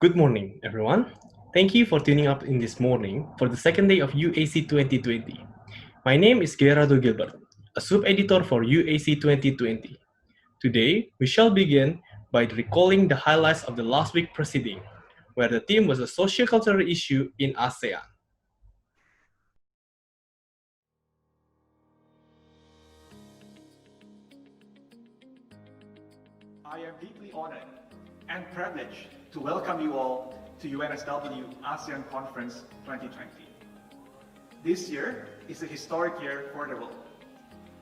Good morning, everyone. Thank you for tuning up in this morning for the second day of UAC 2020. My name is Gerardo Gilbert, a sub-editor for UAC 2020. Today, we shall begin by recalling the highlights of the last week proceeding, where the theme was a socio-cultural issue in ASEAN. I am deeply honored and privileged to welcome you all to UNSW ASEAN Conference 2020. This year is a historic year for the world.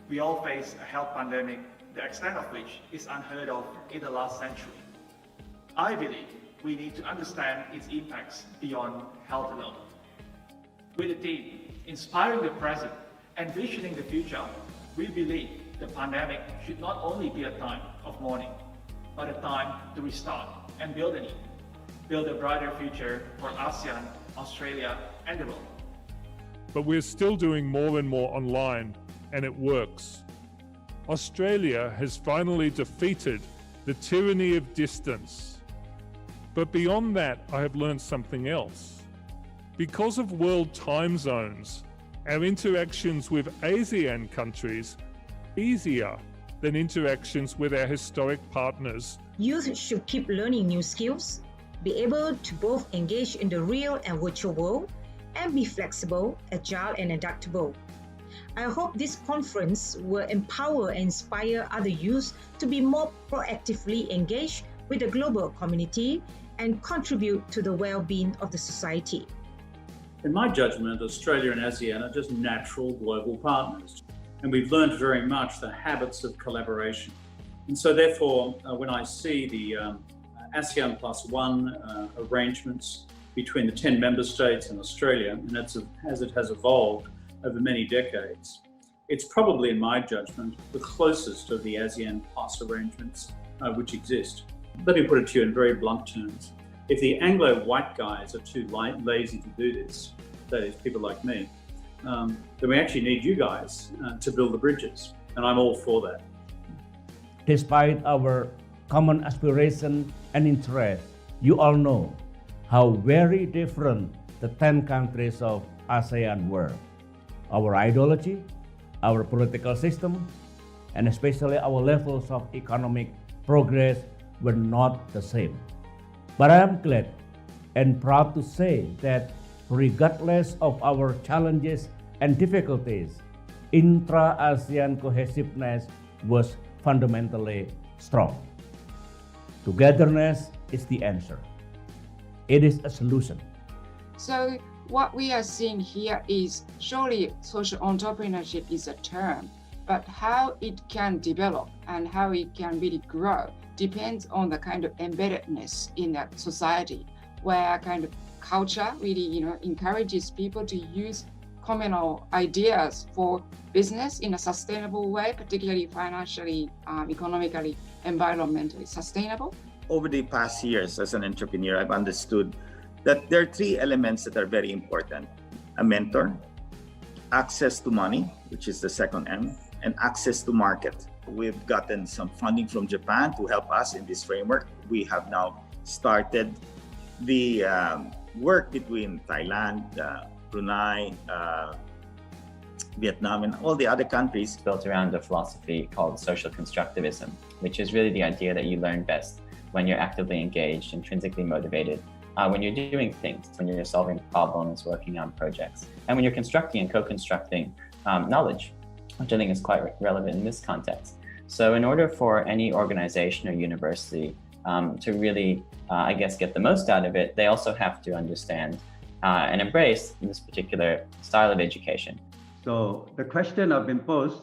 We all face a health pandemic, the extent of which is unheard of in the last century. I believe we need to understand its impacts beyond health alone. With the theme, Inspiring the Present and Visioning the Future, we believe the pandemic should not only be a time of mourning, but a time to restart and build anew. Build a brighter future for ASEAN, Australia, and the world. But we're still doing more and more online, and it works. Australia has finally defeated the tyranny of distance. But beyond that, I have learned something else. Because of world time zones, our interactions with ASEAN countries are easier than interactions with our historic partners. Youth should keep learning new skills, be able to both engage in the real and virtual world, and be flexible, agile, and adaptable. I hope this conference will empower and inspire other youth to be more proactively engaged with the global community and contribute to the well-being of the society. In my judgment, Australia and ASEAN are just natural global partners. And we've learned very much the habits of collaboration. And so therefore, when I see the ASEAN +1 arrangements between the 10 member states and Australia, and as it has evolved over many decades, it's probably, in my judgment, the closest of the ASEAN Plus arrangements which exist. Let me put it to you in very blunt terms. If the Anglo-white guys are too lazy to do this, that is, people like me, then we actually need you guys to build the bridges, and I'm all for that. Despite our common aspiration and interest, you all know how very different the 10 countries of ASEAN were. Our ideology, our political system, and especially our levels of economic progress were not the same. But I am glad and proud to say that regardless of our challenges and difficulties, intra-ASEAN cohesiveness was fundamentally strong. Togetherness is the answer. It is a solution. So what we are seeing here is surely social entrepreneurship is a term, but how it can develop and how it can really grow depends on the kind of embeddedness in that society, where kind of culture really encourages people to use communal ideas for business in a sustainable way, particularly financially, economically, environmentally sustainable. Over the past years as an entrepreneur, I've understood that there are three elements that are very important: a mentor, access to money, which is the second M, and access to market. We've gotten some funding from Japan to help us in this framework. We have now started the work between Thailand, Brunei, Vietnam, and all the other countries. Built around a philosophy called social constructivism, which is really the idea that you learn best when you're actively engaged, intrinsically motivated, when you're doing things, when you're solving problems, working on projects, and when you're constructing and co-constructing knowledge, which I think is quite relevant in this context. So in order for any organization or university to really, get the most out of it, they also have to understand and embrace this particular style of education. So the question I've been posed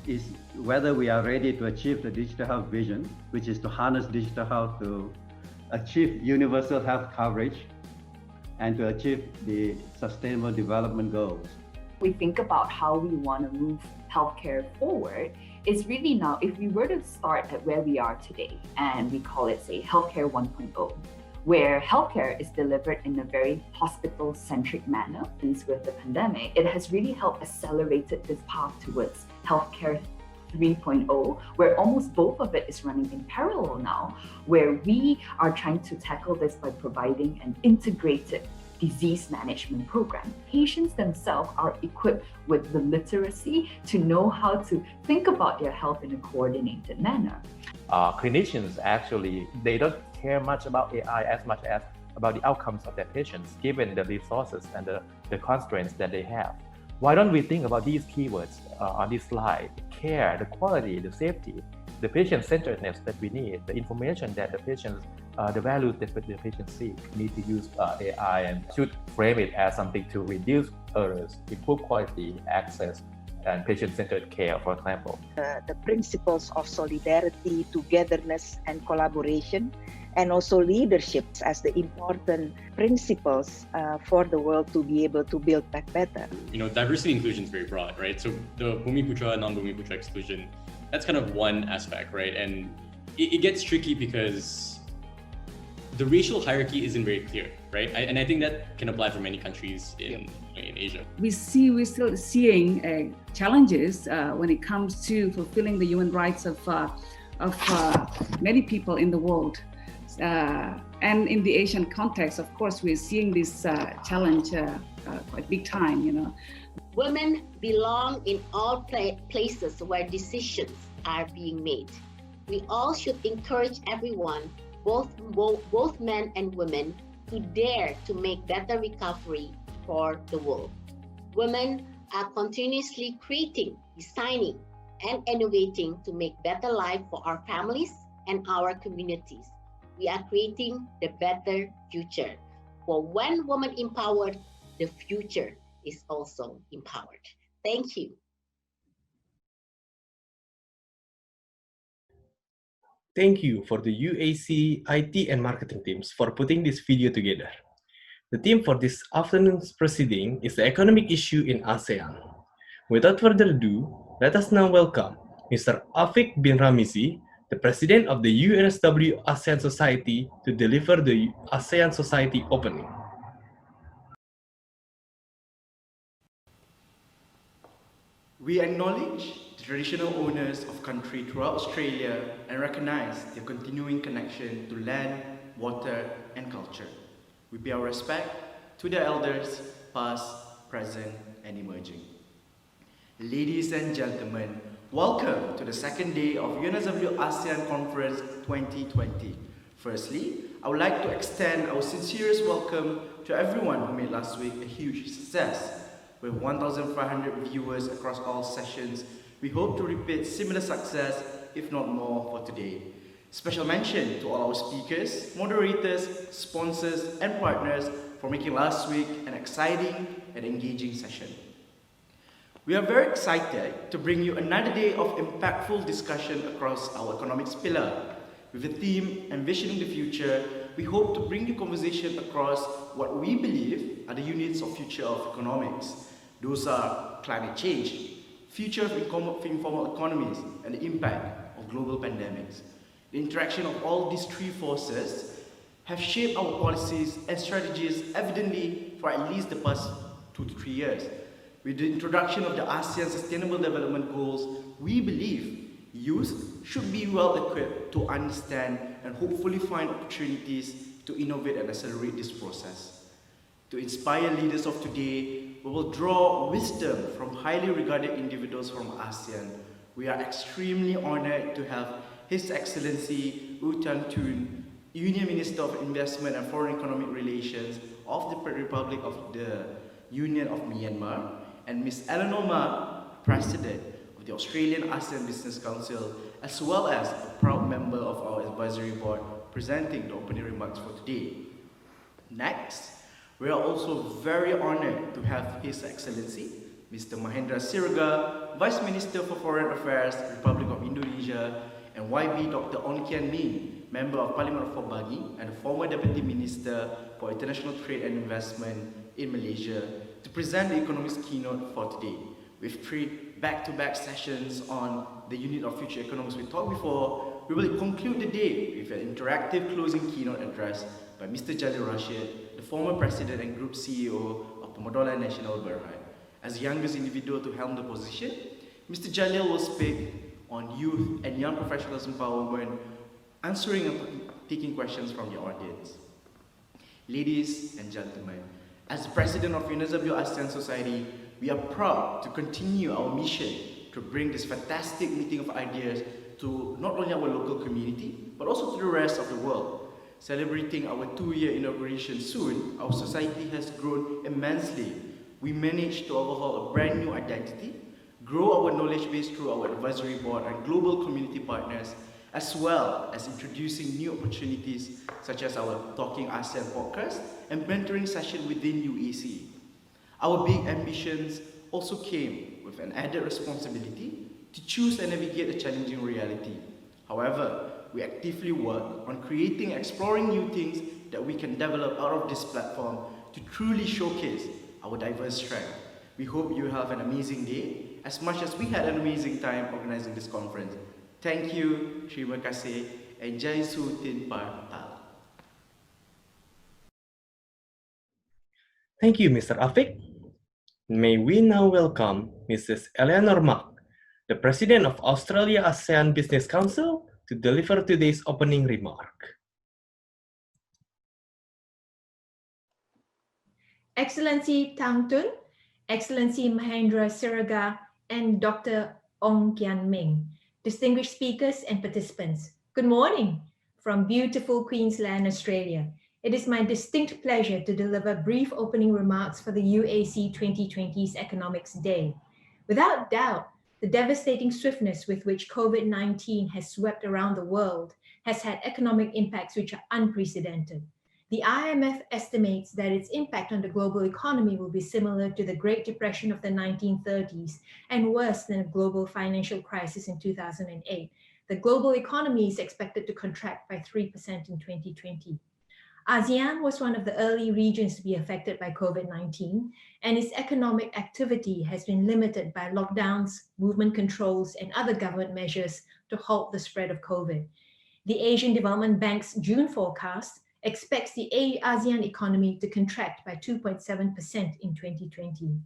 is whether we are ready to achieve the digital health vision, which is to harness digital health to achieve universal health coverage and to achieve the sustainable development goals. We think about how we want to move healthcare forward. It's really now, if we were to start at where we are today, and we call it, say, healthcare 1.0, where healthcare is delivered in a very hospital-centric manner. Since with the pandemic, it has really helped accelerate this path towards healthcare 3.0, where almost both of it is running in parallel now, where we are trying to tackle this by providing an integrated disease management program. Patients themselves are equipped with the literacy to know how to think about their health in a coordinated manner. Clinicians actually, they don't care much about AI as much as about the outcomes of their patients, given the resources and the constraints that they have. Why don't we think about these keywords on this slide? Care, the quality, the safety, the patient-centeredness that we need, the information that the patients, the values that the patients seek. Need to use AI and should frame it as something to reduce errors, improve quality, access, and patient-centered care, for example. The principles of solidarity, togetherness, and collaboration, and also leadership as the important principles for the world to be able to build back better. You know, diversity inclusion is very broad, right? So the Bumiputra, non-Bumiputra exclusion, that's kind of one aspect, right? And it gets tricky because the racial hierarchy isn't very clear, right? And I think that can apply for many countries in Asia. We're still seeing challenges when it comes to fulfilling the human rights of many people in the world. And in the Asian context, of course, we're seeing this challenge quite big time, you know. Women belong in all places where decisions are being made. We all should encourage everyone, both men and women, to dare to make better recovery for the world. Women are continuously creating, designing, and innovating to make better life for our families and our communities. We are creating the better future. For when women empowered, the future is also empowered. Thank you. Thank you for the UAC IT and marketing teams for putting this video together. The theme for this afternoon's proceeding is the economic issue in ASEAN. Without further ado, let us now welcome Mr. Afiq bin Ramizi, the President of the UNSW ASEAN Society, to deliver the ASEAN Society opening. We acknowledge the traditional owners of country throughout Australia and recognize their continuing connection to land, water, and culture. We pay our respect to their elders, past, present, and emerging. Ladies and gentlemen, welcome to the second day of UNSW ASEAN Conference 2020. Firstly, I would like to extend our sincerest welcome to everyone who made last week a huge success. With 1,500 viewers across all sessions, we hope to repeat similar success, if not more, for today. Special mention to all our speakers, moderators, sponsors, and partners for making last week an exciting and engaging session. We are very excited to bring you another day of impactful discussion across our economics pillar. With the theme Envisioning the Future, we hope to bring you conversation across what we believe are the units of future of economics. Those are climate change, future of informal economies, and the impact of global pandemics. The interaction of all these three forces have shaped our policies and strategies evidently for at least the past 2 to 3 years. With the introduction of the ASEAN Sustainable Development Goals, we believe youth should be well equipped to understand and hopefully find opportunities to innovate and accelerate this process. To inspire leaders of today, we will draw wisdom from highly regarded individuals from ASEAN. We are extremely honored to have His Excellency U Tan Tun, Union Minister of Investment and Foreign Economic Relations of the Republic of the Union of Myanmar, and Ms. Eleanor Ma, President of the Australian ASEAN Business Council, as well as a proud member of our advisory board, presenting the opening remarks for today. Next, we are also very honored to have His Excellency, Mr. Mahendra Siregar, Vice Minister for Foreign Affairs, Republic of Indonesia, and YB Dr. Ong Kian Min, Member of Parliament of Forbangi and former Deputy Minister for International Trade and Investment in Malaysia, to present the economics keynote for today. With 3 back-to-back sessions on the unit of future economics we talked before, we will conclude the day with an interactive closing keynote address by Mr. Jalil Rashid, the former President and Group CEO of Pemodolan Nasional Berhad. As the youngest individual to helm the position, Mr. Jalil will speak on youth and young professionals empowerment, answering and taking questions from the audience. Ladies and gentlemen, as the President of UNSW ASEAN Society, we are proud to continue our mission to bring this fantastic meeting of ideas to not only our local community, but also to the rest of the world. Celebrating our 2-year inauguration soon, our society has grown immensely. We managed to overhaul a brand new identity, grow our knowledge base through our advisory board and global community partners, as well as introducing new opportunities such as our Talking ASEAN podcast and mentoring session within UAC. Our big ambitions also came with an added responsibility to choose and navigate a challenging reality. However, we actively work on creating and exploring new things that we can develop out of this platform to truly showcase our diverse strength. We hope you have an amazing day, as much as we had an amazing time organizing this conference. Thank you, terima kasih, and Jai Su Tin Par Tal. Thank you, Mr. Afiq. May we now welcome Mrs. Eleanor Mak, the President of Australia ASEAN Business Council, to deliver today's opening remark. Excellency Tang Tun, Excellency Mahendra Siraga, and Dr. Ong Kian Ming, distinguished speakers and participants, good morning from beautiful Queensland, Australia. It is my distinct pleasure to deliver brief opening remarks for the UAC 2020's Economics Day. Without doubt, the devastating swiftness with which COVID-19 has swept around the world has had economic impacts which are unprecedented. The IMF estimates that its impact on the global economy will be similar to the Great Depression of the 1930s and worse than a global financial crisis in 2008. The global economy is expected to contract by 3% in 2020. ASEAN was one of the early regions to be affected by COVID-19, and its economic activity has been limited by lockdowns, movement controls, and other government measures to halt the spread of COVID. The Asian Development Bank's June forecast expects the ASEAN economy to contract by 2.7% in 2020.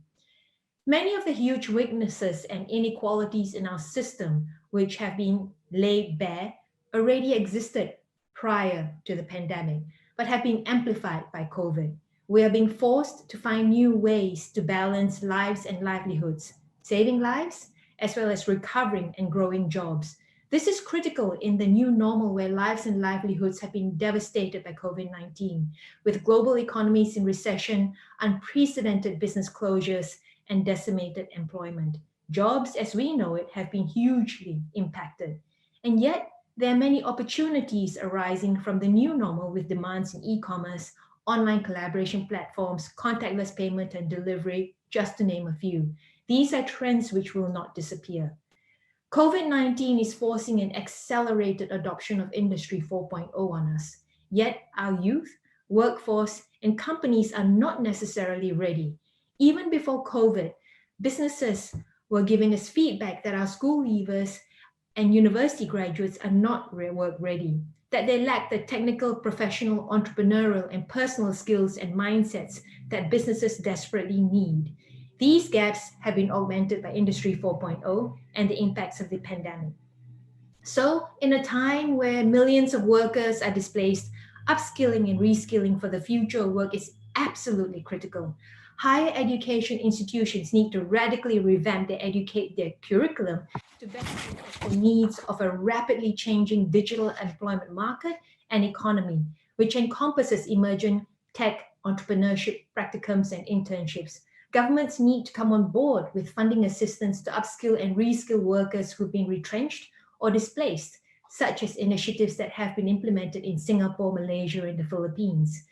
Many of the huge weaknesses and inequalities in our system, which have been laid bare, already existed prior to the pandemic, but have been amplified by COVID. We are being forced to find new ways to balance lives and livelihoods, saving lives, as well as recovering and growing jobs. This is critical in the new normal where lives and livelihoods have been devastated by COVID-19, with global economies in recession, unprecedented business closures, and decimated employment. Jobs, as we know it, have been hugely impacted. And yet, there are many opportunities arising from the new normal with demands in e-commerce, online collaboration platforms, contactless payment and delivery, just to name a few. These are trends which will not disappear. COVID-19 is forcing an accelerated adoption of Industry 4.0 on us. Yet our youth, workforce, and companies are not necessarily ready. Even before COVID, businesses were giving us feedback that our school leavers and university graduates are not work ready, that they lack the technical, professional, entrepreneurial, and personal skills and mindsets that businesses desperately need. These gaps have been augmented by Industry 4.0 and the impacts of the pandemic. So, in a time where millions of workers are displaced, upskilling and reskilling for the future of work is absolutely critical. Higher education institutions need to radically revamp their curriculum to better meet the needs of a rapidly changing digital employment market and economy, which encompasses emerging tech, entrepreneurship, practicums, and internships. Governments need to come on board with funding assistance to upskill and reskill workers who've been retrenched or displaced, such as initiatives that have been implemented in Singapore, Malaysia, and the Philippines.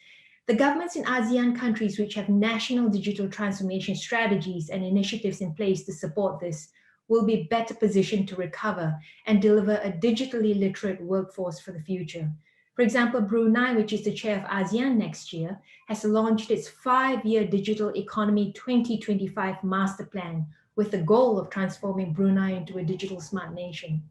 The governments in ASEAN countries which have national digital transformation strategies and initiatives in place to support this will be better positioned to recover and deliver a digitally literate workforce for the future. For example, Brunei, which is the chair of ASEAN next year, has launched its 5-year Digital Economy 2025 Master Plan with the goal of transforming Brunei into a digital smart nation.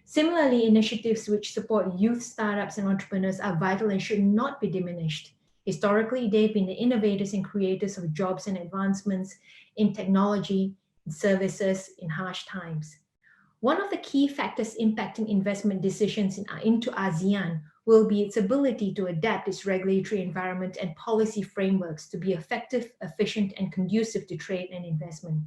Similarly, initiatives which support youth startups and entrepreneurs are vital and should not be diminished. Historically, they've been the innovators and creators of jobs and advancements in technology and services in harsh times. One of the key factors impacting investment decisions into ASEAN will be its ability to adapt its regulatory environment and policy frameworks to be effective, efficient, and conducive to trade and investment.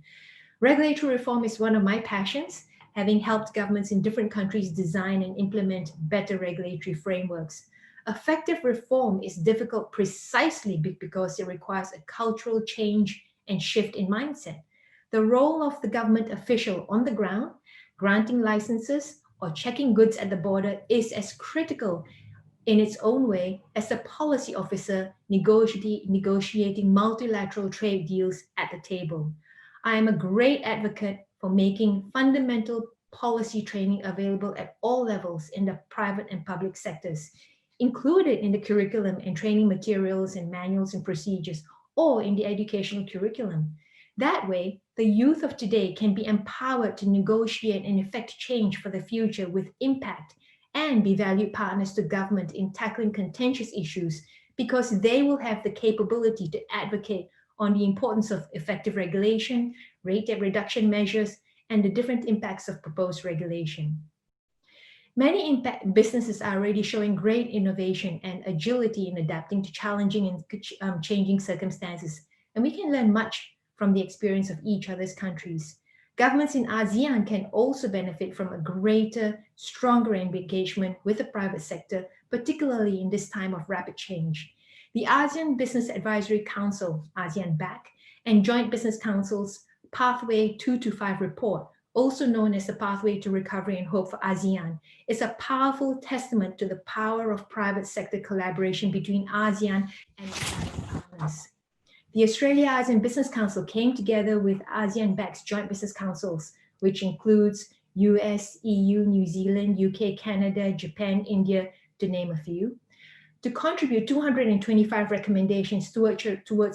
Regulatory reform is one of my passions, having helped governments in different countries design and implement better regulatory frameworks. Effective reform is difficult precisely because it requires a cultural change and shift in mindset. The role of the government official on the ground, granting licenses or checking goods at the border, is as critical in its own way as the policy officer negotiating multilateral trade deals at the table. I am a great advocate for making fundamental policy training available at all levels in the private and public sectors, included in the curriculum and training materials and manuals and procedures, or in the educational curriculum. That way, the youth of today can be empowered to negotiate and effect change for the future with impact and be valued partners to government in tackling contentious issues, because they will have the capability to advocate on the importance of effective regulation, rate reduction measures, and the different impacts of proposed regulation. Many businesses are already showing great innovation and agility in adapting to challenging and changing circumstances, and we can learn much from the experience of each other's countries. Governments in ASEAN can also benefit from a greater, stronger engagement with the private sector, particularly in this time of rapid change. The ASEAN Business Advisory Council, ASEAN-BAC, and Joint Business Council's Pathway 2-5 report, also known as the Pathway to Recovery and Hope for ASEAN, is a powerful testament to the power of private sector collaboration between ASEAN and its partners. The Australia-ASEAN Business Council came together with ASEAN-BAC's Joint Business Councils, which includes US, EU, New Zealand, UK, Canada, Japan, India, to name a few, to contribute 225 recommendations towards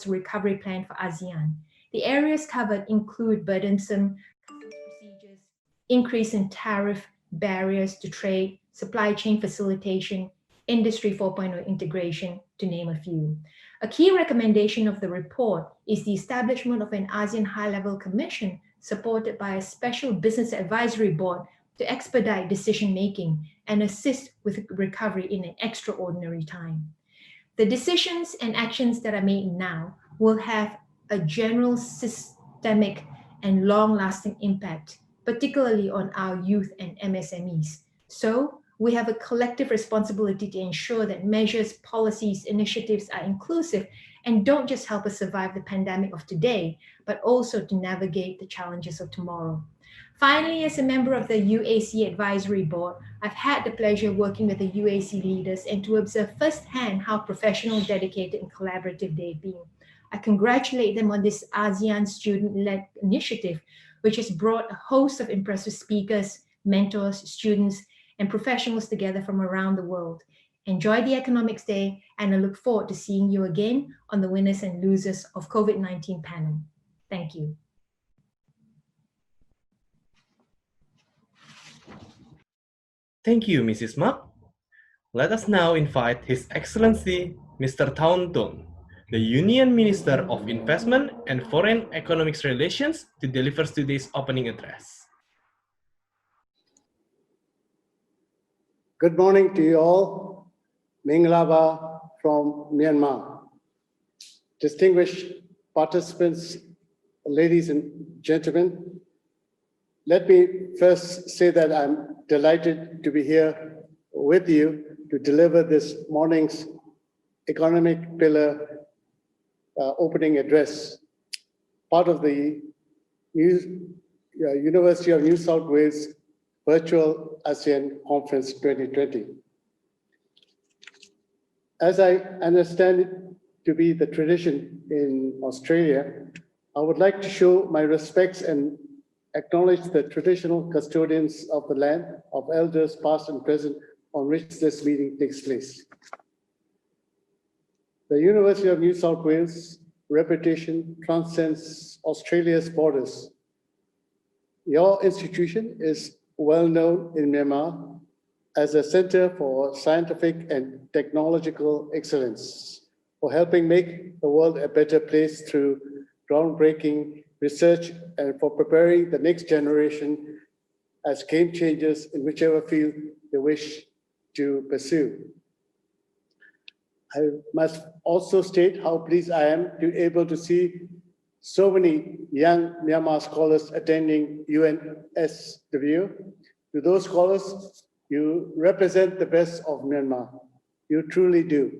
a recovery plan for ASEAN. The areas covered include burdensome customs procedures, increase in tariff barriers to trade, supply chain facilitation, Industry 4.0 integration, to name a few. A key recommendation of the report is the establishment of an ASEAN High-Level Commission supported by a special business advisory board to expedite decision-making and assist with recovery in an extraordinary time. The decisions and actions that are made now will have a general systemic and long-lasting impact, particularly on our youth and MSMEs. So, we have a collective responsibility to ensure that measures, policies, initiatives are inclusive and don't just help us survive the pandemic of today, but also to navigate the challenges of tomorrow. Finally, as a member of the UAC Advisory Board, I've had the pleasure of working with the UAC leaders and to observe firsthand how professional, dedicated, and collaborative they've been. I congratulate them on this ASEAN student-led initiative, which has brought a host of impressive speakers, mentors, students, and professionals together from around the world. Enjoy the Economics Day, and I look forward to seeing you again on the winners and losers of COVID-19 panel. Thank you. Thank you, Mrs. Mak. Let us now invite His Excellency Mr. Taunton, the Union Minister of Investment and Foreign Economics Relations, to deliver today's opening address. Good morning to you all. Minglaba from Myanmar. Distinguished participants, ladies and gentlemen, let me first say that I'm delighted to be here with you to deliver this morning's economic pillar opening address, part of the University of New South Wales Virtual ASEAN Conference 2020. As I understand it to be the tradition in Australia, I would like to show my respects and acknowledge the traditional custodians of the land, of elders past and present, on which this meeting takes place. The University of New South Wales reputation transcends Australia's borders. Your institution is well known in Myanmar as a center for scientific and technological excellence, for helping make the world a better place through groundbreaking research and for preparing the next generation as game changers in whichever field they wish to pursue. I must also state how pleased I am to be able to see so many young Myanmar scholars attending UNSW. To those scholars, you represent the best of Myanmar. You truly do.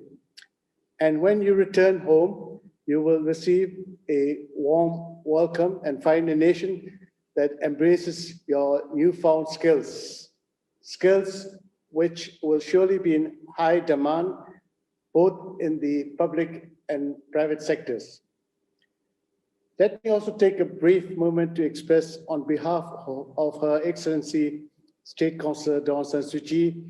And when you return home, you will receive a warm welcome and find a nation that embraces your newfound skills, skills which will surely be in high demand both in the public and private sectors. Let me also take a brief moment to express on behalf of Her Excellency State Councillor Daw Aung San Suu Kyi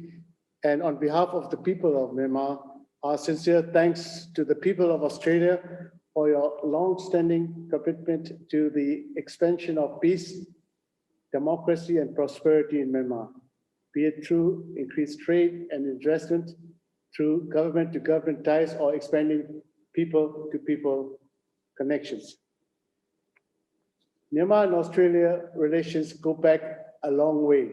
and on behalf of the people of Myanmar, our sincere thanks to the people of Australia for your long-standing commitment to the expansion of peace, democracy, and prosperity in Myanmar, be it through increased trade and investment, through government-to-government ties, or expanding people-to-people connections. Myanmar and Australia relations go back a long way.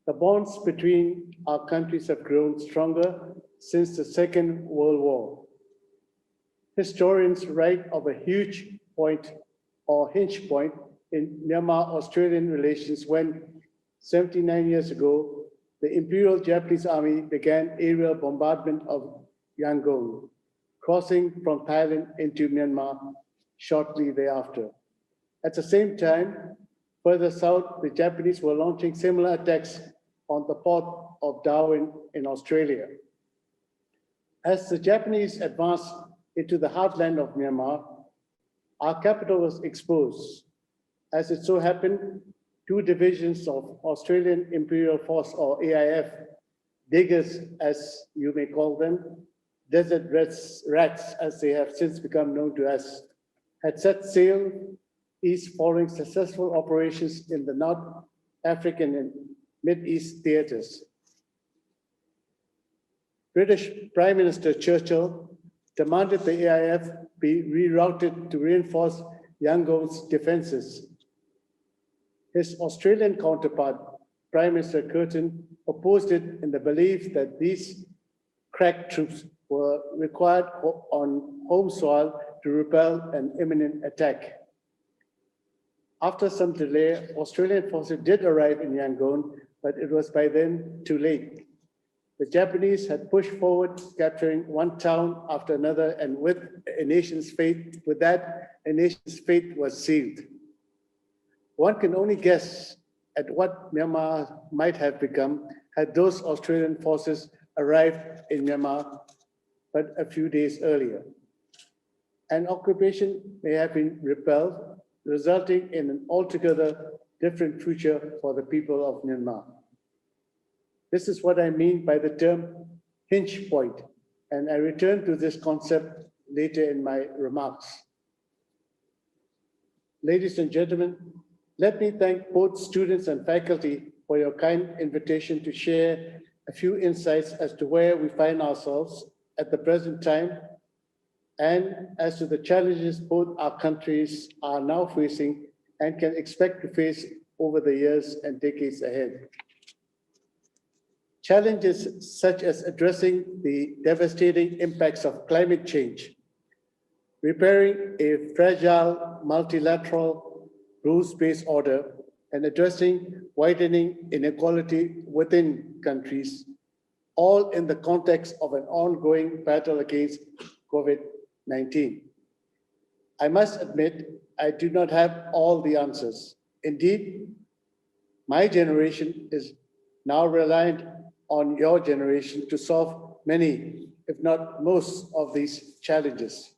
The bonds between our countries have grown stronger since the Second World War. Historians write of a huge point or hinge point in Myanmar-Australian relations when 79 years ago, the Imperial Japanese Army began aerial bombardment of Yangon, crossing from Thailand into Myanmar shortly thereafter. At the same time, further south, the Japanese were launching similar attacks on the port of Darwin in Australia. As the Japanese advanced into the heartland of Myanmar, our capital was exposed. As it so happened, two divisions of Australian Imperial Force, or AIF, diggers as you may call them, desert rats as they have since become known to us, had set sail east following successful operations in the North African and Mid-East theaters. British Prime Minister Churchill demanded the AIF be rerouted to reinforce Yangon's defenses. His Australian counterpart, Prime Minister Curtin, opposed it in the belief that these crack troops were required on home soil to repel an imminent attack. After some delay, Australian forces did arrive in Yangon, but it was by then too late. The Japanese had pushed forward, capturing one town after another, and with that, a nation's fate was sealed. One can only guess at what Myanmar might have become had those Australian forces arrived in Myanmar but a few days earlier. An occupation may have been repelled, resulting in an altogether different future for the people of Myanmar. This is what I mean by the term hinge point, and I return to this concept later in my remarks. Ladies and gentlemen, let me thank both students and faculty for your kind invitation to share a few insights as to where we find ourselves at the present time and as to the challenges both our countries are now facing and can expect to face over the years and decades ahead. Challenges such as addressing the devastating impacts of climate change, repairing a fragile multilateral rules-based order, and addressing widening inequality within countries, all in the context of an ongoing battle against COVID-19. I must admit, I do not have all the answers. Indeed, my generation is now reliant on your generation to solve many, if not most, of these challenges.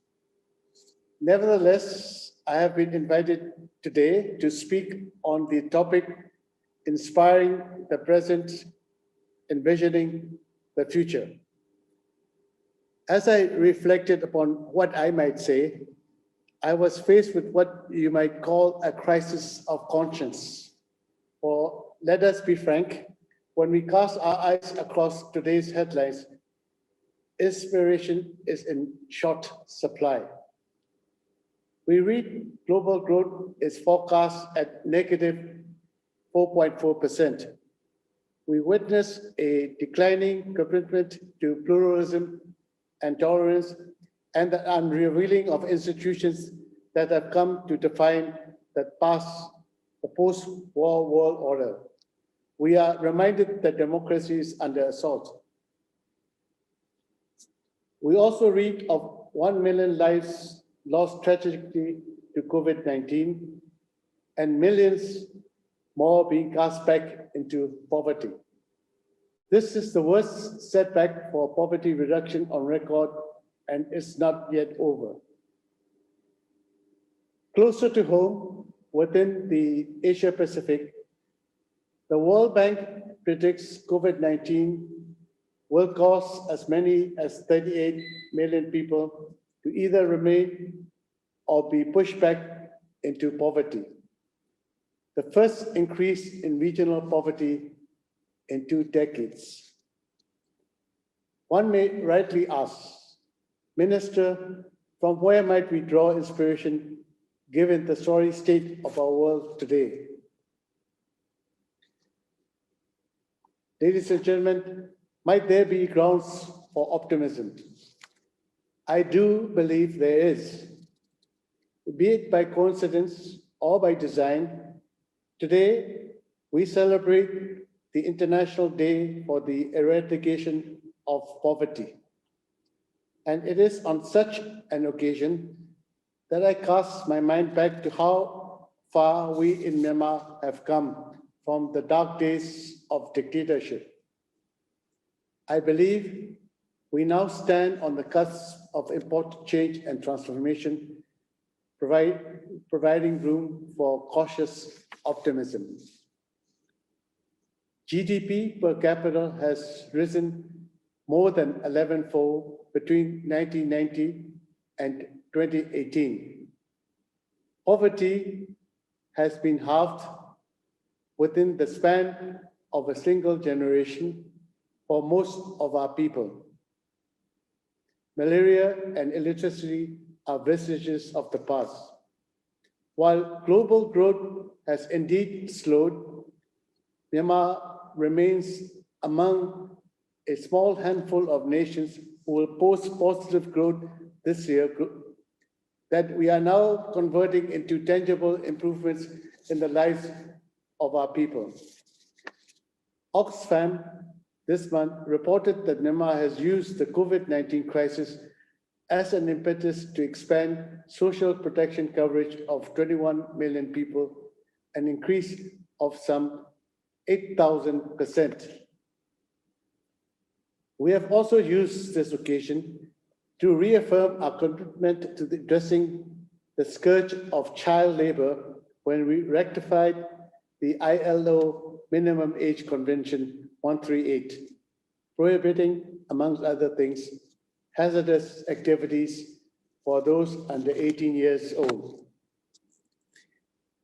Nevertheless, I have been invited today to speak on the topic inspiring the present, envisioning the future. As I reflected upon what I might say, I was faced with what you might call a crisis of conscience. For let us be frank, when we cast our eyes across today's headlines, inspiration is in short supply. We read global growth is forecast at negative 4.4%. We witness a declining commitment to pluralism and tolerance and the unrevealing of institutions that have come to define the post-war world order. We are reminded that democracy is under assault. We also read of 1 million lives lost tragically to COVID-19 and millions more being cast back into poverty. This is the worst setback for poverty reduction on record and is not yet over. Closer to home, within the Asia Pacific, the World Bank predicts COVID-19 will cause as many as 38 million people to either remain or be pushed back into poverty. The first increase in regional poverty in 2 decades. One may rightly ask, Minister, from where might we draw inspiration given the sorry state of our world today? Ladies and gentlemen, might there be grounds for optimism? I do believe there is. Be it by coincidence or by design, today we celebrate the International Day for the Eradication of Poverty. And it is on such an occasion that I cast my mind back to how far we in Myanmar have come from the dark days of dictatorship. I believe we now stand on the cusp of important change and transformation, providing room for cautious optimism. GDP per capita has risen more than 11-fold between 1990 and 2018. Poverty has been halved within the span of a single generation for most of our people. Malaria and illiteracy are vestiges of the past. While global growth has indeed slowed, Myanmar remains among a small handful of nations who will post positive growth this year that we are now converting into tangible improvements in the lives of our people. Oxfam this month reported that Myanmar has used the COVID-19 crisis as an impetus to expand social protection coverage of 21 million people, an increase of some 8,000%. We have also used this occasion to reaffirm our commitment to addressing the scourge of child labor when we rectified the ILO Minimum Age Convention 138, prohibiting, amongst other things, hazardous activities for those under 18 years old.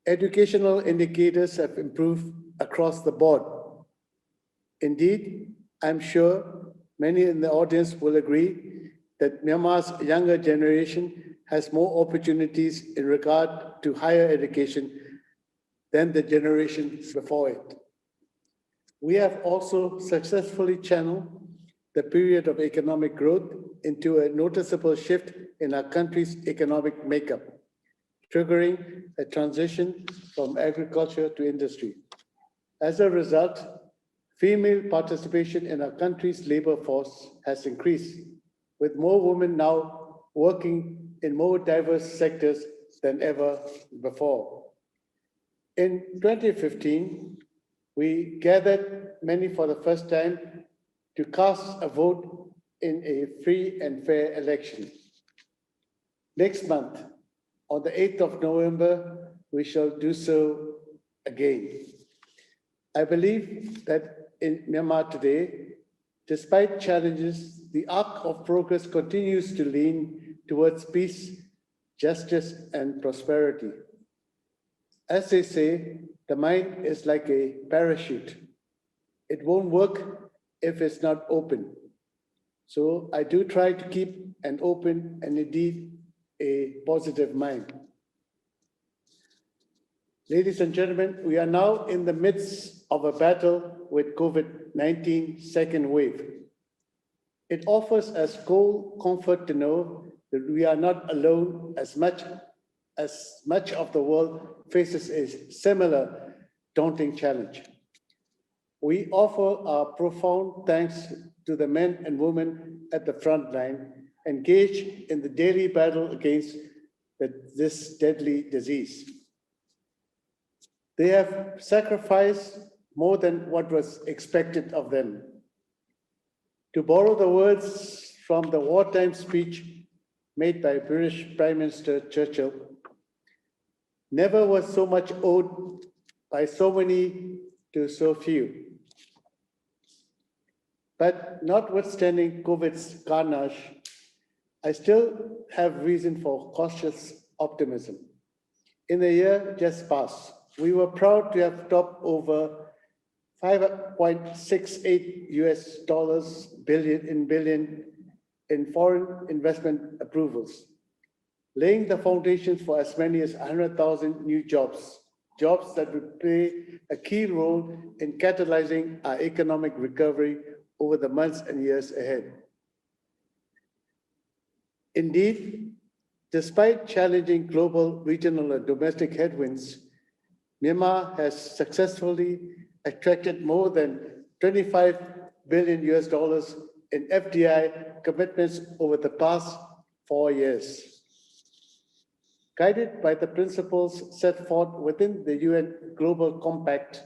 Educational indicators have improved across the board. Indeed, I'm sure many in the audience will agree that Myanmar's younger generation has more opportunities in regard to higher education than the generation before it. We have also successfully channeled the period of economic growth into a noticeable shift in our country's economic makeup, triggering a transition from agriculture to industry. As a result, female participation in our country's labor force has increased, with more women now working in more diverse sectors than ever before. In 2015, we gathered many for the first time to cast a vote in a free and fair election. Next month, on the 8th of November, we shall do so again. I believe that in Myanmar today, despite challenges, the arc of progress continues to lean towards peace, justice, and prosperity. As they say, the mind is like a parachute. It won't work if it's not open. So I do try to keep an open and indeed a positive mind. Ladies and gentlemen, we are now in the midst of a battle with COVID-19 second wave. It offers us cold comfort to know that we are not alone as much of the world faces a similar daunting challenge. We offer our profound thanks to the men and women at the front line engaged in the daily battle against this deadly disease. They have sacrificed more than what was expected of them. To borrow the words from the wartime speech made by British Prime Minister Churchill, never was so much owed by so many to so few. But notwithstanding COVID's carnage, I still have reason for cautious optimism. In the year just past, we were proud to have topped over $5.68 billion in foreign investment approvals, laying the foundations for as many as 100,000 new jobs that would play a key role in catalyzing our economic recovery over the months and years ahead. Indeed, despite challenging global, regional, and domestic headwinds, Myanmar has successfully attracted more than $25 billion in FDI commitments over the past 4 years. Guided by the principles set forth within the UN Global Compact,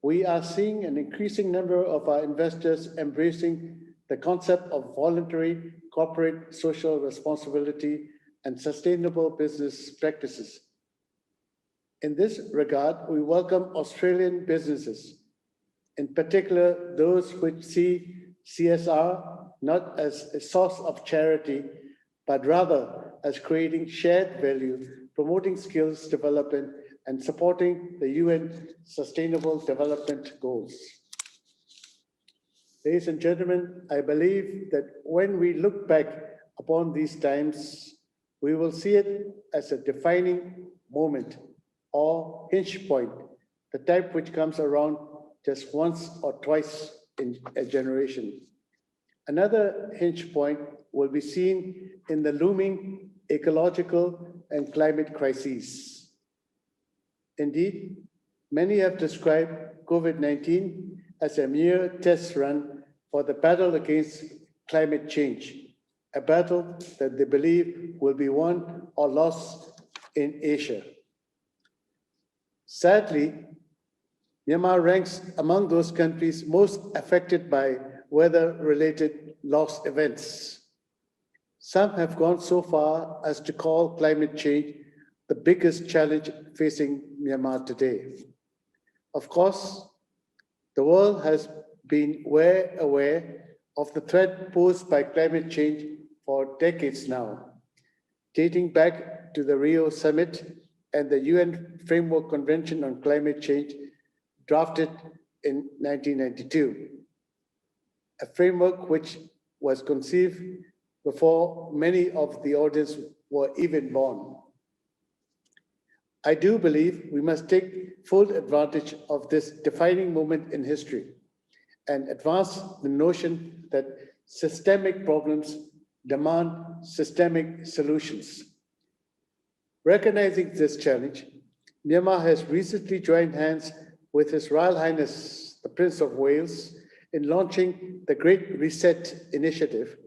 we are seeing an increasing number of our investors embracing the concept of voluntary corporate social responsibility and sustainable business practices. In this regard, we welcome Australian businesses, in particular those which see CSR not as a source of charity, but rather as creating shared value, promoting skills development, and supporting the UN Sustainable Development Goals. Ladies and gentlemen, I believe that when we look back upon these times, we will see it as a defining moment or hinge point, the type which comes around just once or twice in a generation. Another hinge point will be seen in the looming ecological and climate crises. Indeed, many have described COVID-19 as a mere test run for the battle against climate change, a battle that they believe will be won or lost in Asia. Sadly, Myanmar ranks among those countries most affected by weather-related loss events. Some have gone so far as to call climate change the biggest challenge facing Myanmar today. Of course, the world has been well aware of the threat posed by climate change for decades now, dating back to the Rio Summit and the UN Framework Convention on Climate Change drafted in 1992, a framework which was conceived before many of the audience were even born. I do believe we must take full advantage of this defining moment in history and advance the notion that systemic problems demand systemic solutions. Recognizing this challenge, Myanmar has recently joined hands with His Royal Highness, the Prince of Wales, in launching the Great Reset Initiative,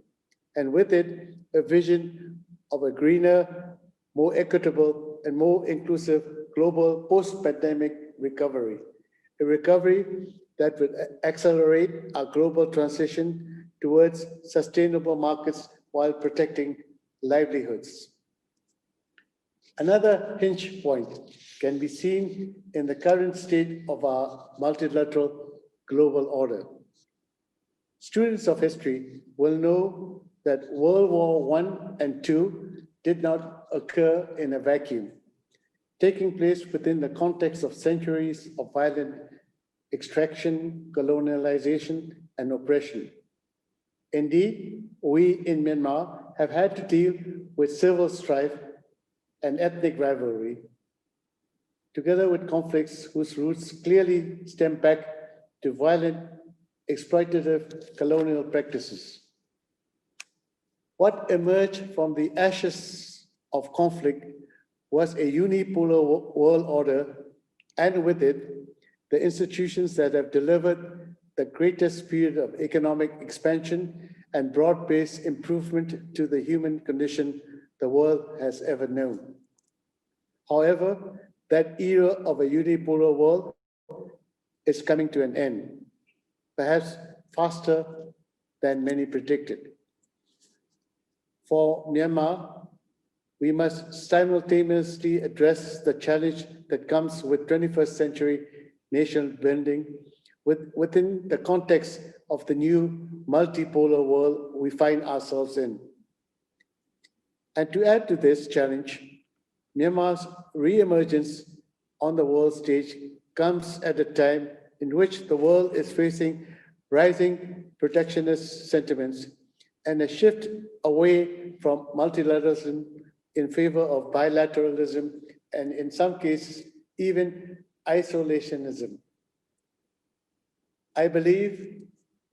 and with it, a vision of a greener, more equitable, and more inclusive global post-pandemic recovery, a recovery that will accelerate our global transition towards sustainable markets while protecting livelihoods. Another hinge point can be seen in the current state of our multilateral global order. Students of history will know that World War I and II did not occur in a vacuum, taking place within the context of centuries of violent extraction, colonialization, and oppression. Indeed, we in Myanmar have had to deal with civil strife and ethnic rivalry. together with conflicts whose roots clearly stem back to violent, exploitative colonial practices. What emerged from the ashes of conflict was a unipolar world order, and with it, the institutions that have delivered the greatest period of economic expansion and broad-based improvement to the human condition the world has ever known. However, that era of a unipolar world is coming to an end, perhaps faster than many predicted. For Myanmar, we must simultaneously address the challenge that comes with 21st century nation building within the context of the new multipolar world we find ourselves in. And to add to this challenge, Myanmar's re-emergence on the world stage comes at a time in which the world is facing rising protectionist sentiments and a shift away from multilateralism in favor of bilateralism and in some cases, even isolationism. I believe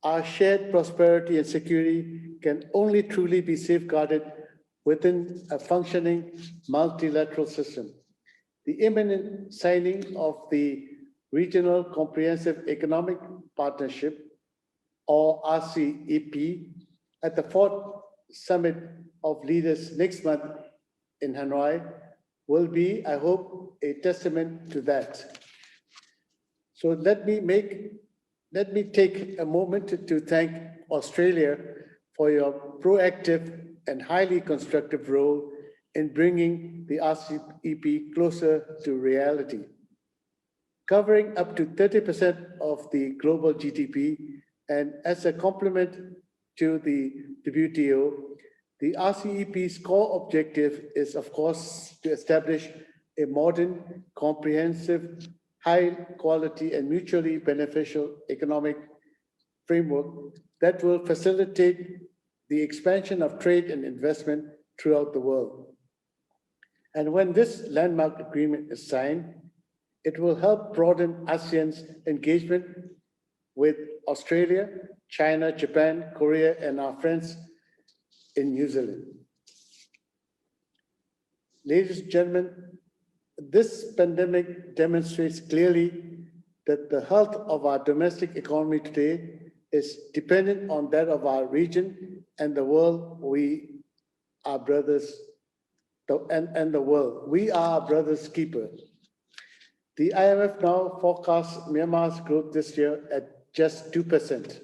our shared prosperity and security can only truly be safeguarded within a functioning multilateral system. The imminent signing of the Regional Comprehensive Economic Partnership, or RCEP, at the fourth Summit of Leaders next month in Hanoi will be, I hope, a testament to that. So let me take a moment to thank Australia for your proactive and highly constructive role in bringing the RCEP closer to reality. Covering up to 30% of the global GDP, and as a complement to the WTO, the RCEP's core objective is, of course, to establish a modern, comprehensive, high quality and mutually beneficial economic framework that will facilitate the expansion of trade and investment throughout the world. And when this landmark agreement is signed, it will help broaden ASEAN's engagement with Australia, China, Japan, Korea, and our friends in New Zealand. Ladies and gentlemen, this pandemic demonstrates clearly that the health of our domestic economy today is dependent on that of our region and the world. We are brothers, and the world. We are our brother's keeper. The IMF now forecasts Myanmar's growth this year at just 2%.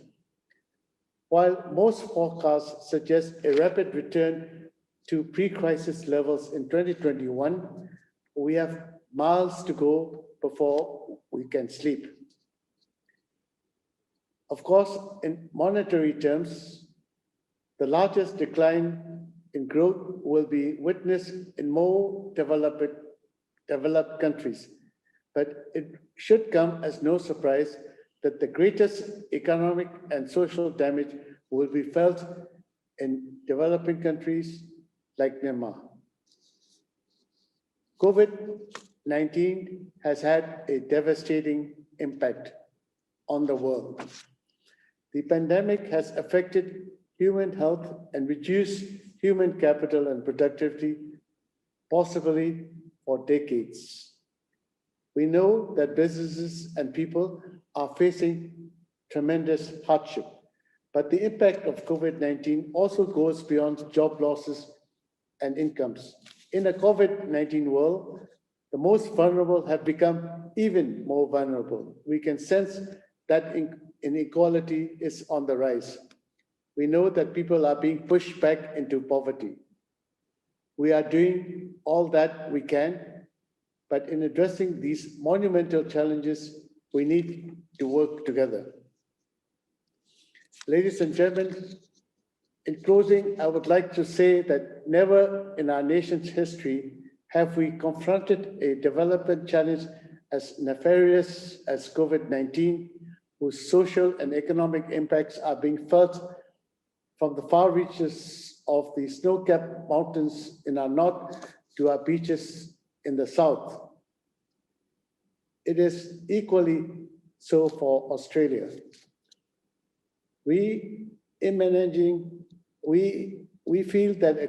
While most forecasts suggest a rapid return to pre-crisis levels in 2021, we have miles to go before we can sleep. Of course, in monetary terms, the largest decline in growth will be witnessed in more developed countries, but it should come as no surprise that the greatest economic and social damage will be felt in developing countries like Myanmar. COVID-19 has had a devastating impact on the world. The pandemic has affected human health and reduced human capital and productivity, possibly for decades. We know that businesses and people are facing tremendous hardship, but the impact of COVID-19 also goes beyond job losses and incomes. In a COVID-19 world, the most vulnerable have become even more vulnerable. We can sense that inequality is on the rise. We know that people are being pushed back into poverty. We are doing all that we can, but in addressing these monumental challenges, we need to work together. Ladies and gentlemen, in closing, I would like to say that never in our nation's history have we confronted a development challenge as nefarious as COVID-19, whose social and economic impacts are being felt from the far reaches of the snow-capped mountains in our north to our beaches in the south. it is equally so for Australia. We feel that a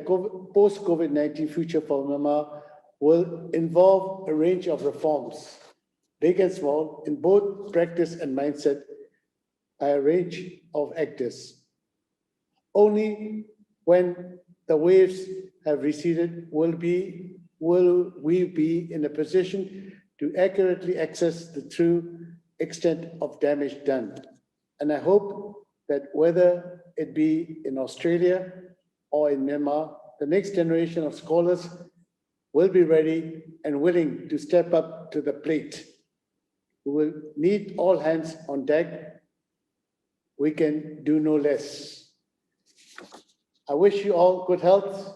post-COVID-19 future for Myanmar will involve a range of reforms, big and small, in both practice and mindset, by a range of actors. Only when the waves have receded will we be in a position to accurately assess the true extent of damage done. And I hope that whether it be in Australia or in Myanmar, the next generation of scholars will be ready and willing to step up to the plate. We will need all hands on deck. We can do no less. I wish you all good health,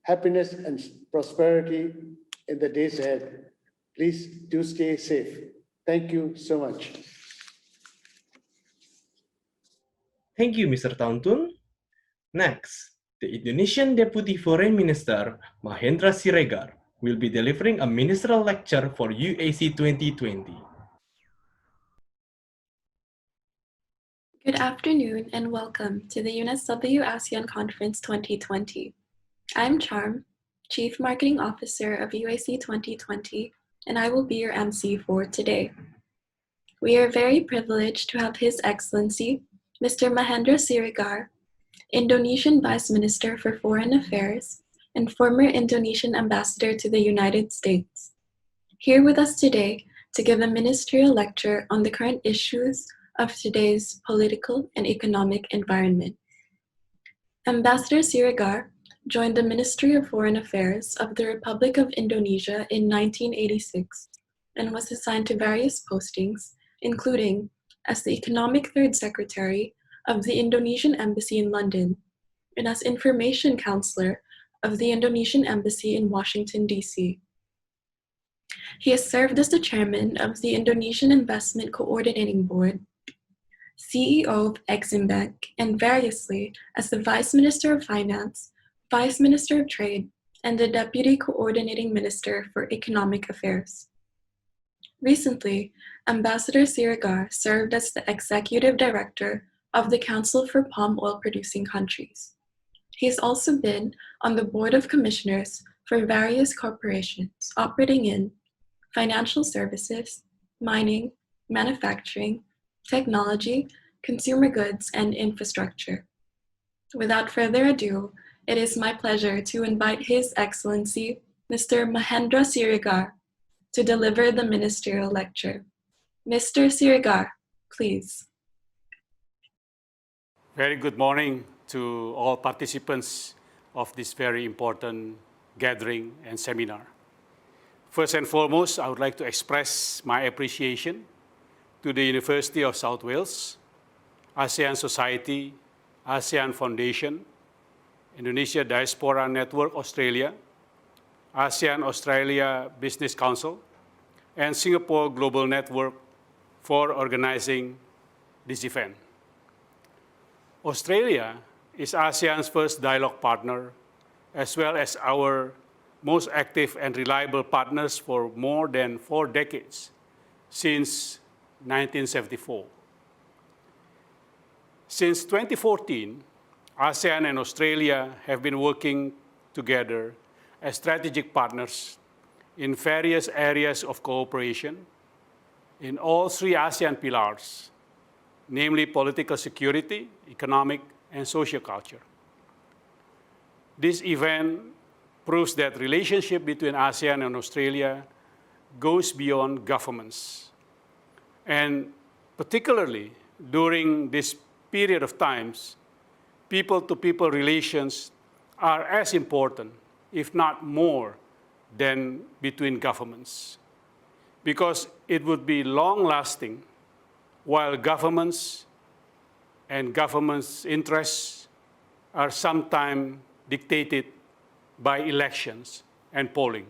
happiness, and prosperity in the days ahead. Please do stay safe. Thank you so much. Thank you, Mr. Tauntun. Next, the Indonesian Deputy Foreign Minister, Mahendra Siregar, will be delivering a ministerial lecture for UAC 2020. Good afternoon and welcome to the UNSW ASEAN Conference 2020. I'm Charm, Chief Marketing Officer of UAC 2020, and I will be your MC for today. We are very privileged to have His Excellency, Mr. Mahendra Siregar, Indonesian Vice Minister for Foreign Affairs and former Indonesian Ambassador to the United States, here with us today to give a ministerial lecture on the current issues of today's political and economic environment. Ambassador Siregar joined the Ministry of Foreign Affairs of the Republic of Indonesia in 1986 and was assigned to various postings, including as the Economic Third Secretary of the Indonesian Embassy in London and as Information Counselor of the Indonesian Embassy in Washington, D.C. He has served as the Chairman of the Indonesian Investment Coordinating Board, CEO of Exim Bank, and variously as the Vice Minister of Finance, Vice Minister of Trade, and the Deputy Coordinating Minister for Economic Affairs. Recently, Ambassador Siregar served as the Executive Director of the Council for Palm Oil Producing Countries. He has also been on the Board of Commissioners for various corporations operating in financial services, mining, manufacturing, technology, consumer goods, and infrastructure. Without further ado, it is my pleasure to invite His Excellency, Mr. Mahendra Siregar, to deliver the ministerial lecture. Mr. Siregar, please. Very good morning to all participants of this very important gathering and seminar. First and foremost, I would like to express my appreciation to the University of South Wales, ASEAN Society, ASEAN Foundation, Indonesia Diaspora Network Australia, ASEAN Australia Business Council, and Singapore Global Network for organizing this event. Australia is ASEAN's first dialogue partner, as well as our most active and reliable partners for more than 4 decades, since 1974. Since 2014, ASEAN and Australia have been working together as strategic partners in various areas of cooperation in all 3 ASEAN pillars, namely political security, economic, and social culture. This event proves that relationship between ASEAN and Australia goes beyond governments. And particularly during this period of times, people-to-people relations are as important, if not more, than between governments. Because it would be long-lasting while governments and governments' interests are sometimes dictated by elections and polling.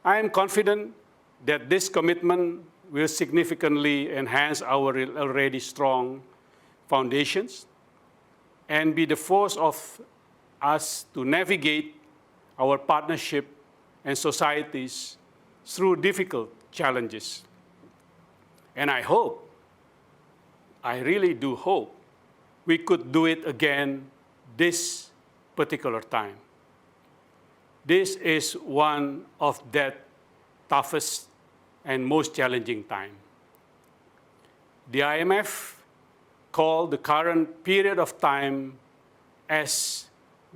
I am confident that this commitment will significantly enhance our already strong foundations and be the force of us to navigate our partnership and societies through difficult challenges. And I hope, I really do hope, we could do it again this particular time. This is one of the toughest and most challenging time. The IMF called the current period of time as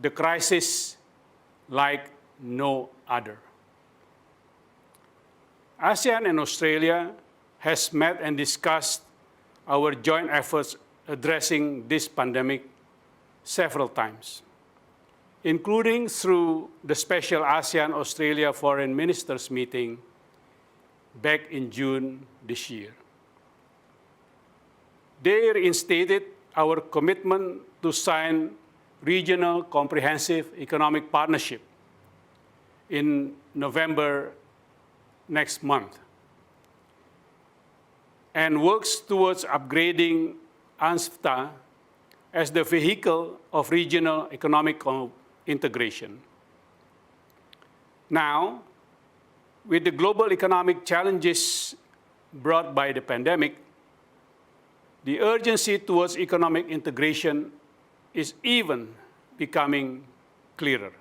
the crisis like no other. ASEAN and Australia has met and discussed our joint efforts addressing this pandemic several times, including through the special ASEAN-Australia Foreign Ministers meeting back in June this year. They reinstated our commitment to sign regional comprehensive economic partnership in November next month, and works towards upgrading UNSWA as the vehicle of regional economic integration. Now, with the global economic challenges brought by the pandemic, the urgency towards economic integration is even becoming clearer.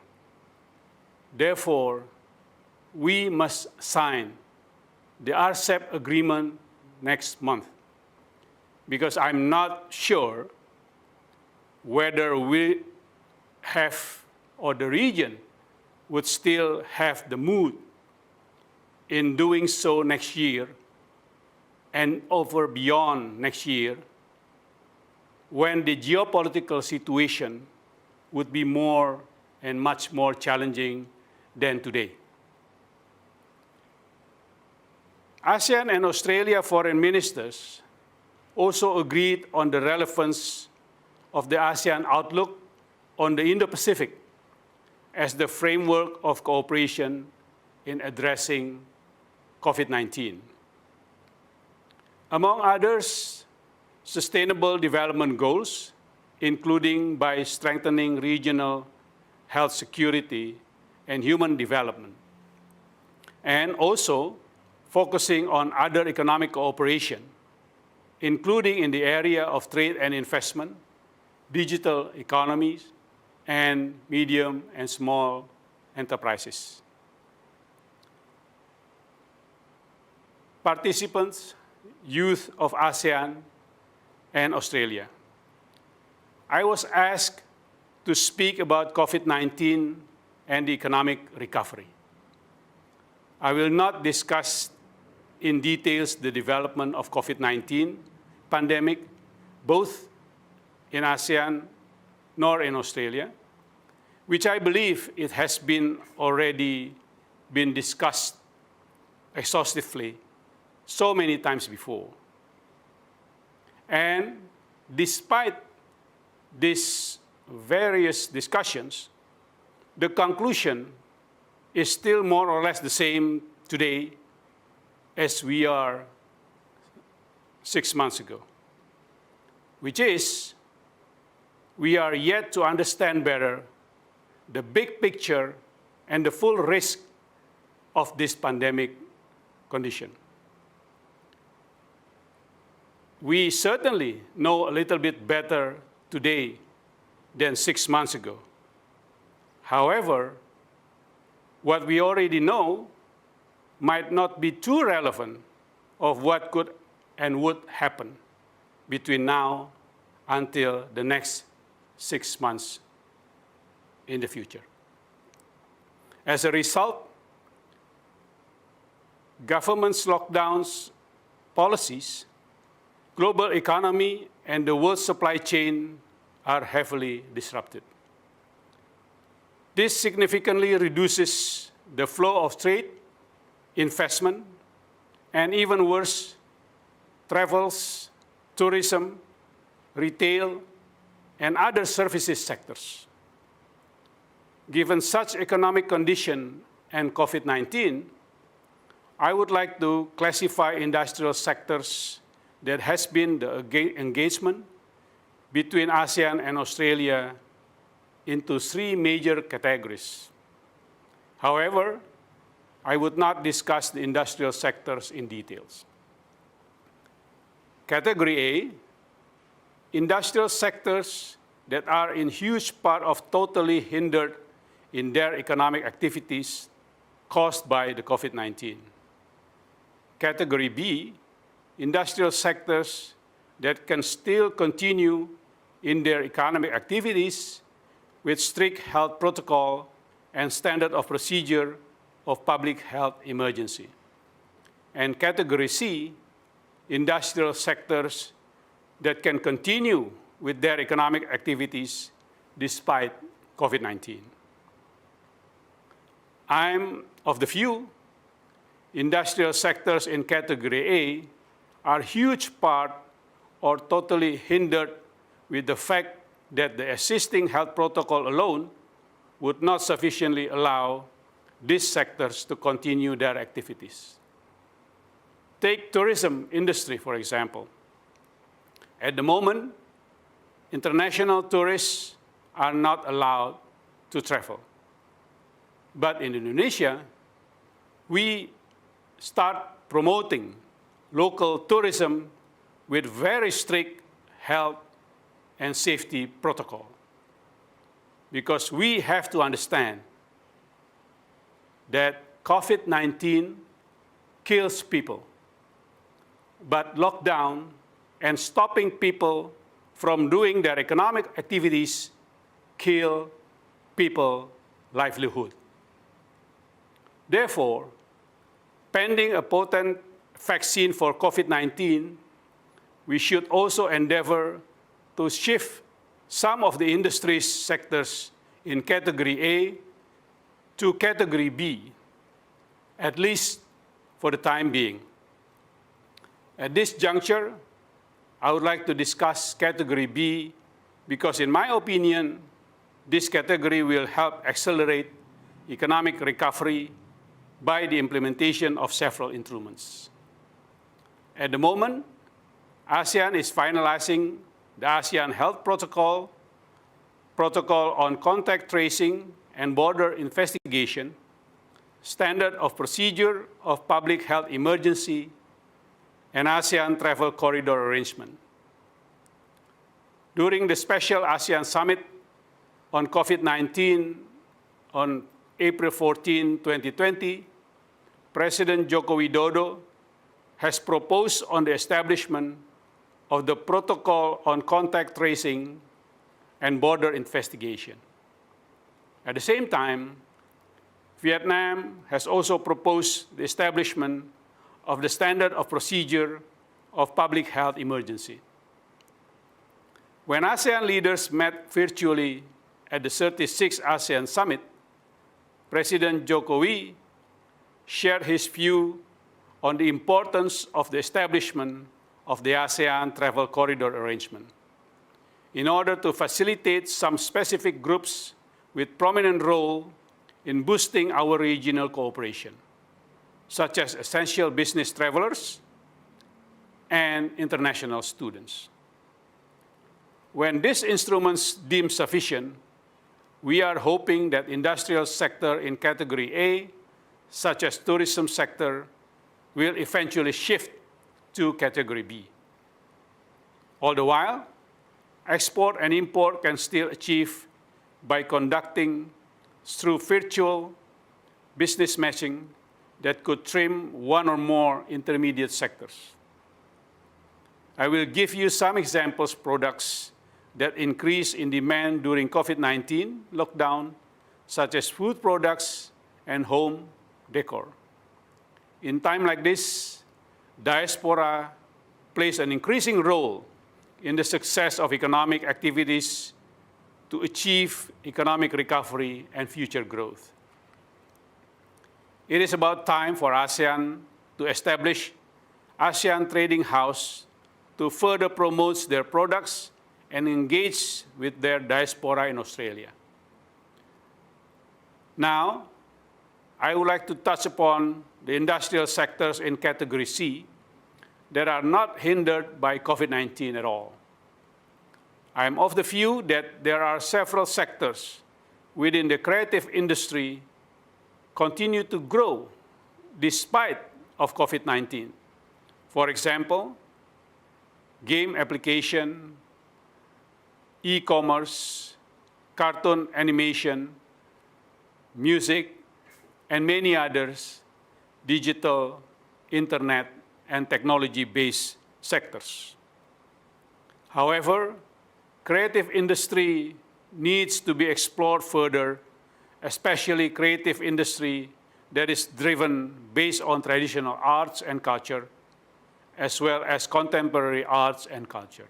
Therefore, we must sign the RCEP agreement next month, because I'm not sure whether we have, or the region would still have the mood in doing so next year and over beyond next year, when the geopolitical situation would be more and much more challenging than today. ASEAN and Australia foreign ministers also agreed on the relevance of the ASEAN outlook on the Indo-Pacific as the framework of cooperation in addressing COVID-19. Among others, sustainable development goals, including by strengthening regional health security and human development, and also focusing on other economic cooperation, including in the area of trade and investment, digital economies, and medium and small enterprises. Participants, youth of ASEAN and Australia. I was asked to speak about COVID-19 and the economic recovery. I will not discuss in details the development of COVID-19 pandemic, both in ASEAN nor in Australia, which I believe it has already been discussed exhaustively so many times before. And despite these various discussions, the conclusion is still more or less the same today as we are 6 months ago, which is we are yet to understand better the big picture and the full risk of this pandemic condition. We certainly know a little bit better today than 6 months ago. However, what we already know might not be too relevant of what could and would happen between now until the next 6 months in the future. As a result, government's lockdowns policies, global economy, and the world supply chain are heavily disrupted. This significantly reduces the flow of trade, investment, and even worse, travels, tourism, retail, and other services sectors. Given such economic condition and COVID-19, I would like to classify industrial sectors that has been the engagement between ASEAN and Australia into 3 major categories. However, I would not discuss the industrial sectors in details. Category A, industrial sectors that are in huge part of totally hindered in their economic activities caused by the COVID-19. Category B, industrial sectors that can still continue in their economic activities with strict health protocol and standard of procedure of public health emergency. And category C, industrial sectors that can continue with their economic activities despite COVID-19. I'm of the view industrial sectors in category A are huge part or totally hindered with the fact that the existing health protocol alone would not sufficiently allow these sectors to continue their activities. Take tourism industry, for example. At the moment, international tourists are not allowed to travel. But in Indonesia, we start promoting local tourism with very strict health and safety protocol. Because we have to understand that COVID-19 kills people, but lockdown and stopping people from doing their economic activities kill people's livelihood. Therefore, pending a potent vaccine for COVID-19, we should also endeavor to shift some of the industry sectors in category A to category B, at least for the time being. At this juncture, I would like to discuss category B because in my opinion, this category will help accelerate economic recovery by the implementation of several instruments. At the moment, ASEAN is finalizing the ASEAN Health Protocol, Protocol on Contact Tracing and Border Investigation, Standard of Procedure of Public Health Emergency, and ASEAN Travel Corridor Arrangement. During the special ASEAN Summit on COVID-19 on April 14, 2020, President Joko Widodo has proposed on the establishment of the Protocol on Contact Tracing and Border Investigation. At the same time, Vietnam has also proposed the establishment of the Standard of Procedure of Public Health Emergency. When ASEAN leaders met virtually at the 36th ASEAN Summit, President Jokowi shared his view on the importance of the establishment of the ASEAN Travel Corridor Arrangement in order to facilitate some specific groups with prominent role in boosting our regional cooperation, such as essential business travelers and international students. When these instruments deemed sufficient, we are hoping that industrial sector in category A, such as tourism sector, will eventually shift to category B. All the while, export and import can still achieve by conducting through virtual business matching that could trim one or more intermediate sectors. I will give you some examples of products that increase in demand during COVID-19 lockdown, such as food products and home decor. In time like this, diaspora plays an increasing role in the success of economic activities to achieve economic recovery and future growth. It is about time for ASEAN to establish ASEAN Trading House to further promote their products and engage with their diaspora in Australia. Now, I would like to touch upon the industrial sectors in category C that are not hindered by COVID-19 at all. I am of the view that there are several sectors within the creative industry continue to grow despite of COVID-19. For example, game application, e-commerce, cartoon animation, music, and many others, digital, internet, and technology-based sectors. However, creative industry needs to be explored further, especially creative industry that is driven based on traditional arts and culture, as well as contemporary arts and culture.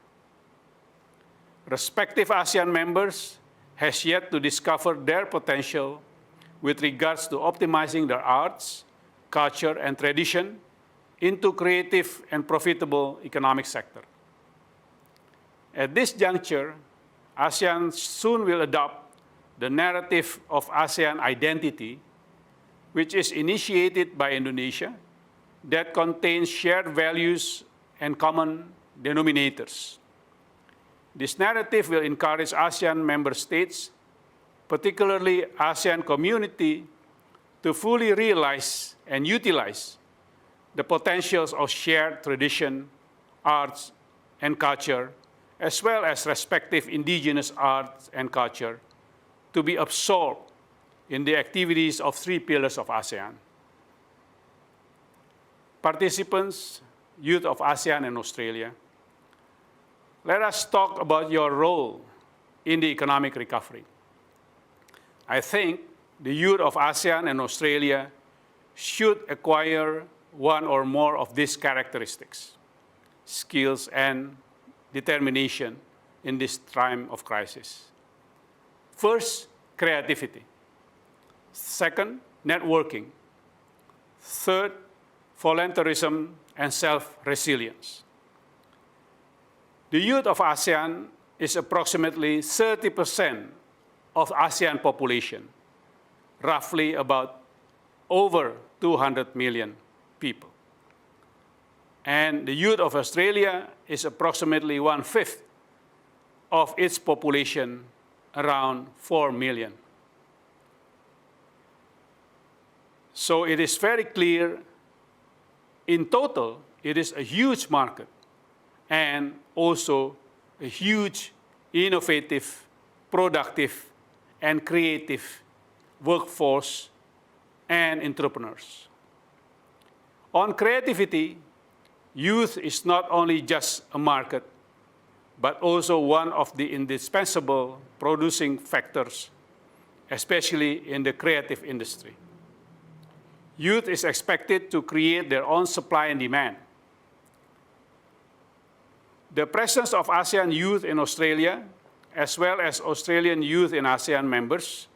Respective ASEAN members has yet to discover their potential with regards to optimizing their arts, culture, and tradition into creative and profitable economic sector. At this juncture, ASEAN soon will adopt the narrative of ASEAN identity, which is initiated by Indonesia, that contains shared values and common denominators. This narrative will encourage ASEAN member states, particularly ASEAN community, to fully realize and utilize the potentials of shared tradition, arts, and culture, as well as respective indigenous arts and culture, to be absorbed in the activities of 3 pillars of ASEAN. Participants, youth of ASEAN and Australia, let us talk about your role in the economic recovery. I think the youth of ASEAN and Australia should acquire one or more of these characteristics, skills, and determination in this time of crisis. First, creativity. Second, networking. Third, volunteerism and self-resilience. The youth of ASEAN is approximately 30% of ASEAN population, roughly about over 200 million people. And the youth of Australia is approximately 1/5 of its population, around 4 million. So it is very clear, in total, it is a huge market and also a huge, innovative, productive, and creative workforce and entrepreneurs. On creativity, youth is not only just a market, but also one of the indispensable producing factors, especially in the creative industry. Youth is expected to create their own supply and demand. The presence of ASEAN youth in Australia, as well as Australian youth in ASEAN members,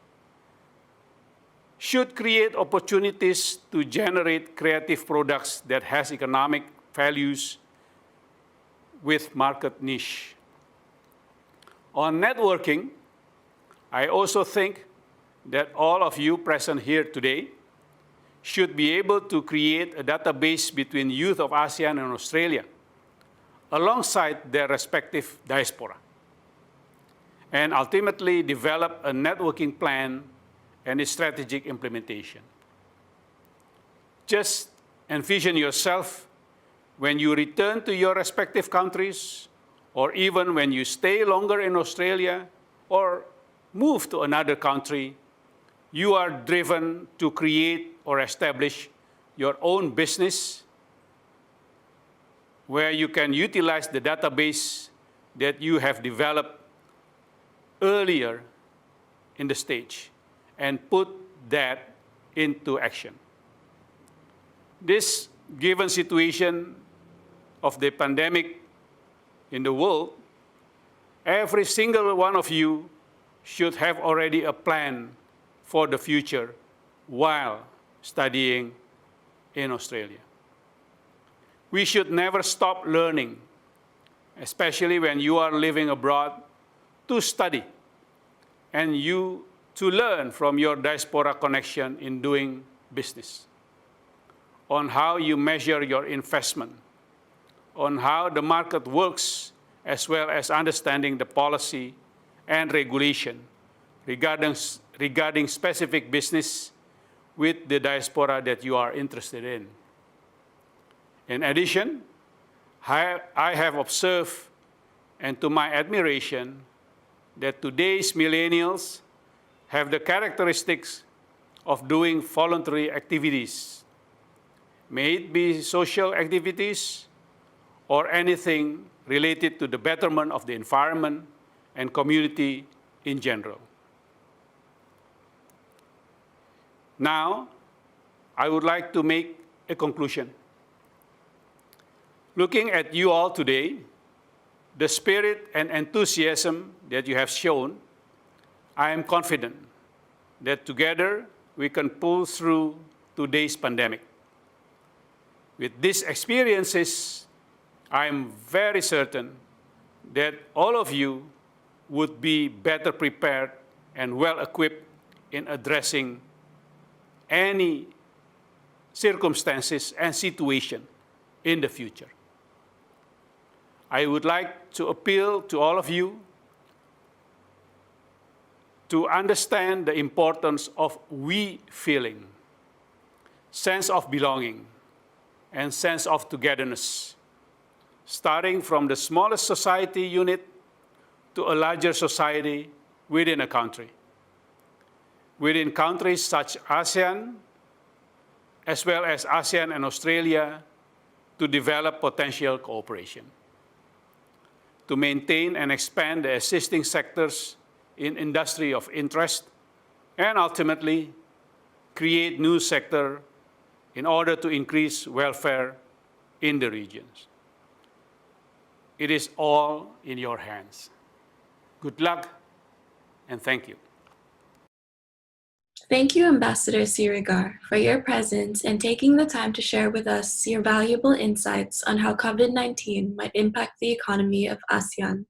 should create opportunities to generate creative products that has economic values with market niche. On networking, I also think that all of you present here today should be able to create a database between youth of ASEAN and Australia, alongside their respective diaspora, and ultimately develop a networking plan and its strategic implementation. Just envision yourself when you return to your respective countries, or even when you stay longer in Australia or move to another country, you are driven to create or establish your own business where you can utilize the database that you have developed earlier in the stage and put that into action. This given situation of the pandemic in the world, every single one of you should have already a plan for the future while studying in Australia. We should never stop learning, especially when you are living abroad, to study and you to learn from your diaspora connection in doing business, on how you measure your investment, on how the market works, as well as understanding the policy and regulation regarding specific business with the diaspora that you are interested in. In addition, I have observed, and to my admiration, that today's millennials have the characteristics of doing voluntary activities, may it be social activities or anything related to the betterment of the environment and community in general. Now, I would like to make a conclusion. Looking at you all today, the spirit and enthusiasm that you have shown, I am confident that together we can pull through today's pandemic. With these experiences, I am very certain that all of you would be better prepared and well equipped in addressing any circumstances and situation in the future. I would like to appeal to all of you to understand the importance of we feeling, sense of belonging, and sense of togetherness, starting from the smallest society unit to a larger society within a country. Within countries such as ASEAN, as well as ASEAN and Australia, to develop potential cooperation, to maintain and expand the existing sectors in industry of interest, and ultimately create new sector in order to increase welfare in the regions. It is all in your hands. Good luck, and thank you. Thank you, Ambassador Sirigar, for your presence and taking the time to share with us your valuable insights on how COVID-19 might impact the economy of ASEAN.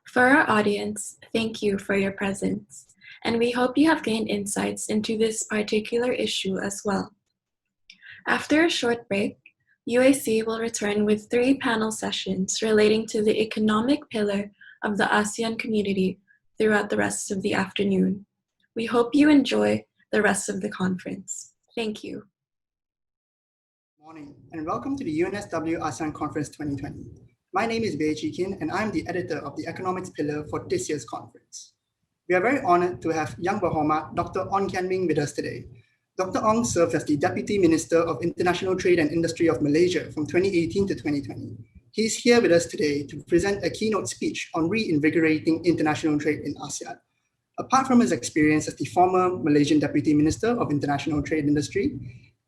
For our audience, thank you for your presence, and we hope you have gained insights into this particular issue as well. After a short break, UAC will return with 3 panel sessions relating to the economic pillar of the ASEAN community throughout the rest of the afternoon. We hope you enjoy the rest of the conference. Thank you. Morning, and welcome to the UNSW ASEAN Conference 2020. My name is Bae Chi Kin, and I'm the editor of the economics pillar for this year's conference. We are very honored to have Yang Berhormat Dr. Ong Kian Ming with us today. Dr. Ong served as the Deputy Minister of International Trade and Industry of Malaysia from 2018 to 2020. He's here with us today to present a keynote speech on reinvigorating international trade in ASEAN. Apart from his experience as the former Malaysian Deputy Minister of International Trade Industry,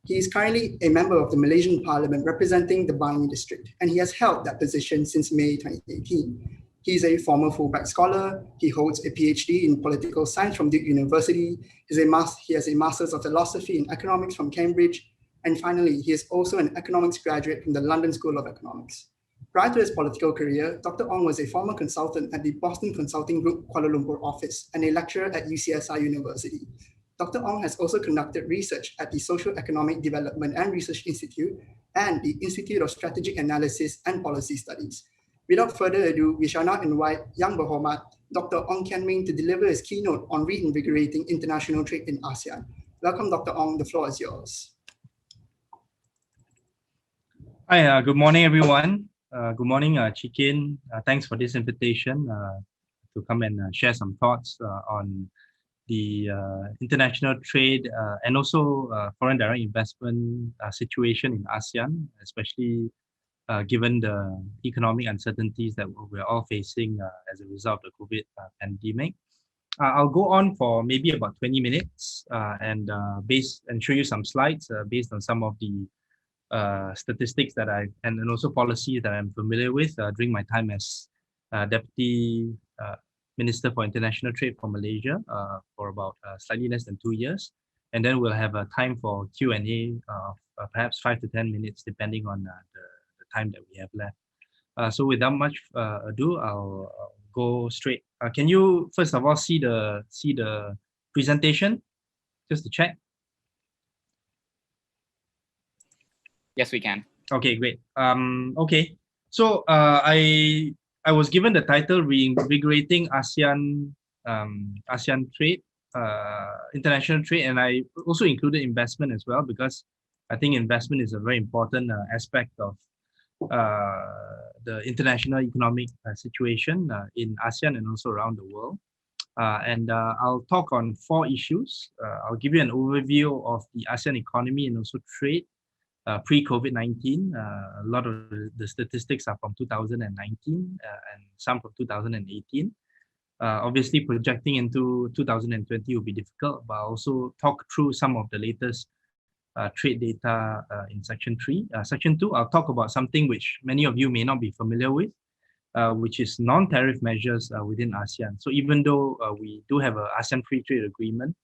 he is currently a member of the Malaysian Parliament representing the Bangi district, and he has held that position since May 2018. He is a former Fulbright scholar. He holds a PhD in political science from Duke University. He has a Master's of Philosophy in Economics from Cambridge. And finally, he is also an economics graduate from the London School of Economics. Prior to his political career, Dr. Ong was a former consultant at the Boston Consulting Group Kuala Lumpur office and a lecturer at UCSI University. Dr. Ong has also conducted research at the Social Economic Development and Research Institute and the Institute of Strategic Analysis and Policy Studies. Without further ado, we shall now invite Yang Berhormat Dr. Ong Kian Ming to deliver his keynote on reinvigorating international trade in ASEAN. Welcome, Dr. Ong. The floor is yours. Hi, good morning, everyone. Good morning, Chikin. Thanks for this invitation to come and share some thoughts on the international trade and also foreign direct investment situation in ASEAN, especially given the economic uncertainties that we're all facing as a result of the COVID pandemic. I'll go on for maybe about 20 minutes and show you some slides based on some of the statistics that and also policies that I'm familiar with during my time as Deputy Minister for International Trade for Malaysia for about slightly less than 2 years. And then we'll have a time for Q&A of perhaps 5 to 10 minutes, depending on the time that we have left. So without much ado, I'll go straight. Can you first of all see the presentation? Just to check. Yes, we can. Okay, great. Okay, so I was given the title Reinvigorating ASEAN ASEAN Trade international trade, and I also included investment as well, because I think investment is a very important aspect of the international economic situation in ASEAN and also around the world. I'll talk on 4 issues. I'll give you an overview of the ASEAN economy and also trade pre-COVID-19. A lot of the statistics are from 2019 and some from 2018. Obviously, projecting into 2020 will be difficult, but I'll also talk through some of the latest trade data in Section 3. Section 2, I'll talk about something which many of you may not be familiar with, which is non-tariff measures within ASEAN. So even though we do have an ASEAN Free Trade Agreement,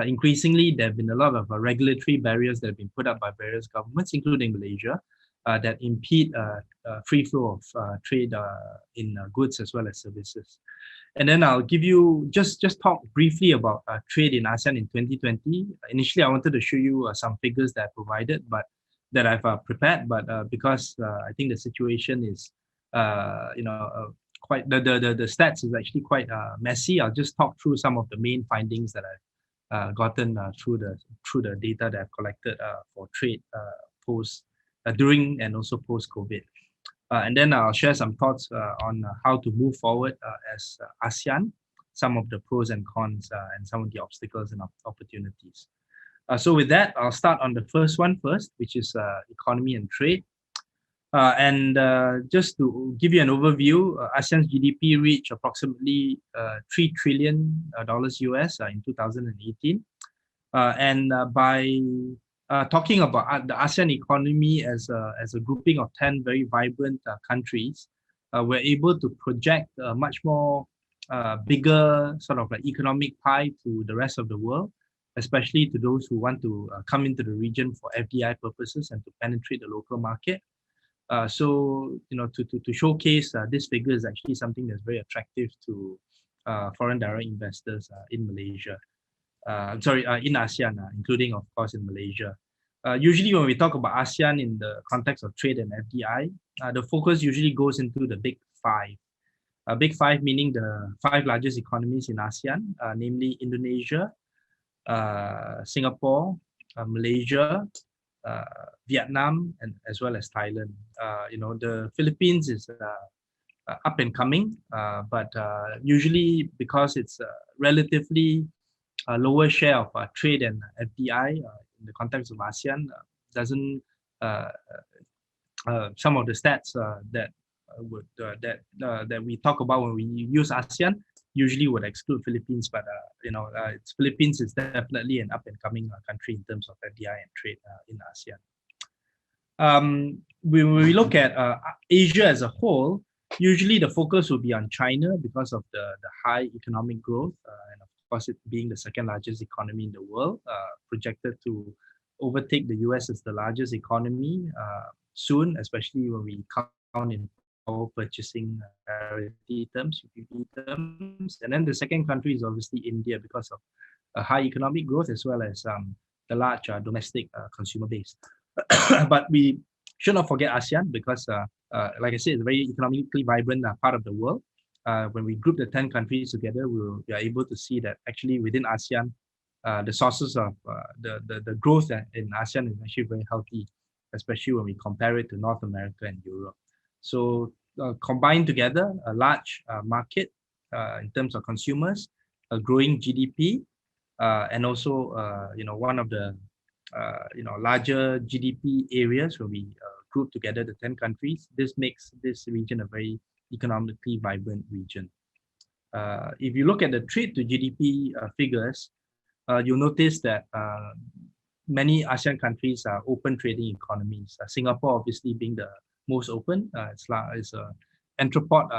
increasingly there have been a lot of regulatory barriers that have been put up by various governments, including Malaysia, that impede free flow of trade in goods as well as services. And then I'll give you, just talk briefly about trade in ASEAN in 2020. Initially, I wanted to show you some figures that I provided, but that I've prepared, but because I think the situation is, quite, the stats is actually quite messy, I'll just talk through some of the main findings that I've gotten through the data that I've collected for trade during and also post-COVID. And then I'll share some thoughts on how to move forward as ASEAN, some of the pros and cons and some of the obstacles and opportunities. So with that, I'll start on the first one first, which is economy and trade. Just to give you an overview, ASEAN's GDP reached approximately $3 trillion US in 2018. By talking about the ASEAN economy as a grouping of 10 very vibrant countries, we're able to project a much more bigger sort of like economic pie to the rest of the world, especially to those who want to come into the region for FDI purposes and to penetrate the local market. So, to showcase this figure is actually something that's very attractive to foreign direct investors in Malaysia. In ASEAN, including, of course, in Malaysia. Usually when we talk about ASEAN in the context of trade and FDI, the focus usually goes into the big 5. Big 5 meaning the 5 largest economies in ASEAN, namely Indonesia, Singapore, Malaysia, Vietnam, and as well as Thailand. The Philippines is up and coming, but usually because it's relatively a lower share of trade and FDI in the context of ASEAN, doesn't some of the stats that we talk about when we use ASEAN usually would exclude Philippines, but Philippines is definitely an up and coming country in terms of FDI and trade in ASEAN. When we look at Asia as a whole, usually the focus will be on China because of the high economic growth, and of course it being the 2nd largest economy in the world, projected to overtake the US as the largest economy soon, especially when we count in power purchasing parity terms, UPP terms. And then the second country is obviously India because of a high economic growth as well as the large domestic consumer base. But we should not forget ASEAN because, like I said, it's a very economically vibrant part of the world. When we group the 10 countries together, we are able to see that actually within ASEAN, the sources of the growth in ASEAN is actually very healthy, especially when we compare it to North America and Europe. So combined together, a large market in terms of consumers, a growing GDP, and also one of the larger GDP areas where we group together the 10 countries. This makes this region a very economically vibrant region. If you look at the trade to GDP figures, you'll notice that many ASEAN countries are open trading economies. Singapore obviously being the most open. It's an entrepot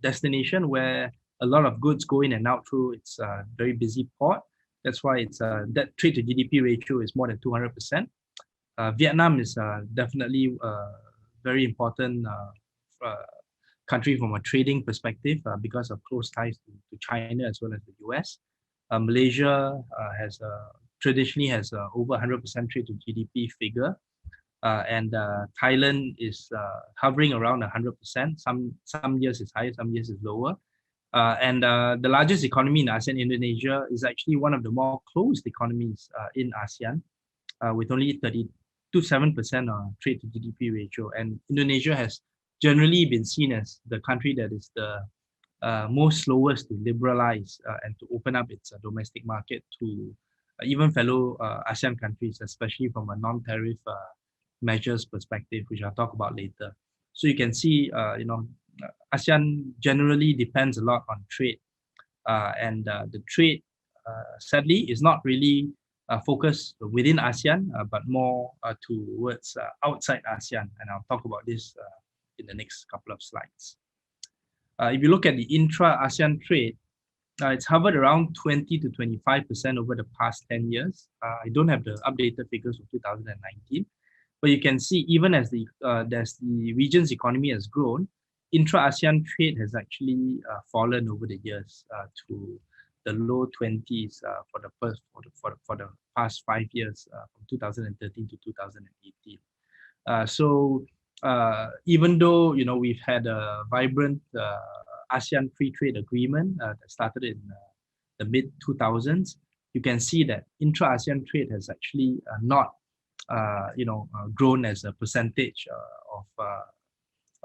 destination where a lot of goods go in and out through its very busy port. That's why its that trade to GDP ratio is more than 200%. Vietnam is definitely a very important country from a trading perspective because of close ties to China as well as the US. Malaysia has traditionally has over 100% trade to GDP figure, and Thailand is hovering around 100%. Some years is higher, some years is lower. And the largest economy in ASEAN, Indonesia, is actually one of the more closed economies in ASEAN, with only 37% trade to GDP ratio. And Indonesia has generally been seen as the country that is the most slowest to liberalize and to open up its domestic market to even fellow ASEAN countries, especially from a non-tariff measures perspective, which I'll talk about later. So you can see, ASEAN generally depends a lot on trade, and the trade, sadly, is not really focused within ASEAN, but more towards outside ASEAN, and I'll talk about this in the next couple of slides. If you look at the intra-ASEAN trade, it's hovered around 20 to 25% over the past 10 years. I don't have the updated figures of 2019, but you can see even as the region's economy has grown, intra-ASEAN trade has actually fallen over the years to the low 20s for the past 5 years, from 2013 to 2018. So even though we've had a vibrant ASEAN free trade agreement that started in the mid 2000s, you can see that intra-ASEAN trade has actually not grown as a percentage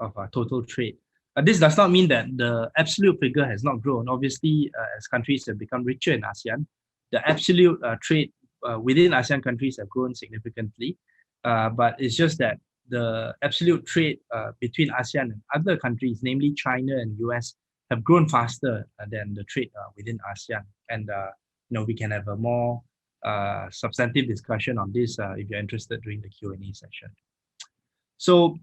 of total trade. This does not mean that the absolute figure has not grown. Obviously, as countries have become richer in ASEAN, the absolute trade within ASEAN countries have grown significantly. But it's just that the absolute trade between ASEAN and other countries, namely China and US, have grown faster than the trade within ASEAN. And we can have a more substantive discussion on this if you're interested during the Q&A session. So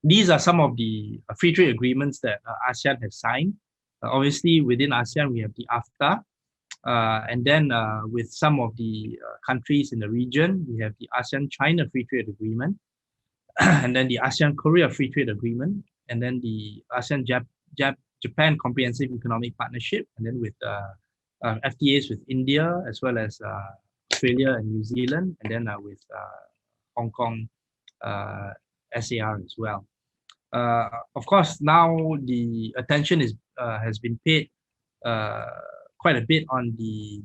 these are some of the free trade agreements that ASEAN has signed. Obviously, within ASEAN, we have the AFTA. And then with some of the countries in the region, we have the ASEAN-China Free Trade Agreement, and then the ASEAN-Korea Free Trade Agreement, and then the ASEAN-Japan Comprehensive Economic Partnership, and then with FTAs with India, as well as Australia and New Zealand, and then with Hong Kong SAR as well. Of course, now the attention has been paid quite a bit on the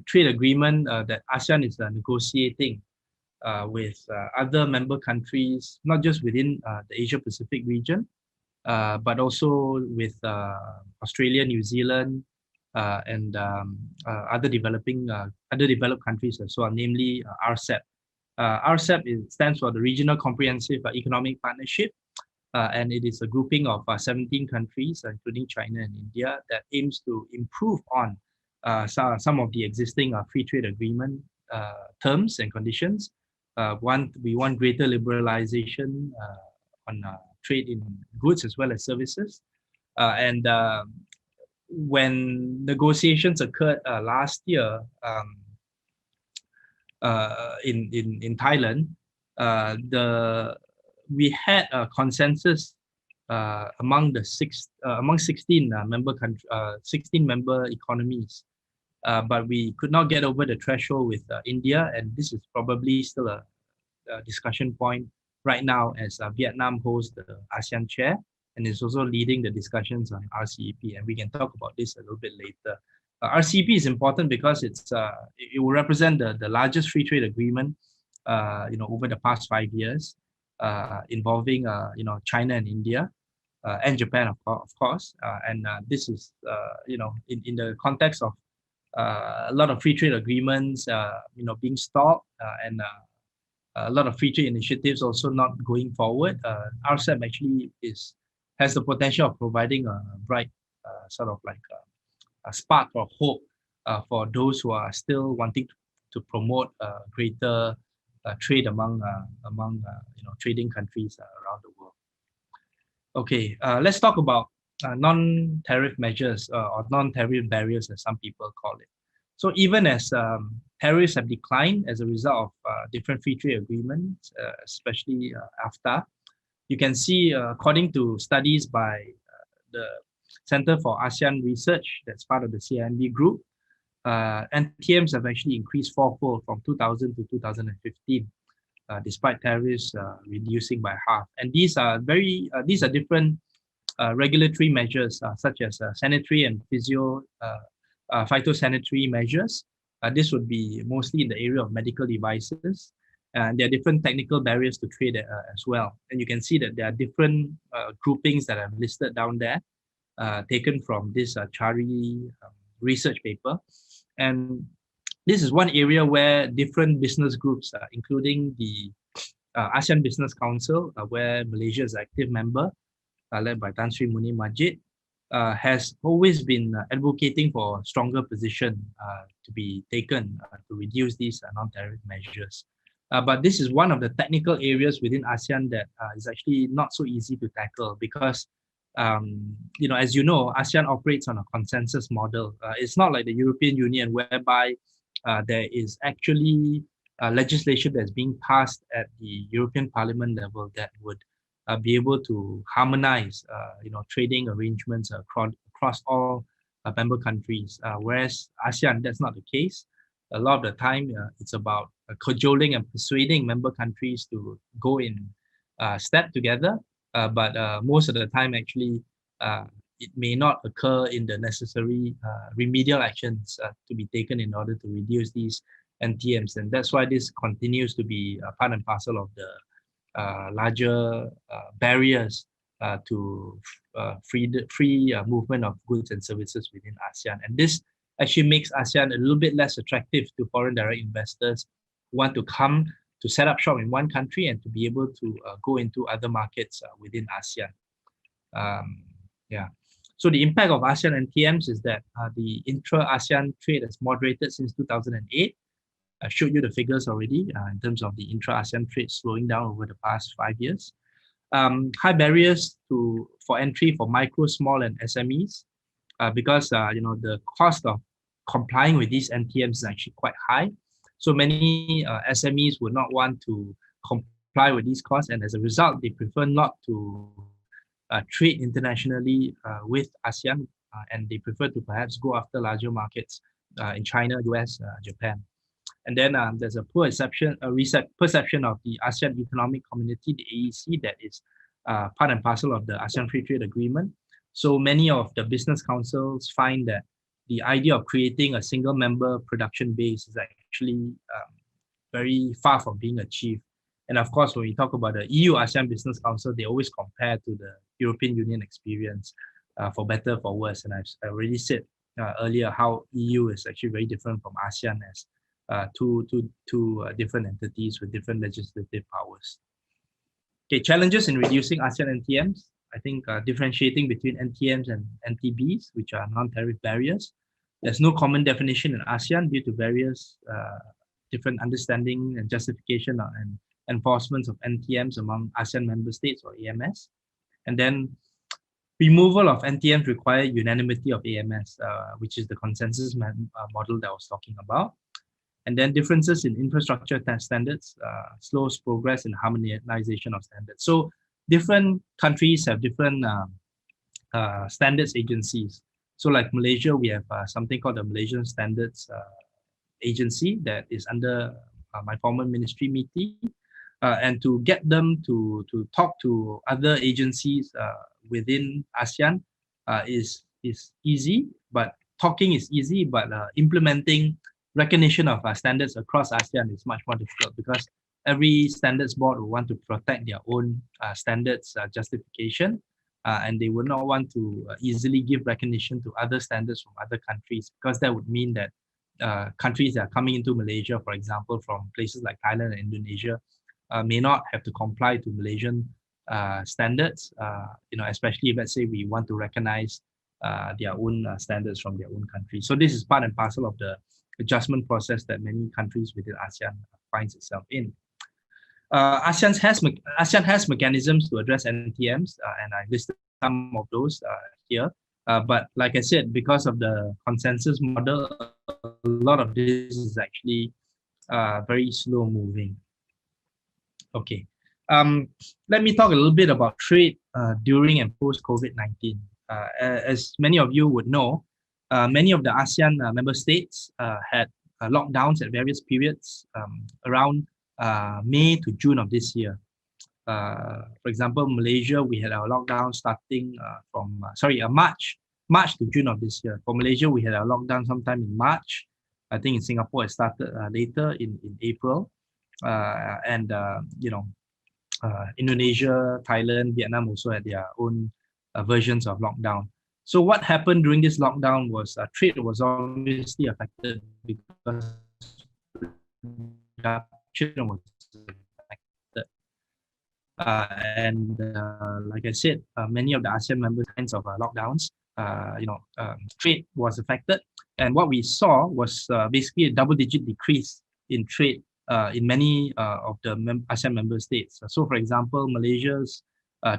trade agreement that ASEAN is negotiating with other member countries, not just within the Asia-Pacific region, but also with Australia, New Zealand, and other developed countries as well, namely RCEP. RCEP stands for the Regional Comprehensive Economic Partnership, and it is a grouping of 17 countries, including China and India, that aims to improve on some of the existing free trade agreement terms and conditions. We want greater liberalization on trade in goods as well as services. And when negotiations occurred last year in Thailand, we had a consensus among 16 member economies, but we could not get over the threshold with India, and this is probably still a discussion point right now as Vietnam holds the ASEAN chair and is also leading the discussions on RCEP, and we can talk about this a little bit later. RCEP is important because it will represent the largest free trade agreement over the past 5 years, involving China and India and Japan, of course, and this is in the context of a lot of free trade agreements being stopped and a lot of free trade initiatives also not going forward. RCEP actually has the potential of providing a bright sort of like a spark of hope for those who are still wanting to promote greater trade among trading countries around the world. Okay, let's talk about non-tariff measures or non-tariff barriers, as some people call it. So even as tariffs have declined as a result of different free trade agreements, especially AFTA, you can see, according to studies by the Center for ASEAN Research, that's part of the CIMB group, NTMs have actually increased fourfold from 2000 to 2015, despite tariffs reducing by half. And these are different regulatory measures such as sanitary and phytosanitary measures. This would be mostly in the area of medical devices. And there are different technical barriers to trade as well. And you can see that there are different groupings that I've listed down there, taken from this Chari research paper. And this is one area where different business groups, including the ASEAN Business Council, where Malaysia is an active member, led by Tan Sri Muni Majid, has always been advocating for a stronger position to be taken to reduce these non-tariff measures. But this is one of the technical areas within ASEAN that is actually not so easy to tackle because, as you know, ASEAN operates on a consensus model. It's not like the European Union whereby there is actually legislation that's being passed at the European Parliament level that would be able to harmonize, trading arrangements across all member countries. Whereas ASEAN, that's not the case. A lot of the time, it's about cajoling and persuading member countries to go in step together. But most of the time, actually, it may not occur in the necessary remedial actions to be taken in order to reduce these NTMs. And that's why this continues to be part and parcel of the larger barriers to free movement of goods and services within ASEAN. And this actually makes ASEAN a little bit less attractive to foreign direct investors who want to come to set up shop in one country and to be able to go into other markets within ASEAN. So the impact of ASEAN NTMs is that the intra-ASEAN trade has moderated since 2008. I showed you the figures already in terms of the intra-ASEAN trade slowing down over the past 5 years. High barriers for entry for micro, small, and SMEs because the cost of complying with these NTMs is actually quite high. So many SMEs would not want to comply with these costs, and as a result, they prefer not to trade internationally with ASEAN, and they prefer to perhaps go after larger markets in China, US, Japan. And then there's a poor perception of the ASEAN Economic Community, the AEC, that is part and parcel of the ASEAN Free Trade Agreement. So many of the business councils find that the idea of creating a single member production base is actually very far from being achieved. And of course, when we talk about the EU ASEAN Business Council, they always compare to the European Union experience, for better, for worse. And I already said earlier how EU is actually very different from ASEAN as two different entities with different legislative powers. Okay, challenges in reducing ASEAN NTMs. I think differentiating between NTMs and NTBs, which are non-tariff barriers. There's no common definition in ASEAN due to various different understanding and justification and enforcement of NTMs among ASEAN member states or AMS. And then removal of NTMs require unanimity of AMS, which is the consensus model that I was talking about. And then differences in infrastructure standards slows progress in harmonization of standards. So different countries have different standards agencies. So like Malaysia, we have something called the Malaysian Standards Agency that is under my former ministry meeting. And to get them to talk to other agencies within ASEAN is easy, but talking is easy, but implementing recognition of standards across ASEAN is much more difficult because every standards board will want to protect their own standards justification, and they would not want to easily give recognition to other standards from other countries, because that would mean that countries that are coming into Malaysia, for example, from places like Thailand and Indonesia, may not have to comply to Malaysian standards, especially if, let's say, we want to recognize their own standards from their own country. So this is part and parcel of the adjustment process that many countries within ASEAN finds itself in. ASEAN has mechanisms to address NTMs, and I listed some of those here. But like I said, because of the consensus model, a lot of this is actually very slow moving. Okay, let me talk a little bit about trade during and post COVID-19. As many of you would know, many of the ASEAN member states had lockdowns at various periods around May to June of this year. For example, Malaysia, we had our lockdown starting from March to June of this year. For Malaysia, we had our lockdown sometime in March. I think in Singapore, it started later in April. Indonesia, Thailand, Vietnam also had their own versions of lockdown. So what happened during this lockdown was trade was obviously affected because production was affected. Like I said, many of the ASEAN members kinds of lockdowns, trade was affected. And what we saw was basically a double-digit decrease in trade in many of the ASEAN member states. So for example, Malaysia's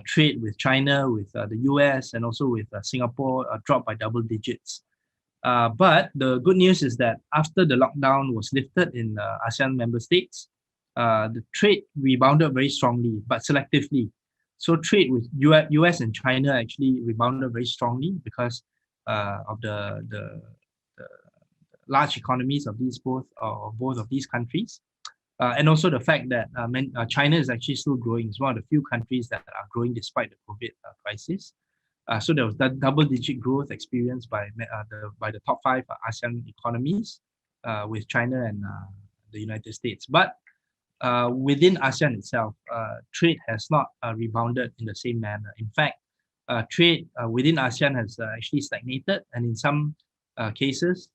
trade with China, with the US, and also with Singapore dropped by double digits. But the good news is that after the lockdown was lifted in ASEAN member states, the trade rebounded very strongly, but selectively. So trade with US and China actually rebounded very strongly because of the large economies of both of these countries. And also the fact that China is actually still growing. It's one of the few countries that are growing despite the COVID crisis. So there was that double-digit growth experienced by the top 5 ASEAN economies with China and the United States. But within ASEAN itself, trade has not rebounded in the same manner. In fact, trade within ASEAN has actually stagnated, and in some cases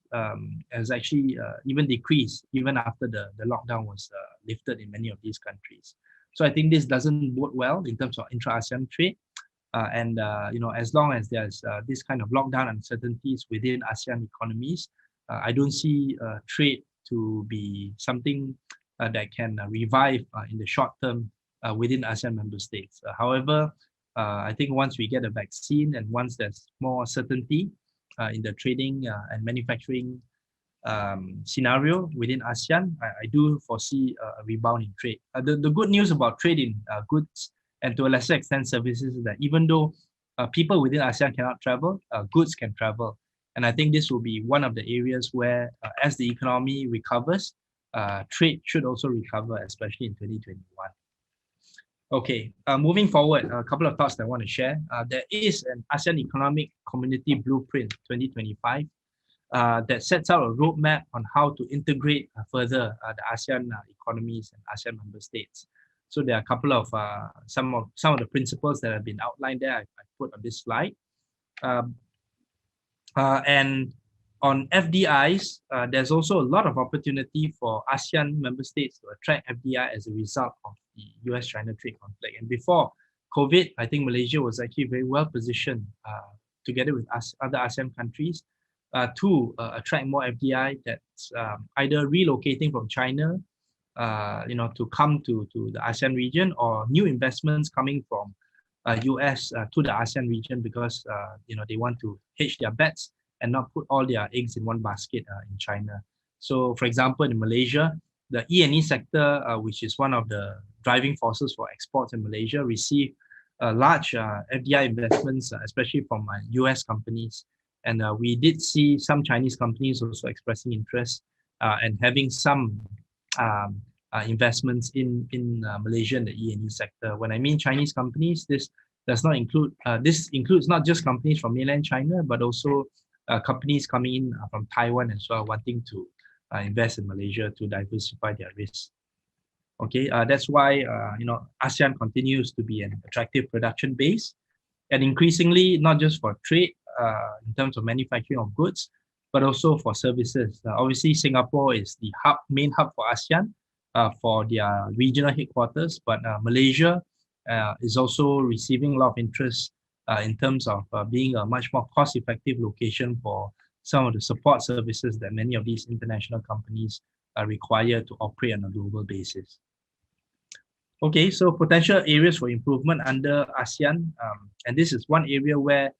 has actually even decreased even after the lockdown was lifted in many of these countries. So I think this doesn't bode well in terms of intra-ASEAN trade. As long as there's this kind of lockdown uncertainties within ASEAN economies, I don't see trade to be something that can revive in the short term within ASEAN member states. However, I think once we get a vaccine and once there's more certainty in the trading and manufacturing scenario within ASEAN, I do foresee a rebound in trade. The good news about trade in goods and to a lesser extent services is that even though people within ASEAN cannot travel, goods can travel. And I think this will be one of the areas where as the economy recovers, trade should also recover, especially in 2021. Okay, moving forward, a couple of thoughts that I want to share. There is an ASEAN Economic Community Blueprint 2025 that sets out a roadmap on how to integrate further the ASEAN economies and ASEAN member states. So there are a couple of some of the principles that have been outlined there. I put on this slide. And on FDIs, there's also a lot of opportunity for ASEAN member states to attract FDI as a result of the US-China trade conflict. And before COVID, I think Malaysia was actually very well positioned together with other ASEAN countries to attract more FDI that's either relocating from China to come to the ASEAN region, or new investments coming from US to the ASEAN region because they want to hedge their bets and not put all their eggs in one basket in China. So for example, in Malaysia, the E&E sector, which is one of the driving forces for exports in Malaysia, received large FDI investments, especially from US companies. And we did see some Chinese companies also expressing interest and having some investments in Malaysia in the E&E sector. When I mean Chinese companies, this does not include, this includes not just companies from mainland China, but also companies coming in from Taiwan as well, wanting to invest in Malaysia to diversify their risks. Okay, that's why ASEAN continues to be an attractive production base, and increasingly not just for trade in terms of manufacturing of goods, but also for services. Obviously, Singapore is the main hub for ASEAN for their regional headquarters, but Malaysia is also receiving a lot of interest in terms of being a much more cost-effective location for some of the support services that many of these international companies require to operate on a global basis. Okay, so potential areas for improvement under ASEAN, and this is one area where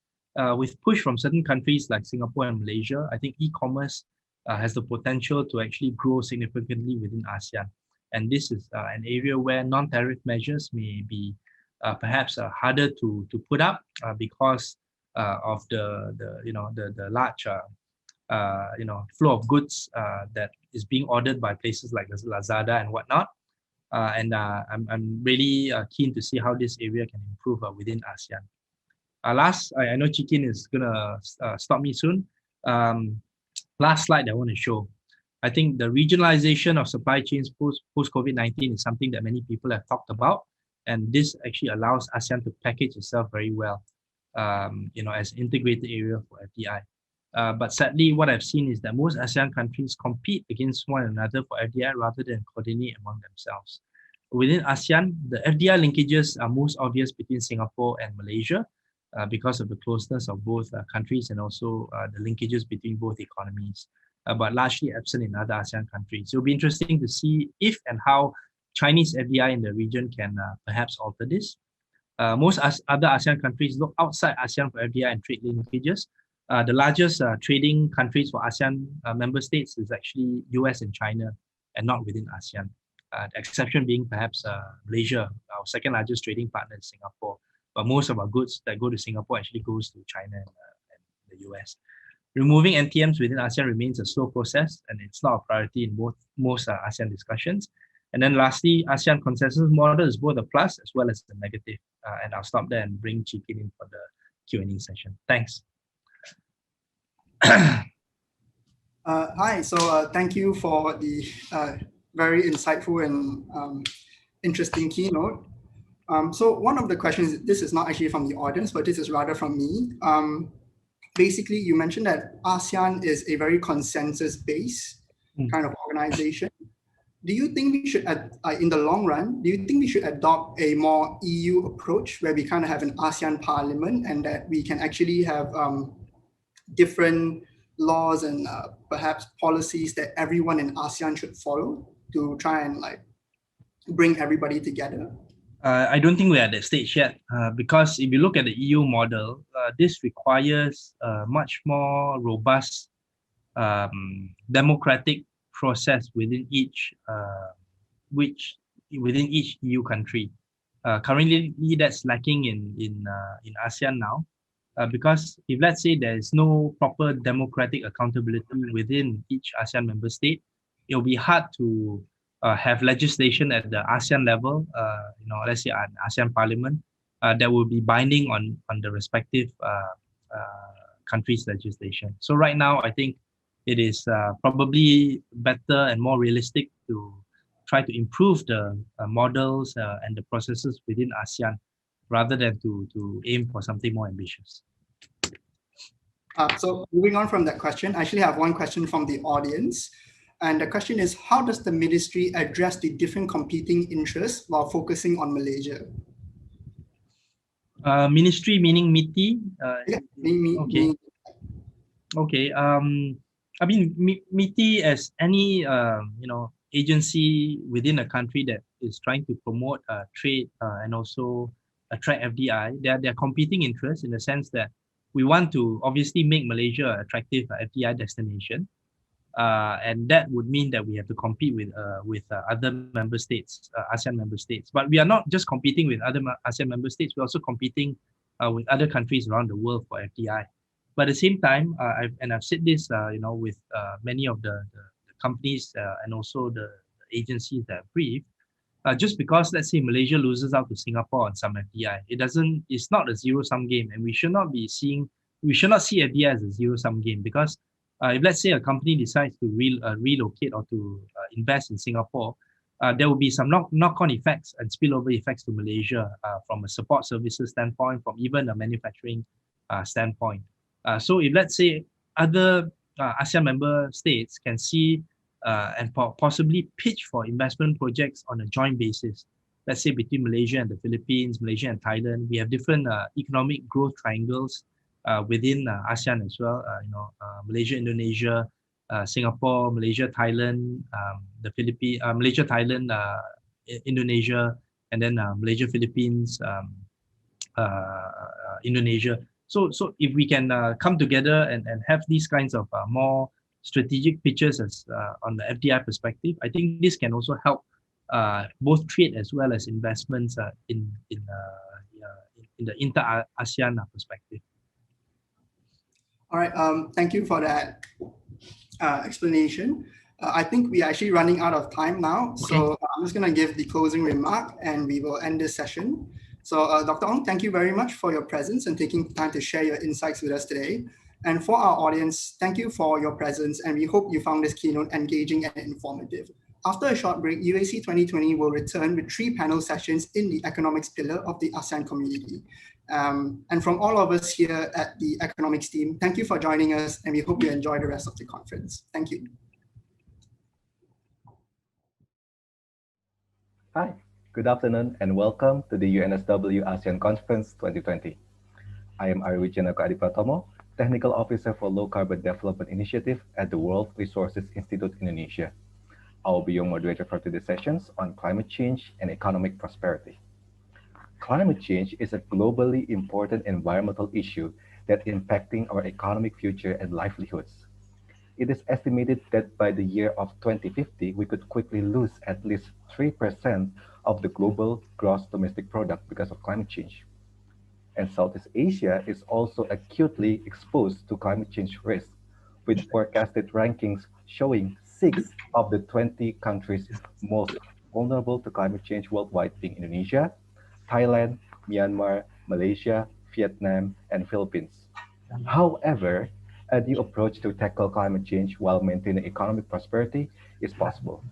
with push from certain countries like Singapore and Malaysia, I think e-commerce has the potential to actually grow significantly within ASEAN. And this is an area where non-tariff measures may be perhaps harder to put up because of the large flow of goods that is being ordered by places like Lazada and whatnot. I'm really keen to see how this area can improve within ASEAN. Last, I know Chikin is gonna stop me soon. Last slide I want to show. I think the regionalization of supply chains post COVID-19 is something that many people have talked about, and this actually allows ASEAN to package itself very well, as integrated area for FDI. But sadly, what I've seen is that most ASEAN countries compete against one another for FDI rather than coordinate among themselves. Within ASEAN, the FDI linkages are most obvious between Singapore and Malaysia because of the closeness of both countries and also the linkages between both economies, but largely absent in other ASEAN countries. It'll be interesting to see if and how Chinese FDI in the region can perhaps alter this. Most other ASEAN countries look outside ASEAN for FDI and trade linkages. The largest trading countries for ASEAN member states is actually US and China, and not within ASEAN. The exception being perhaps Malaysia, our second largest trading partner is Singapore. But most of our goods that go to Singapore actually goes to China and the US. Removing NTMs within ASEAN remains a slow process, and it's not a priority in most ASEAN discussions. And then lastly, ASEAN consensus model is both a plus as well as a negative. And I'll stop there and bring Chikin in for the Q&A session. Thanks. Hi, so thank you for the very insightful and interesting keynote. So one of the questions, this is not actually from the audience, but this is rather from me. Basically, you mentioned that ASEAN is a very consensus-based kind of organization. Do you think we should, in the long run, do you think we should adopt a more EU approach where we kind of have an ASEAN parliament and that we can actually have different laws and perhaps policies that everyone in ASEAN should follow to try and bring everybody together? I don't think we're at that stage yet, because if you look at the EU model, this requires a much more robust democratic process within each EU country. Currently, that's lacking in ASEAN now, because if let's say there is no proper democratic accountability within each ASEAN member state, it'll be hard to have legislation at the ASEAN level, let's say an ASEAN parliament, that will be binding on the respective country's legislation. So right now, I think it is probably better and more realistic to try to improve the models and the processes within ASEAN rather than to aim for something more ambitious. So moving on from that question, I actually have one question from the audience. And the question is, how does the ministry address the different competing interests while focusing on Malaysia? Ministry meaning MITI? Okay. Okay. I mean, MITI as any agency within a country that is trying to promote trade and also attract FDI, there are competing interests in the sense that we want to obviously make Malaysia an attractive FDI destination. And that would mean that we have to compete with other member states, ASEAN member states. But we are not just competing with other ASEAN member states, we're also competing with other countries around the world for FDI. But at the same time, I've said this, with many of the companies and also the agencies that I've briefed, just because let's say Malaysia loses out to Singapore on some FDI, it's not a zero-sum game, and we should not see FDI as a zero-sum game, because if let's say a company decides to relocate or to invest in Singapore, there will be some knock-on effects and spillover effects to Malaysia from a support services standpoint, from even a manufacturing standpoint. So if let's say other ASEAN member states can see and possibly pitch for investment projects on a joint basis, let's say between Malaysia and the Philippines, Malaysia and Thailand, we have different economic growth triangles within ASEAN as well. Malaysia, Indonesia, Singapore, Malaysia, Thailand, the Philippines, Malaysia, Thailand, Indonesia, and then Malaysia, Philippines, Indonesia. So if we can come together and have these kinds of more strategic pitches as on the FDI perspective, I think this can also help both trade as well as investments in the inter-ASEAN perspective. All right, thank you for that explanation. I think we are actually running out of time now. Okay. So I'm just going to give the closing remark and we will end this session. So Dr. Ong, thank you very much for your presence and taking time to share your insights with us today. And for our audience, thank you for your presence, and we hope you found this keynote engaging and informative. After a short break, UAC 2020 will return with 3 panel sessions in the economics pillar of the ASEAN community. And from all of us here at the economics team, thank you for joining us, and we hope you enjoy the rest of the conference. Thank you. Hi, good afternoon and welcome to the UNSW ASEAN Conference 2020. I am Arwijanako Adipratomo, Technical Officer for Low Carbon Development Initiative at the World Resources Institute Indonesia. I will be your moderator for today's sessions on climate change and economic prosperity. Climate change is a globally important environmental issue that impacting our economic future and livelihoods. It is estimated that by the year of 2050, we could quickly lose at least 3% of the global gross domestic product because of climate change. And Southeast Asia is also acutely exposed to climate change risk, with forecasted rankings showing 6 of the 20 countries most vulnerable to climate change worldwide being Indonesia, Thailand, Myanmar, Malaysia, Vietnam, and Philippines. However, a new approach to tackle climate change while maintaining economic prosperity is possible.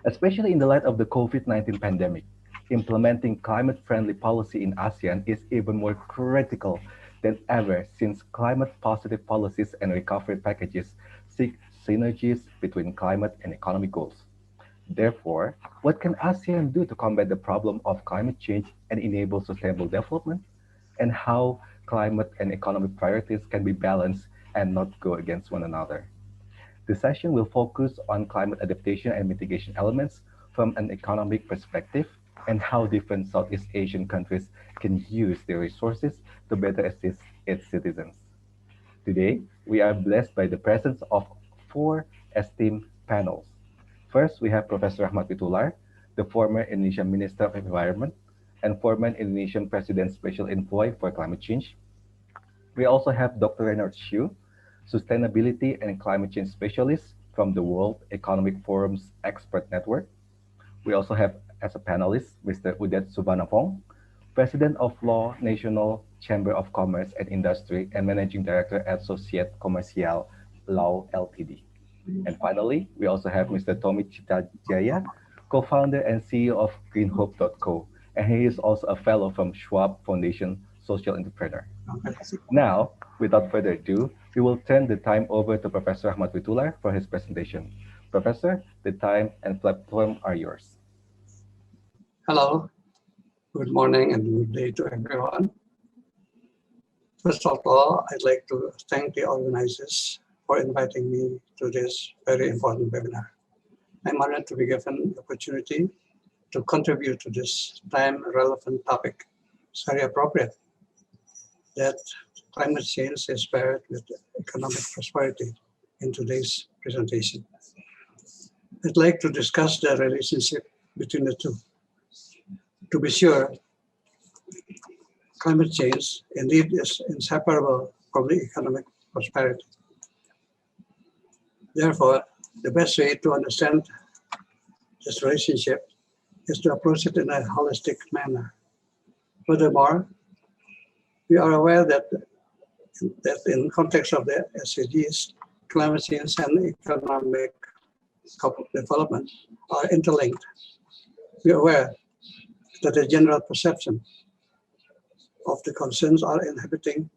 Especially in the light of the COVID-19 pandemic, implementing climate-friendly policy in ASEAN is even more critical than ever, since climate-positive policies and recovery packages seek synergies between climate and economic goals. Therefore, what can ASEAN do to combat the problem of climate change and enable sustainable development? And how climate and economic priorities can be balanced and not go against one another? The session will focus on climate adaptation and mitigation elements from an economic perspective, and how different Southeast Asian countries can use their resources to better assist its citizens. Today, we are blessed by the presence of 4 esteemed panels. First, we have Professor Ahmad Witular, the former Indonesian Minister of Environment and former Indonesian President's Special Envoy for Climate Change. We also have Dr. Reinhard Xu, Sustainability and Climate Change Specialist from the World Economic Forum's Expert Network. We also have, as a panelist, Mr. Udet Subanapong, President of Law National Chamber of Commerce and Industry and Managing Director at Societe Commerciale Law Ltd. And finally, we also have Mr. Tommy Chitajaya, co-founder and CEO of greenhope.co, and he is also a fellow from Schwab Foundation Social Entrepreneur. Now, without further ado, we will turn the time over to Professor Ahmad Witular for his presentation. Professor, the time and platform are yours. Hello, good morning and good day to everyone. First of all, I'd like to thank the organizers for inviting me to this very important webinar. I'm honored to be given the opportunity to contribute to this time-relevant topic. It's very appropriate that climate change is paired with economic prosperity in today's presentation. I'd like to discuss the relationship between the two. To be sure, climate change indeed is inseparable from the economic prosperity. Therefore, the best way to understand this relationship is to approach it in a holistic manner. Furthermore, we are aware that in context of the SDGs, climate change and economic development are interlinked. We are aware that the general perception of the concerns are inhibiting,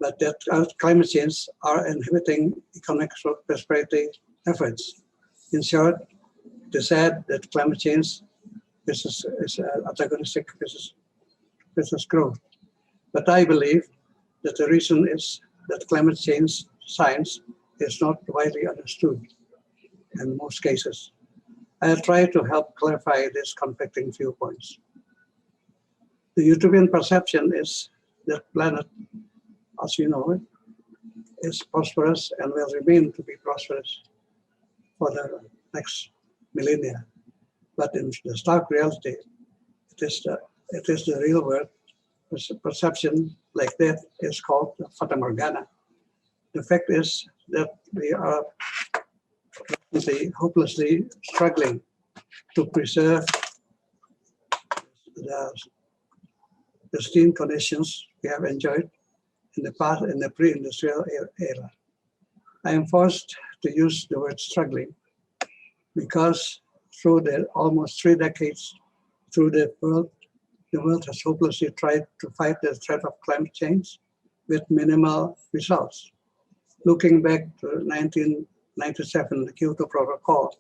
but that climate change are inhibiting economic prosperity efforts. In short, it is said that climate change is antagonistic business growth. But I believe that the reason is that climate change science is not widely understood in most cases. I'll try to help clarify these conflicting viewpoints. The utopian perception is that planet, as you know it, is prosperous and will remain to be prosperous for the next millennia. But in the stark reality, it is the real world perception like that is called Fata Morgana. The fact is that we are hopelessly struggling to preserve the pristine conditions we have enjoyed in the past, in the pre-industrial era. I am forced to use the word struggling because through the almost 3 decades, through the world has hopelessly tried to fight the threat of climate change with minimal results. Looking back to 1997, the Kyoto Protocol,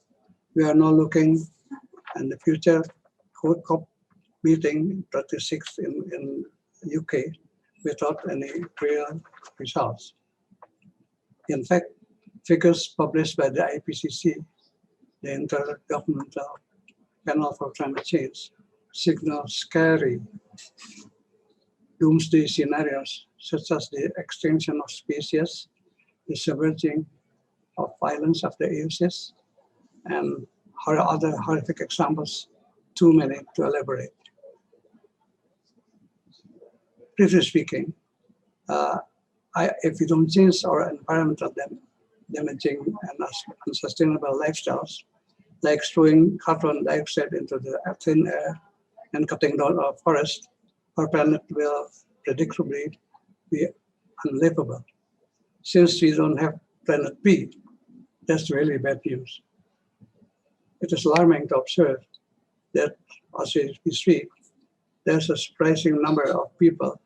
we are now looking at the future COP meeting 36 in UK without any real results. In fact, figures published by the IPCC, the Intergovernmental Panel for Climate Change, signal scary doomsday scenarios such as the extinction of species, the submerging of islands of the Eocene, and other horrific examples, too many to elaborate. Briefly speaking, if we don't change our environmental damaging and unsustainable lifestyles, like throwing carbon dioxide into the thin air and cutting down our forest, our planet will predictably be unlivable. Since we don't have planet B, that's really bad news. It is alarming to observe that as we speak, there's a surprising number of people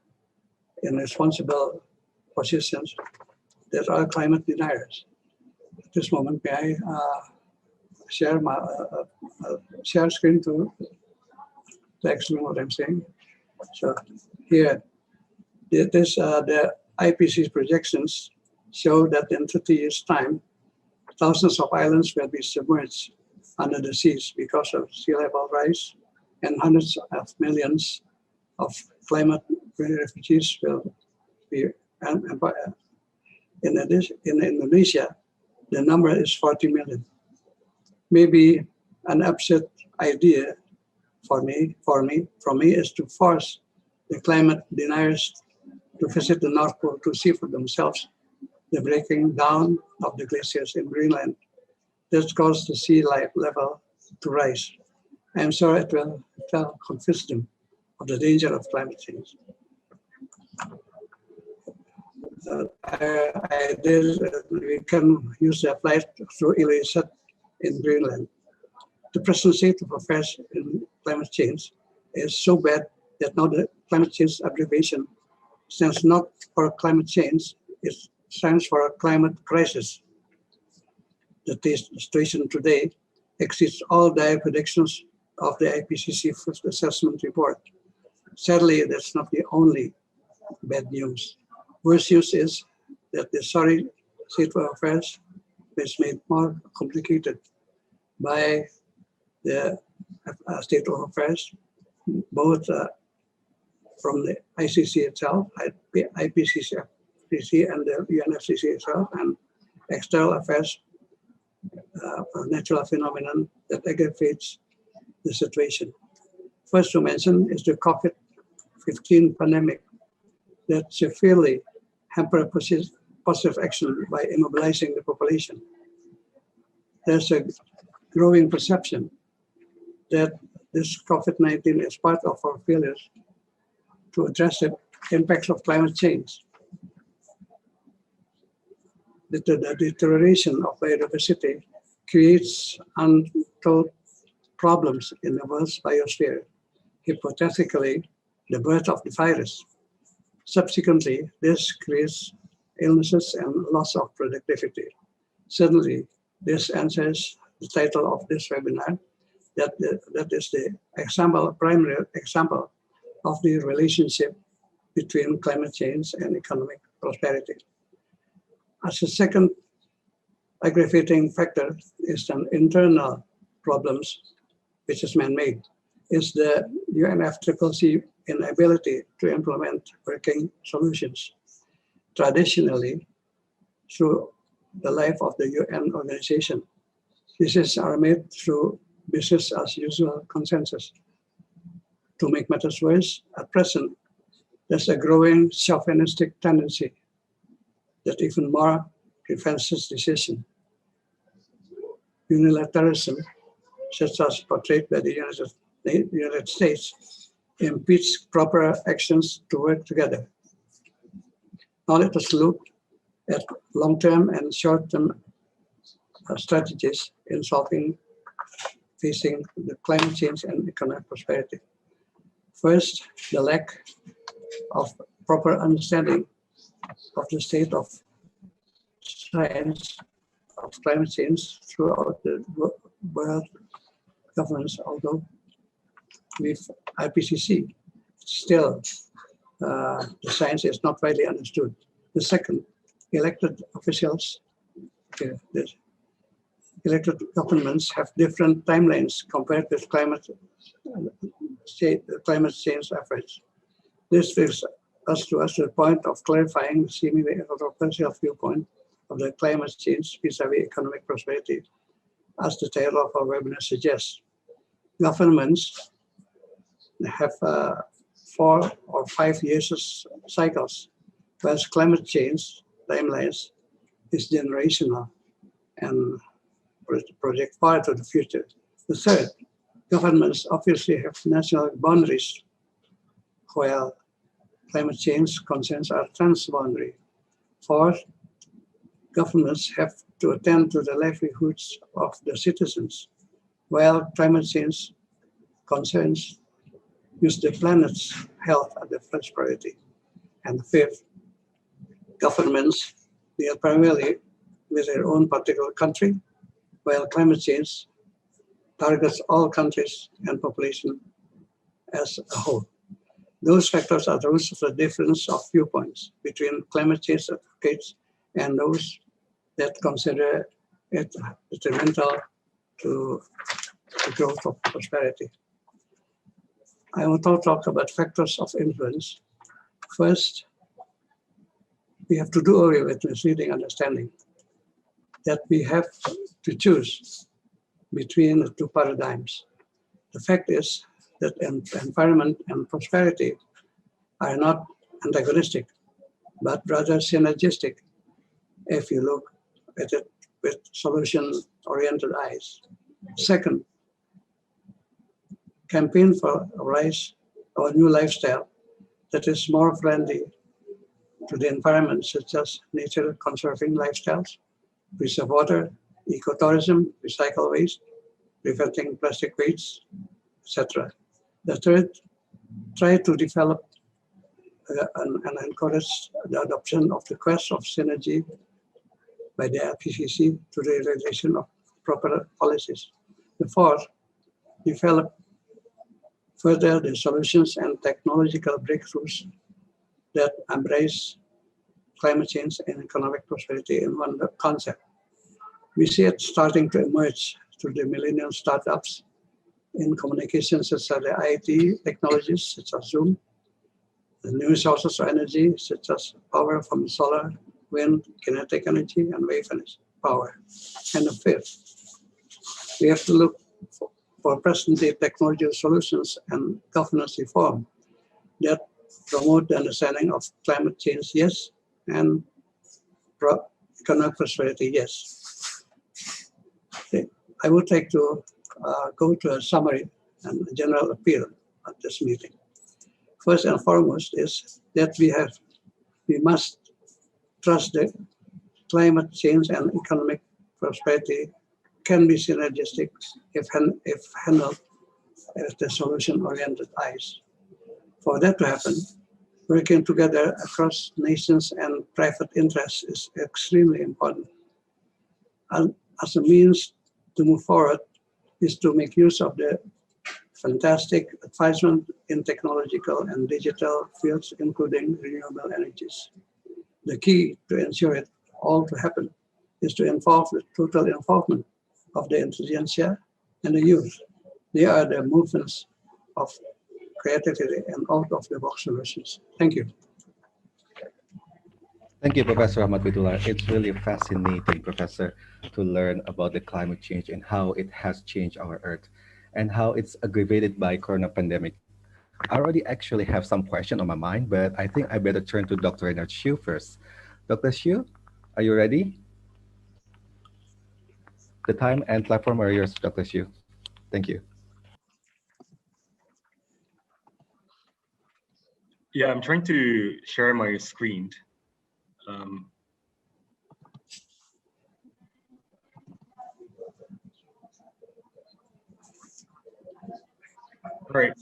in responsible positions that are climate deniers. At this moment, may I share my share screen to explain what I'm saying? So here, the IPCC projections show that in 30 years' time, thousands of islands will be submerged under the seas because of sea level rise, and hundreds of millions of climate refugees will be in addition. In Indonesia, the number is 40 million. Maybe an absurd idea from me is to force the climate deniers to visit the North Pole to see for themselves the breaking down of the glaciers in Greenland that caused the sea level to rise. I am sure it will convince them of the danger of climate change. We can use the flight through Ilulissat in Greenland. The present state of affairs in climate change is so bad that now the climate change abbreviation stands not for climate change, it stands for a climate crisis. The situation today exceeds all dire predictions of the IPCC first assessment report. Sadly, that's not the only bad news. Worse news is that the sorry state of affairs is made more complicated by the state of affairs, both from the ICC itself, IPCC and the UNFCCC itself, and external affairs, natural phenomenon that aggravates the situation. First to mention is the COVID-19 pandemic that severely hampered positive action by immobilizing the population. There's a growing perception that this COVID-19 is part of our failures to address the impacts of climate change. The deterioration of biodiversity creates untold problems in the world's biosphere, hypothetically the birth of the virus. Subsequently, this creates illnesses and loss of productivity. Certainly, this answers the title of this webinar, that is the primary example of the relationship between climate change and economic prosperity. As a second aggravating factor is an internal problems, which is man-made, is the UNFCCC inability to implement working solutions. Traditionally, through the life of the UN organization, decisions are made through business as usual consensus. To make matters worse, at present, there's a growing chauvinistic tendency that even more prevents this decision. Unilateralism, such as portrayed by the United States, impedes proper actions to work together. Now let us look at long-term and short-term strategies in facing the climate change and economic prosperity. First, the lack of proper understanding of the state of science of climate change throughout the world governments, although with IPCC, still the science is not widely understood. The second, elected officials, the elected governments have different timelines compared with climate change efforts. This brings us to the point of clarifying the seemingly controversial viewpoint of the climate change vis-a-vis economic prosperity, as the title of our webinar suggests. Governments have 4 or 5 years cycles, whereas climate change timelines is generational and project far to the future. The third, governments obviously have national boundaries, while climate change concerns are transboundary. Fourth, governments have to attend to the livelihoods of the citizens, while climate change concerns use the planet's health as the first priority. And fifth, governments deal primarily with their own particular country, while climate change targets all countries and population as a whole. Those factors are the roots of the difference of viewpoints between climate change advocates and those that consider it detrimental to the growth of prosperity. I want to talk about factors of influence. First, we have to do away with misleading understanding that we have to choose between the two paradigms. The fact is that environment and prosperity are not antagonistic, but rather synergistic if you look at it with solution-oriented eyes. Second, campaign for a rise of a new lifestyle that is more friendly to the environment, such as nature-conserving lifestyles, preserve water, ecotourism, recycle waste, preventing plastic waste, etc. The third, try to develop and encourage the adoption of the quest of synergy by the IPCC to the realization of proper policies. The fourth, develop further the solutions and technological breakthroughs that embrace climate change and economic prosperity in one concept. We see it starting to emerge through the millennial startups in communications such as the IT technologies such as Zoom, the new sources of energy such as power from solar, wind, kinetic energy, and wave energy power. And the fifth, we have to look for present-day technology solutions and governance reform that promote the understanding of climate change, yes, and economic prosperity, yes. Okay. I would like to go to a summary and a general appeal at this meeting. First and foremost is that we must trust that climate change and economic prosperity can be synergistic if handled with the solution-oriented eyes. For that to happen, working together across nations and private interests is extremely important. And as a means to move forward is to make use of the fantastic advancement in technological and digital fields, including renewable energies. The key to ensure it all to happen is to involve the total involvement of the intelligentsia and the youth. They are the movements of creativity and out-of-the-box solutions. Thank you. Thank you, Professor Ahmad Bidullah. It's really fascinating, Professor, to learn about the climate change and how it has changed our Earth and how it's aggravated by corona pandemic. I already actually have some question on my mind, but I think I better turn to Dr. Reinhard Xu first. Dr. Xu, are you ready? The time and platform are yours, Dr. Xu. Thank you. Yeah, I'm trying to share my screen. All right.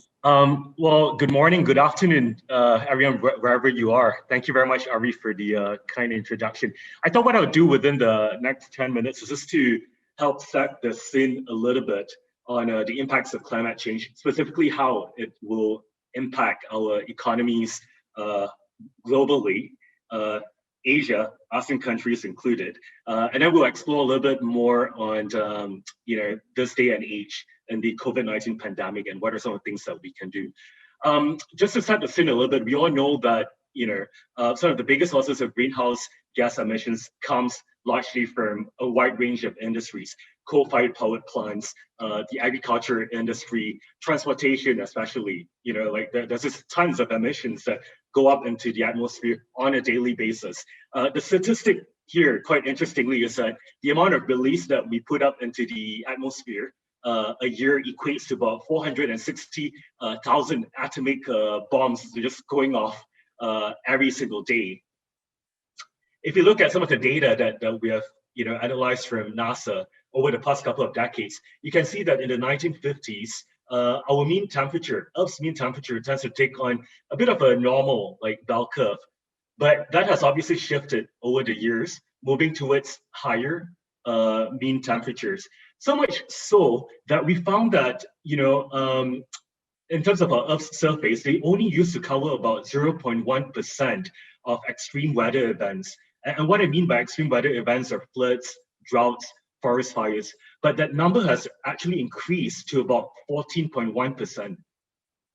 Well, good morning, good afternoon, everyone, wherever you are. Thank you very much, Ari, for the kind introduction. I thought what I would do within the next 10 minutes is just to help set the scene a little bit on the impacts of climate change, specifically how it will impact our economies globally, Asia, ASEAN countries included. And then we'll explore a little bit more on this day and age and the COVID-19 pandemic and what are some of the things that we can do. Just to set the scene a little bit, we all know that some of the biggest sources of greenhouse gas emissions comes largely from a wide range of industries: coal-fired power plants, the agriculture industry, transportation, especially. There's just tons of emissions that go up into the atmosphere on a daily basis. The statistic here, quite interestingly, is that the amount of release that we put up into the atmosphere a year equates to about 460,000 atomic bombs just going off every single day. If you look at some of the data that we have analyzed from NASA over the past couple of decades, you can see that in the 1950s, our mean temperature, Earth's mean temperature, tends to take on a bit of a normal bell curve. But that has obviously shifted over the years, moving towards higher mean temperatures. So much so that we found that, in terms of our Earth's surface, they only used to cover about 0.1% of extreme weather events. And what I mean by extreme weather events are floods, droughts, forest fires. But that number has actually increased to about 14.1%,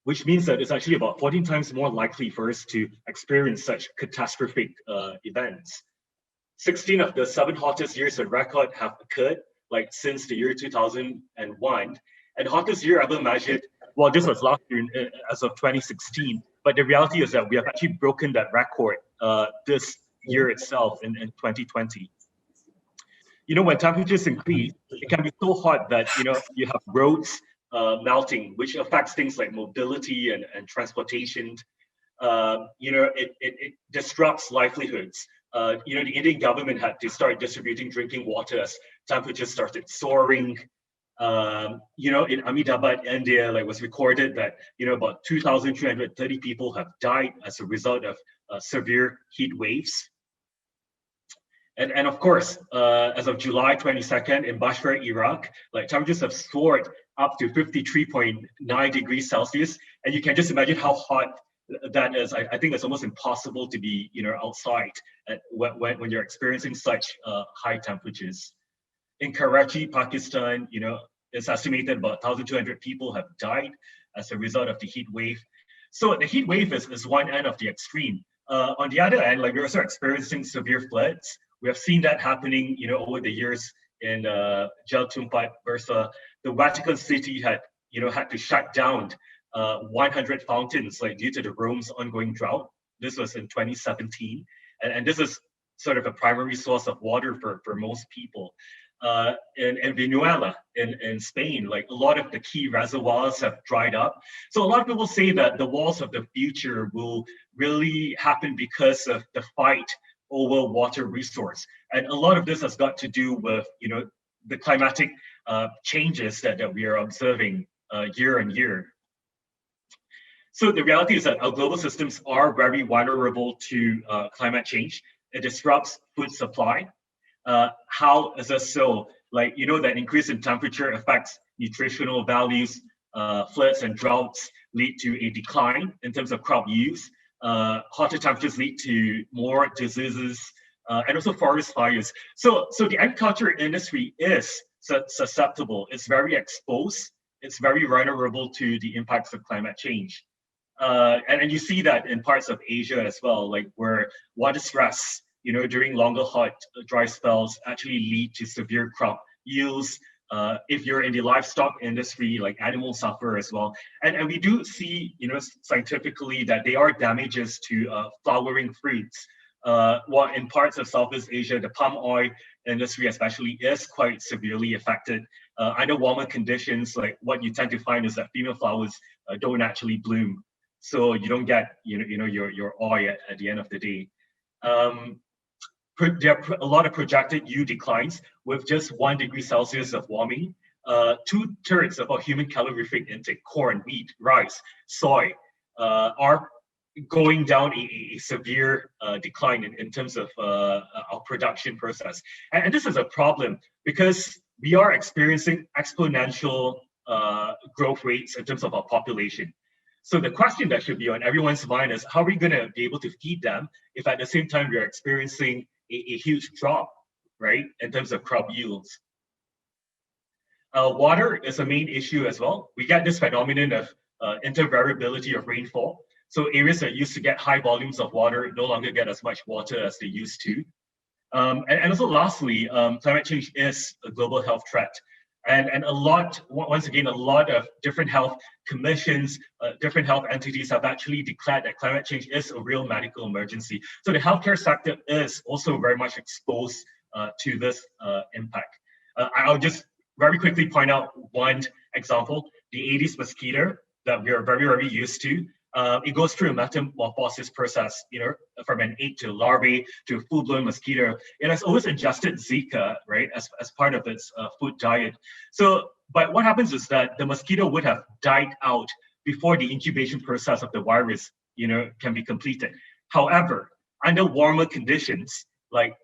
which means that it's actually about 14 times more likely for us to experience such catastrophic events. 16 of the 7 hottest years on record have occurred since the year 2001. And the hottest year ever measured, well, this was last year as of 2016, but the reality is that we have actually broken that record this year itself in 2020. When temperatures increase, it can be so hot that you have roads melting, which affects things like mobility and transportation. It disrupts livelihoods. The Indian government had to start distributing drinking water as temperatures started soaring. In Ahmedabad, India, was recorded that about 2,330 people have died as a result of severe heat waves. And of course, as of July 22nd in Basra, Iraq, temperatures have soared up to 53.9 degrees Celsius, and you can just imagine how hot that is. I think it's almost impossible to be outside when you're experiencing such high temperatures. In Karachi, Pakistan, it's estimated about 1,200 people have died as a result of the heat wave. So the heat wave is one end of the extreme. On the other end, we're also experiencing severe floods. We have seen that happening, over the years in Jaltumpat, Bursa. The Vatican City had to shut down 100 fountains due to the Rome's ongoing drought. This was in 2017, and this is sort of a primary source of water for most people. In Venezuela, in Spain, a lot of the key reservoirs have dried up. So a lot of people say that the wars of the future will really happen because of the fight over water resource. And a lot of this has got to do with, the climatic changes that we are observing year on year. So the reality is that our global systems are very vulnerable to climate change. It disrupts food supply. How is this so? That increase in temperature affects nutritional values. Floods and droughts lead to a decline in terms of crop use. Hotter temperatures lead to more diseases and also forest fires. So the agriculture industry is susceptible. It's very exposed. It's very vulnerable to the impacts of climate change. And you see that in parts of Asia as well, where water stress, during longer hot, dry spells actually lead to severe crop yields. If you're in the livestock industry, animals suffer as well. And we do see, scientifically that there are damages to flowering fruits. well, in parts of Southeast Asia, the palm oil industry especially is quite severely affected. Under warmer conditions, like what you tend to find is that female flowers don't actually bloom, so you don't get your oil at the end of the day. There are a lot of projected yield declines with just 1 degree Celsius of warming. 2/3 of our human calorific intake, corn, wheat, rice, soy, are going down a severe decline in terms of our production process. And this is a problem because we are experiencing exponential growth rates in terms of our population. So the question that should be on everyone's mind is, how are we going to be able to feed them if at the same time we are experiencing a huge drop, right, in terms of crop yields? Water is a main issue as well. We get this phenomenon of intervariability of rainfall. So areas that used to get high volumes of water no longer get as much water as they used to. And also lastly, climate change is a global health threat. And once again, a lot of different health commissions, different health entities have actually declared that climate change is a real medical emergency. So the healthcare sector is also very much exposed to this impact. I'll just very quickly point out one example, the Aedes mosquito that we are very, very used to. It goes through a metamorphosis process, from an egg to larvae to a full-blown mosquito. It has always ingested Zika, right, as part of its food diet. So, but what happens is that the mosquito would have died out before the incubation process of the virus, can be completed. However, under warmer conditions, like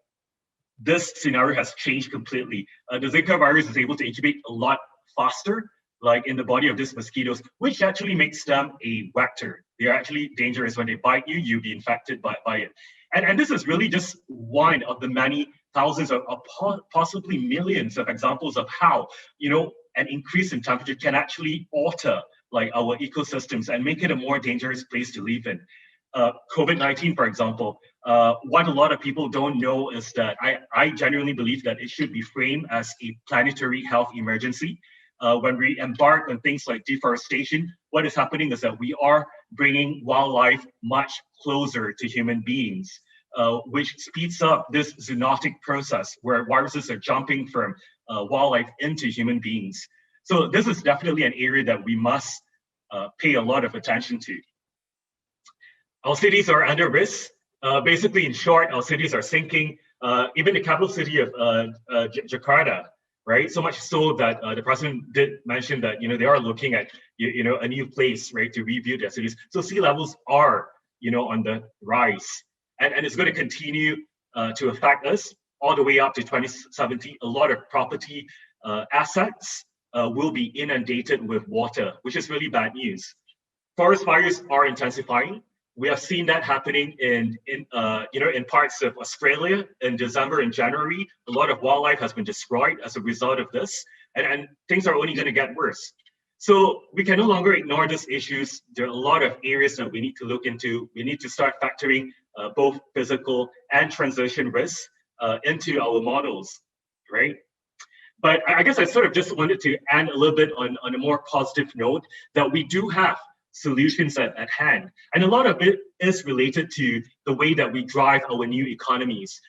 this scenario has changed completely. The Zika virus is able to incubate a lot faster, like in the body of these mosquitoes, which actually makes them a vector. They're actually dangerous. When they bite you, you'll be infected by it. And this is really just one of the many thousands of possibly millions of examples of how, an increase in temperature can actually alter like our ecosystems and make it a more dangerous place to live in. COVID-19, for example, what a lot of people don't know is that I genuinely believe that it should be framed as a planetary health emergency. When we embark on things like deforestation, what is happening is that we are bringing wildlife much closer to human beings, which speeds up this zoonotic process where viruses are jumping from wildlife into human beings. So this is definitely an area that we must pay a lot of attention to. Our cities are under risk. Basically, in short, our cities are sinking. Even the capital city of Jakarta, right? So much so that the president did mention that they are looking at a new place, right, to rebuild their cities. So sea levels are on the rise, and it's going to continue to affect us all the way up to 2070. A lot of property assets will be inundated with water, which is really bad news. Forest fires are intensifying. We have seen that happening in parts of Australia in December and January. A lot of wildlife has been destroyed as a result of this, and things are only going to get worse. So we can no longer ignore these issues. There are a lot of areas that we need to look into. We need to start factoring both physical and transition risks into our models, right? But I guess I sort of just wanted to end a little bit on a more positive note that we do have solutions at hand. And a lot of it is related to the way that we drive our new economies.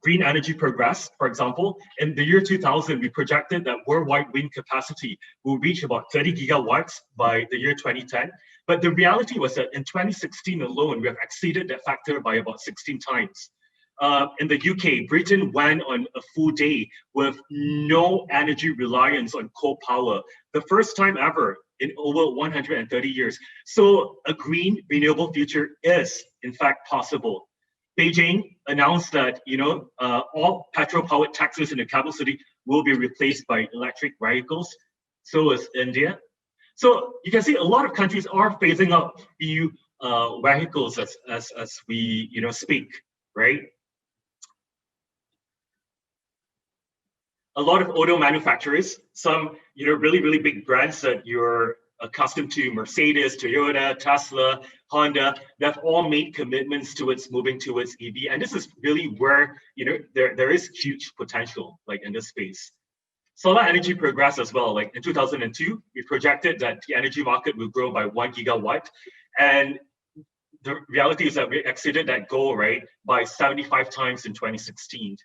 Green energy progress, for example, in the year 2000, we projected that worldwide wind capacity will reach about 30 gigawatts by the year 2010. But the reality was that in 2016 alone, we have exceeded that factor by about 16 times. In the UK, Britain went on a full day with no energy reliance on coal power, the first time ever in over 130 years. So a green, renewable future is, in fact, possible. Beijing announced that all petrol-powered taxis in the capital city will be replaced by electric vehicles. So is India. So you can see a lot of countries are phasing out few vehicles as we speak, right? A lot of auto manufacturers, some really, really big brands that you're accustomed to, Mercedes, Toyota, Tesla, Honda, they've all made commitments towards moving towards EV. And this is really where there is huge potential, like in this space. Solar energy progress as well. Like in 2002, we projected that the energy market will grow by 1 gigawatt. And the reality is that we exceeded that goal, right, by 75 times in 2016.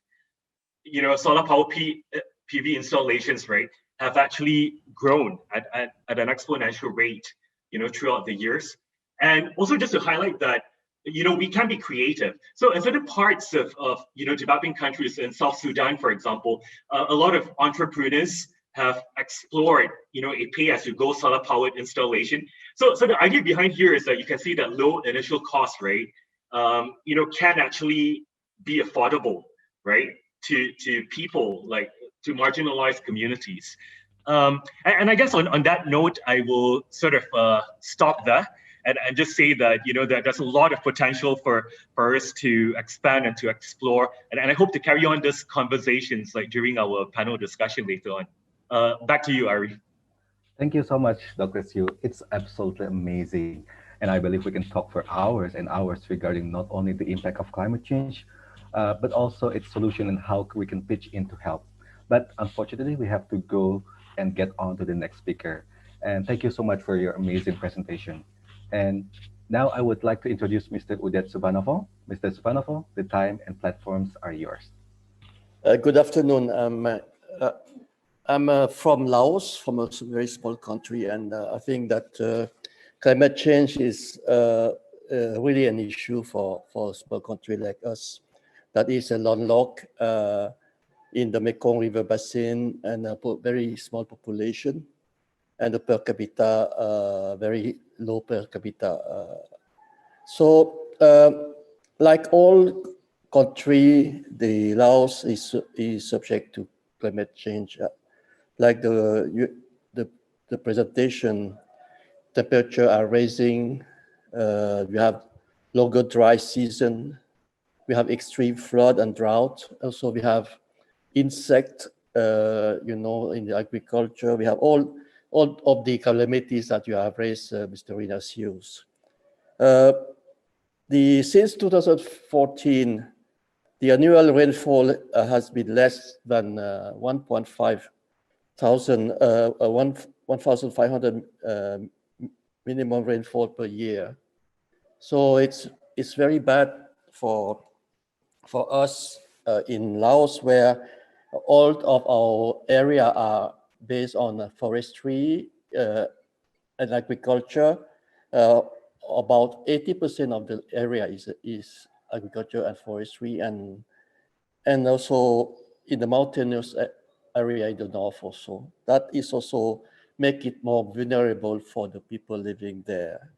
Solar power PV installations, right, have actually grown at an exponential rate, throughout the years. And also just to highlight that, we can be creative. So in certain parts of developing countries, in South Sudan, for example, a lot of entrepreneurs have explored, a pay-as-you-go solar-powered installation. So the idea behind here is that you can see that low initial cost, right, can actually be affordable, right, to people, like to marginalized communities. And I guess on that note, I will sort of stop there and just say that, that there's a lot of potential for us to expand and to explore. And I hope to carry on this conversations like during our panel discussion later on. Back to you, Ari. Thank you so much, Dr. Siu. It's absolutely amazing. And I believe we can talk for hours and hours regarding not only the impact of climate change, but also its solution and how we can pitch in to help. But unfortunately, we have to go and get on to the next speaker. And thank you so much for your amazing presentation. And now I would like to introduce Mr. Udet Subanovo. Mr. Subanovo, the time and platforms are yours. Good afternoon. I'm from Laos, from a very small country, and I think that climate change is really an issue for a small country like us. That is a landlocked in the Mekong River Basin and a very small population, and the per capita very low per capita. So, like all country, the Laos is subject to climate change. Like the presentation, temperature are rising. We have longer dry season. We have extreme flood and drought. Also, we have insect. In the agriculture, we have all of the calamities that you have raised, Mr. Rina Hughes. Since 2014, the annual rainfall has been less than 1,500 minimum rainfall per year. So it's very bad for us in Laos, where all of our area are based on forestry and agriculture. About 80% of the area is agriculture and forestry, and also in the mountainous area in the north also. That is also make it more vulnerable for the people living there.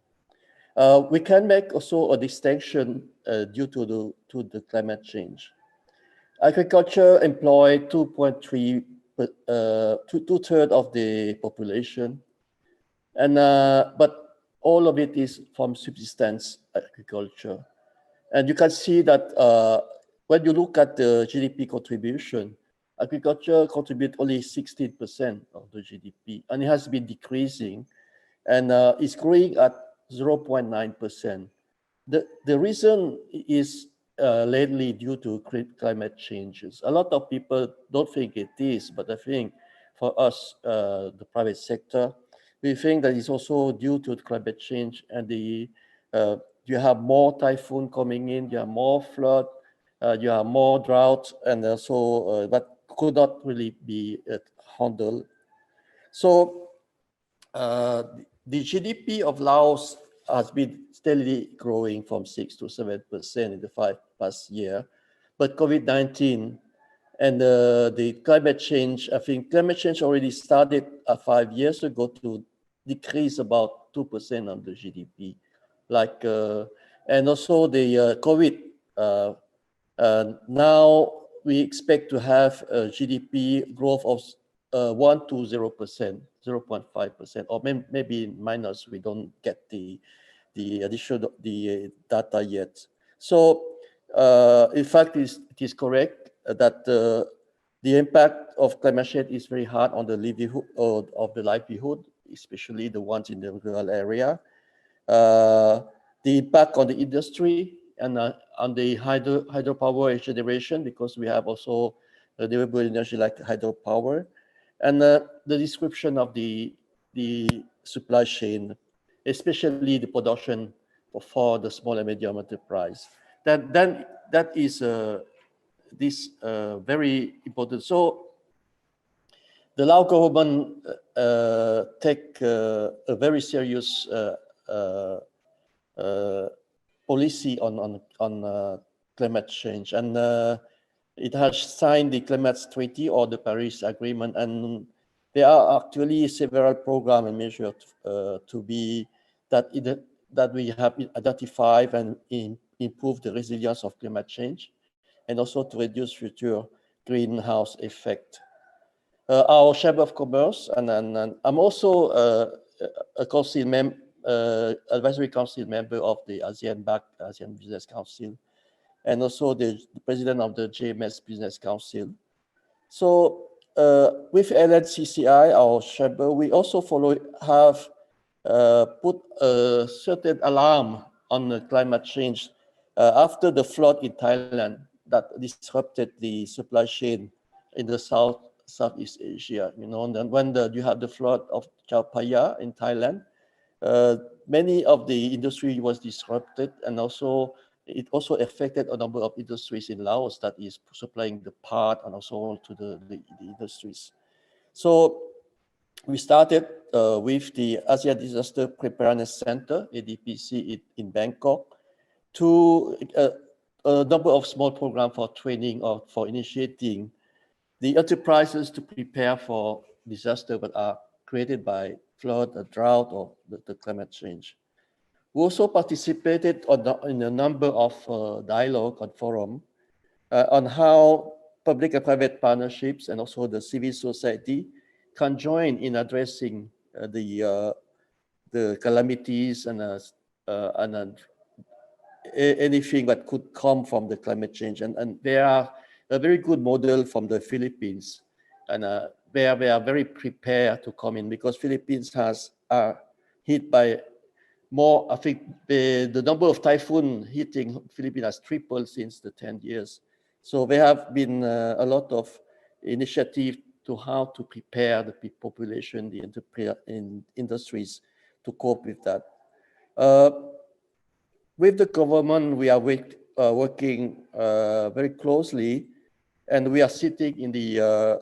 We can make also a distinction due to the climate change. Agriculture employ 2.3 two-thirds of the population, and but all of it is from subsistence agriculture. And you can see that when you look at the GDP contribution, agriculture contributes only 16% of the GDP, and it has been decreasing, and it's growing at 0.9%. The reason is lately due to climate changes. A lot of people don't think it is, but I think for us, the private sector, we think that it's also due to climate change, and you have more typhoon coming in, you have more flood, you have more drought, and also that could not really be handled. So the GDP of Laos has been steadily growing from 6 to 7% in the past year, but COVID-19 and the climate change, I think climate change already started 5 years ago to decrease about 2% of the GDP. And also the COVID, now we expect to have a GDP growth of 1 to 0%, 0.5%, or maybe minus. We don't get the additional data yet. So in fact, it is correct that the impact of climate change is very hard on the livelihood, especially the ones in the rural area. The impact on the industry and on the hydropower generation, because we have also renewable energy like hydropower, and the description of the supply chain, especially the production for the small and medium enterprise. Then that is this very important. So the Lao government take a very serious policy on climate change, and it has signed the Climate Treaty or the Paris Agreement, and there are actually several programs and measures to be that we have identified and improve the resilience of climate change, and also to reduce future greenhouse effect. Our Chamber of Commerce, and I'm also a council advisory council member of the ASEAN Business Council, and also the president of the JMS Business Council. So with LNCCI, our chamber, we also have put a certain alarm on the climate change after the flood in Thailand that disrupted the supply chain in the Southeast Asia. You know, and then when you have the flood of Chao Phraya in Thailand, many of the industry was disrupted, and also it also affected a number of industries in Laos that is supplying the part and also to the industries. So we started with the ASEAN Disaster Preparedness Center, ADPC, in Bangkok, to a number of small programs for training or for initiating the enterprises to prepare for disaster that are created by flood, a drought, or the climate change. We also participated in a number of dialogue and forum on how public and private partnerships and also the civil society can join in addressing the calamities and anything that could come from the climate change. And they are a very good model from the Philippines, and they are very prepared to come in, because Philippines are hit by more. I think the number of typhoon hitting Philippines has tripled since the 10 years. So there have been a lot of initiative to how to prepare the population, the industries to cope with that. With the government, we are working very closely, and we are sitting in the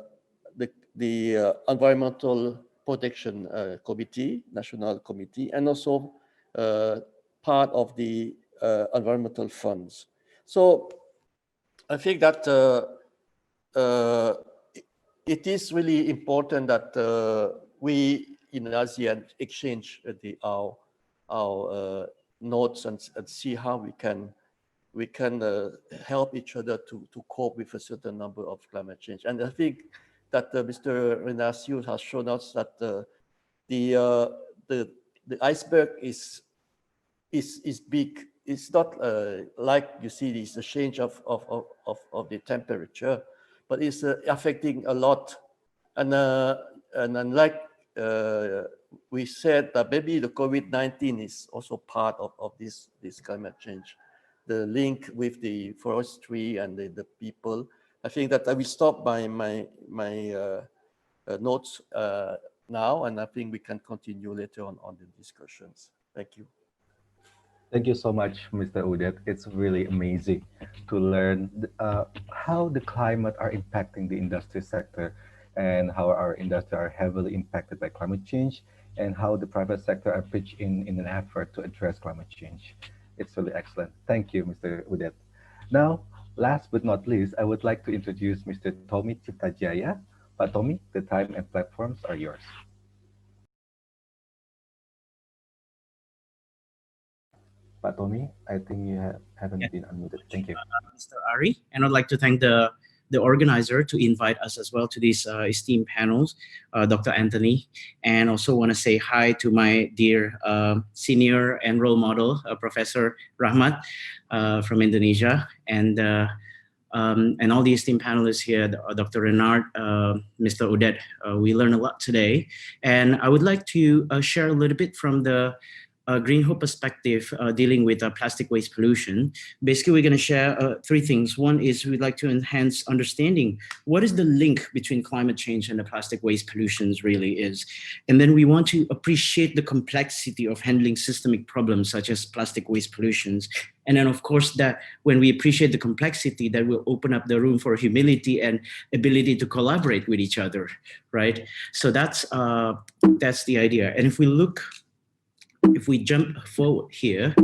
Environmental Protection Committee, National Committee, and also part of the environmental funds. So I think that it is really important that we in ASEAN exchange our notes and see how we can help each other to cope with a certain number of climate change. And I think that Mr. Renacio has shown us that the iceberg is big. It's not like you see this the change of the temperature, but it's affecting a lot. And like we said, that maybe the COVID-19 is also part of this climate change, the link with the forestry and the people. I think that I will stop my notes now, and I think we can continue later on the discussions. Thank you. Thank you so much, Mr. Udet. It's really amazing to learn how the climate are impacting the industry sector, and how our industry are heavily impacted by climate change, and how the private sector are pitched in an effort to address climate change. It's really excellent. Thank you, Mr. Udet. Now, last but not least, I would like to introduce Mr. Tommy Ciptajaya. Pak Tommy, the time and platforms are yours. Pak Tommy, I think you haven't been unmuted. Thank you. Mr. Ari, and I'd like to thank the organizer to invite us as well to these esteemed panels, Dr. Anthony, and also want to say hi to my dear senior and role model, Professor Rahmat from Indonesia, and all the esteemed panelists here, Dr. Renard, Mr. Udet. We learned a lot today, and I would like to share a little bit from the Green Hope perspective dealing with plastic waste pollution. Basically, we're going to share three things. One is we'd like to enhance understanding what is the link between climate change and the plastic waste pollutions really is. And then we want to appreciate the complexity of handling systemic problems such as plastic waste pollutions. And then, of course, that when we appreciate the complexity, that will open up the room for humility and ability to collaborate with each other, right? So that's the idea. And if we jump forward here,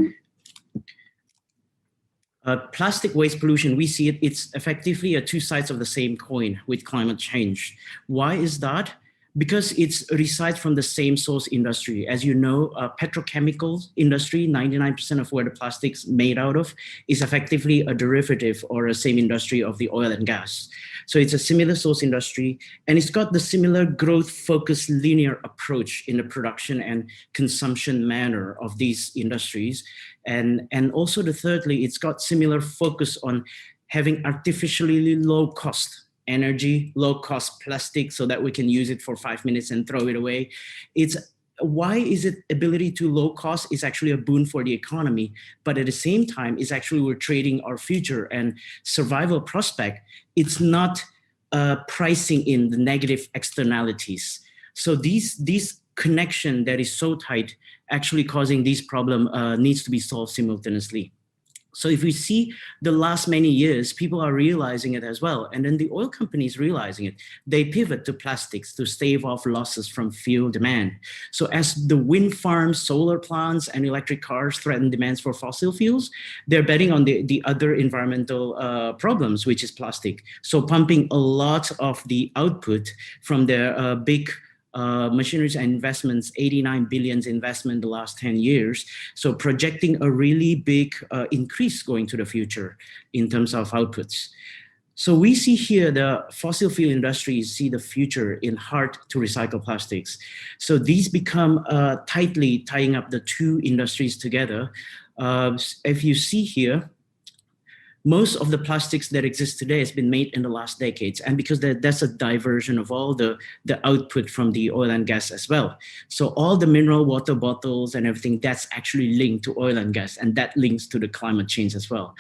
plastic waste pollution, we see it's effectively two sides of the same coin with climate change. Why is that? Because it's resides from the same source industry. As you know, petrochemical industry, 99% of where the plastic's made out of is effectively a derivative or a same industry of the oil and gas. So it's a similar source industry, and it's got the similar growth-focused linear approach in the production and consumption manner of these industries. And also thirdly, it's got similar focus on having artificially low cost energy, low cost plastic so that we can use it for 5 minutes and throw it away. Why is it ability to low cost is actually a boon for the economy, but at the same time, it's actually we're trading our future and survival prospect. It's not pricing in the negative externalities. So these connection that is so tight actually causing this problem needs to be solved simultaneously. So if we see the last many years, people are realizing it as well. And then the oil companies realizing it, they pivot to plastics to stave off losses from fuel demand. So as the wind farms, solar plants, and electric cars threaten demands for fossil fuels, they're betting on the other environmental problems, which is plastic. So pumping a lot of the output from their big machineries and investments, 89 billion investment the last 10 years. So projecting a really big increase going to the future in terms of outputs. So we see here the fossil fuel industries see the future in hard to recycle plastics. So these become tightly tying up the two industries together. If you see here, most of the plastics that exist today has been made in the last decades, and because that's a diversion of all the output from the oil and gas as well. So all the mineral water bottles and everything, that's actually linked to oil and gas, and that links to the climate change as well.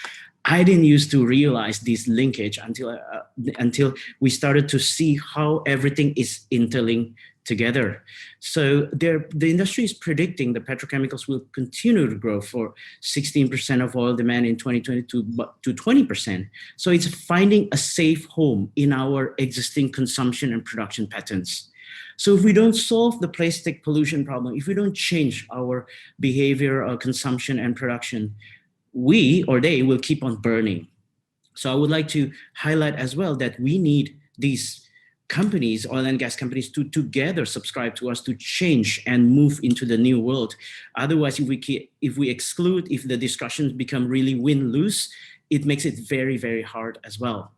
I didn't used to realize this linkage until we started to see how everything is interlinked together. So the industry is predicting the petrochemicals will continue to grow for 16% of oil demand in 2022 to 20%. So it's finding a safe home in our existing consumption and production patterns. So if we don't solve the plastic pollution problem, if we don't change our behavior, consumption and production, we or they will keep on burning. So I would like to highlight as well that we need these companies, oil and gas companies, to together subscribe to us to change and move into the new world. Otherwise, if we exclude, if the discussions become really win-lose, it makes it very, very hard as well.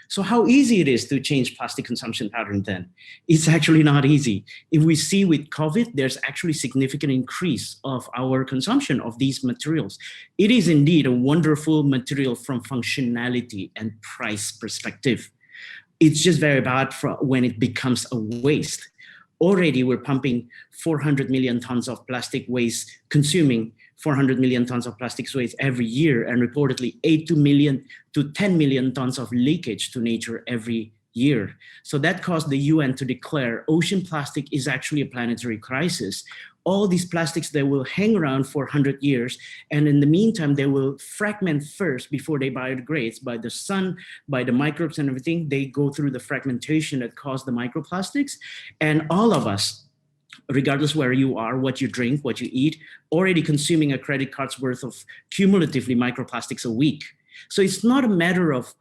So how easy it is to change plastic consumption pattern then? It's actually not easy. If we see with COVID, there's actually significant increase of our consumption of these materials. It is indeed a wonderful material from functionality and price perspective. It's just very bad for when it becomes a waste. Already we're pumping 400 million tons of plastic waste, consuming 400 million tons of plastic waste every year, and reportedly 8 to 10 million tons of leakage to nature every year. So that caused the UN to declare ocean plastic is actually a planetary crisis. All these plastics, they will hang around for 100 years. And in the meantime, they will fragment first before they biodegrade by the sun, by the microbes and everything. They go through the fragmentation that caused the microplastics. And all of us, regardless where you are, what you drink, what you eat, already consuming a credit card's worth of cumulatively microplastics a week. So it's not a matter of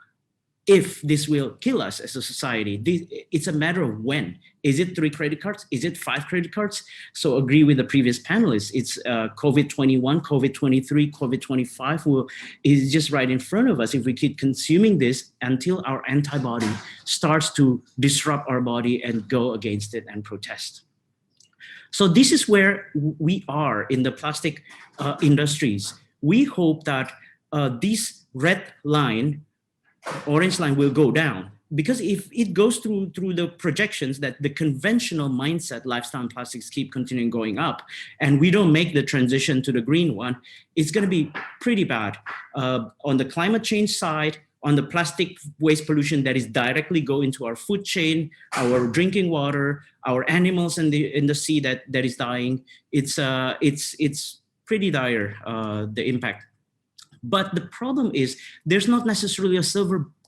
if this will kill us as a society. It's a matter of when. Is it 3 credit cards? Is it 5 credit cards? So agree with the previous panelists. It's COVID-21, COVID-23, COVID-25 is just right in front of us if we keep consuming this until our antibody starts to disrupt our body and go against it and protest. So this is where we are in the plastic industries. We hope that this red line, orange line will go down because if it goes through the projections that the conventional mindset, lifestyle and plastics keep continuing going up, and we don't make the transition to the green one, it's going to be pretty bad on the climate change side, on the plastic waste pollution that is directly go into our food chain, our drinking water, our animals in the sea that is dying. It's pretty dire, the impact. But the problem is there's not necessarily a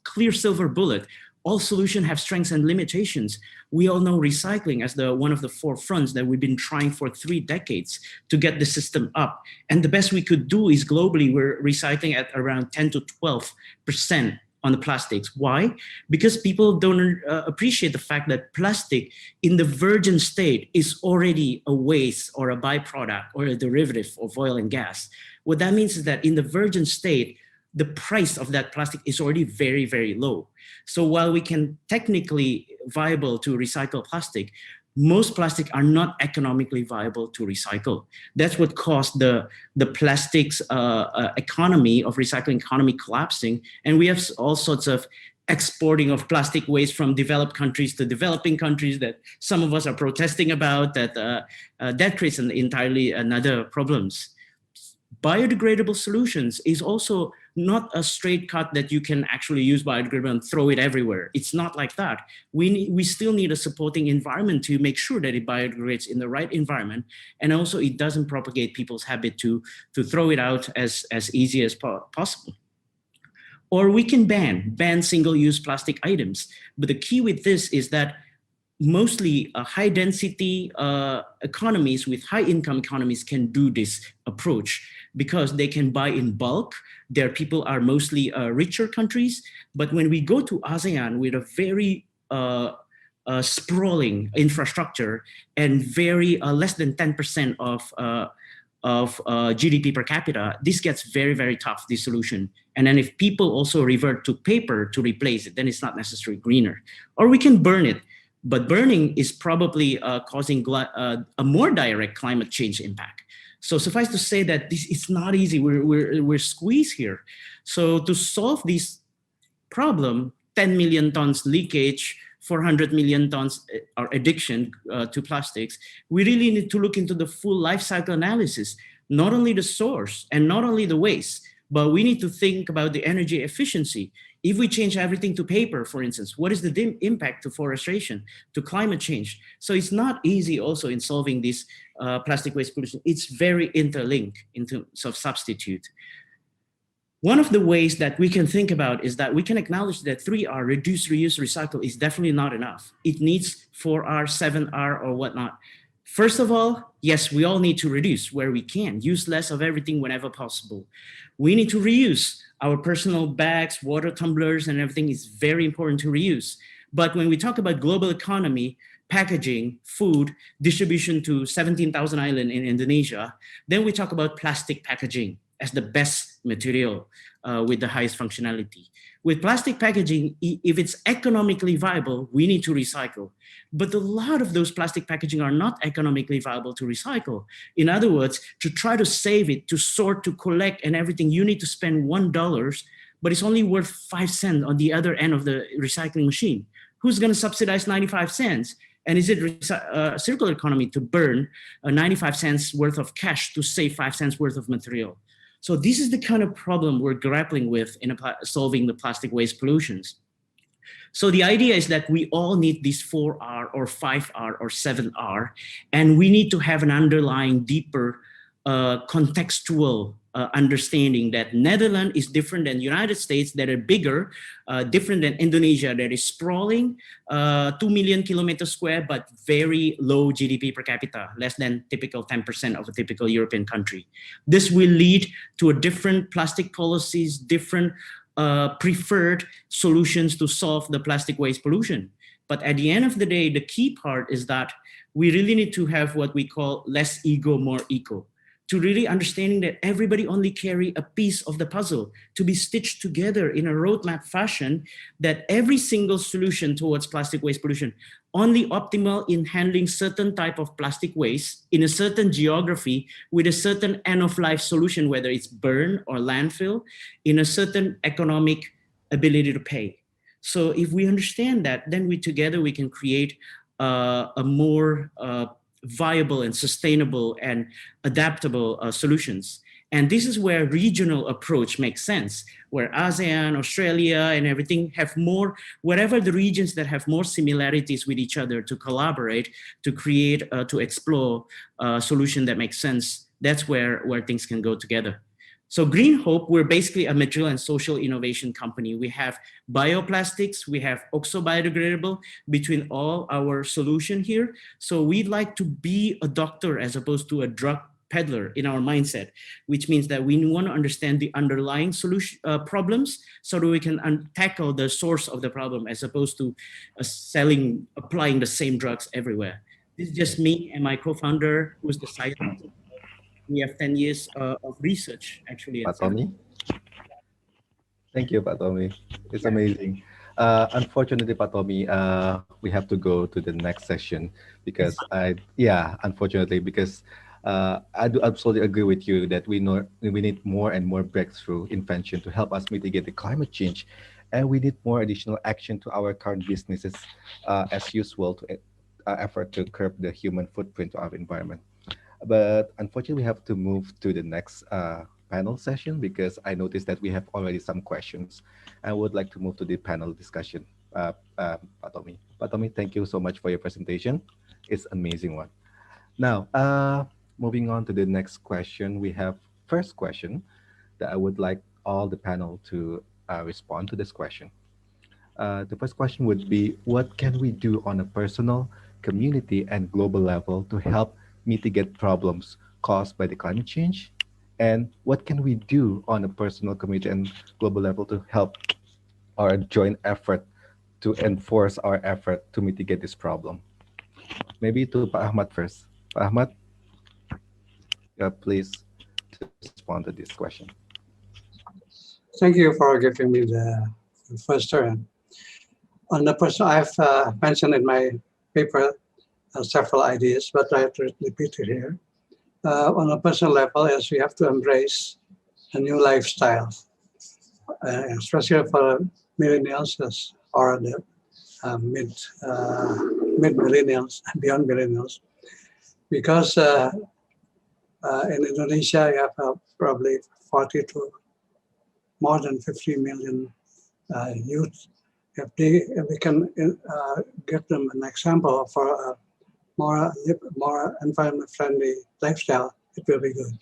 clear silver bullet. All solutions have strengths and limitations. We all know recycling as one of the forefronts that we've been trying for 3 decades to get the system up. And the best we could do is globally, we're recycling at around 10 to 12% on the plastics. Why? Because people don't appreciate the fact that plastic in the virgin state is already a waste or a byproduct or a derivative of oil and gas. What that means is that in the virgin state, the price of that plastic is already very, very low. So while we can technically viable to recycle plastic, most plastic are not economically viable to recycle. That's what caused the plastics economy of recycling economy collapsing. And we have all sorts of exporting of plastic waste from developed countries to developing countries that some of us are protesting about, that creates entirely another problems. Biodegradable solutions is also not a straight cut that you can actually use biodegradable and throw it everywhere. It's not like that. We still need a supporting environment to make sure that it biodegrades in the right environment, and also it doesn't propagate people's habit to throw it out as easy as possible. Or we can ban single-use plastic items. But the key with this is that mostly high-density economies with high-income economies can do this approach because they can buy in bulk. Their people are mostly richer countries. But when we go to ASEAN with a very sprawling infrastructure and very less than 10% of GDP per capita, this gets very, very tough, this solution. And then if people also revert to paper to replace it, then it's not necessarily greener. Or we can burn it. But burning is probably causing a more direct climate change impact. So suffice to say that it's not easy. We're squeezed here. So to solve this problem, 10 million tons leakage, 400 million tons or addiction to plastics, we really need to look into the full life cycle analysis, not only the source and not only the waste, but we need to think about the energy efficiency. If we change everything to paper, for instance, what is the impact to forestation, to climate change? So it's not easy also in solving this plastic waste pollution. It's very interlinked in terms of substitute. One of the ways that we can think about is that we can acknowledge that 3R, reduce, reuse, recycle, is definitely not enough. It needs 4R, 7R, or whatnot. First of all, yes, we all need to reduce where we can, use less of everything whenever possible. We need to reuse our personal bags, water tumblers, and everything is very important to reuse. But when we talk about global economy, packaging, food, distribution to 17,000 islands in Indonesia, then we talk about plastic packaging as the best material with the highest functionality. With plastic packaging, if it's economically viable, we need to recycle. But a lot of those plastic packaging are not economically viable to recycle. In other words, to try to save it, to sort, to collect and everything, you need to spend $1, but it's only worth 5 cents on the other end of the recycling machine. Who's gonna subsidize 95 cents? And is it circular economy to burn 95 cents worth of cash to save 5 cents worth of material? So this is the kind of problem we're grappling with in solving the plastic waste pollutions. So the idea is that we all need these 4R or 5R or 7R, and we need to have an underlying deeper contextual understanding that Netherlands is different than United States that are bigger, different than Indonesia that is sprawling, 2 million kilometers square, but very low GDP per capita, less than typical 10% of a typical European country. This will lead to a different plastic policies, different preferred solutions to solve the plastic waste pollution. But at the end of the day, the key part is that we really need to have what we call less ego, more eco. To really understanding that everybody only carry a piece of the puzzle to be stitched together in a roadmap fashion, that every single solution towards plastic waste pollution only optimal in handling certain type of plastic waste in a certain geography with a certain end of life solution, whether it's burn or landfill, in a certain economic ability to pay. So if we understand that, then together we can create a more viable and sustainable and adaptable solutions. And this is where regional approach makes sense, where ASEAN, Australia, and everything have more, wherever the regions that have more similarities with each other to collaborate, to create, to explore a solution that makes sense. That's where things can go together. So Green Hope, we're basically a material and social innovation company. We have bioplastics, we have oxo-biodegradable between all our solution here. So we'd like to be a doctor as opposed to a drug peddler in our mindset, which means that we want to understand the underlying solution problems so that we can tackle the source of the problem as opposed to applying the same drugs everywhere. This is just me and my co-founder, who's the scientist. We have 10 years of research, actually. Pak Tommy? Thank you, Pak Tommy. It's amazing. Unfortunately, Pak Tommy, we have to go to the next session because unfortunately, because I do absolutely agree with you that we need more and more breakthrough invention to help us mitigate the climate change, and we need more additional action to our current businesses as usual to effort to curb the human footprint of our environment. But unfortunately, we have to move to the next panel session because I noticed that we have already some questions. I would like to move to the panel discussion. Pak Tommy. Pak Tommy, thank you so much for your presentation. It's an amazing one. Now, moving on to the next question, we have first question that I would like all the panel to respond to this question. The first question would be, what can we do on a personal, community, and global level to help mitigate problems caused by the climate change? And what can we do on a personal, community, and global level to help our joint effort to enforce our effort to mitigate this problem? Maybe to Pak Ahmad first. Pak Ahmad, please respond to this question. Thank you for giving me the first turn. On the person, I've mentioned in my paper several ideas, but I have to repeat it here. On a personal level, is we have to embrace a new lifestyle, especially for millennials or the mid-millennials and beyond millennials, because in Indonesia, you have probably 40 to more than 50 million youth. If we can give them an example for a more environment-friendly lifestyle, it will be good.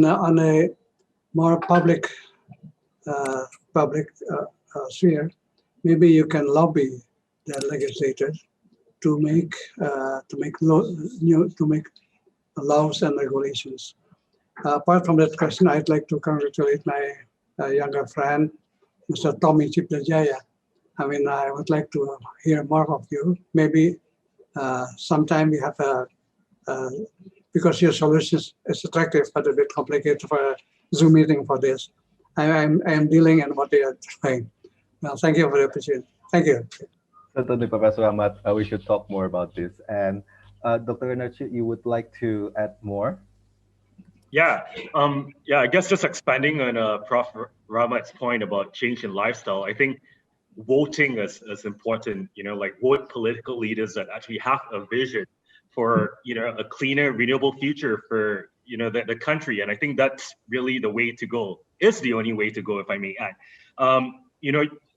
On a more public sphere, maybe you can lobby the legislators to make laws and regulations. Apart from that question, I'd like to congratulate my younger friend, Mr. Tommy Ciptajaya. I mean, I would like to hear more of you. Maybe sometime we have because your solution is attractive but a bit complicated for a Zoom meeting for this. I am dealing in what they are trying. Well, thank you for the opportunity. Thank you. Certainly, Professor Ahmad, we should talk more about this. And Dr. Renarchi, you would like to add more? Yeah, I guess just expanding on Prof. Rahmat's point about change in lifestyle, I think voting is important, like vote political leaders that actually have a vision for, a cleaner, renewable future for, the country. And I think that's really the way to go. It's the only way to go, if I may add.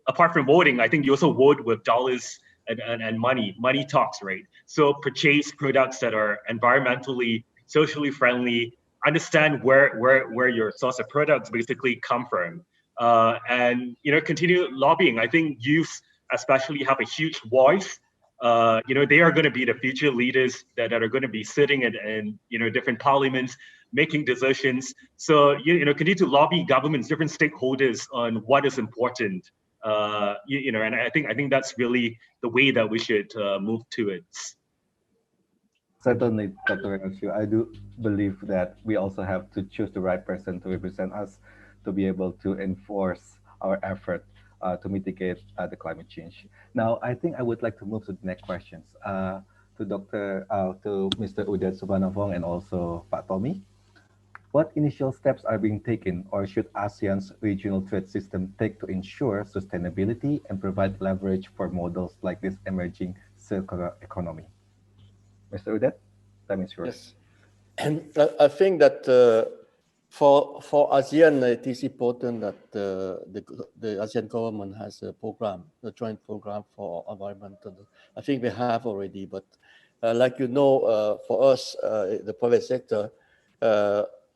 Apart from voting, I think you also vote with dollars and money. Money talks, right? So purchase products that are environmentally, socially friendly, understand where your source of products basically come from. And continue lobbying. I think youth especially have a huge voice. They are going to be the future leaders that are going to be sitting in different parliaments, making decisions. So continue to lobby governments, different stakeholders on what is important. And I think that's really the way that we should move to it. Certainly, Dr. Renarchi, I do believe that we also have to choose the right person to represent us, to be able to enforce our effort to mitigate the climate change. Now, I think I would like to move to the next questions to Mr. Udet Subhanavong and also Pak Tommy. What initial steps are being taken, or should ASEAN's regional trade system take to ensure sustainability and provide leverage for models like this emerging circular economy? Mr. Udet, time is yours. Yes. And I think that for ASEAN, it is important that the ASEAN government has a program, a joint program for environmental. I think we have already, but like you know, for us, the private sector,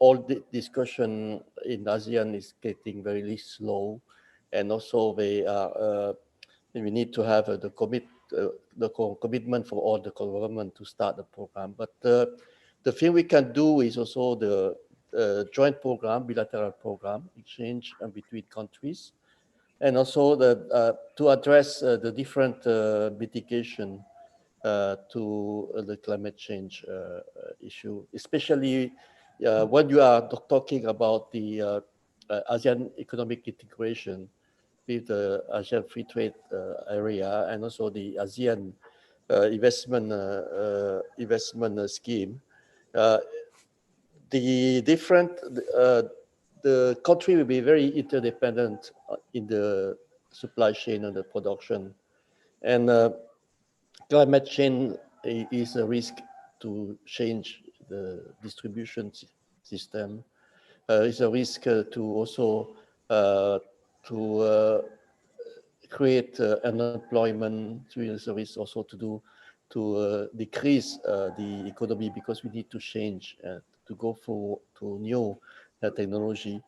all the discussion in ASEAN is getting very slow, and also we need to have the commitment for all the government to start the program. But the thing we can do is also the joint program, bilateral program, exchange between countries, and also to address the different mitigation to the climate change issue, especially when you are talking about the ASEAN economic integration with the ASEAN free trade area, and also the ASEAN investment scheme. The country will be very interdependent in the supply chain and the production, and climate change is a risk to change the distribution system. It's a risk to also create unemployment. It's a risk also to decrease the economy, because we need to change to go to new technology.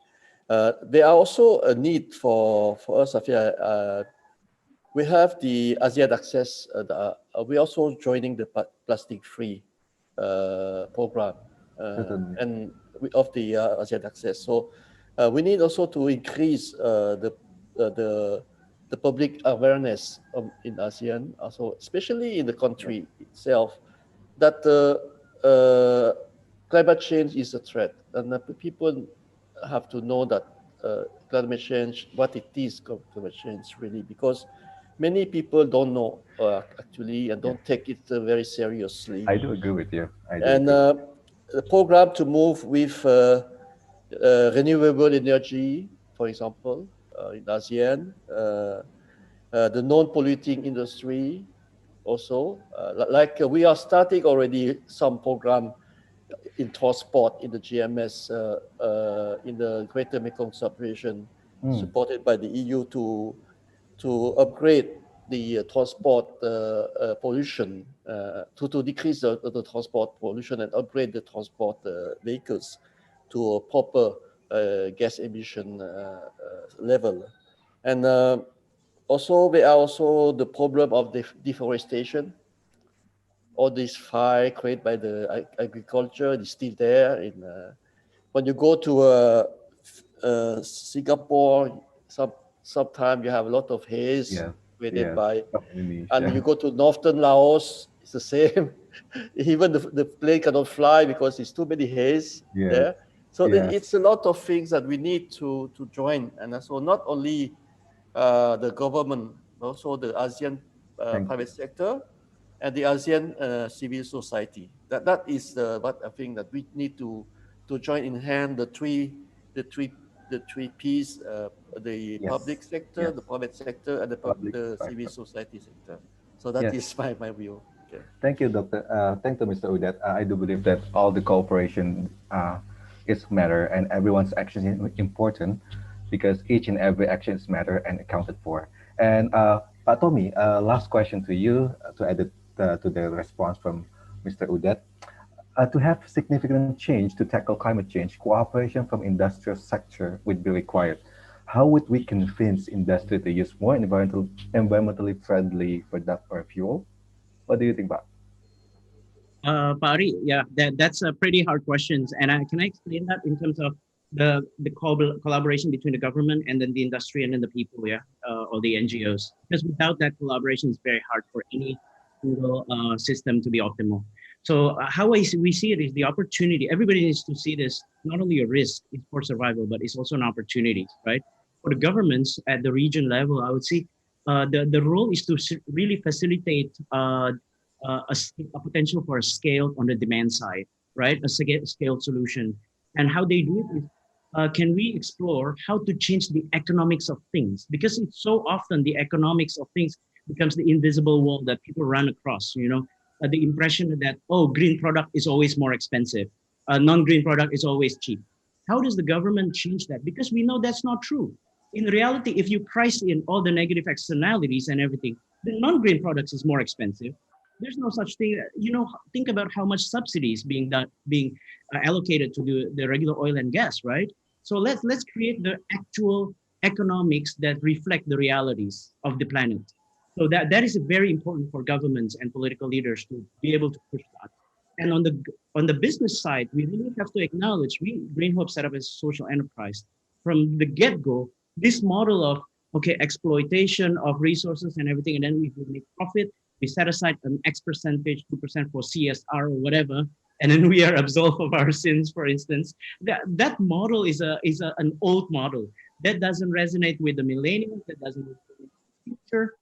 There are also a need for us. I feel we have the ASEAN Access. We're also joining the plastic-free program and of the ASEAN Access. So we need also to increase the public awareness in ASEAN, also especially in the country itself, that climate change is a threat, and people have to know that climate change, what it is, climate change really, because many people don't know actually, and don't take it very seriously. I do agree with you. The program to move with renewable energy, for example, in ASEAN, the non-polluting industry also, we are starting already some program in transport in the GMS, in the Greater Mekong Sub-region, supported by the EU to upgrade the transport pollution, to decrease the transport pollution and upgrade the transport vehicles to a proper gas emission level. And also, there are also the problem of deforestation. All this fire created by the agriculture is still there. When you go to Singapore, sometimes you have a lot of haze created by, and you go to northern Laos, it's the same. Even the plane cannot fly because it's too many haze there. So it's a lot of things that we need to join, and so not only the government, also the ASEAN private sector and the ASEAN civil society. That is what I think that we need to join in hand, the three P's: the public sector, the private sector, and the civil society sector. So that is my view. Okay. Thank you, Doctor. Thank you, Mr. Udet. I do believe that all the cooperation is matter, and everyone's action is important, because each and every action is matter and accounted for. And Pak Tommy, last question to you to add to the response from Mr. Udet. To have significant change to tackle climate change, cooperation from industrial sector would be required. How would we convince industry to use more environmentally friendly product or fuel? What do you think, Pak? Pari, yeah, that's a pretty hard question. And can I explain that in terms of the collaboration between the government and then the industry and then the people, or the NGOs? Because without that collaboration, it's very hard for any single system to be optimal. So how we see it is the opportunity. Everybody needs to see this not only a risk for survival, but it's also an opportunity, right? For the governments at the region level, I would say the role is to really facilitate a potential for a scale on the demand side, right? A scaled solution. And how they do it is, can we explore how to change the economics of things? Because it's so often the economics of things becomes the invisible wall that people run across, the impression that, oh, green product is always more expensive. Non-green product is always cheap. How does the government change that? Because we know that's not true. In reality, if you price in all the negative externalities and everything, the non-green products is more expensive. There's no such thing. Think about how much subsidies being allocated to the regular oil and gas, right? So let's create the actual economics that reflect the realities of the planet. So that is very important for governments and political leaders to be able to push that. And on the business side, we really have to acknowledge Green Hope set up as a social enterprise. From the get-go, this model of exploitation of resources and everything, and then we make profit, we set aside an X percentage, 2% for CSR or whatever, and then we are absolved of our sins, for instance. That model is an old model. That doesn't resonate with the millennials, that doesn't resonate with the future.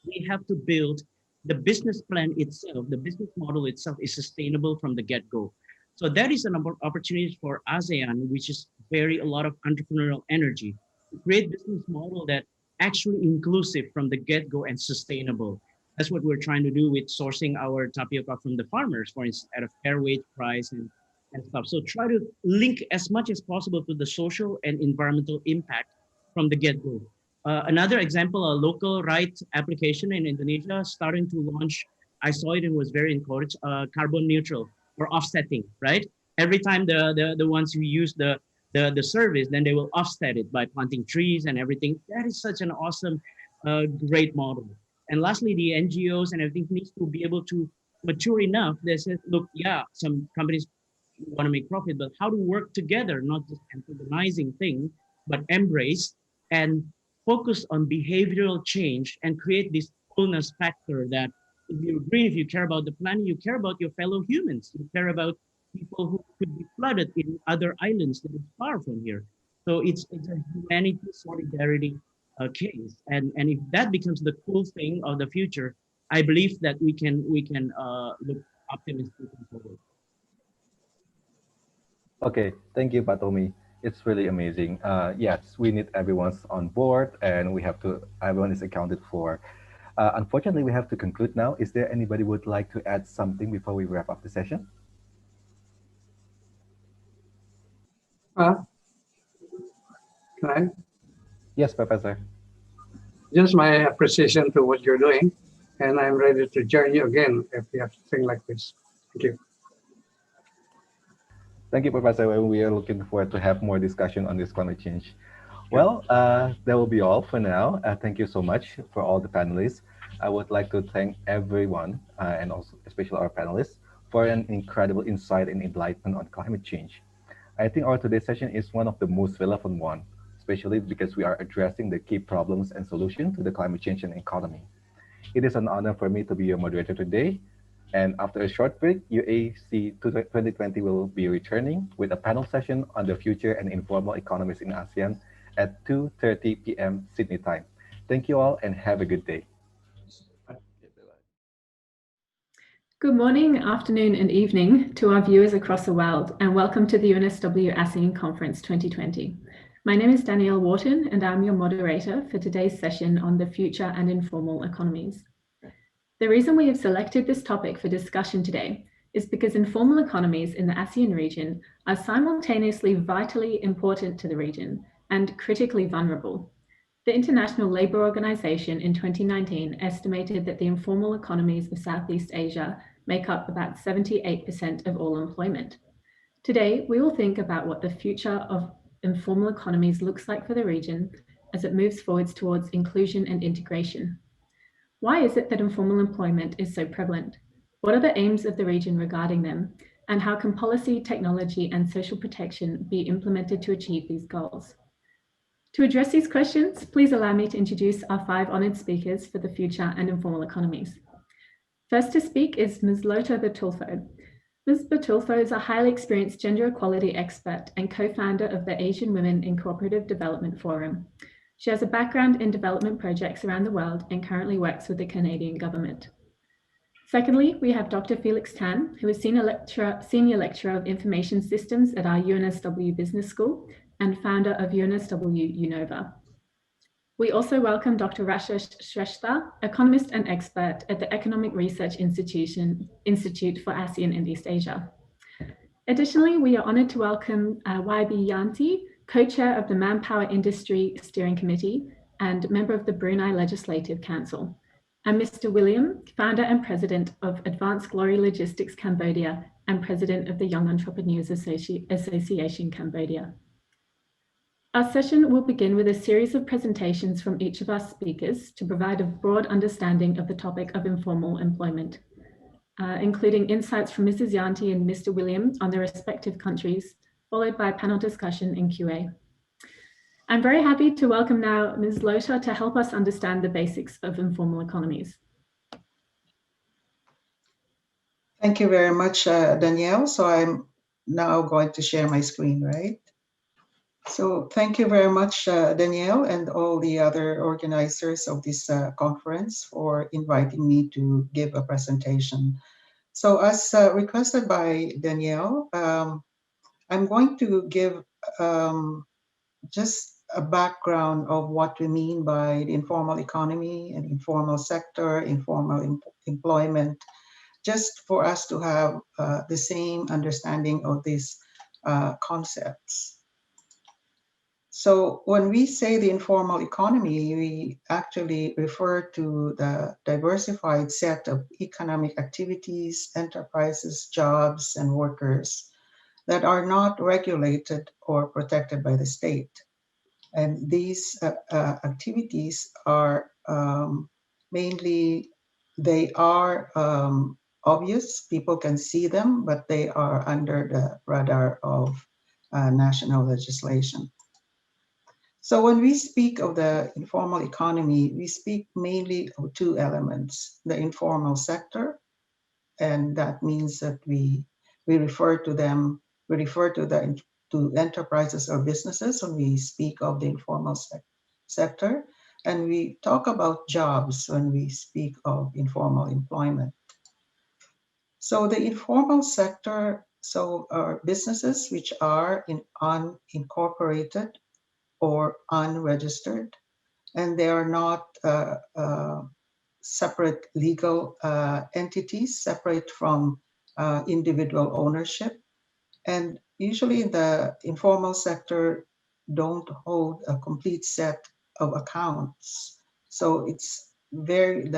We have to build the business plan itself, the business model itself is sustainable from the get-go. So that is an opportunity for ASEAN, which is a lot of entrepreneurial energy, to create business model that actually inclusive from the get-go and sustainable. That's what we're trying to do with sourcing our tapioca from the farmers, for instance, at a fair wage price and stuff. So try to link as much as possible to the social and environmental impact from the get-go. Another example, a local right application in Indonesia starting to launch, I saw it and was very encouraged, carbon neutral or offsetting, right? Every time the ones who use the service, then they will offset it by planting trees and everything. That is such an awesome, great model. And lastly, the NGOs and everything needs to be able to mature enough. They said, look, yeah, some companies want to make profit, but how to work together, not just antagonizing things, but embrace and focus on behavioral change and create this fullness factor that if you agree, if you care about the planet, you care about your fellow humans, you care about people who could be flooded in other islands that are far from here. So it's a humanity solidarity case. And if that becomes the cool thing of the future, I believe that we can look optimistically forward. Okay, thank you, Patomi. It's really amazing. Yes, we need everyone's on board, and everyone is accounted for. Unfortunately, we have to conclude now. Is there anybody who would like to add something before we wrap up the session? Can I? Yes, Professor. Just my appreciation to what you're doing, and I'm ready to join you again if we have something like this. Thank you. Thank you, Professor. We are looking forward to have more discussion on this climate change. Well, that will be all for now. Thank you so much for all the panelists. I would like to thank everyone, and also especially our panelists, for an incredible insight and enlightenment on climate change. I think our today's session is one of the most relevant one, especially because we are addressing the key problems and solutions to the climate change and economy. It is an honor for me to be your moderator today. And after a short break, UAC 2020 will be returning with a panel session on the future and informal economies in ASEAN at 2:30 p.m. Sydney time. Thank you all and have a good day. Good morning, afternoon, and evening to our viewers across the world, and welcome to the UNSW ASEAN Conference 2020. My name is Danielle Wharton, and I'm your moderator for today's session on the future and informal economies. The reason we have selected this topic for discussion today is because informal economies in the ASEAN region are simultaneously vitally important to the region and critically vulnerable. The International Labour Organization in 2019 estimated that the informal economies of Southeast Asia make up about 78% of all employment. Today, we will think about what the future of informal economies looks like for the region as it moves forwards towards inclusion and integration. Why is it that informal employment is so prevalent? What are the aims of the region regarding them? And how can policy, technology, and social protection be implemented to achieve these goals? To address these questions, please allow me to introduce our 5 honoured speakers for the future and informal economies. First to speak is Ms. Lota Bertulfo. Ms. Bertulfo is a highly experienced gender equality expert and co-founder of the Asian Women in Cooperative Development Forum. She has a background in development projects around the world and currently works with the Canadian government. Secondly, we have Dr. Felix Tan, who is Senior Lecturer of Information Systems at our UNSW Business School and founder of UNSW UNOVA. We also welcome Dr. Rashesh Shrestha, economist and expert at the Economic Research Institute for ASEAN and East Asia. Additionally, we are honoured to welcome YB Yanti, co-chair of the Manpower Industry Steering Committee and member of the Brunei Legislative Council, and Mr. William, founder and president of Advanced Glory Logistics Cambodia and president of the Young Entrepreneurs Association Cambodia. Our session will begin with a series of presentations from each of our speakers to provide a broad understanding of the topic of informal employment, including insights from Mrs. Yanti and Mr. William on their respective countries, followed by a panel discussion and QA. I'm very happy to welcome now Ms. Lota to help us understand the basics of informal economies. Thank you very much, Danielle. So I'm now going to share my screen, right? So thank you very much, Danielle, and all the other organizers of this conference for inviting me to give a presentation. So as requested by Danielle, I'm going to give just a background of what we mean by the informal economy and informal sector, informal employment, just for us to have the same understanding of these concepts. So when we say the informal economy, we actually refer to the diversified set of economic activities, enterprises, jobs, and workers that are not regulated or protected by the state. And these activities are mainly, they are obvious, people can see them, but they are under the radar of national legislation. So when we speak of the informal economy, we speak mainly of two elements: the informal sector, and that means that we refer to them, to enterprises or businesses when we speak of the informal sector, and we talk about jobs when we speak of informal employment. So the informal sector, so are businesses which are unincorporated or unregistered, and they are not separate legal entities, separate from individual ownership. And usually the informal sector don't hold a complete set of accounts. So it's very,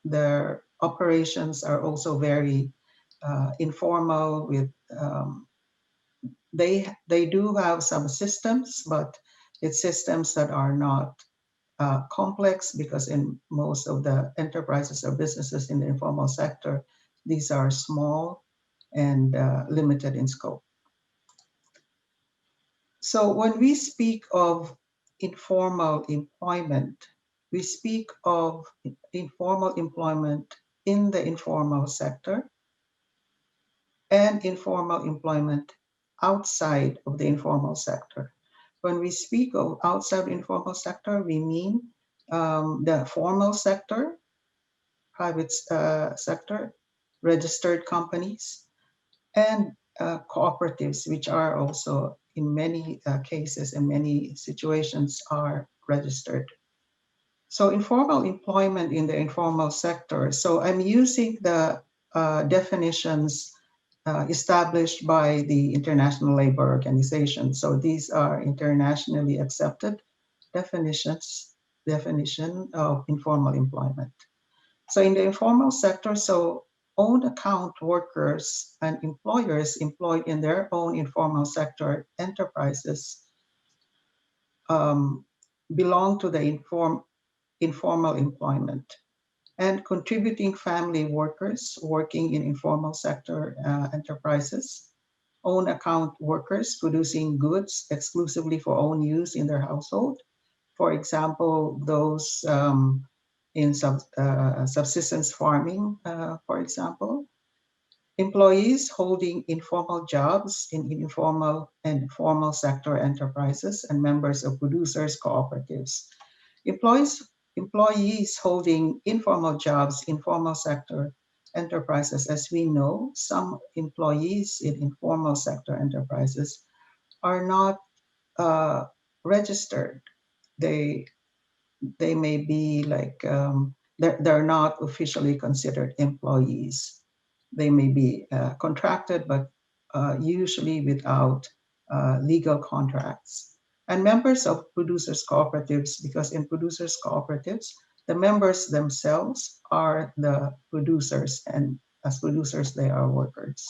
their operations are also very informal with, they do have some systems, but it's systems that are not complex, because in most of the enterprises or businesses in the informal sector, these are small and limited in scope. So when we speak of informal employment, we speak of informal employment in the informal sector and informal employment outside of the informal sector. When we speak of outside informal sector, we mean the formal sector, private sector, registered companies, and cooperatives, which are also in many cases and many situations are registered. So informal employment in the informal sector. So I'm using the definitions established by the International Labor Organization. So these are internationally accepted definition of informal employment. So in the informal sector, so own account workers and employers employed in their own informal sector enterprises belong to the informal employment. And contributing family workers working in informal sector enterprises, own account workers producing goods exclusively for own use in their household. For example, those in subsistence farming, for example. Employees holding informal jobs in informal and formal sector enterprises, and members of producers' cooperatives. Employees holding informal jobs in formal sector enterprises, as we know, some employees in informal sector enterprises are not registered. They may be like, they're not officially considered employees. They may be contracted, but usually without legal contracts. And members of producers cooperatives, because in producers cooperatives, the members themselves are the producers, and as producers, they are workers.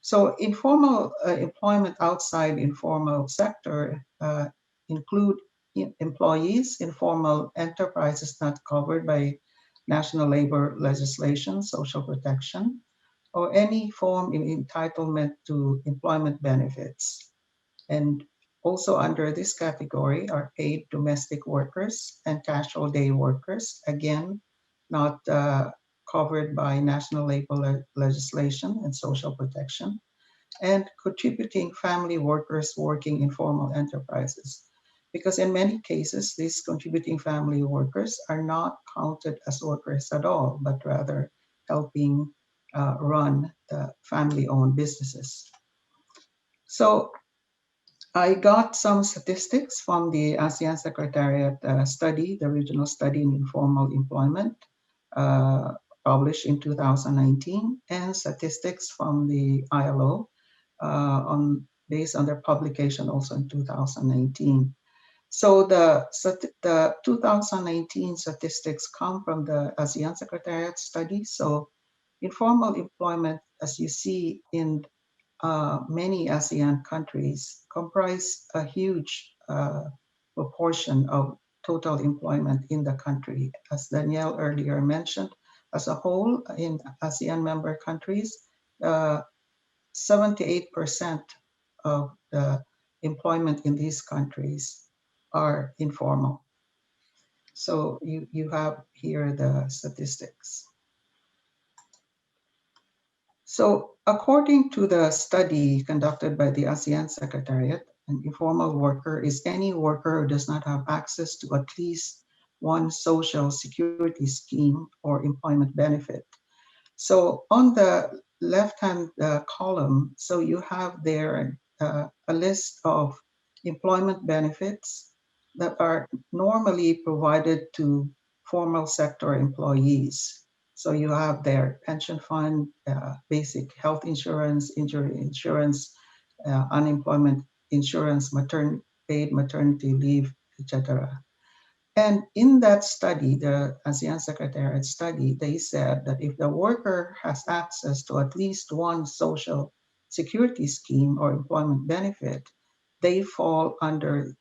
So informal employment outside informal sector include employees, informal enterprises not covered by national labor legislation, social protection, or any form of entitlement to employment benefits. And also under this category are paid domestic workers and casual day workers, again, not covered by national labor legislation and social protection, and contributing family workers working in formal enterprises. Because in many cases, these contributing family workers are not counted as workers at all, but rather helping run the family-owned businesses. So I got some statistics from the ASEAN Secretariat study, the regional study in informal employment, published in 2019, and statistics from the ILO based on their publication also in 2019. So the 2019 statistics come from the ASEAN Secretariat study. So informal employment, as you see in many ASEAN countries, comprise a huge proportion of total employment in the country. As Danielle earlier mentioned, as a whole in ASEAN member countries, 78% of the employment in these countries are informal. So you have here the statistics. So according to the study conducted by the ASEAN Secretariat, an informal worker is any worker who does not have access to at least one social security scheme or employment benefit. So on the left-hand column, so you have there a list of employment benefits that are normally provided to formal sector employees. So you have their pension fund, basic health insurance, injury insurance, unemployment insurance, paid maternity leave, etc. And in that study, the ASEAN Secretariat study, they said that if the worker has access to at least one social security scheme or employment benefit, they fall under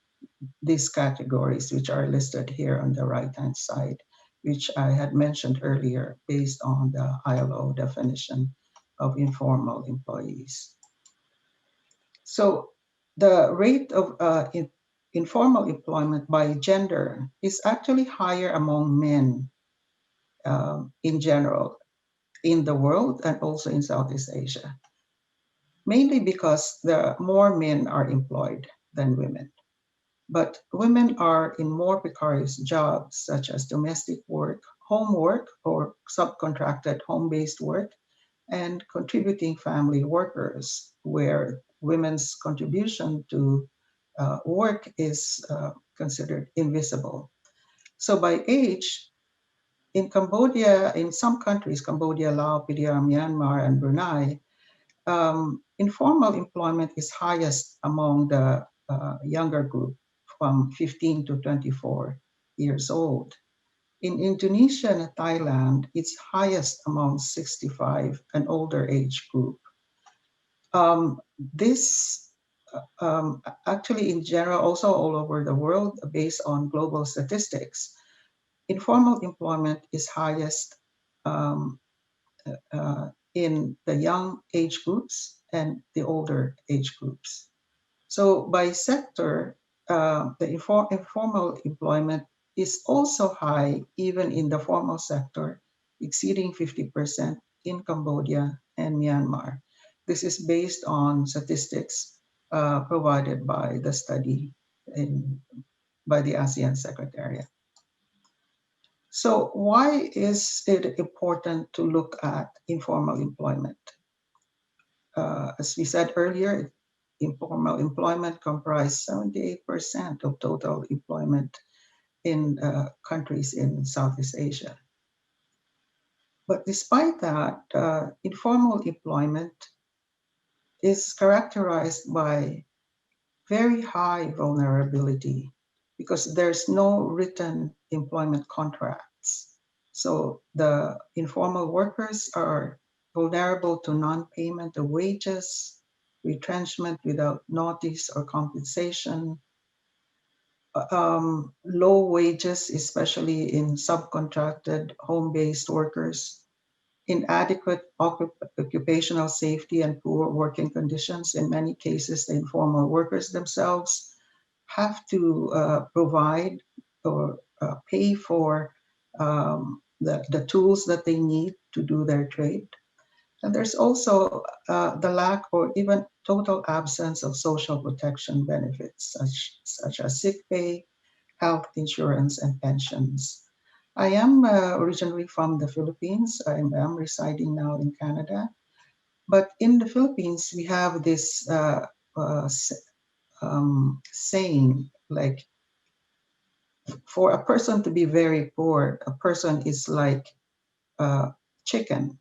these categories, which are listed here on the right-hand side, which I had mentioned earlier based on the ILO definition of informal employees. So the rate of informal employment by gender is actually higher among men in general in the world and also in Southeast Asia, mainly because more men are employed than women. But women are in more precarious jobs such as domestic work, homework, or subcontracted home-based work, and contributing family workers, where women's contribution to work is considered invisible. So by age, in Cambodia, in some countries, Cambodia, Laos, PDR, Myanmar, and Brunei, informal employment is highest among the younger group from 15 to 24 years old. In Indonesia and Thailand, it's highest among 65 and older age group. This actually in general, also all over the world, based on global statistics, informal employment is highest in the young age groups and the older age groups. So by sector, the informal employment is also high even in the formal sector, exceeding 50% in Cambodia and Myanmar. This is based on statistics provided by the study by the ASEAN Secretariat. So why is it important to look at informal employment? As we said earlier, informal employment comprises 78% of total employment in countries in Southeast Asia. But despite that, informal employment is characterized by very high vulnerability because there's no written employment contracts. So the informal workers are vulnerable to non-payment of wages, retrenchment without notice or compensation, low wages, especially in subcontracted home-based workers, inadequate occupational safety and poor working conditions. In many cases, the informal workers themselves have to provide or pay for the tools that they need to do their trade. And there's also the lack or even total absence of social protection benefits, such as sick pay, health insurance, and pensions. I am originally from the Philippines. I am residing now in Canada. But in the Philippines, we have this saying, like, for a person to be very poor, a person is like a chicken.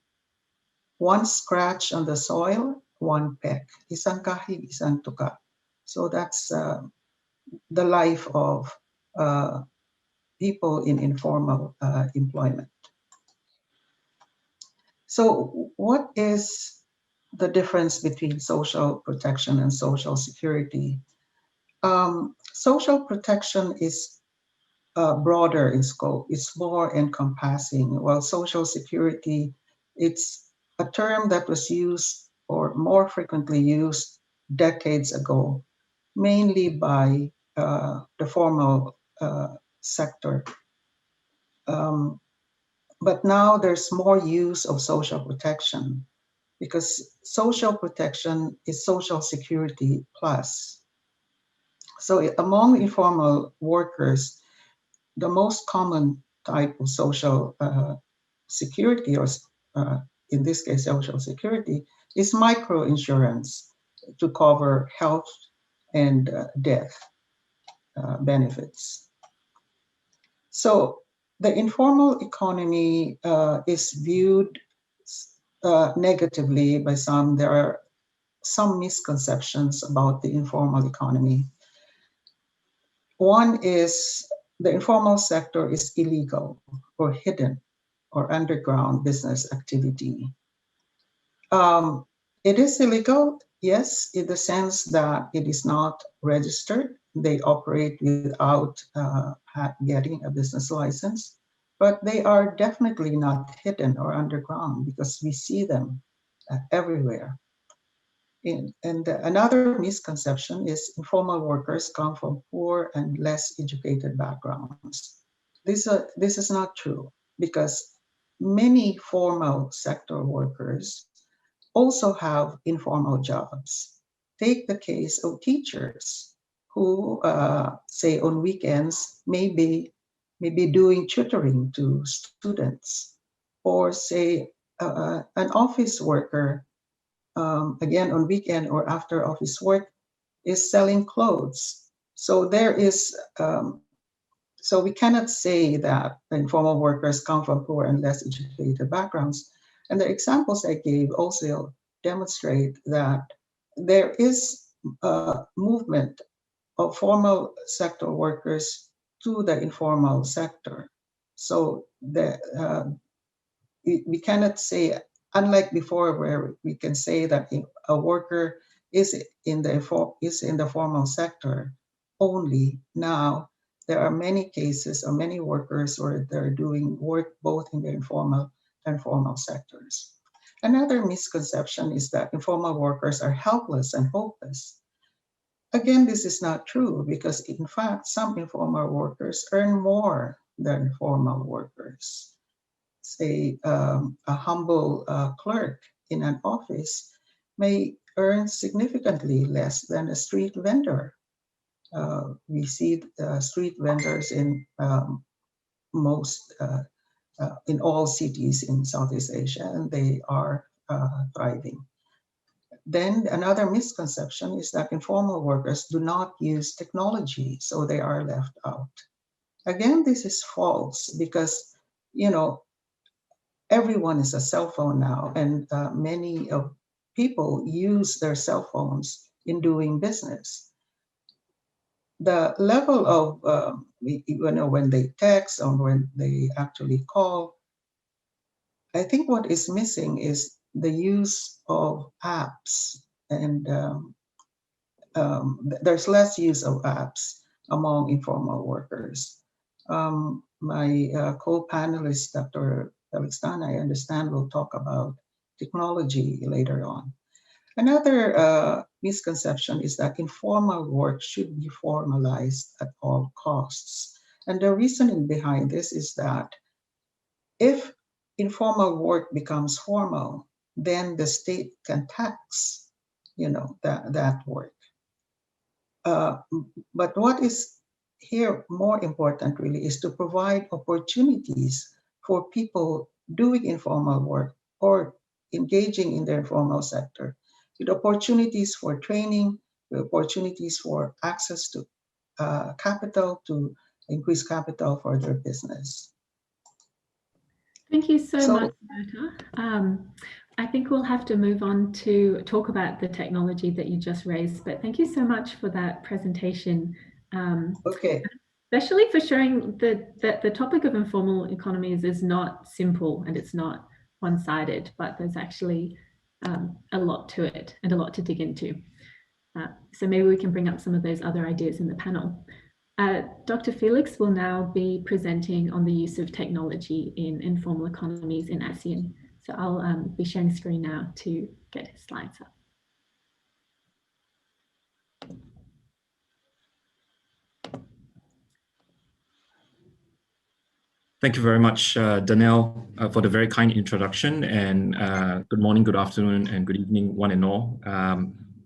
One scratch on the soil, one peck. Isang kahig, isang tuka. So that's the life of people in informal employment. So what is the difference between social protection and social security? Social protection is broader in scope. It's more encompassing, while social security, it's a term that was used or more frequently used decades ago, mainly by the formal sector. But now there's more use of social protection because social protection is social security plus. So among informal workers, the most common type of social security, or in this case, social security, is microinsurance to cover health and death benefits. So the informal economy is viewed negatively by some. There are some misconceptions about the informal economy. One is the informal sector is illegal or hidden or underground business activity. It is illegal, yes, in the sense that it is not registered. They operate without getting a business license, but they are definitely not hidden or underground because we see them everywhere. And another misconception is informal workers come from poor and less educated backgrounds. This is not true because many formal sector workers also have informal jobs. Take the case of teachers who, say on weekends, may be doing tutoring to students, or say an office worker, again on weekend or after office work, is selling clothes. So there is, so we cannot say that the informal workers come from poor and less educated backgrounds. And the examples I gave also demonstrate that there is a movement of formal sector workers to the informal sector. So we cannot say, unlike before where we can say that a worker is in the formal sector only, now there are many cases or many workers where they're doing work both in the informal and formal sectors. Another misconception is that informal workers are helpless and hopeless. Again, this is not true because in fact, some informal workers earn more than formal workers. Say a humble clerk in an office may earn significantly less than a street vendor. We see street vendors in most in all cities in Southeast Asia, and they are thriving. Then another misconception is that informal workers do not use technology, so they are left out. Again, this is false because, you know, everyone is a cell phone now, and many of people use their cell phones in doing business. The level of, you know, when they text or when they actually call, I think what is missing is the use of apps, and there's less use of apps among informal workers. My co-panelist, Dr. Felixtan, I understand, will talk about technology later on. Another misconception is that informal work should be formalized at all costs. And the reasoning behind this is that if informal work becomes formal, then the state can tax, you know, that work. But what is here more important really is to provide opportunities for people doing informal work or engaging in the informal sector, with opportunities for training, with opportunities for access to capital, to increase capital for their business. Thank you so much, Berta. I think we'll have to move on to talk about the technology that you just raised, but thank you so much for that presentation. Okay. Especially for showing that the topic of informal economies is not simple and it's not one-sided, but there's actually a lot to it and a lot to dig into. So maybe we can bring up some of those other ideas in the panel. Dr. Felix will now be presenting on the use of technology in informal economies in ASEAN. So I'll be sharing screen now to get his slides up. Thank you very much, Danielle, for the very kind introduction, and good morning, good afternoon, and good evening, one and all,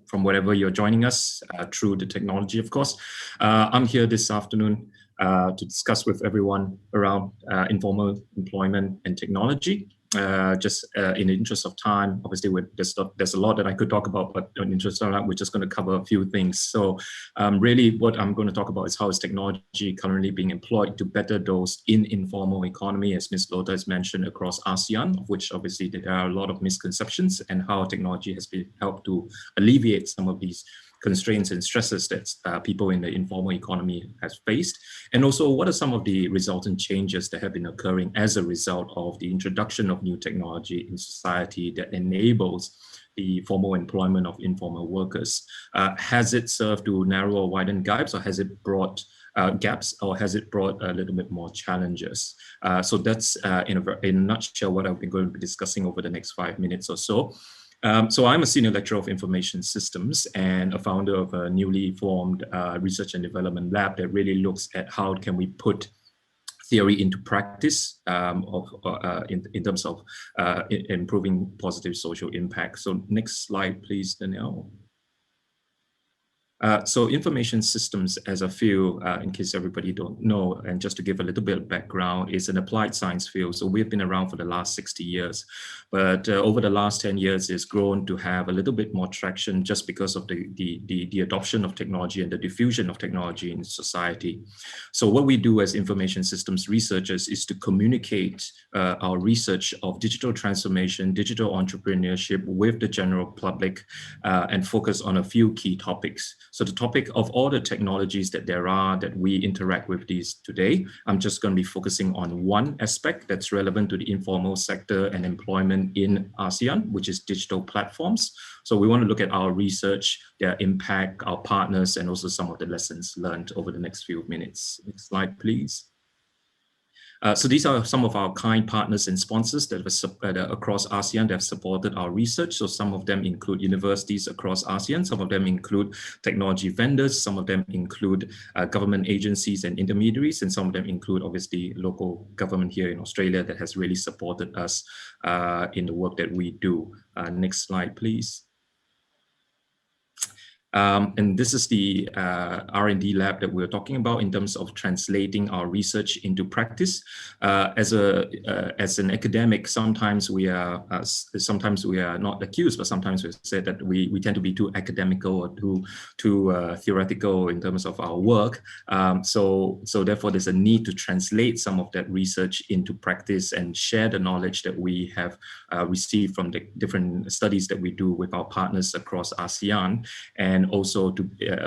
from wherever you're joining us through the technology, of course. I'm here this afternoon to discuss with everyone around informal employment and technology. Just in the interest of time, obviously there's a lot that I could talk about, but in the interest of time, we're just going to cover a few things. So really what I'm going to talk about is how is technology currently being employed to better those in informal economy, as Ms. Lota has mentioned, across ASEAN, of which obviously there are a lot of misconceptions, and how technology has been helped to alleviate some of these constraints and stresses that people in the informal economy has faced, and also what are some of the resultant changes that have been occurring as a result of the introduction of new technology in society that enables the formal employment of informal workers. Has it served to narrow or widen gaps, or has it brought gaps, or has it brought a little bit more challenges? So that's in a nutshell what I've been going to be discussing over the next 5 minutes or so. So I'm a senior lecturer of information systems and a founder of a newly formed research and development lab that really looks at how can we put theory into practice in terms of improving positive social impact. So next slide, please, Danielle. So information systems as a field, in case everybody don't know, and just to give a little bit of background, is an applied science field. So we've been around for the last 60 years, but over the last 10 years, it's grown to have a little bit more traction just because of the adoption of technology and the diffusion of technology in society. So what we do as information systems researchers is to communicate our research of digital transformation, digital entrepreneurship with the general public, and focus on a few key topics. So the topic of all the technologies that there are that we interact with these today, I'm just going to be focusing on one aspect that's relevant to the informal sector and employment in ASEAN, which is digital platforms. So we want to look at our research, their impact, our partners, and also some of the lessons learned over the next few minutes. Next slide, please. So these are some of our kind partners and sponsors that are across ASEAN that have supported our research. So some of them include universities across ASEAN, some of them include technology vendors, some of them include government agencies and intermediaries, and some of them include obviously local government here in Australia that has really supported us in the work that we do. Next slide, please. And this is the R&D lab that we're talking about in terms of translating our research into practice. As an academic, sometimes we are not accused, but sometimes we say that we tend to be too academical or too theoretical in terms of our work. So therefore, there's a need to translate some of that research into practice and share the knowledge that we have received from the different studies that we do with our partners across ASEAN. And also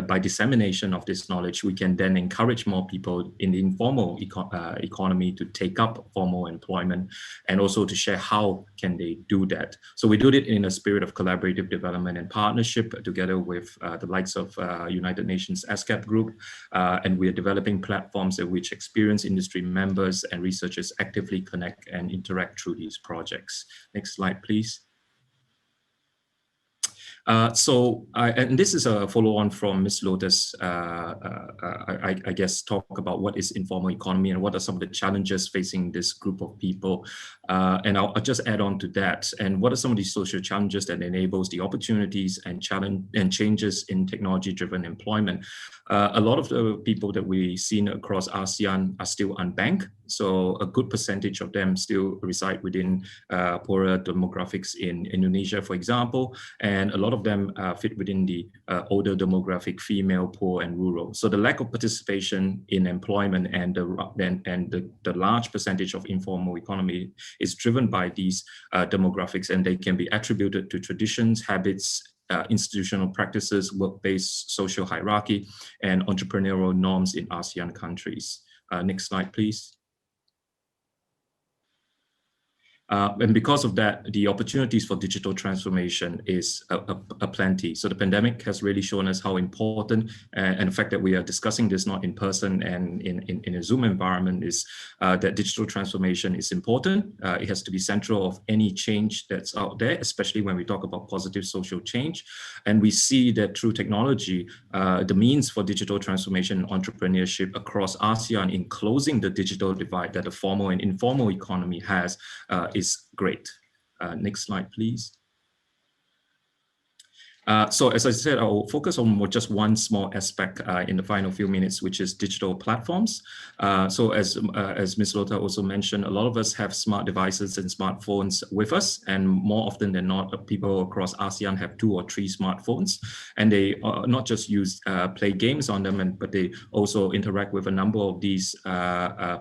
by dissemination of this knowledge, we can then encourage more people in the informal economy to take up formal employment, and also to share how can they do that. So we do it in a spirit of collaborative development and partnership together with the likes of United Nations ASCAP group, and we are developing platforms at which experienced industry members and researchers actively connect and interact through these projects. Next slide, please. And this is a follow-on from Ms. Lotus, I guess, talk about what is informal economy and what are some of the challenges facing this group of people. And I'll just add on to that. And what are some of these social challenges that enables the opportunities and changes in technology-driven employment? A lot of the people that we've seen across ASEAN are still unbanked. So a good percentage of them still reside within poorer demographics in Indonesia, for example, and a lot of them fit within the older demographic, female, poor, and rural. So the lack of participation in employment and the large percentage of informal economy is driven by these demographics, and they can be attributed to traditions, habits, institutional practices, work-based social hierarchy, and entrepreneurial norms in ASEAN countries. Next slide, please. And because of that, the opportunities for digital transformation is aplenty. So the pandemic has really shown us how important, and the fact that we are discussing this not in person and in a Zoom environment, is that digital transformation is important. It has to be central of any change that's out there, especially when we talk about positive social change. And we see that through technology, the means for digital transformation and entrepreneurship across ASEAN in closing the digital divide that the formal and informal economy has is great. Next slide, please. So as I said, I'll focus on just one small aspect in the final few minutes, which is digital platforms. So as Ms. Lota also mentioned, a lot of us have smart devices and smartphones with us, and more often than not, people across ASEAN have 2 or 3 smartphones, and they not just play games on them, but they also interact with a number of these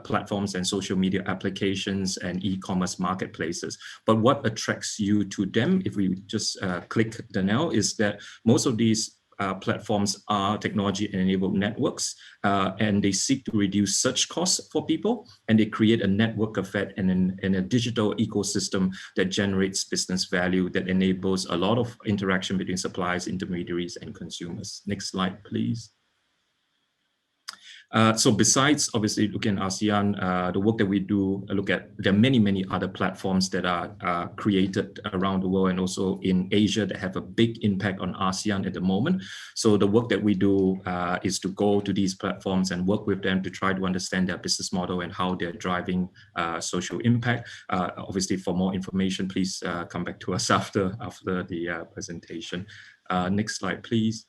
platforms and social media applications and e-commerce marketplaces. But what attracts you to them, if we just click the now, is that most of these platforms are technology-enabled networks, and they seek to reduce search costs for people, and they create a network effect and a digital ecosystem that generates business value, that enables a lot of interaction between suppliers, intermediaries, and consumers. Next slide, please. So besides obviously looking at ASEAN, the work that we do there are many other platforms that are created around the world and also in Asia that have a big impact on ASEAN at the moment. So the work that we do is to go to these platforms and work with them to try to understand their business model and how they're driving social impact. Obviously, for more information, please come back to us after the presentation. Next slide, please.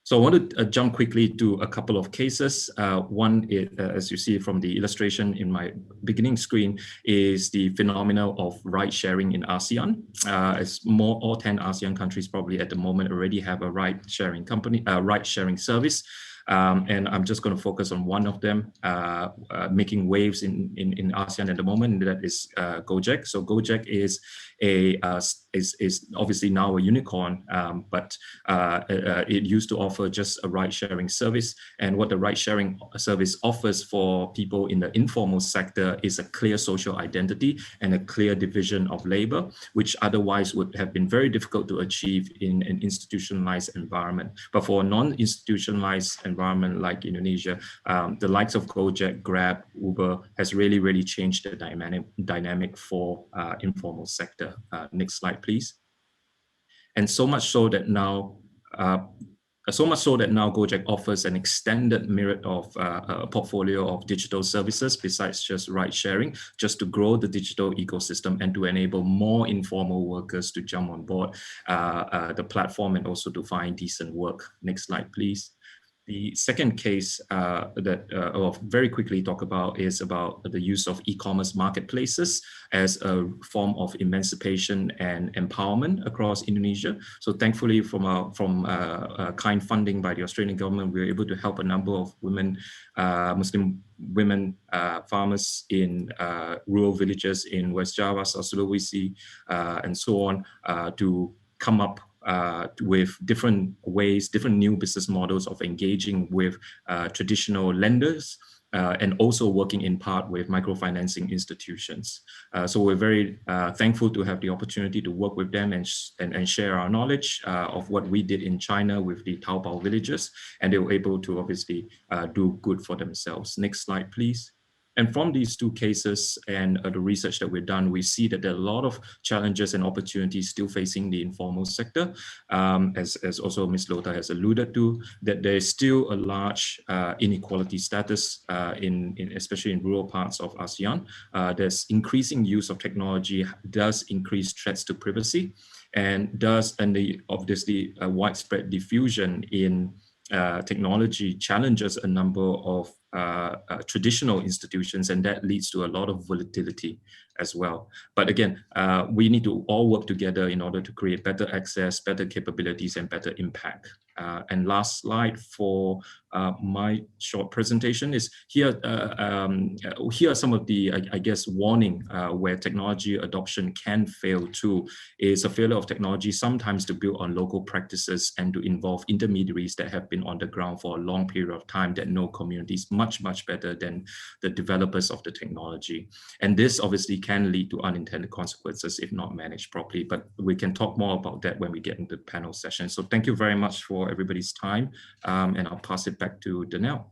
So I want to jump quickly to a couple of cases. One, as you see from the illustration in my beginning screen, is the phenomenon of ride-sharing in ASEAN. As all 10 ASEAN countries probably at the moment already have a ride-sharing service. And I'm just going to focus on one of them making waves in ASEAN at the moment, and that is Gojek. So Gojek is obviously now a unicorn, but it used to offer just a ride-sharing service. And what the ride-sharing service offers for people in the informal sector is a clear social identity and a clear division of labor, which otherwise would have been very difficult to achieve in an institutionalized environment. But for a non-institutionalized environment like Indonesia, the likes of Gojek, Grab, Uber has really changed the dynamic for informal sector. Next slide, please. And so much so that now So much so that now Gojek offers an extended myriad of a portfolio of digital services besides just ride sharing, just to grow the digital ecosystem and to enable more informal workers to jump on board the platform and also to find decent work. Next slide, please. The second case that I'll very quickly talk about is about the use of e-commerce marketplaces as a form of emancipation and empowerment across Indonesia. So thankfully, from kind funding by the Australian government, we were able to help a number of women, Muslim women farmers in rural villages in West Java, South Sulawesi, and so on, to come up with different ways, different new business models of engaging with traditional lenders and also working in part with microfinancing institutions. So we're very thankful to have the opportunity to work with them and share our knowledge of what we did in China with the Taobao villages, and they were able to obviously do good for themselves. Next slide, please. And from these two cases and the research that we've done, we see that there are a lot of challenges and opportunities still facing the informal sector. As also Ms. Lota has alluded to, that there is still a large inequality status especially in rural parts of ASEAN. There's increasing use of technology does increase threats to privacy, and obviously widespread diffusion in technology challenges a number of traditional institutions, and that leads to a lot of volatility as well. But again, we need to all work together in order to create better access, better capabilities, and better impact. And last slide for my short presentation is here. Here are some of the, I guess, warning where technology adoption can fail too. Is a failure of technology sometimes to build on local practices and to involve intermediaries that have been on the ground for a long period of time that know communities much better than the developers of the technology. And this obviously can lead to unintended consequences if not managed properly, but we can talk more about that when we get into the panel session. So thank you very much for everybody's time, and I'll pass it back to Danielle.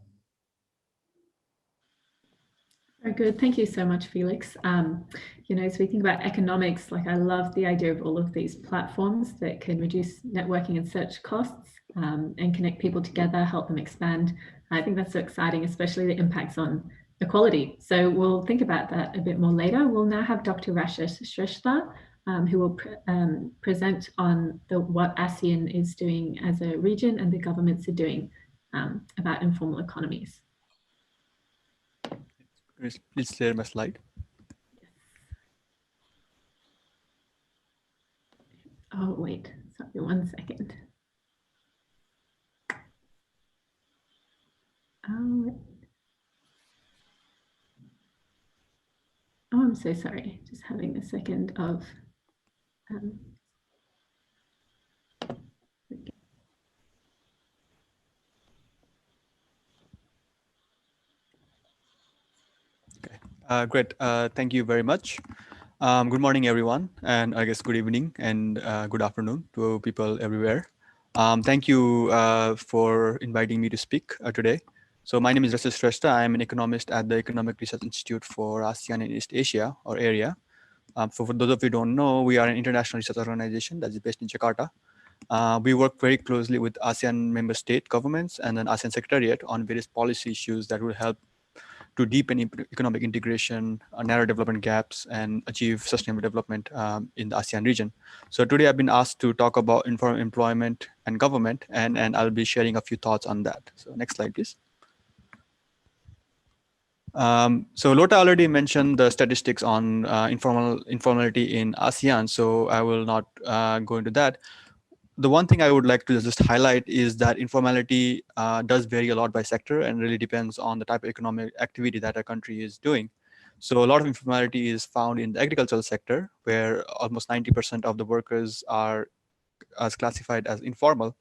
Very good. Thank you so much, Felix. You know, as we think about economics, like I love the idea of all of these platforms that can reduce networking and search costs and connect people together, help them expand. I think that's so exciting, especially the impacts on equality. So we'll think about that a bit more later. We'll now have Dr. Rashesh Shrestha, who will present on what ASEAN is doing as a region and the governments are doing about informal economies. Please share my slide. Oh, wait, sorry, 1 second. Oh, I'm so sorry. Just having a second of. Great. Thank you very much. Good morning, everyone, and I guess good evening and good afternoon to people everywhere. Thank you for inviting me to speak today. So my name is Rashesh Shrestha. I'm an economist at the Economic Research Institute for ASEAN and East Asia, or area. So for those of you who don't know, we are an international research organization that is based in Jakarta. We work very closely with ASEAN member state governments and then ASEAN Secretariat on various policy issues that will help to deepen economic integration, narrow development gaps, and achieve sustainable development in the ASEAN region. So today I've been asked to talk about informal employment and government, and I'll be sharing a few thoughts on that. So next slide, please. So Lota already mentioned the statistics on informality in ASEAN, so I will not go into that. The one thing I would like to just highlight is that informality does vary a lot by sector and really depends on the type of economic activity that a country is doing. So a lot of informality is found in the agricultural sector, where almost 90% of the workers are classified as informal.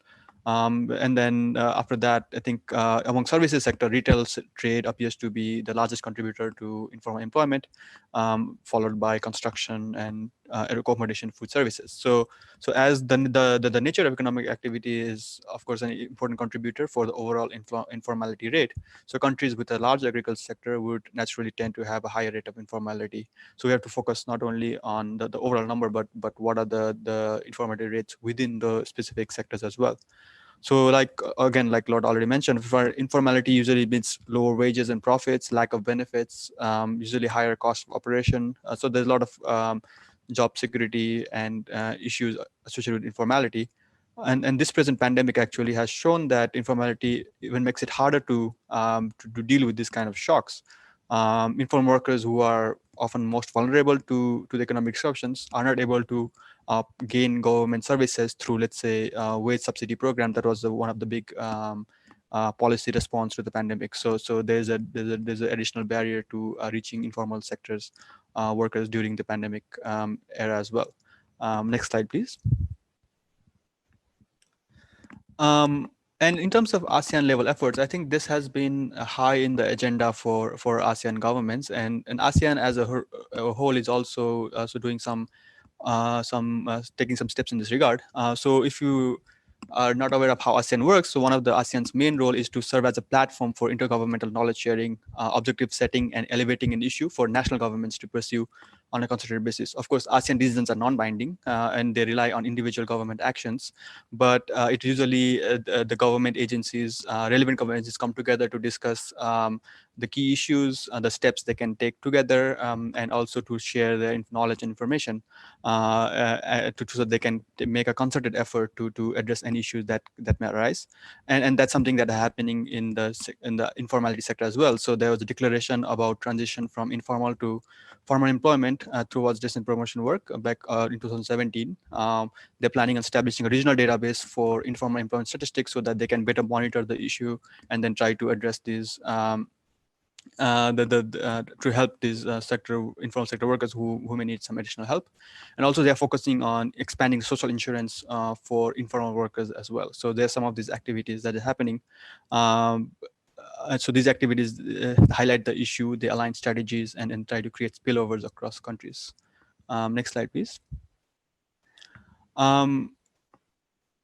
And then after that, I think among services sector, retail trade appears to be the largest contributor to informal employment, followed by construction and accommodation, food services. So as the nature of economic activity is, of course, an important contributor for the overall informality rate. So countries with a large agricultural sector would naturally tend to have a higher rate of informality. So we have to focus not only on the overall number, but what are the informality rates within the specific sectors as well. So again, like Lord already mentioned, for informality usually means lower wages and profits, lack of benefits, usually higher cost of operation. So there's a lot of job security and issues associated with informality. And this present pandemic actually has shown that informality even makes it harder to deal with this kind of shocks. Informal workers who are often most vulnerable to the economic disruptions are not able to gain government services through, let's say, wage subsidy program. That was one of the big policy response to the pandemic. So there's an additional barrier to reaching informal sectors workers during the pandemic era as well. Next slide, please. And in terms of ASEAN level efforts, I think this has been high in the agenda for ASEAN governments, and ASEAN as a whole is also doing taking some steps in this regard. So if you are not aware of how ASEAN works, so one of the ASEAN's main role is to serve as a platform for intergovernmental knowledge sharing, objective setting, and elevating an issue for national governments to pursue on a concerted basis. Of course, ASEAN decisions are non-binding and they rely on individual government actions, but it usually the government agencies, relevant government agencies come together to discuss the key issues, the steps they can take together, and also to share their knowledge and information so they can make a concerted effort to address any issues that may arise. And that's something that is happening in the informality sector as well. So there was a declaration about transition from informal to formal employment towards distance promotion work back in 2017. They're planning on establishing a regional database for informal employment statistics so that they can better monitor the issue and then try to address these to help these informal sector workers who may need some additional help. And also they're focusing on expanding social insurance for informal workers as well. So there's some of these activities that are happening. So these activities highlight the issue, they align strategies, and try to create spillovers across countries. Next slide, please.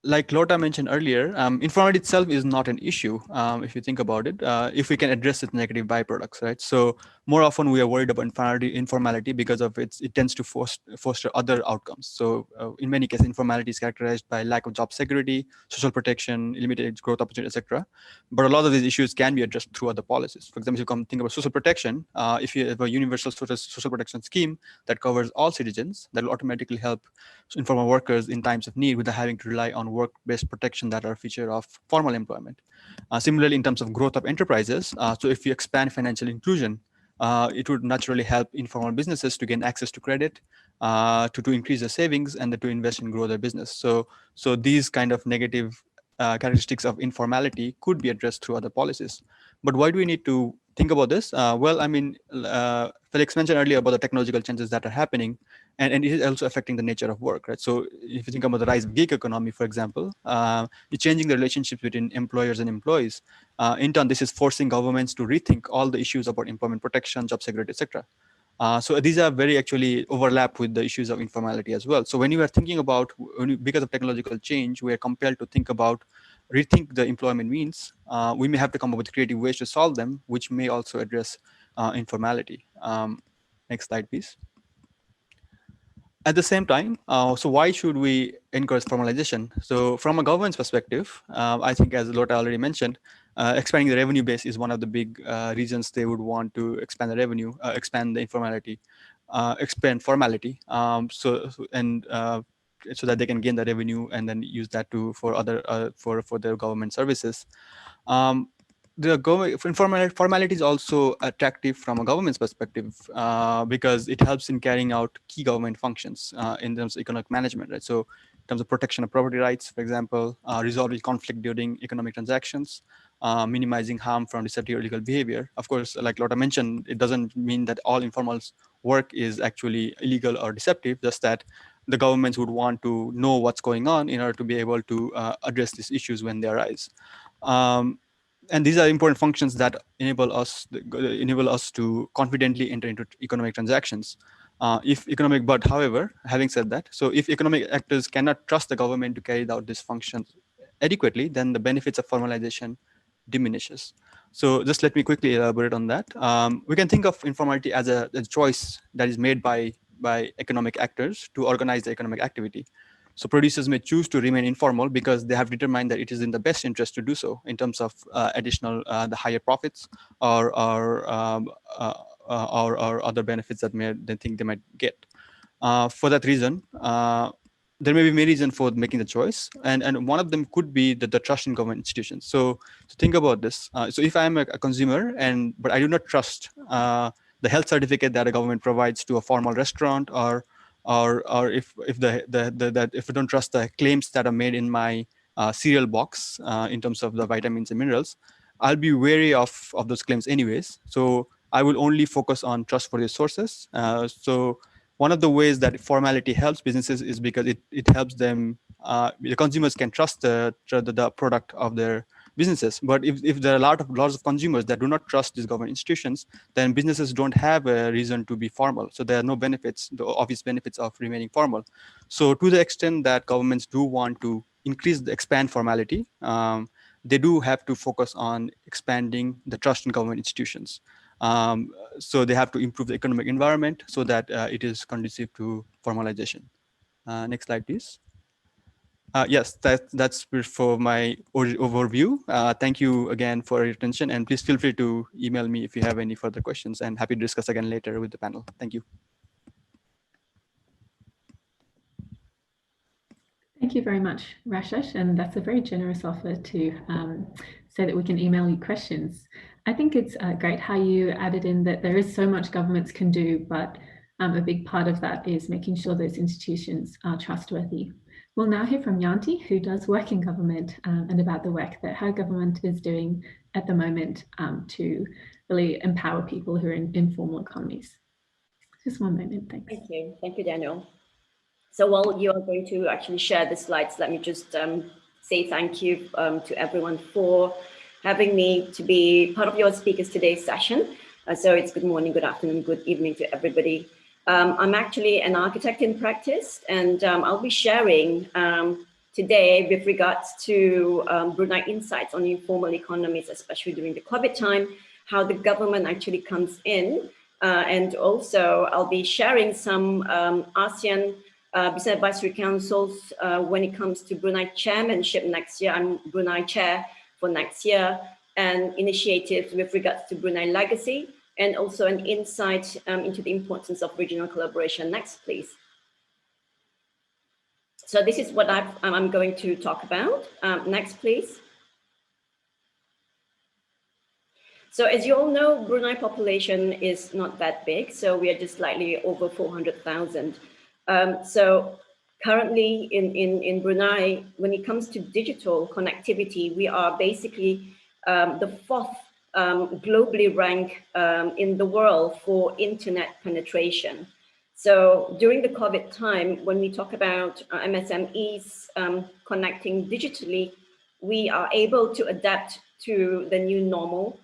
Like Lota mentioned earlier, informality itself is not an issue if you think about it, if we can address its negative byproducts, right? So more often we are worried about informality because of it tends to foster other outcomes. So in many cases, informality is characterized by lack of job security, social protection, limited growth opportunities, etc. But a lot of these issues can be addressed through other policies. For example, if you come think about social protection, if you have a universal social protection scheme that covers all citizens, that will automatically help informal workers in times of need without having to rely on work-based protection that are a feature of formal employment. Similarly, in terms of growth of enterprises, so if you expand financial inclusion, it would naturally help informal businesses to gain access to credit, to increase their savings, and to invest and grow their business. So these kind of negative characteristics of informality could be addressed through other policies. But why do we need to think about this? Well, I mean, Felix mentioned earlier about the technological changes that are happening, and it is also affecting the nature of work, right? So if you think about the rise of gig economy, for example, it's changing the relationships between employers and employees. In turn, this is forcing governments to rethink all the issues about employment protection, job security, etc. So these are very actually overlap with the issues of informality as well. So when you are thinking about, because of technological change, we are compelled to think about, rethink the employment means. We may have to come up with creative ways to solve them, which may also address informality. Next slide, please. At the same time, so why should we encourage formalization? So from a government's perspective, I think as Lota already mentioned, expanding the revenue base is one of the big reasons they would want to expand the revenue, expand the informality, expand formality, so that they can gain the revenue and then use that for other for their government services. Formality is also attractive from a government's perspective because it helps in carrying out key government functions in terms of economic management, right? So in terms of protection of property rights, for example, resolving conflict during economic transactions, minimizing harm from deceptive or illegal behavior. Of course, like Lota mentioned, it doesn't mean that all informal work is actually illegal or deceptive, just that the governments would want to know what's going on in order to be able to address these issues when they arise. And these are important functions that enable us to confidently enter into economic transactions. But however, having said that, so if economic actors cannot trust the government to carry out these functions adequately, then the benefits of formalization diminishes. So just let me quickly elaborate on that. We can think of informality as a choice that is made by economic actors to organize the economic activity. So producers may choose to remain informal because they have determined that it is in the best interest to do so in terms of additional, the higher profits or other benefits that they think they might get. For that reason, there may be many reasons for making the choice, and one of them could be the trust in government institutions. So think about this. So if I'm a consumer but I do not trust the health certificate that a government provides to a formal restaurant, or if I don't trust the claims that are made in my cereal box in terms of the vitamins and minerals, I'll be wary of those claims anyways. So I will only focus on trustworthy sources. So one of the ways that formality helps businesses is because it helps them, the consumers can trust the product of their businesses. But if there are lots of consumers that do not trust these government institutions, then businesses don't have a reason to be formal. So there are no benefits, the obvious benefits of remaining formal. So to the extent that governments do want to expand formality, they do have to focus on expanding the trust in government institutions. So they have to improve the economic environment so that it is conducive to formalization. Next slide, please. Yes, that's for my overview. Thank you again for your attention, and please feel free to email me if you have any further questions, and happy to discuss again later with the panel. Thank you. Thank you very much, Rashesh, and that's a very generous offer to say that we can email you questions. I think it's great how you added in that there is so much governments can do, but a big part of that is making sure those institutions are trustworthy. We'll now hear from Yanti, who does work in government, and about the work that her government is doing at the moment to really empower people who are in informal economies. Just one moment, thanks. Thank you, Daniel. So while you are going to actually share the slides, let me just say thank you to everyone for having me to be part of your speakers today's session. So it's good morning, good afternoon, good evening to everybody. I'm actually an architect in practice, and I'll be sharing today with regards to Brunei insights on informal economies, especially during the COVID time, how the government actually comes in. And also I'll be sharing some ASEAN Business Advisory Councils when it comes to Brunei chairmanship next year. I'm Brunei chair for next year, and initiatives with regards to Brunei legacy, and also an insight into the importance of regional collaboration. Next, please. So this is what I'm going to talk about. Next, please. So as you all know, Brunei population is not that big. So we are just slightly over 400,000. So currently in Brunei, when it comes to digital connectivity, we are basically the 4th globally ranked in the world for internet penetration. So during the COVID time, when we talk about MSMEs connecting digitally, we are able to adapt to the new normal,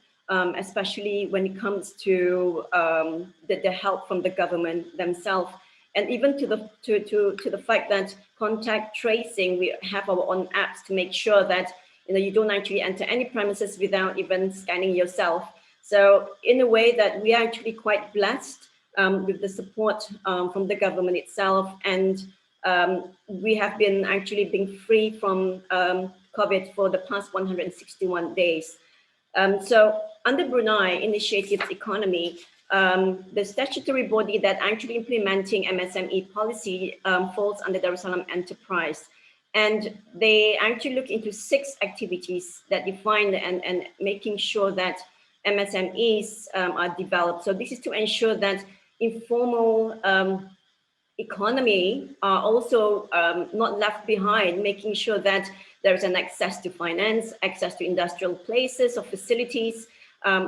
especially when it comes to the help from the government themselves. And even to the fact that contact tracing, we have our own apps to make sure that you don't actually enter any premises without even scanning yourself. So in a way that we are actually quite blessed with the support from the government itself, and we have been actually being free from COVID for the past 161 days. So under Brunei Initiatives Economy, the statutory body that actually implementing MSME policy falls under Darussalam Enterprise. And they actually look into 6 activities that define and making sure that MSMEs are developed. So this is to ensure that informal economy are also not left behind, making sure that there's an access to finance, access to industrial places or facilities.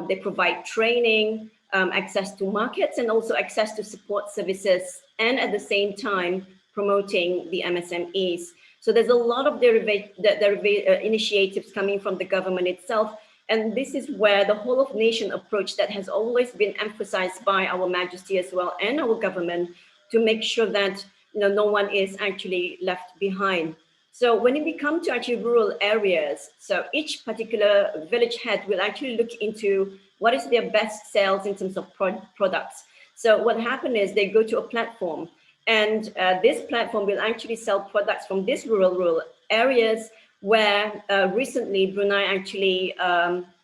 They provide training, access to markets, and also access to support services, and at the same time promoting the MSMEs. So there's a lot of initiatives coming from the government itself, and this is where the whole of nation approach that has always been emphasized by our Majesty as well and our government to make sure that no one is actually left behind. So when we come to actually rural areas, so each particular village head will actually look into what is their best sales in terms of products. So what happened is they go to a platform, And this platform will actually sell products from these rural areas where recently Brunei actually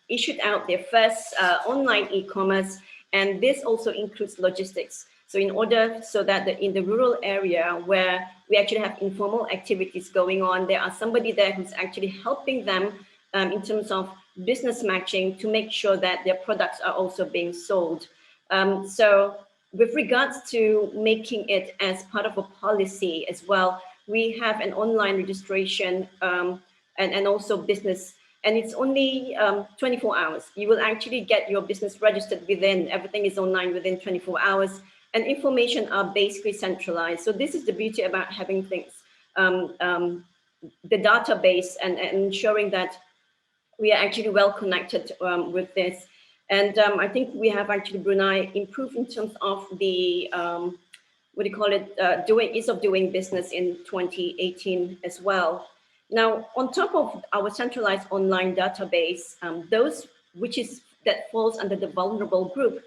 issued out their first online e-commerce, and this also includes logistics. So in order so that in the rural area where we actually have informal activities going on, there are somebody there who's actually helping them in terms of business matching to make sure that their products are also being sold. So with regards to making it as part of a policy as well, we have an online registration and also business, and it's only 24 hours. You will actually get your business registered within, everything is online within 24 hours, and information are basically centralized. So this is the beauty about having things, the database and ensuring that we are actually well connected with this. And I think we have actually Brunei improved in terms of the, what do you call it, ease of doing business in 2018 as well. Now, on top of our centralized online database, those that falls under the vulnerable group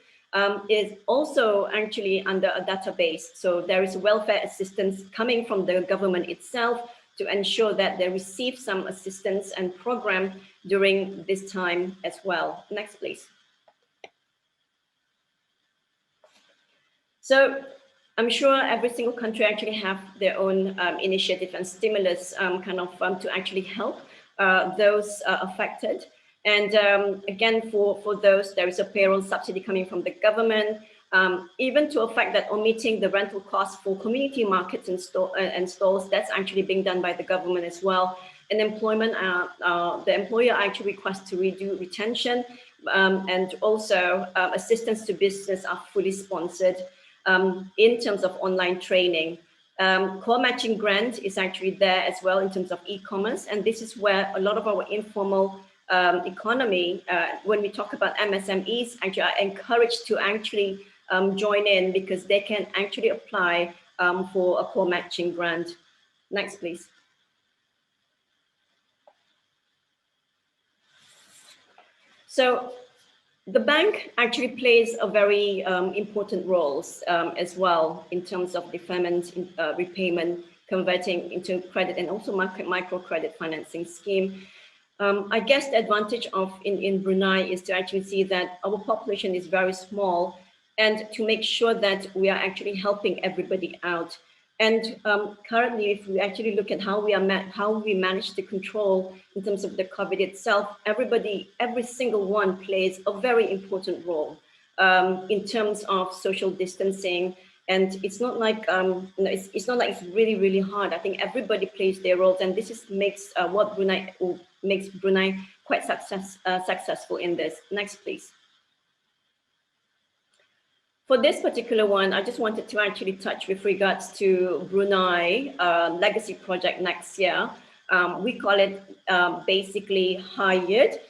is also actually under a database. So there is welfare assistance coming from the government itself to ensure that they receive some assistance and program during this time as well. Next, please. So I'm sure every single country actually have their own initiative and stimulus to actually help those affected. And again, for those, there is a payroll subsidy coming from the government, even to a fact that omitting the rental costs for community markets and stalls, that's actually being done by the government as well. And employment, the employer actually requests to redo retention, and also assistance to business are fully sponsored in terms of online training. Core matching grant is actually there as well in terms of e-commerce, and this is where a lot of our informal economy, when we talk about MSMEs, actually are encouraged to actually join in because they can actually apply for a core matching grant. Next, please. So the bank actually plays a very important role as well in terms of deferment, repayment, converting into credit, and also microcredit financing scheme. I guess the advantage in Brunei is to actually see that our population is very small, and to make sure that we are actually helping everybody out. And currently, if we actually look at how we manage to control in terms of the COVID itself, every single one plays a very important role in terms of social distancing. And it's not like it's not like it's really hard. I think everybody plays their roles, and this makes makes Brunei quite successful in this. Next, please. For this particular one, I just wanted to actually touch with regards to Brunei legacy project next year. We call it basically Hired,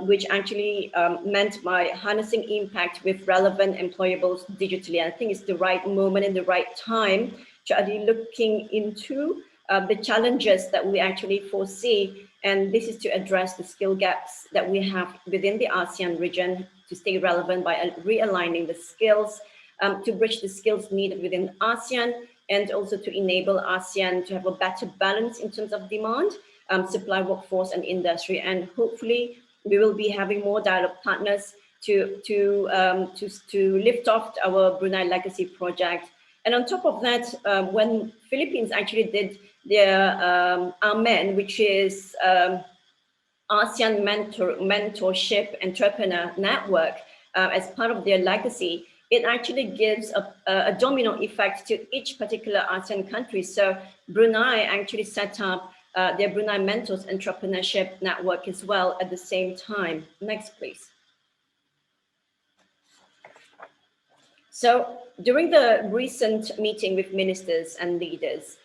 which actually meant by harnessing impact with relevant employables digitally. I think it's the right moment and the right time to actually looking into the challenges that we actually foresee. And this is to address the skill gaps that we have within the ASEAN region to stay relevant by realigning the skills, to bridge the skills needed within ASEAN, and also to enable ASEAN to have a better balance in terms of demand, supply, workforce, and industry. And hopefully we will be having more dialogue partners to lift off our Brunei legacy project. And on top of that, when Philippines actually did their AMEN, which is ASEAN Mentorship Entrepreneur Network, as part of their legacy, it actually gives a domino effect to each particular ASEAN country. So Brunei actually set up their Brunei Mentors Entrepreneurship Network as well at the same time. Next, please. So during the recent meeting with ministers and leaders,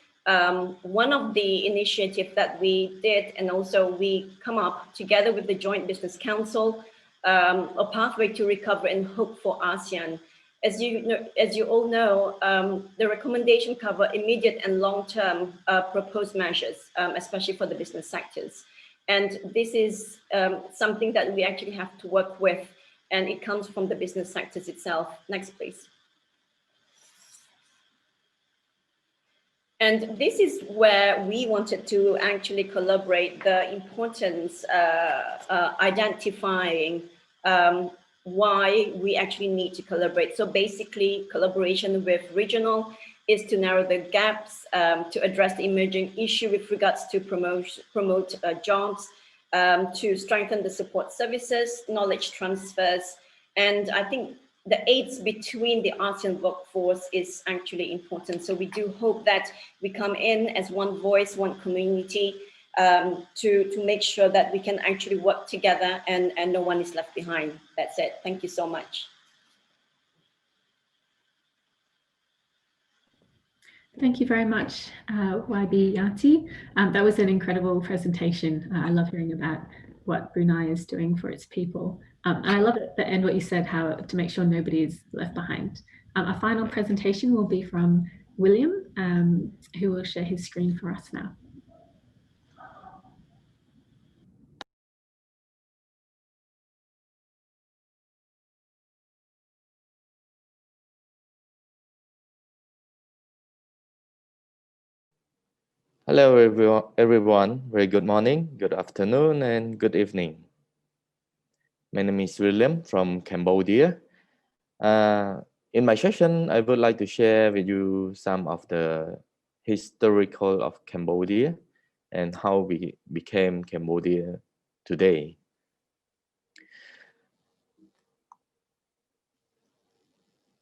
one of the initiatives that we did, and also we come up together with the Joint Business Council, a pathway to recover and hope for ASEAN. As you all know, the recommendation cover immediate and long-term proposed measures, especially for the business sectors. And this is something that we actually have to work with, and it comes from the business sectors itself. Next, please. And this is where we wanted to actually collaborate the importance, identifying why we actually need to collaborate. So basically, collaboration with regional is to narrow the gaps, to address the emerging issue with regards to promote jobs, to strengthen the support services, knowledge transfers, and I think the aids between the ASEAN workforce is actually important. So we do hope that we come in as one voice, one community, to make sure that we can actually work together and no one is left behind. That's it. Thank you so much. Thank you very much, YB Yati. That was an incredible presentation. I love hearing about what Brunei is doing for its people. And I love at the end what you said, how to make sure nobody is left behind. Our final presentation will be from William, who will share his screen for us now. Hello, everyone. Very good morning, good afternoon, and good evening. My name is William from Cambodia. In my session, I would like to share with you some of the historical of Cambodia and how we became Cambodia today.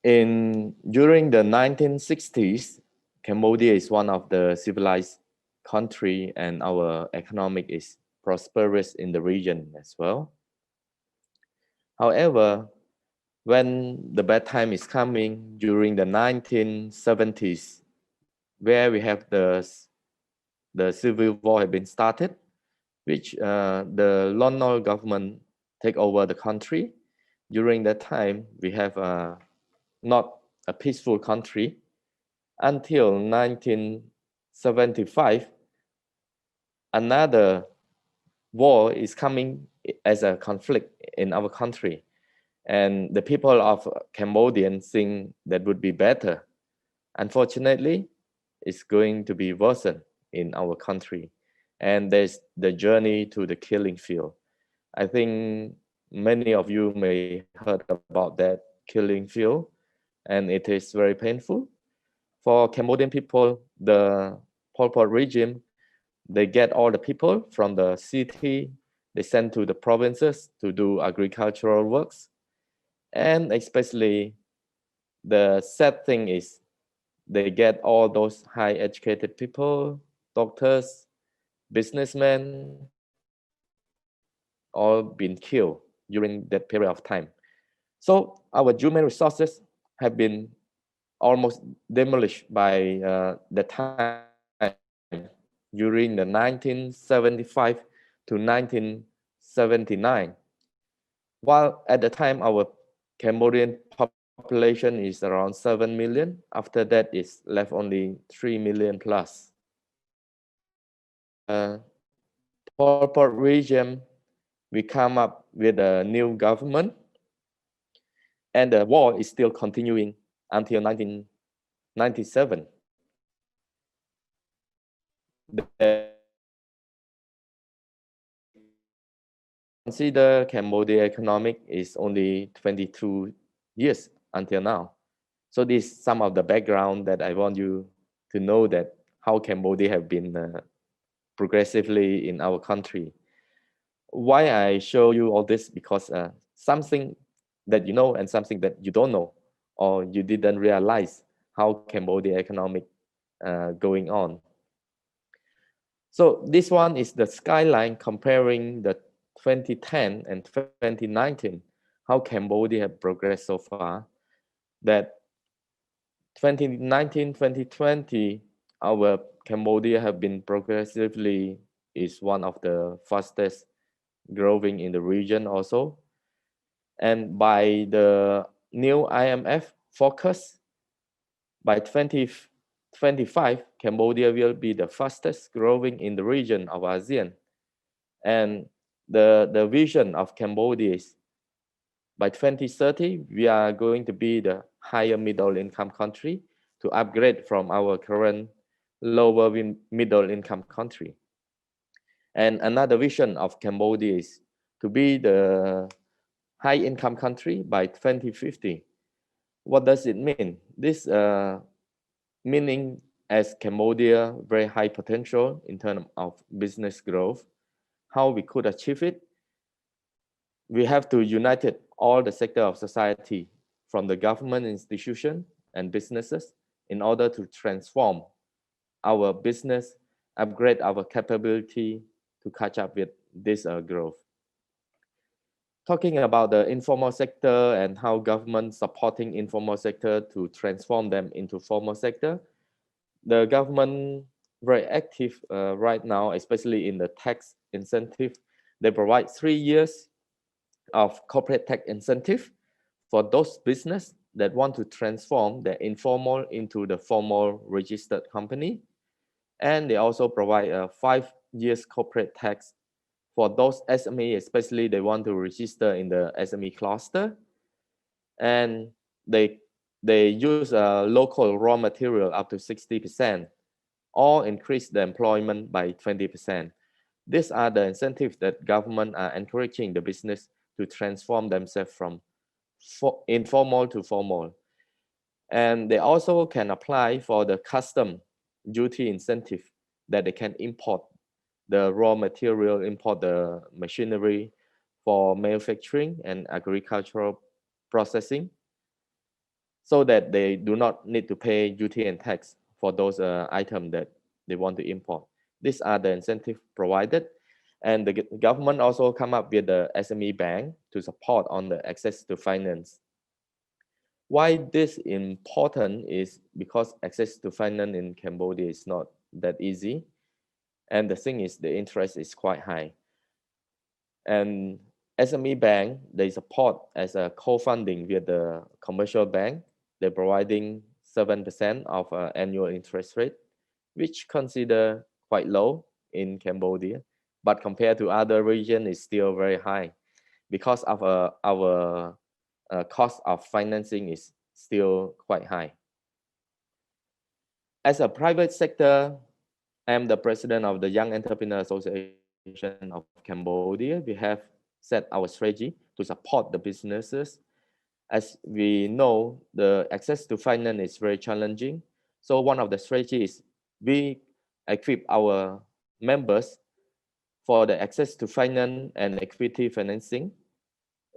During the 1960s, Cambodia is one of the civilized country and our economic is prosperous in the region as well. However, when the bad time is coming during the 1970s, where we have the civil war had been started, which the Lon Nol government take over the country. During that time, we have not a peaceful country until 1975. Another war is coming as a conflict in our country. And the people of Cambodia think that would be better. Unfortunately, it's going to be worsened in our country. And there's the journey to the killing field. I think many of you may heard about that killing field, and it is very painful. For Cambodian people, the Pol Pot regime, they get all the people from the city, they send to the provinces to do agricultural works. And especially the sad thing is they get all those high educated people, doctors, businessmen, all been killed during that period of time. So our human resources have been almost demolished by the time during the 1975 to 1979. While at the time our Cambodian population is around 7 million, after that it's left only 3 million plus. Pol Pot regime, we come up with a new government, and the war is still continuing until 1997. Consider Cambodia economic is only 22 years until now. So this is some of the background that I want you to know, that how Cambodia have been progressively in our country. Why I show you all this? Because something that you know and something that you don't know, or you didn't realize how Cambodia economic going on. So this one is the skyline comparing the 2010 and 2019, how Cambodia have progressed so far. That 2019, 2020, our Cambodia have been progressively is one of the fastest growing in the region also. And by the new IMF focus, by 2025, Cambodia will be the fastest growing in the region of ASEAN. And the vision of Cambodia is by 2030, we are going to be the higher middle income country to upgrade from our current lower middle income country. And another vision of Cambodia is to be the high income country by 2050. What does it mean? This meaning as Cambodia very high potential in terms of business growth. How we could achieve it? We have to unite all the sector of society from the government institution and businesses in order to transform our business, upgrade our capability to catch up with this growth. Talking about the informal sector and how government supporting informal sector to transform them into formal sector, the government very active right now, especially in the tax incentive. They provide 3 years of corporate tax incentive for those business that want to transform their informal into the formal registered company. And they also provide a 5 years corporate tax for those SME, especially they want to register in the SME cluster. And they use local raw material up to 60%, or increase the employment by 20%. These are the incentives that government are encouraging the business to transform themselves from informal to formal. And they also can apply for the custom duty incentive that they can import the raw material, import the machinery for manufacturing and agricultural processing, so that they do not need to pay duty and tax for those items that they want to import. These are the incentives provided. And the government also come up with the SME bank to support on the access to finance. Why this important is because access to finance in Cambodia is not that easy. And the thing is, the interest is quite high. And SME bank, they support as a co-funding with the commercial bank. They're providing 7% of annual interest rate, which consider quite low in Cambodia, but compared to other regions, it's still very high because of our cost of financing is still quite high. As a private sector, I'm the president of the Young Entrepreneur Association of Cambodia. We have set our strategy to support the businesses. As we know, the access to finance is very challenging. So one of the strategies is we equip our members for the access to finance and equity financing.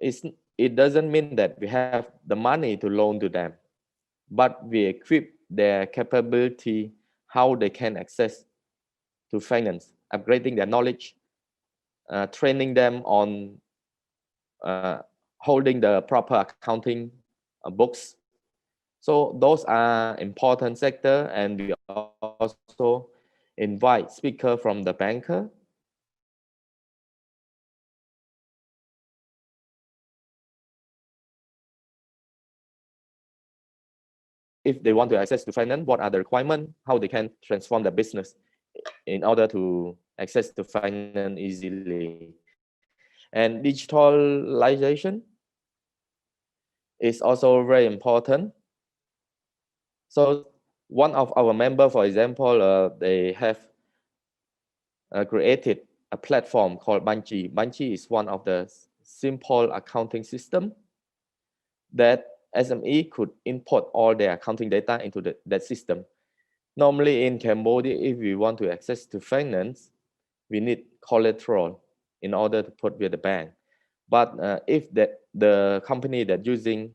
It doesn't mean that we have the money to loan to them, but we equip their capability, how they can access to finance, upgrading their knowledge, training them on holding the proper accounting books. So those are important sector, and we also invite speaker from the banker. If they want to access to finance, what are the requirements, how they can transform the business in order to access to finance easily. And digitalization is also very important. So one of our members, for example, they have created a platform called Banchi. Banchi is one of the simple accounting system that SME could import all their accounting data into that system. Normally in Cambodia, if we want to access to finance, we need collateral in order to put with the bank. But if the company that using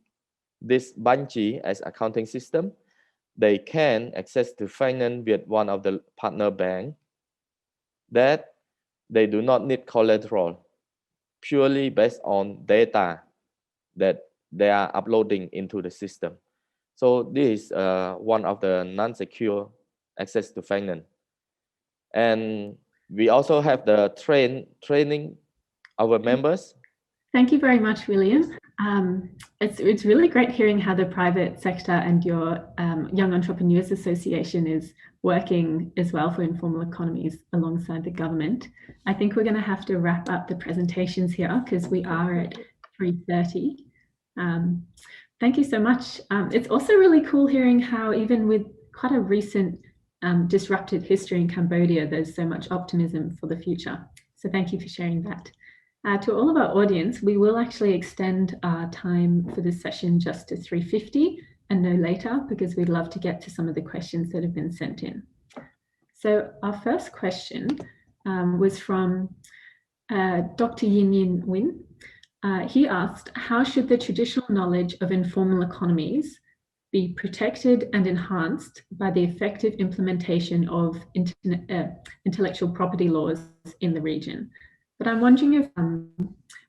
this Banchi as accounting system, they can access to finance with one of the partner bank that they do not need collateral, purely based on data that they are uploading into the system. So this is one of the non-secure access to finance. And we also have the training our members. Thank you very much, William. It's really great hearing how the private sector and your Young Entrepreneurs Association is working as well for informal economies alongside the government. I think we're going to have to wrap up the presentations here because we are at 3:30. Thank you so much. It's also really cool hearing how even with quite a recent disrupted history in Cambodia, there's so much optimism for the future. So thank you for sharing that. To all of our audience, we will actually extend our time for this session just to 3:50 and no later, because we'd love to get to some of the questions that have been sent in. So our first question was from Dr. Yin Yin Win. He asked, how should the traditional knowledge of informal economies be protected and enhanced by the effective implementation of intellectual property laws in the region? But I'm wondering if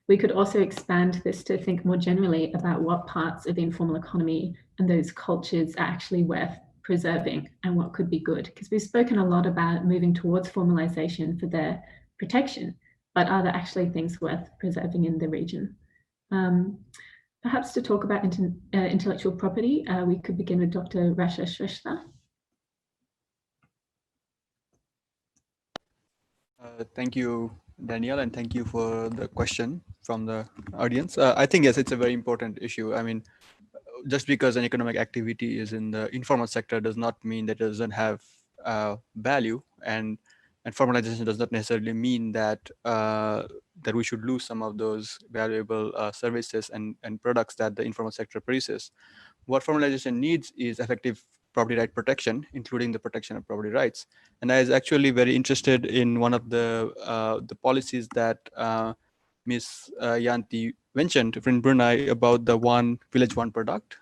we could also expand this to think more generally about what parts of the informal economy and those cultures are actually worth preserving and what could be good. Because we've spoken a lot about moving towards formalization for their protection, but are there actually things worth preserving in the region? Perhaps to talk about intellectual property, we could begin with Dr. Rasha Shrestha. Thank you, Danielle, and thank you for the question from the audience. I think, yes, it's a very important issue. I mean, just because an economic activity is in the informal sector does not mean that it doesn't have value, and formalization does not necessarily mean that that we should lose some of those valuable services and products that the informal sector produces. What formalization needs is effective property right protection, including the protection of property rights. And I was actually very interested in one of the policies that Ms. Yanti mentioned in Brunei about the one village, one product,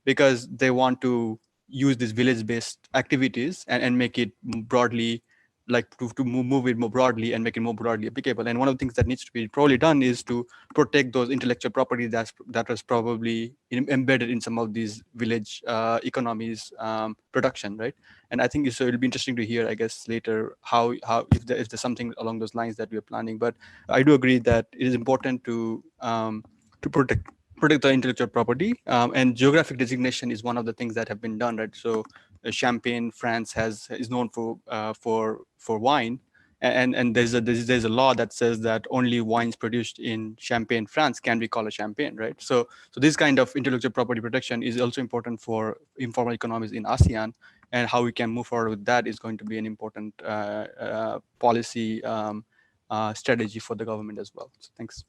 because they want to use these village-based activities and make it broadly, like to move it more broadly and make it more broadly applicable. And one of the things that needs to be probably done is to protect those intellectual property that was probably embedded in some of these village economies production, right? And I think so it'll be interesting to hear, I guess, later how if there's something along those lines that we're planning. But I do agree that it is important to protect the intellectual property, and geographic designation is one of the things that have been done, right? So Champagne, France is known for wine, and there's a law that says that only wines produced in Champagne, France can be called a champagne, right? So this kind of intellectual property protection is also important for informal economies in ASEAN, and how we can move forward with that is going to be an important policy strategy for the government as well. So thanks.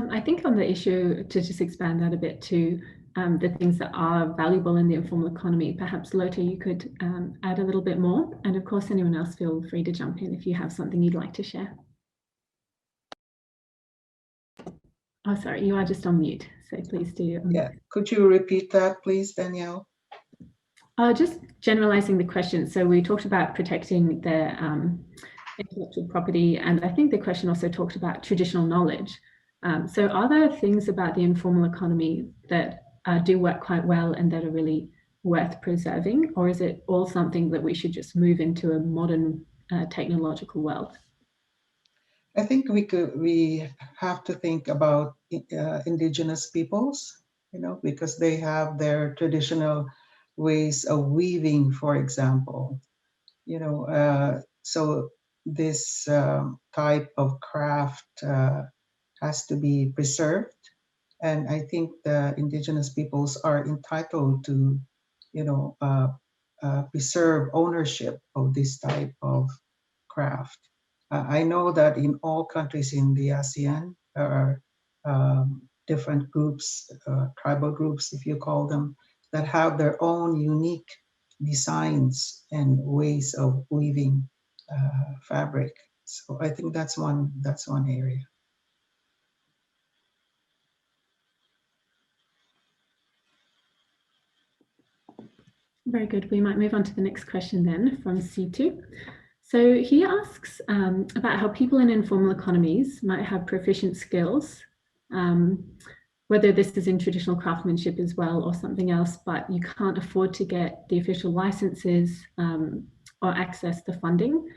I think on the issue, to just expand that a bit to the things that are valuable in the informal economy, perhaps Lotte, you could add a little bit more. And of course, anyone else feel free to jump in if you have something you'd like to share. Oh, sorry, you are just on mute, so please do. Yeah, could you repeat that, please, Danielle? Just generalizing the question. So we talked about protecting their intellectual property, and I think the question also talked about traditional knowledge. So are there things about the informal economy that do work quite well and that are really worth preserving, or is it all something that we should just move into a modern technological world? I think we have to think about indigenous peoples, because they have their traditional ways of weaving, for example, so this type of craft has to be preserved. And I think the indigenous peoples are entitled to, preserve ownership of this type of craft. I know that in all countries in the ASEAN, there are different groups, tribal groups, if you call them, that have their own unique designs and ways of weaving fabric. So I think that's one area. Very good. We might move on to the next question then from C2. So he asks about how people in informal economies might have proficient skills, whether this is in traditional craftsmanship as well or something else, but you can't afford to get the official licenses or access the funding.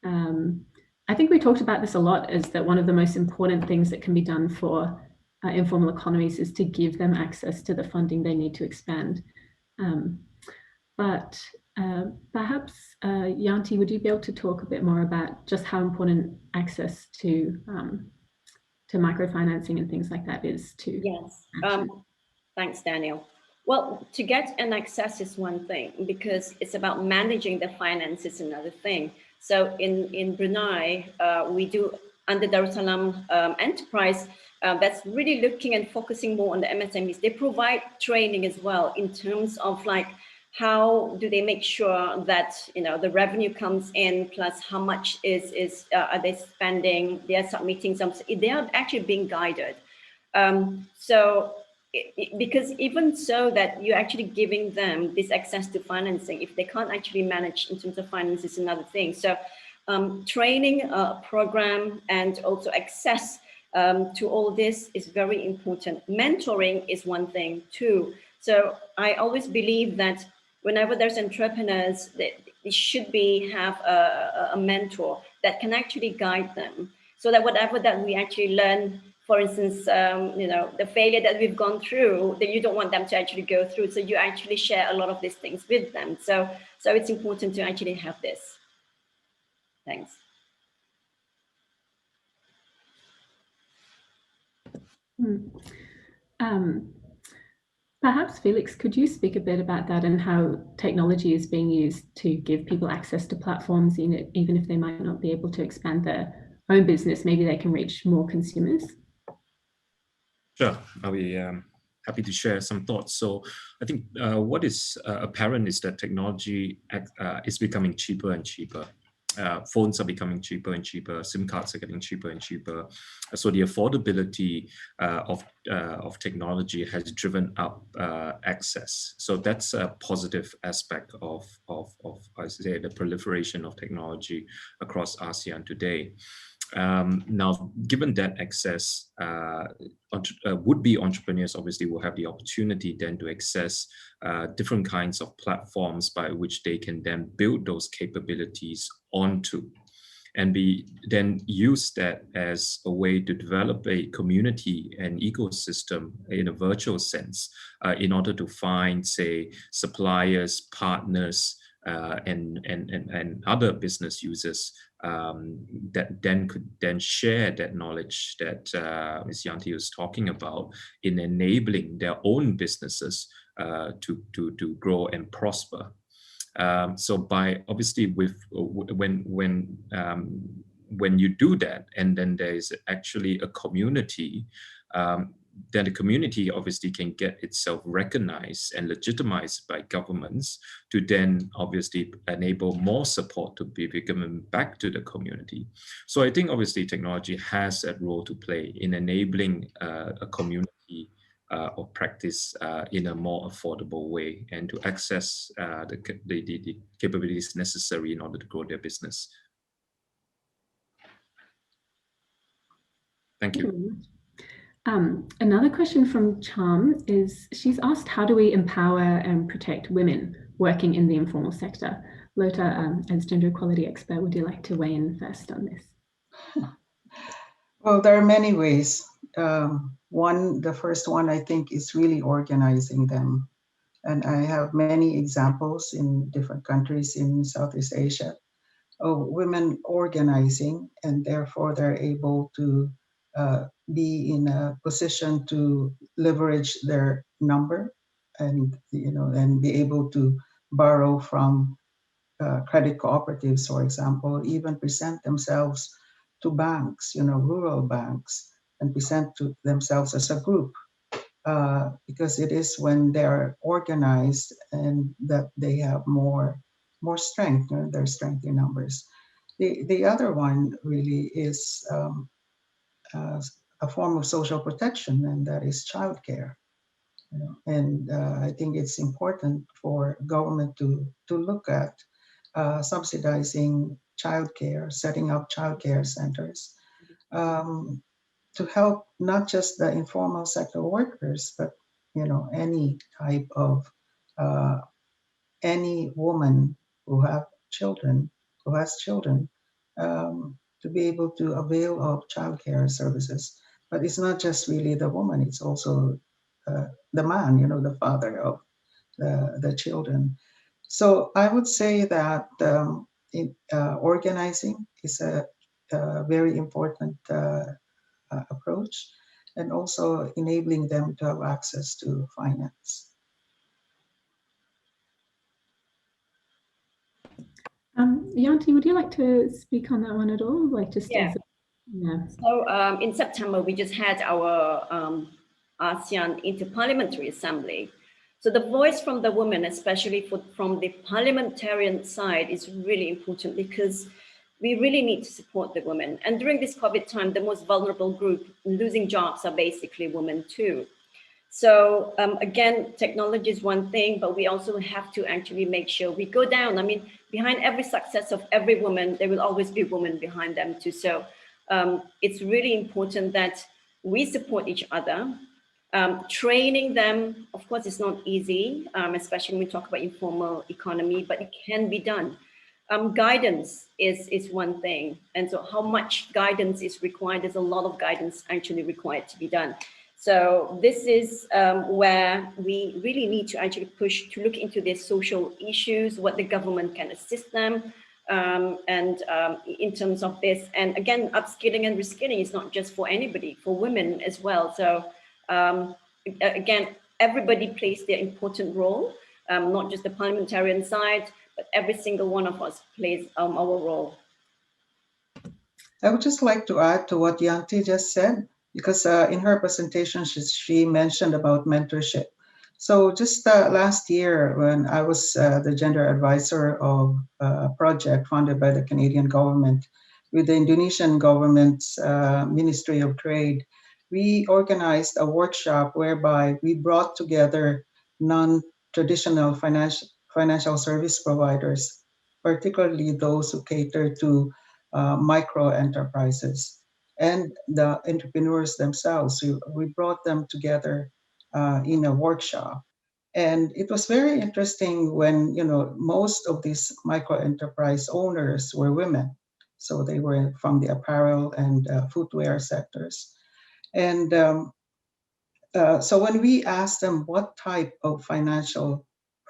I think we talked about this a lot, is that one of the most important things that can be done for informal economies is to give them access to the funding they need to expand. But perhaps, Yanti, would you be able to talk a bit more about just how important access to microfinancing and things like that is to? Yes. Thanks, Daniel. Well, to get an access is one thing, because it's about managing the finance is another thing. So in Brunei, we do under Darussalam Enterprise, that's really looking and focusing more on the MSMEs. They provide training as well in terms of like, how do they make sure that the revenue comes in, plus how much are they spending? They are submitting some. They are actually being guided. Because even so that you're actually giving them this access to financing, if they can't actually manage in terms of finance is another thing. So training program and also access to all this is very important. Mentoring is one thing too. So I always believe that whenever there's entrepreneurs, they should have a mentor that can actually guide them, so that whatever that we actually learn, for instance, the failure that we've gone through, that you don't want them to actually go through. So you actually share a lot of these things with them. So it's important to actually have this. Thanks. Perhaps Felix, could you speak a bit about that and how technology is being used to give people access to platforms, even if they might not be able to expand their own business, maybe they can reach more consumers? Sure, I'll be happy to share some thoughts. So I think what is apparent is that technology is becoming cheaper and cheaper. Phones are becoming cheaper and cheaper. SIM cards are getting cheaper and cheaper. So the affordability of technology has driven up access. So that's a positive aspect of I say, the proliferation of technology across ASEAN today. Now, given that access, would-be entrepreneurs obviously will have the opportunity then to access different kinds of platforms by which they can then build those capabilities onto, and then use that as a way to develop a community and ecosystem in a virtual sense, in order to find, say, suppliers, partners, and other business users that then could share that knowledge that Ms. Yanti was talking about in enabling their own businesses to grow and prosper. So by obviously when you do that, and then there is actually a community, then the community obviously can get itself recognized and legitimized by governments to then obviously enable more support to be given back to the community. So I think obviously technology has that role to play in enabling a community of practice in a more affordable way, and to access the capabilities necessary in order to grow their business. Thank you. Another question from Charm is, she's asked, how do we empower and protect women working in the informal sector? Lota, as gender equality expert, would you like to weigh in first on this? Well, there are many ways. The first one I think is really organizing them. And I have many examples in different countries in Southeast Asia of women organizing, and therefore they're able to be in a position to leverage their number, and and be able to borrow from credit cooperatives, for example, even present themselves to banks, rural banks, and present to themselves as a group, because it is when they're organized and that they have more strength, their strength in numbers. The other one really is a form of social protection, and that is childcare. And I think it's important for government to look at subsidizing childcare, setting up childcare centers, to help not just the informal sector workers, but any type of any woman who has children, to be able to avail of childcare services. But it's not just really the woman; it's also the man, the father of the children. So I would say that organizing is a very important approach. and also enabling them to have access to finance. Yanti, would you like to speak on that one at all? Like just Yeah. Yeah. So in September, we just had our ASEAN Interparliamentary Assembly. So the voice from the women, especially from the parliamentarian side, is really important because we really need to support the women. And during this COVID time, the most vulnerable group losing jobs are basically women too. So again, technology is one thing, but we also have to actually make sure we go down. I mean, behind every success of every woman, there will always be women behind them too. So it's really important that we support each other. Training them, of course, is not easy, especially when we talk about informal economy, but it can be done. Guidance is one thing. And so how much guidance is required? There's a lot of guidance actually required to be done. So this is where we really need to actually push to look into their social issues, what the government can assist them, and in terms of this. And again, upskilling and reskilling is not just for anybody, for women as well. So again, everybody plays their important role, not just the parliamentarian side, but every single one of us plays our role. I would just like to add to what Yanti just said, because in her presentation, she mentioned about mentorship. So just last year, when I was the gender advisor of a project funded by the Canadian government with the Indonesian government's Ministry of Trade, we organized a workshop whereby we brought together non-traditional financial service providers, particularly those who cater to micro enterprises and the entrepreneurs themselves. We brought them together in a workshop. And it was very interesting when, most of these micro enterprise owners were women. So they were from the apparel and footwear sectors. And so when we asked them what type of financial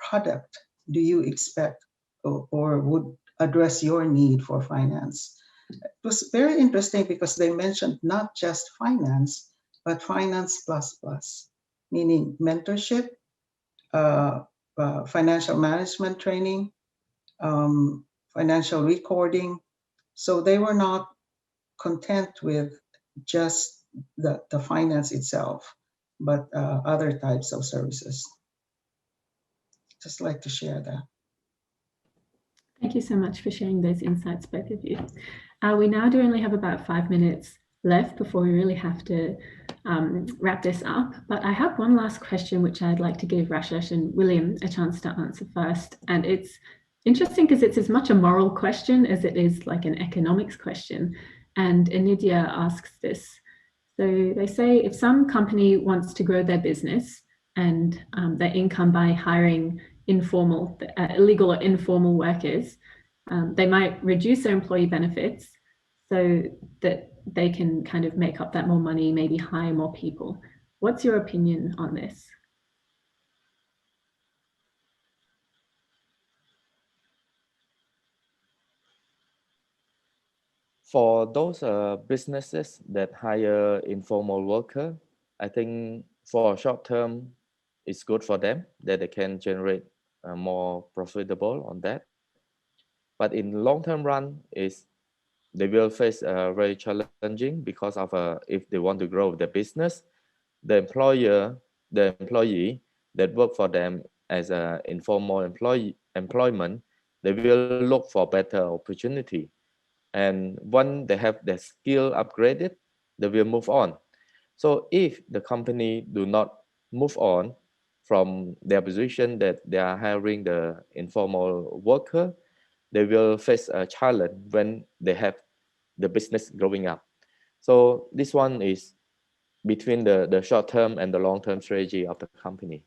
product do you expect or would address your need for finance, it was very interesting because they mentioned not just finance, but finance plus, meaning mentorship, financial management training, financial recording. So they were not content with just the finance itself, but other types of services. Just like to share that. Thank you so much for sharing those insights, both of you. We now do only have about 5 minutes left before we really have to wrap this up. But I have one last question, which I'd like to give Rashesh and William a chance to answer first. And it's interesting because it's as much a moral question as it is like an economics question. And Enidia asks this. So they say, if some company wants to grow their business and their income by hiring illegal or informal workers, they might reduce their employee benefits so that they can kind of make up that more money, maybe hire more people. What's your opinion on this? For those businesses that hire informal worker, I think for short term, it's good for them that they can generate more profitable on that. But in long term run, they will face very challenging because of if they want to grow the business, the employee that work for them as an informal employment, they will look for better opportunity. And when they have their skill upgraded, they will move on. So if the company do not move on from their position that they are hiring the informal worker, they will face a challenge when they have the business growing up. So this one is between the short-term and the long-term strategy of the company.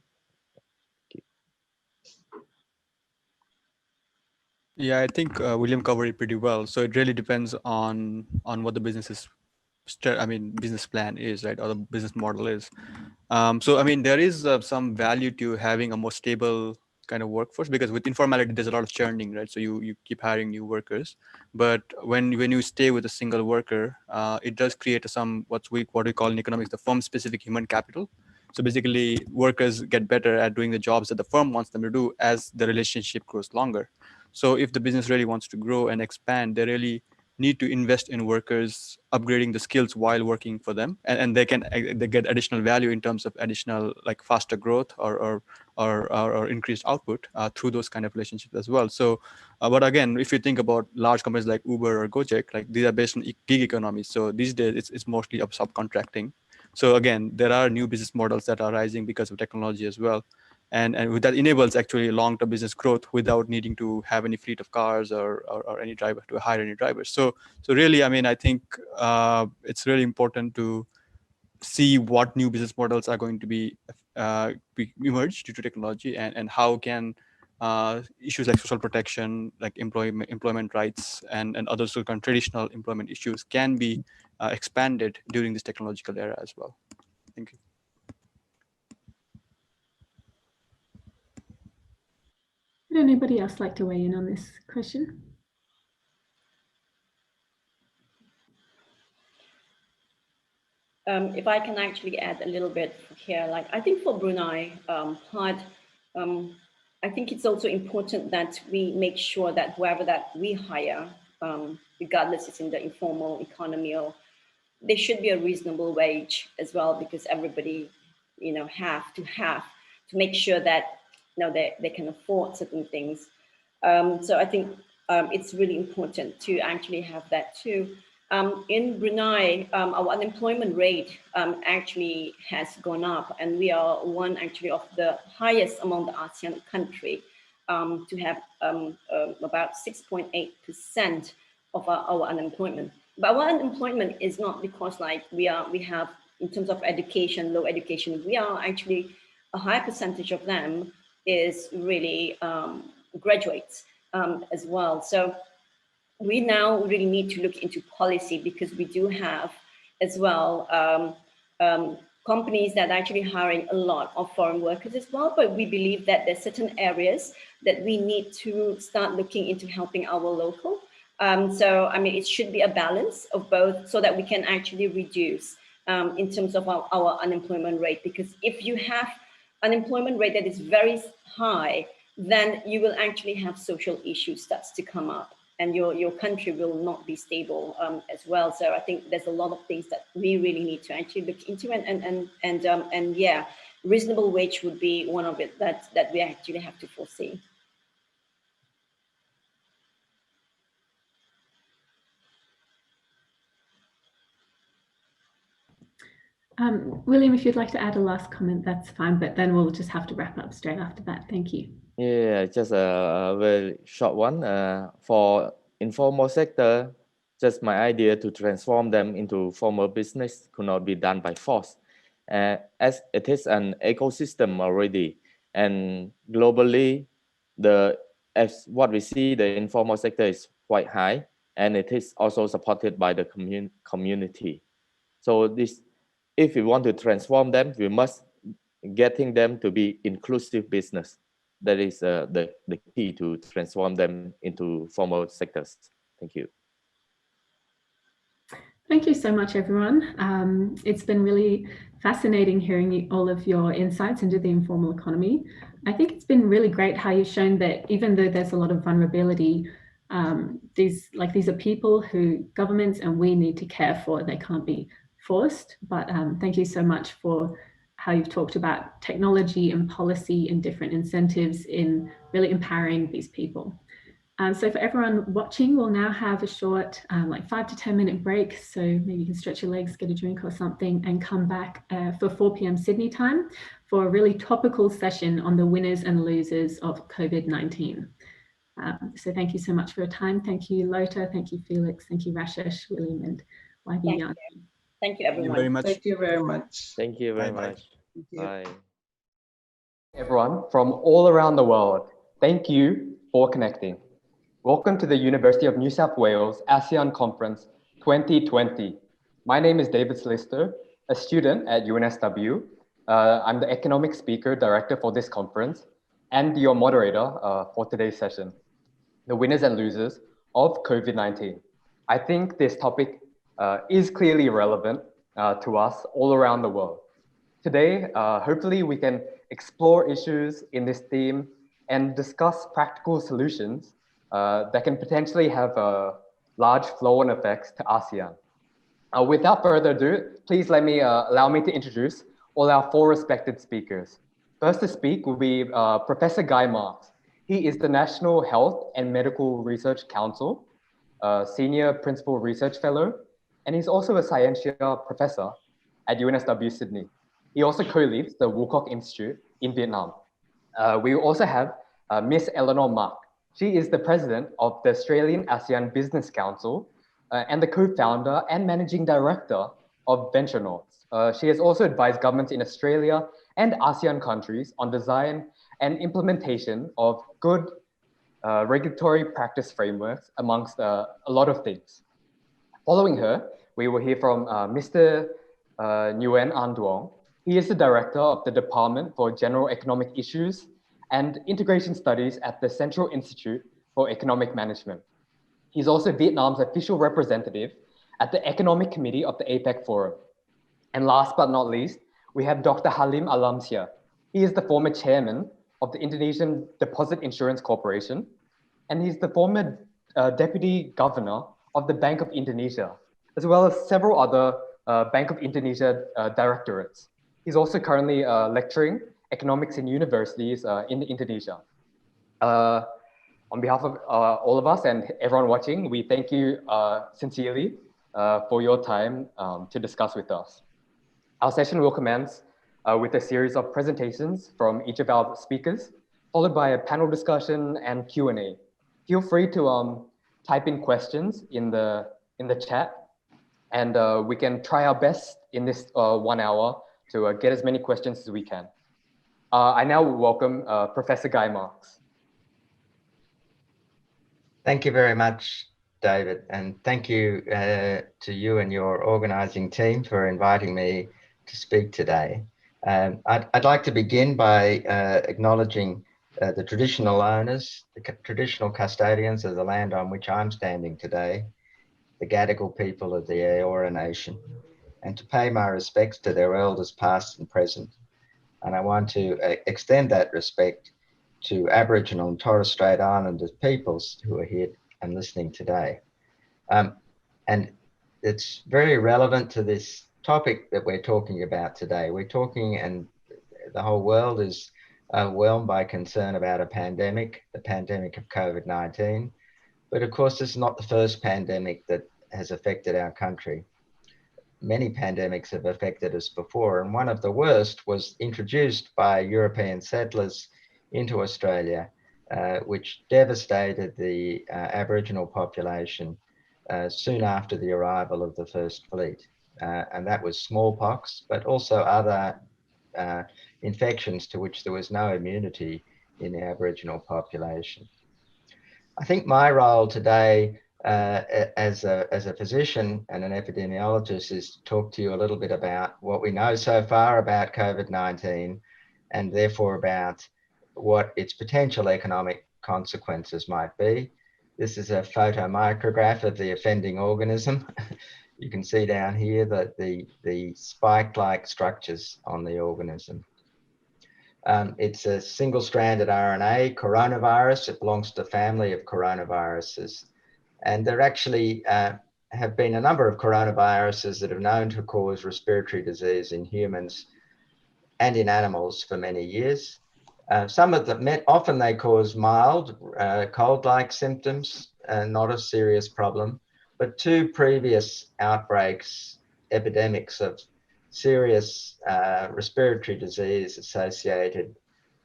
Yeah, I think William covered it pretty well. So it really depends on what the business plan is, right, or the business model is. So I mean, there is some value to having a more stable kind of workforce, because with informality, there's a lot of churning, right? So you keep hiring new workers. But when you stay with a single worker, it does create what we call in economics, the firm-specific human capital. So basically, workers get better at doing the jobs that the firm wants them to do as the relationship grows longer. So if the business really wants to grow and expand, they really need to invest in workers upgrading the skills while working for them, and they get additional value in terms of additional, like, faster growth or increased output through those kind of relationships as well. So but again, if you think about large companies like Uber or Gojek, like, these are based on gig economies. So these days it's mostly of subcontracting. So again, there are new business models that are rising because of technology as well. And that enables actually long-term business growth without needing to have any fleet of cars or any driver to hire any drivers. So really, I mean, I think it's really important to see what new business models are going to be emerged due to technology, and how can issues like social protection, like employment rights, and other sort of traditional employment issues can be expanded during this technological era as well. Thank you. Would anybody else like to weigh in on this question? If I can actually add a little bit here, like, I think for Brunei, I think it's also important that we make sure that whoever that we hire, regardless it's in the informal economy, or there should be a reasonable wage as well, because everybody, have to make sure that, they can afford certain things. So I think it's really important to actually have that too. In Brunei, our unemployment rate actually has gone up, and we are one actually of the highest among the ASEAN country to have about 6.8% of our unemployment. But our unemployment is not because, like, we have, in terms of education, low education, we are actually, a high percentage of them is really graduates as well. So we now really need to look into policy, because we do have as well companies that are actually hiring a lot of foreign workers as well. But we believe that there's certain areas that we need to start looking into helping our local. So, I mean, it should be a balance of both, so that we can actually reduce in terms of our unemployment rate. Because if you have unemployment rate that is very high, then you will actually have social issues starts to come up, and your country will not be stable as well. So I think there's a lot of things that we really need to actually look into, and yeah, reasonable wage would be one of it that we actually have to foresee. William, if you'd like to add a last comment, that's fine, but then we'll just have to wrap up straight after that. Thank you. Yeah, just a very short one. For informal sector, just my idea to transform them into formal business could not be done by force, as it is an ecosystem already. And globally, as what we see, the informal sector is quite high, and it is also supported by the community. So this, if we want to transform them, we must getting them to be inclusive business. That is the key to transform them into formal sectors. Thank you. Thank you so much, everyone. It's been really fascinating hearing all of your insights into the informal economy. I think it's been really great how you've shown that even though there's a lot of vulnerability, these are people who governments and we need to care for. They can't be forced. But thank you so much for how you've talked about technology and policy and different incentives in really empowering these people. So for everyone watching, we'll now have a short, like 5 to 10 minute break. So maybe you can stretch your legs, get a drink or something, and come back for 4 p.m. Sydney time for a really topical session on the winners and losers of COVID-19. So thank you so much for your time. Thank you, Lota. Thank you, Felix. Thank you, Rashesh, William, and YB Young. Thank you, everyone. Thank you very much. Thank you very much. Thank you very much. Bye. Bye. Everyone from all around the world, thank you for connecting. Welcome to the University of New South Wales ASEAN Conference 2020. My name is David Slister, a student at UNSW. I'm the Economic Speaker Director for this conference. and your moderator for today's session, the winners and losers of COVID-19. I think this topic is clearly relevant to us all around the world. Today, hopefully we can explore issues in this theme and discuss practical solutions that can potentially have large flow-on effects to ASEAN. Without further ado, please allow me to introduce all our four respected speakers. First to speak will be Professor Guy Marks. He is the National Health and Medical Research Council, Senior Principal Research Fellow, and he's also a Scientia Professor at UNSW Sydney. He also co-leads the Woolcock Institute in Vietnam. We also have Miss Eleanor Mak. She is the President of the Australian ASEAN Business Council and the co-founder and managing director of VentureNorth. She has also advised governments in Australia and ASEAN countries on design and implementation of good regulatory practice frameworks amongst a lot of things. Following her, we will hear from Mr. Nguyen An Duong. He is the director of the Department for General Economic Issues and Integration Studies at the Central Institute for Economic Management. He's also Vietnam's official representative at the Economic Committee of the APEC Forum. And last but not least, we have Dr. Halim Alamsyah. He is the former chairman of the Indonesian Deposit Insurance Corporation, and he's the former deputy governor of the Bank of Indonesia, as well as several other Bank of Indonesia directorates. He's also currently lecturing economics in universities in Indonesia. On behalf of all of us and everyone watching, we thank you sincerely for your time to discuss with us. Our session will commence with a series of presentations from each of our speakers, followed by a panel discussion and Q&A. Feel free to type in questions in the chat, and we can try our best in this 1 hour to get as many questions as we can. I now welcome Professor Guy Marks. Thank you very much, David, and thank you to you and your organizing team for inviting me to speak today. I'd like to begin by acknowledging the traditional owners, the traditional custodians of the land on which I'm standing today, the Gadigal people of the Eora Nation, and to pay my respects to their elders past and present. And I want to extend that respect to Aboriginal and Torres Strait Islander peoples who are here and listening today. And it's very relevant to this topic that we're talking about today. We're talking, and the whole world is overwhelmed by concern about a pandemic, the pandemic of COVID-19. But of course, this is not the first pandemic that has affected our country. Many pandemics have affected us before, and one of the worst was introduced by European settlers into Australia, which devastated the Aboriginal population soon after the arrival of the first fleet. And that was smallpox, but also other infections to which there was no immunity in the Aboriginal population. I think my role today as a physician and an epidemiologist is to talk to you a little bit about what we know so far about COVID-19 and therefore about what its potential economic consequences might be. This is a photomicrograph of the offending organism. You can see down here that the spike-like structures on the organism. It's a single-stranded RNA coronavirus. It belongs to the family of coronaviruses. And there actually have been a number of coronaviruses that are known to cause respiratory disease in humans and in animals for many years. Some of them, often they cause mild cold-like symptoms, not a serious problem. But two previous outbreaks, epidemics of serious respiratory disease associated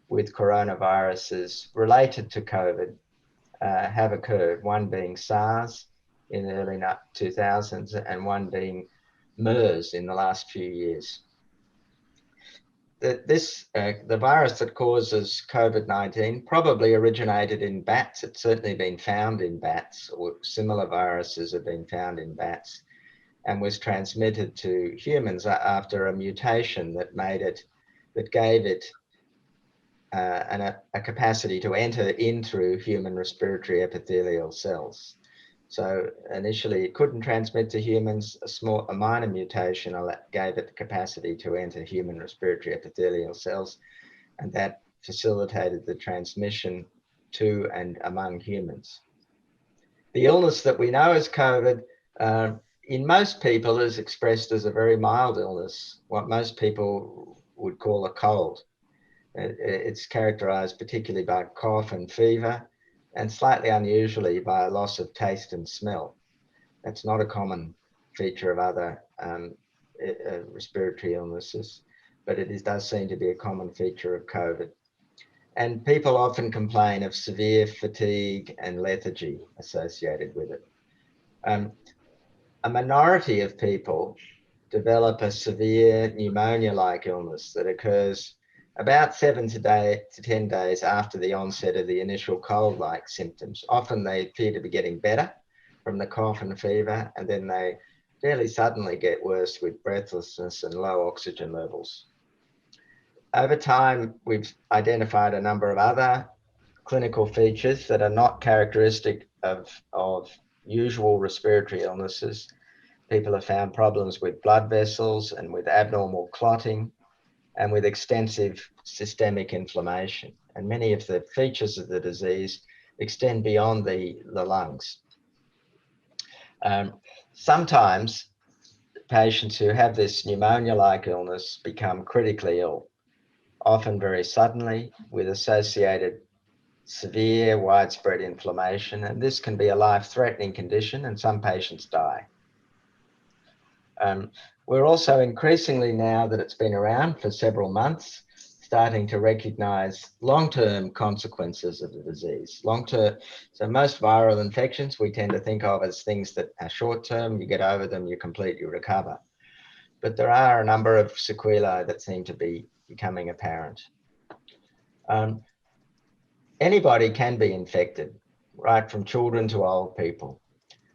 with coronaviruses related to COVID have occurred, one being SARS in the early 2000s and one being MERS in the last few years. The virus that causes COVID-19 probably originated in bats. It's certainly been found in bats, or similar viruses have been found in bats, and was transmitted to humans after a mutation that gave it and a capacity to enter in through human respiratory epithelial cells. So initially it couldn't transmit to humans. A minor mutation gave it the capacity to enter human respiratory epithelial cells, and that facilitated the transmission to and among humans. The illness that we know as COVID, in most people is expressed as a very mild illness, what most people would call a cold. It's characterized particularly by cough and fever, and slightly unusually by a loss of taste and smell. That's not a common feature of other respiratory illnesses, but it does seem to be a common feature of COVID. And people often complain of severe fatigue and lethargy associated with it. A minority of people develop a severe pneumonia-like illness that occurs about 7 to 10 days after the onset of the initial cold-like symptoms. Often they appear to be getting better from the cough and fever, and then they fairly suddenly get worse with breathlessness and low oxygen levels. Over time, we've identified a number of other clinical features that are not characteristic of usual respiratory illnesses. People have found problems with blood vessels and with abnormal clotting and with extensive systemic inflammation. And many of the features of the disease extend beyond the lungs. Sometimes patients who have this pneumonia-like illness become critically ill, often very suddenly, with associated severe widespread inflammation, and this can be a life-threatening condition, and some patients die. We're also increasingly, now that it's been around for several months, starting to recognize long-term consequences of the disease. So most viral infections we tend to think of as things that are short-term, you get over them, you completely recover. But there are a number of sequelae that seem to be becoming apparent. Anybody can be infected, right from children to old people.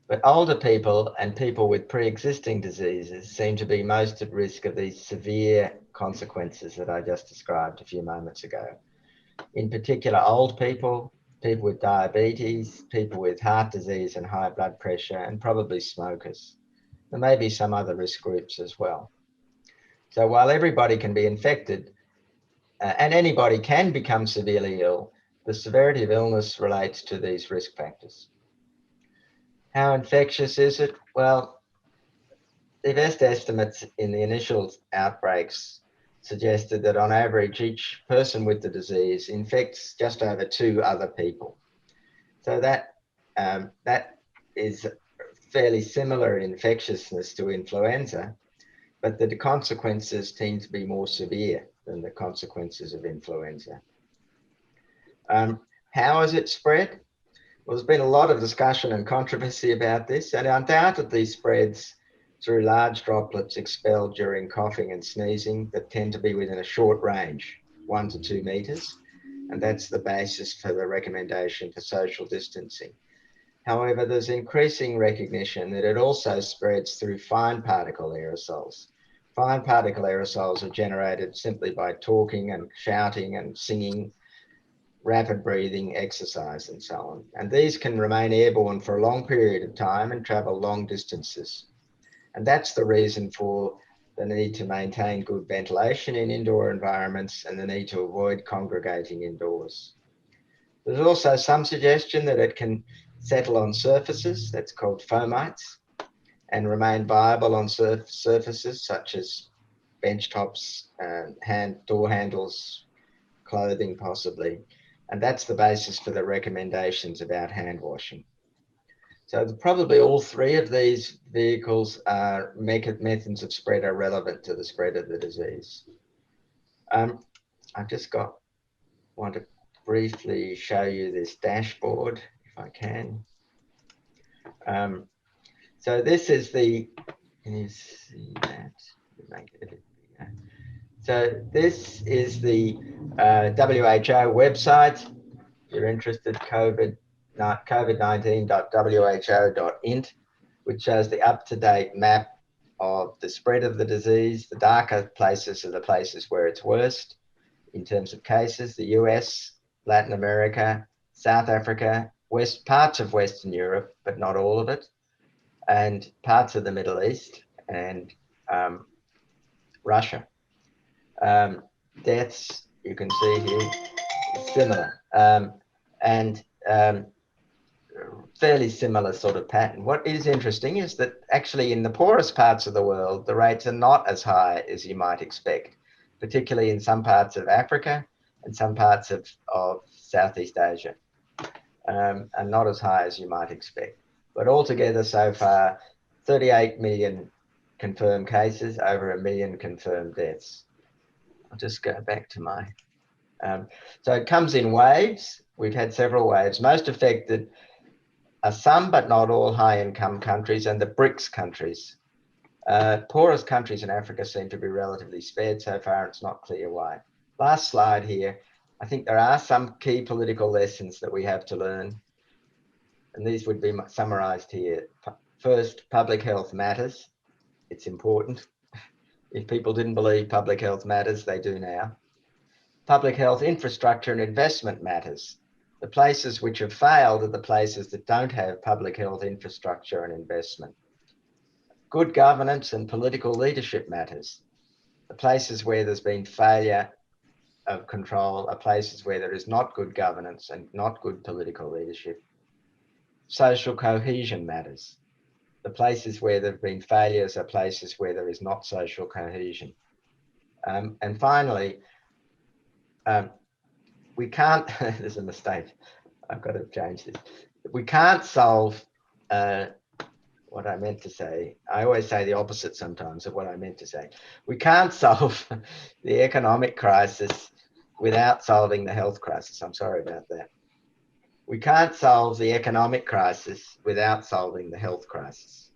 But older people and people with pre-existing diseases seem to be most at risk of these severe consequences that I just described a few moments ago. In particular, old people, people with diabetes, people with heart disease and high blood pressure, and probably smokers. There may be some other risk groups as well. So while everybody can be infected, and anybody can become severely ill, the severity of illness relates to these risk factors. How infectious is it? Well, the best estimates in the initial outbreaks suggested that on average, each person with the disease infects just over 2 other people. So that is fairly similar in infectiousness to influenza, but the consequences tend to be more severe than the consequences of influenza. How is it spread? Well, there's been a lot of discussion and controversy about this, and undoubtedly spreads through large droplets expelled during coughing and sneezing that tend to be within a short range, 1 to 2 meters, and that's the basis for the recommendation for social distancing. However, there's increasing recognition that it also spreads through fine particle aerosols. Fine particle aerosols are generated simply by talking and shouting and singing, rapid breathing, exercise, and so on. And these can remain airborne for a long period of time and travel long distances. And that's the reason for the need to maintain good ventilation in indoor environments and the need to avoid congregating indoors. There's also some suggestion that it can settle on surfaces, that's called fomites, and remain viable on surfaces such as bench tops, door handles, clothing possibly. And that's the basis for the recommendations about hand washing. So probably all 3 of these vehicles are methods of spread are relevant to the spread of the disease. I've just want to briefly show you this dashboard, if I can. So this is can you see that? Make it a bit bigger. So this is the WHO website. If you're interested, covid19.who.int, which shows the up-to-date map of the spread of the disease. The darker places are the places where it's worst. in terms of cases, the US, Latin America, South Africa, parts of Western Europe, but not all of it, and parts of the Middle East and Russia. Deaths, you can see here, similar, and fairly similar sort of pattern. What is interesting is that actually in the poorest parts of the world, the rates are not as high as you might expect, particularly in some parts of Africa and some parts of Southeast Asia, and not as high as you might expect. But altogether so far, 38 million confirmed cases, over 1 million confirmed deaths. I'll just go back to my... so it comes in waves. We've had several waves. Most affected are some, but not all, high-income countries and the BRICS countries. Poorest countries in Africa seem to be relatively spared so far. It's not clear why. Last slide here. I think there are some key political lessons that we have to learn, and these would be summarized here. First, public health matters. It's important. If people didn't believe public health matters, they do now. Public health infrastructure and investment matters. The places which have failed are the places that don't have public health infrastructure and investment. Good governance and political leadership matters. The places where there's been failure of control are places where there is not good governance and not good political leadership. Social cohesion matters. The places where there have been failures are places where there is not social cohesion. And finally, we can't, there's a mistake, I've got to change this. We can't solve what I meant to say. I always say the opposite sometimes of what I meant to say. We can't solve the economic crisis without solving the health crisis. I'm sorry about that. We can't solve the economic crisis without solving the health crisis.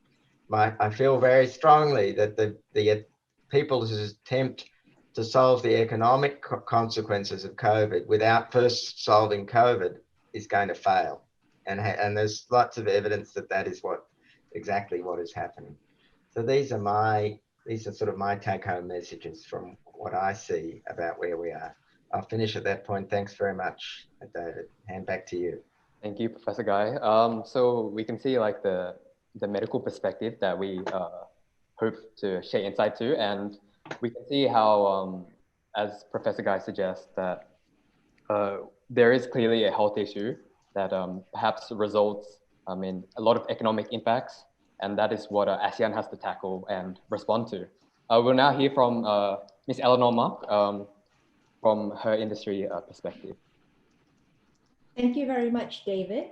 I feel very strongly that the people's attempt to solve the economic consequences of COVID without first solving COVID is going to fail. And there's lots of evidence that that is exactly what is happening. So these are sort of my take-home messages from what I see about where we are. I'll finish at that point. Thanks very much, David. Hand back to you. Thank you, Professor Guy. So we can see like the medical perspective that we hope to share insight to, and we can see how, as Professor Guy suggests, that there is clearly a health issue that perhaps results in a lot of economic impacts, and that is what ASEAN has to tackle and respond to. We'll now hear from Ms. Eleanor Mark from her industry perspective. Thank you very much, David.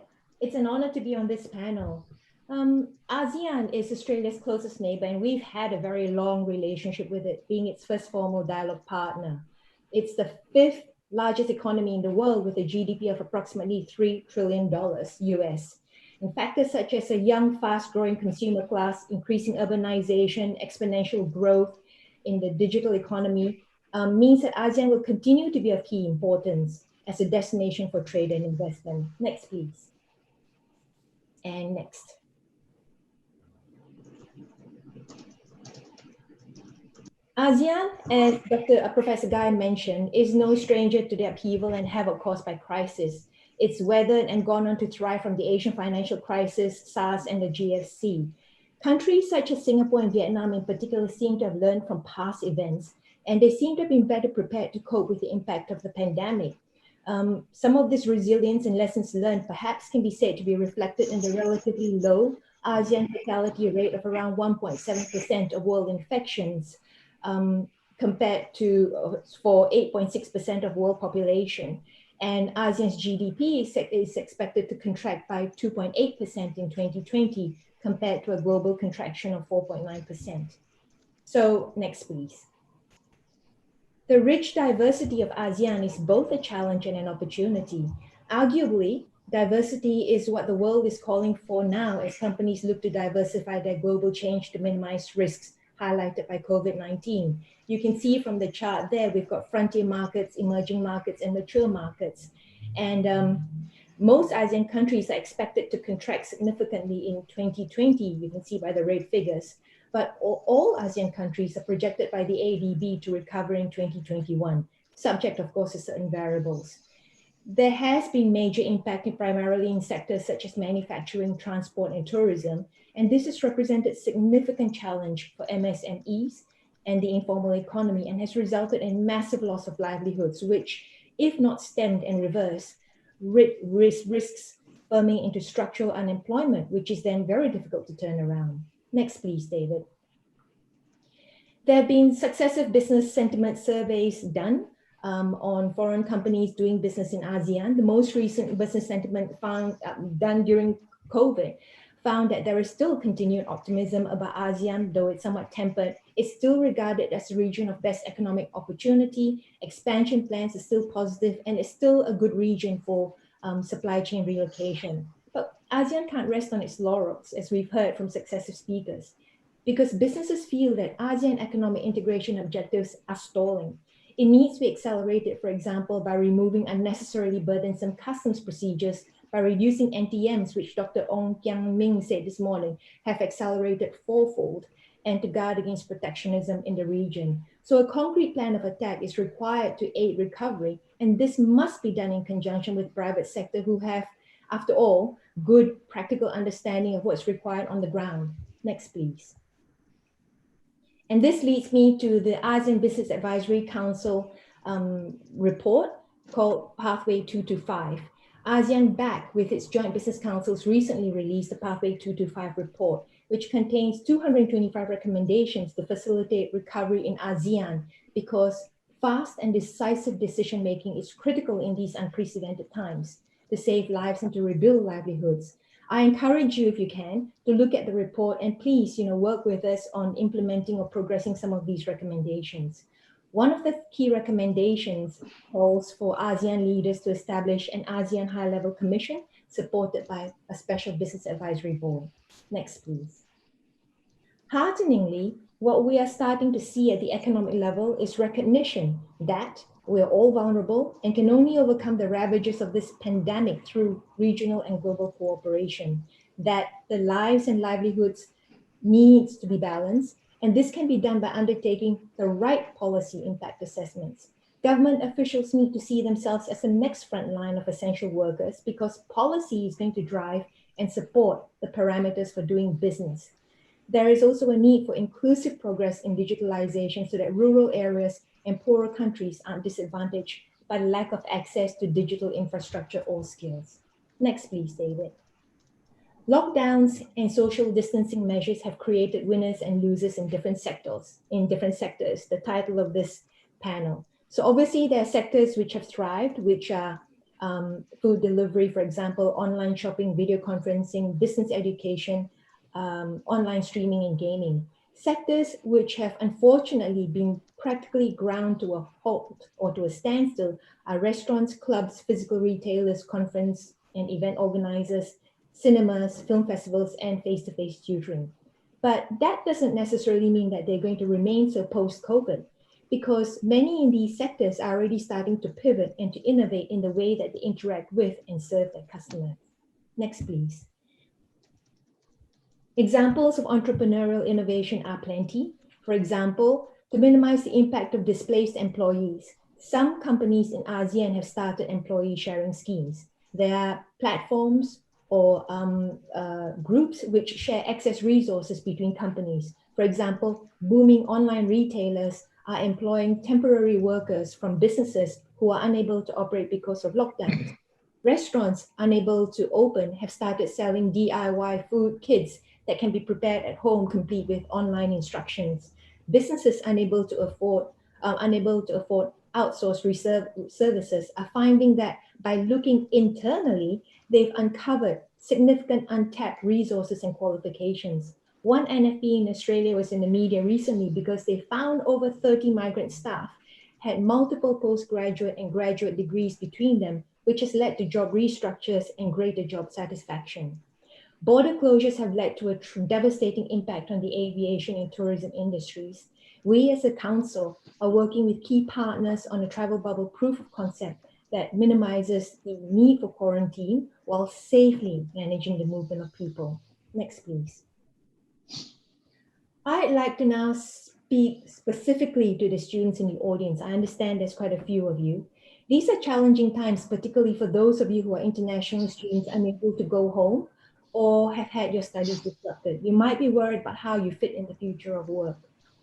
It's an honor to be on this panel. ASEAN is Australia's closest neighbor, and we've had a very long relationship with it, being its first formal dialogue partner. It's the 5th largest economy in the world with a GDP of approximately $3 trillion US. And factors such as a young, fast-growing consumer class, increasing urbanization, exponential growth in the digital economy means that ASEAN will continue to be of key importance as a destination for trade and investment. Next, please. And next. ASEAN, as Professor Guy mentioned, is no stranger to the upheaval and havoc caused by crisis. It's weathered and gone on to thrive from the Asian financial crisis, SARS, and the GFC. Countries such as Singapore and Vietnam in particular seem to have learned from past events, and they seem to have been better prepared to cope with the impact of the pandemic. Some of this resilience and lessons learned perhaps can be said to be reflected in the relatively low ASEAN fatality rate of around 1.7% of world infections, compared to for 8.6% of world population. And ASEAN's GDP is expected to contract by 2.8% in 2020, compared to a global contraction of 4.9%. So next, please. The rich diversity of ASEAN is both a challenge and an opportunity. Arguably, diversity is what the world is calling for now as companies look to diversify their global change to minimize risks highlighted by COVID-19. You can see from the chart there, we've got frontier markets, emerging markets, and mature markets. And most ASEAN countries are expected to contract significantly in 2020, you can see by the rate figures. But all ASEAN countries are projected by the ADB to recover in 2021. subject, of course, to certain variables. There has been major impact primarily in sectors such as manufacturing, transport, and tourism, and this has represented significant challenge for MSMEs and the informal economy and has resulted in massive loss of livelihoods, which, if not stemmed and reversed, risks firming into structural unemployment, which is then very difficult to turn around. Next, please, David. There have been successive business sentiment surveys done on foreign companies doing business in ASEAN. The most recent business sentiment done during COVID found that there is still continued optimism about ASEAN, though it's somewhat tempered. It's still regarded as a region of best economic opportunity. Expansion plans are still positive, and it's still a good region for supply chain relocation. But ASEAN can't rest on its laurels, as we've heard from successive speakers, because businesses feel that ASEAN economic integration objectives are stalling. It needs to be accelerated, for example, by removing unnecessarily burdensome customs procedures, by reducing NTMs, which Dr. Ong Kiang Ming said this morning, have accelerated fourfold, and to guard against protectionism in the region. So a concrete plan of attack is required to aid recovery, and this must be done in conjunction with private sector who have, after all, good practical understanding of what's required on the ground. Next, please. And this leads me to the ASEAN Business Advisory Council report called Pathway 225. ASEAN BAC, with its joint business councils, recently released the Pathway 225 report, which contains 225 recommendations to facilitate recovery in ASEAN, because fast and decisive decision-making is critical in these unprecedented times to save lives and to rebuild livelihoods. I encourage you, if you can, to look at the report and please, work with us on implementing or progressing some of these recommendations. One of the key recommendations calls for ASEAN leaders to establish an ASEAN high-level commission supported by a special business advisory board. Next, please. Hearteningly, what we are starting to see at the economic level is recognition that we are all vulnerable and can only overcome the ravages of this pandemic through regional and global cooperation, that the lives and livelihoods needs to be balanced, and this can be done by undertaking the right policy impact assessments. Government officials need to see themselves as the next front line of essential workers, because policy is going to drive and support the parameters for doing business. There is also a need for inclusive progress in digitalization so that rural areas and poorer countries aren't disadvantaged by the lack of access to digital infrastructure or skills. Next, please, David. Lockdowns and social distancing measures have created winners and losers in different sectors, the title of this panel. So obviously there are sectors which have thrived, which are food delivery, for example, online shopping, video conferencing, distance education, online streaming and gaming. Sectors which have unfortunately been practically ground to a halt or to a standstill are restaurants, clubs, physical retailers, conference and event organizers, cinemas, film festivals, and face-to-face tutoring. But that doesn't necessarily mean that they're going to remain so post-COVID, because many in these sectors are already starting to pivot and to innovate in the way that they interact with and serve their customers. Next, please. Examples of entrepreneurial innovation are plenty. For example, to minimize the impact of displaced employees, some companies in ASEAN have started employee sharing schemes. There are platforms or groups which share excess resources between companies. For example, booming online retailers are employing temporary workers from businesses who are unable to operate because of lockdowns. Restaurants unable to open have started selling DIY food kits that can be prepared at home, complete with online instructions. Businesses unable to afford outsourced services are finding that by looking internally, they've uncovered significant untapped resources and qualifications. One NFP in Australia was in the media recently because they found over 30 migrant staff had multiple postgraduate and graduate degrees between them, which has led to job restructures and greater job satisfaction. Border closures have led to a devastating impact on the aviation and tourism industries. We as a council are working with key partners on a travel bubble proof of concept that minimizes the need for quarantine while safely managing the movement of people. Next, please. I'd like to now speak specifically to the students in the audience. I understand there's quite a few of you. These are challenging times, particularly for those of you who are international students unable to go home or have had your studies disrupted. You might be worried about how you fit in the future of work.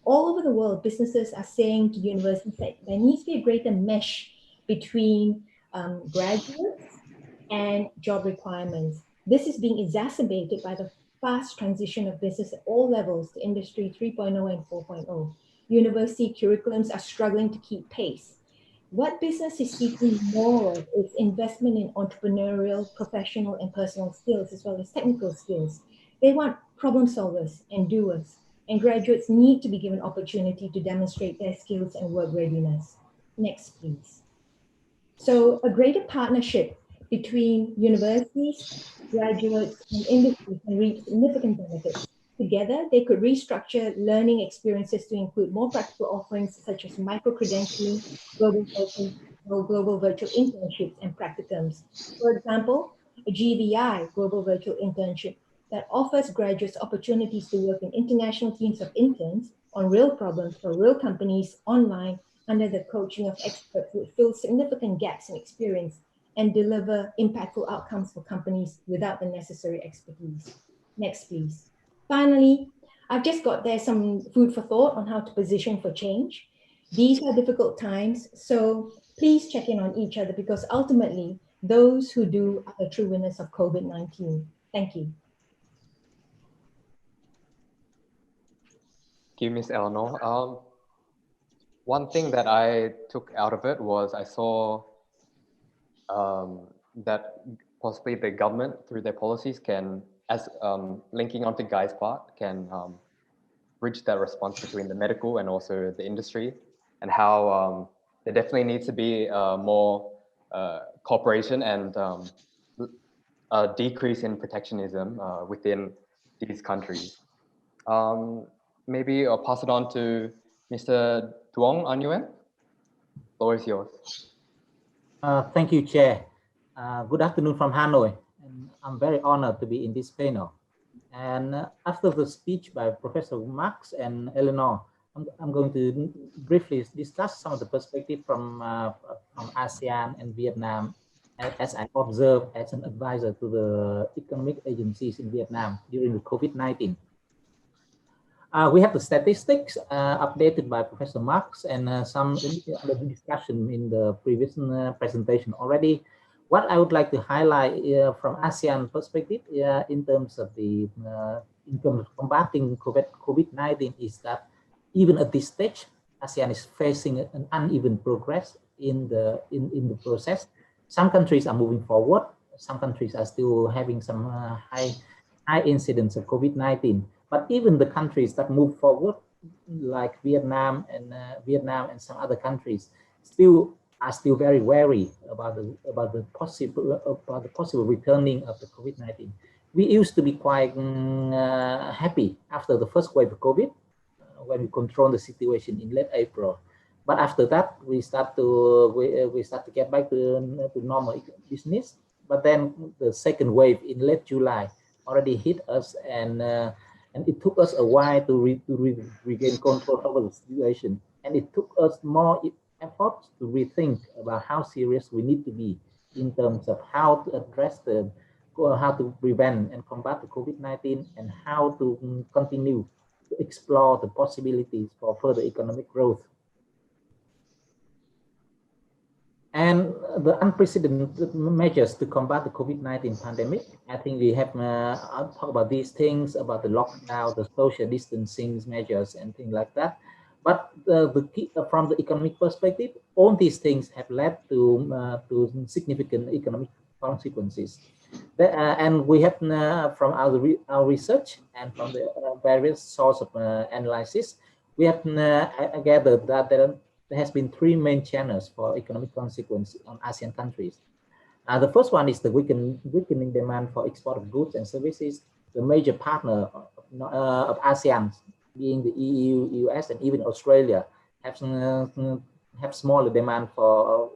All over the world, businesses are saying to universities that there needs to be a greater mesh between graduates and job requirements. This is being exacerbated by the fast transition of business at all levels to Industry 3.0 and 4.0. University curriculums are struggling to keep pace. What business is seeking more of is investment in entrepreneurial, professional, and personal skills, as well as technical skills. They want problem solvers and doers, and graduates need to be given opportunity to demonstrate their skills and work readiness. Next, please. So a greater partnership between universities, graduates, and industry can reap significant benefits. Together, they could restructure learning experiences to include more practical offerings such as micro-credentialing, global virtual internships, and practicums. For example, a GVI, Global Virtual Internship, that offers graduates opportunities to work in international teams of interns on real problems for real companies online under the coaching of experts would fill significant gaps in experience and deliver impactful outcomes for companies without the necessary expertise. Next, please. Finally, I've just got there some food for thought on how to position for change. These are difficult times, so please check in on each other because ultimately, those who do are the true winners of COVID-19. Thank you. Thank you, Ms. Eleanor. One thing that I took out of it was I saw that possibly the government, through their policies, can, as linking onto Guy's part, can bridge that response between the medical and also the industry, and how there definitely needs to be more cooperation and a decrease in protectionism within these countries. Maybe I'll pass it on to Mr. Tuong Anuen. The floor is yours. Thank you, Chair. Good afternoon from Hanoi. And I'm very honored to be in this panel. And after the speech by Professor Marx and Eleanor, I'm going to briefly discuss some of the perspective from ASEAN and Vietnam as I observe as an advisor to the economic agencies in Vietnam during the COVID-19. We have the statistics updated by Professor Marx and some other discussion in the previous presentation already. What I would like to highlight from ASEAN perspective in terms of combating COVID-19 is that even at this stage, ASEAN is facing an uneven progress in the process. Some countries are moving forward. Some countries are still having some high incidence of COVID-19. But even the countries that move forward, like Vietnam and some other countries, are still very wary about the possible returning of the COVID-19. We used to be quite happy after the first wave of COVID when we controlled the situation in late April. But after that, we start to get back to normal business. But then the second wave in late July already hit us, and it took us a while to regain control over the situation. And it took us more effort to rethink about how serious we need to be in terms of how to address how to prevent and combat the COVID-19 and how to continue to explore the possibilities for further economic growth. And the unprecedented measures to combat the COVID-19 pandemic, I think we have talked about these things, about the lockdown, the social distancing measures and things like that. But from the economic perspective, all these things have led to significant economic consequences. And we have from our research and from the various sources of analysis, we have gathered that there has been three main channels for economic consequence on ASEAN countries. The first one is the weakening demand for export of goods and services. The major partner of ASEAN, being the EU, US, and even Australia, have smaller demand for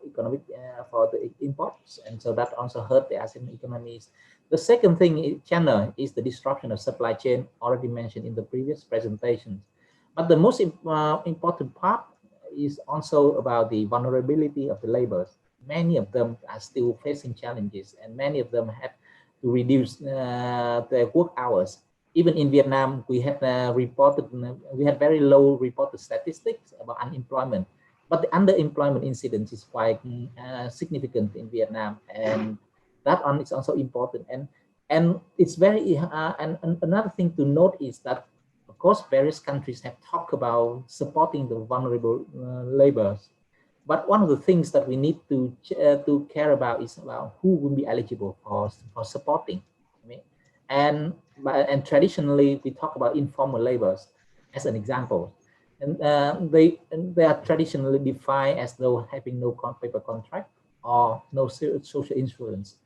for the imports, and so that also hurt the ASEAN economies. The second channel is the disruption of supply chain, already mentioned in the previous presentations. But the most important part is also about the vulnerability of the laborers. Many of them are still facing challenges, and many of them have to reduce their work hours. Even in Vietnam, we had we had very low reported statistics about unemployment, but the underemployment incidence is quite significant in Vietnam, and that one is also important. And it's very and another thing to note is that, of course, various countries have talked about supporting the vulnerable laborers, but one of the things that we need to care about is about who will be eligible for supporting. I mean, and traditionally we talk about informal laborers as an example, and they are traditionally defined as though having no paper contract or no social insurance.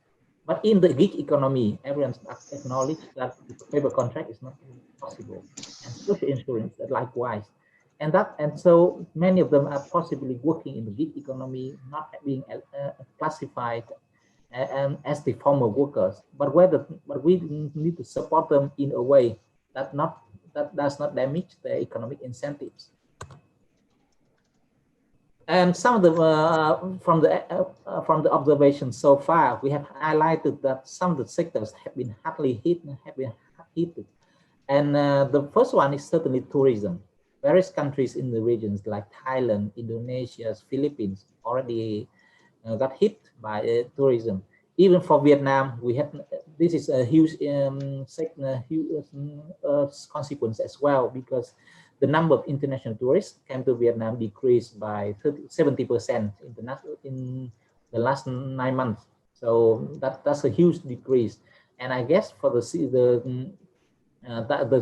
But in the gig economy, everyone acknowledges that the paper contract is not possible, and social insurance likewise. And so many of them are possibly working in the gig economy, not being classified as the formal workers. But we need to support them in a way that does not damage their economic incentives. And some of the from the observations so far, we have highlighted that some of the sectors have been hardly hit. And the first one is certainly tourism. Various countries in the regions like Thailand, Indonesia, Philippines already got hit by tourism. Even for Vietnam, we have this is a huge consequence as well, because the number of international tourists came to Vietnam decreased by 70% in the last 9 months. So that's a huge decrease. And I guess for the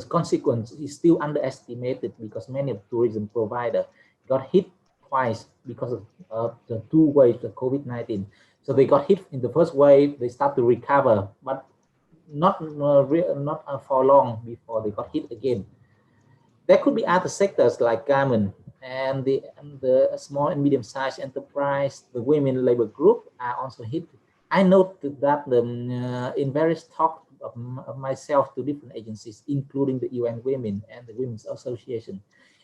consequence is still underestimated, because many of tourism providers got hit twice because of the two waves of COVID-19. So they got hit in the first wave, they start to recover, but not for long before they got hit again. There could be other sectors like garment and the small and medium-sized enterprise, the women labor group are also hit. I note that in various talks of myself to different agencies, including the UN Women and the Women's Association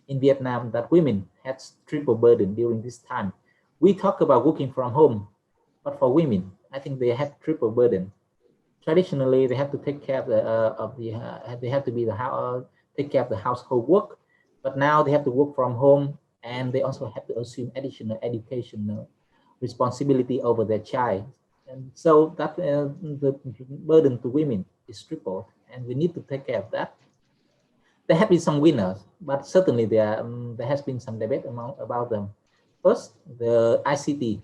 in Vietnam, that women had triple burden during this time. We talk about working from home, but for women, I think they have triple burden. Traditionally, they have to take care of they have to be take care of the household work, but now they have to work from home, and they also have to assume additional educational responsibility over their child. And so that the burden to women is tripled, and we need to take care of that. There have been some winners, but certainly there has been some debate about them. First, the ICT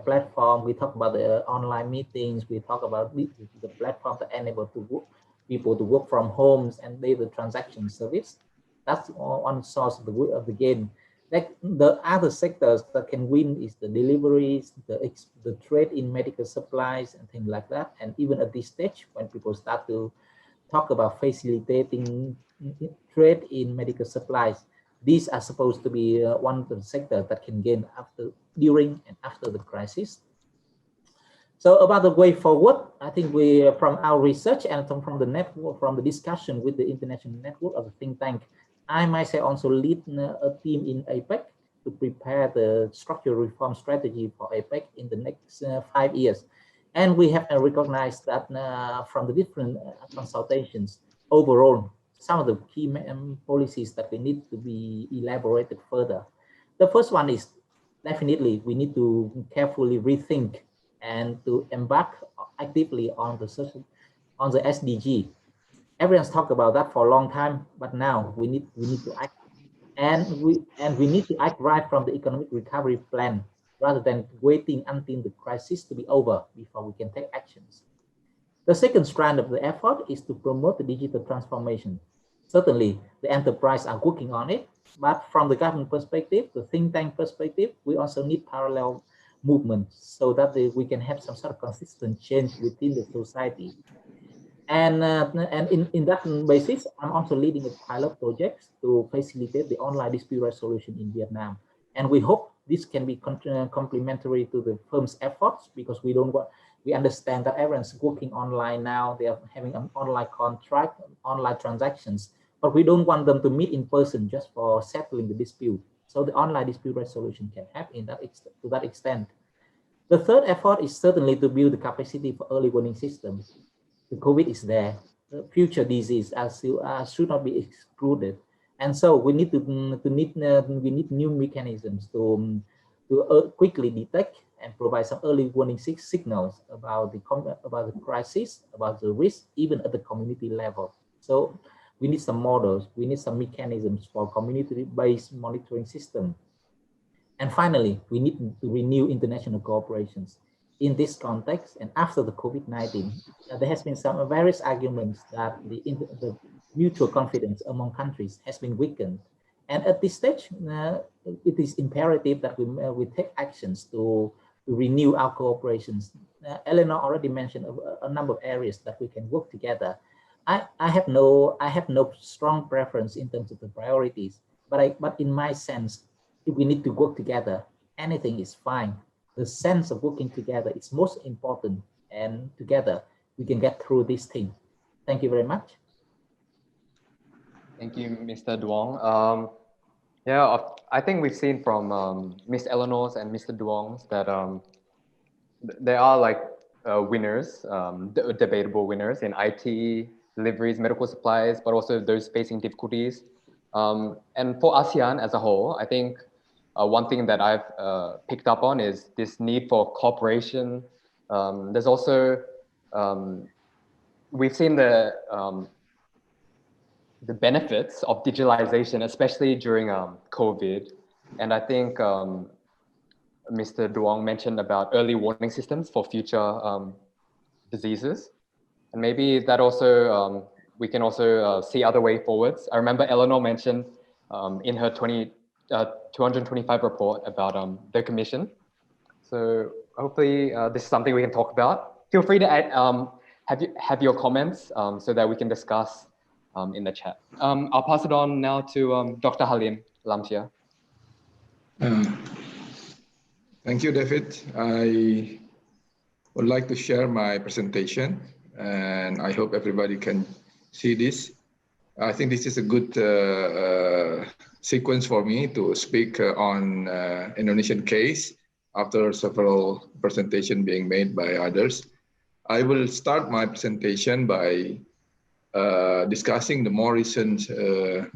platform. We talk about the online meetings. We talk about the platform that enable people to work from homes and data transaction service. That's one source of the gain. Like the other sectors that can win is the deliveries, the trade in medical supplies and things like that. And even at this stage, when people start to talk about facilitating trade in medical supplies, these are supposed to be one of the sectors that can gain during and after the crisis. So about the way forward, I think we, from our research and from the network, from the discussion with the international network of the think tank, I myself also lead a team in APEC to prepare the structural reform strategy for APEC in the next 5 years. And we have recognized that from the different consultations, overall, some of the key policies that we need to be elaborated further. The first one is definitely we need to carefully rethink and to embark actively on the SDG. Everyone's talked about that for a long time, but now we need to act, and we need to act right from the economic recovery plan, rather than waiting until the crisis to be over before we can take actions. The second strand of the effort is to promote the digital transformation. Certainly, the enterprise are working on it, but from the government perspective, the think tank perspective, we also need parallel movements so that we can have some sort of consistent change within the society. And in that basis, I'm also leading a pilot project to facilitate the online dispute resolution in Vietnam. And we hope this can be complementary to the firm's efforts, because we understand that everyone's working online now. They are having an online contract, online transactions, but we don't want them to meet in person just for settling the dispute. So the online dispute resolution can help to that extent. The third effort is certainly to build the capacity for early warning systems. The COVID is there. The future disease should not be excluded, and so we need new mechanisms to quickly detect and provide some early warning signals about the crisis, about the risk, even at the community level. So we need some models, we need some mechanisms for community-based monitoring system. And finally, we need to renew international cooperations. In this context, and after the COVID-19, there has been some various arguments that the mutual confidence among countries has been weakened. And at this stage, it is imperative that we take actions to renew our cooperations. Eleanor already mentioned a number of areas that we can work together. I have no strong preference in terms of the priorities, but in my sense, if we need to work together, anything is fine. The sense of working together is most important, and together we can get through this thing. Thank you very much. Thank you, Mr. Duong. Yeah, I think we've seen from Ms. Eleanor's and Mr. Duong's that there are like winners, debatable winners in IT, deliveries, medical supplies, but also those facing difficulties. And for ASEAN as a whole, I think one thing that I've picked up on is this need for cooperation. There's also, we've seen the benefits of digitalization, especially during COVID. And I think Mr. Duong mentioned about early warning systems for future diseases. And maybe that also, we can also see other way forwards. I remember Eleanor mentioned in her 225 report about the commission. So hopefully this is something we can talk about. Feel free to add, have your comments so that we can discuss in the chat. I'll pass it on now to Dr. Halim Lamtia. Thank you, David. I would like to share my presentation, and I hope everybody can see this. I think this is a good sequence for me to speak on Indonesian case after several presentations being made by others. I will start my presentation by discussing the more recent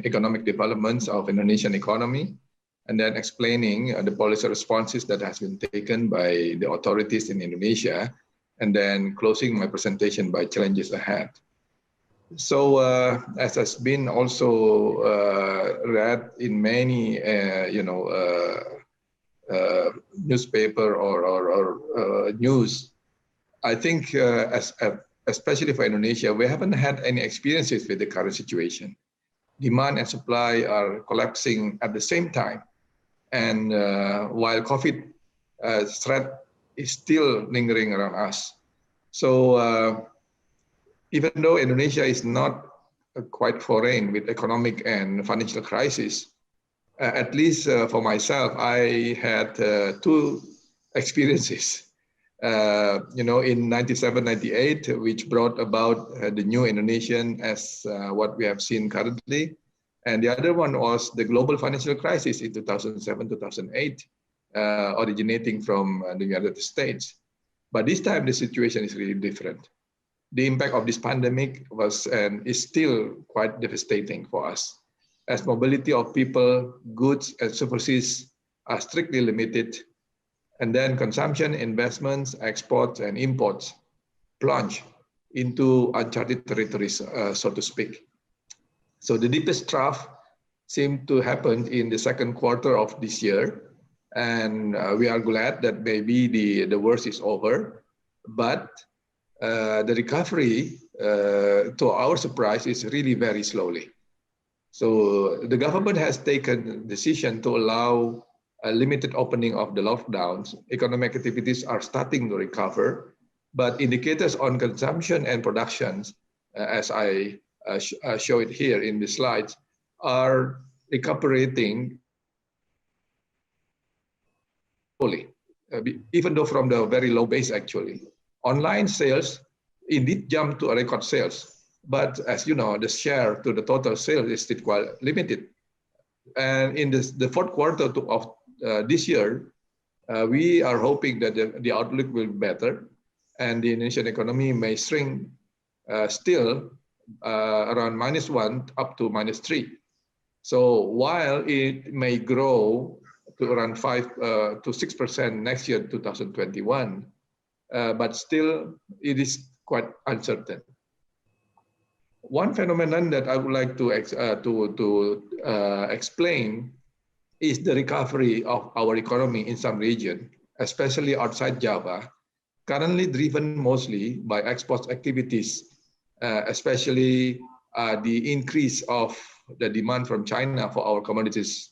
economic developments of Indonesian economy, and then explaining the policy responses that has been taken by the authorities in Indonesia, and then closing my presentation by challenges ahead. So as has been also read in many newspaper or news, I think especially for Indonesia, we haven't had any experiences with the current situation. Demand and supply are collapsing at the same time. And while COVID threat is still lingering around us. So even though Indonesia is not quite foreign with economic and financial crisis, at least for myself, I had two experiences. In 97, 98, which brought about the new Indonesian as what we have seen currently. And the other one was the global financial crisis in 2007, 2008, originating from the United States. But this time the situation is really different. The impact of this pandemic was and is still quite devastating for us, as mobility of people, goods, and services are strictly limited. And then consumption, investments, exports, and imports plunge into uncharted territories, so to speak. So the deepest trough seemed to happen in the second quarter of this year. And we are glad that maybe the worst is over. But the recovery, to our surprise, is really very slowly. So the government has taken a decision to allow a limited opening of the lockdowns. Economic activities are starting to recover, but indicators on consumption and productions, as I show it here in the slides, are recuperating slowly, even though from the very low base actually. Online sales indeed jumped to a record sales, But as you know, the share to the total sales is still quite limited. And in the fourth quarter of this year, we are hoping that the outlook will be better, and the Indonesian economy may shrink still around -1 up to -3. So while it may grow to around 5 to 6% next year, 2021, but still it is quite uncertain. One phenomenon that I would like to explain is the recovery of our economy in some region, especially outside Java, currently driven mostly by export activities, especially the increase of the demand from China for our commodities.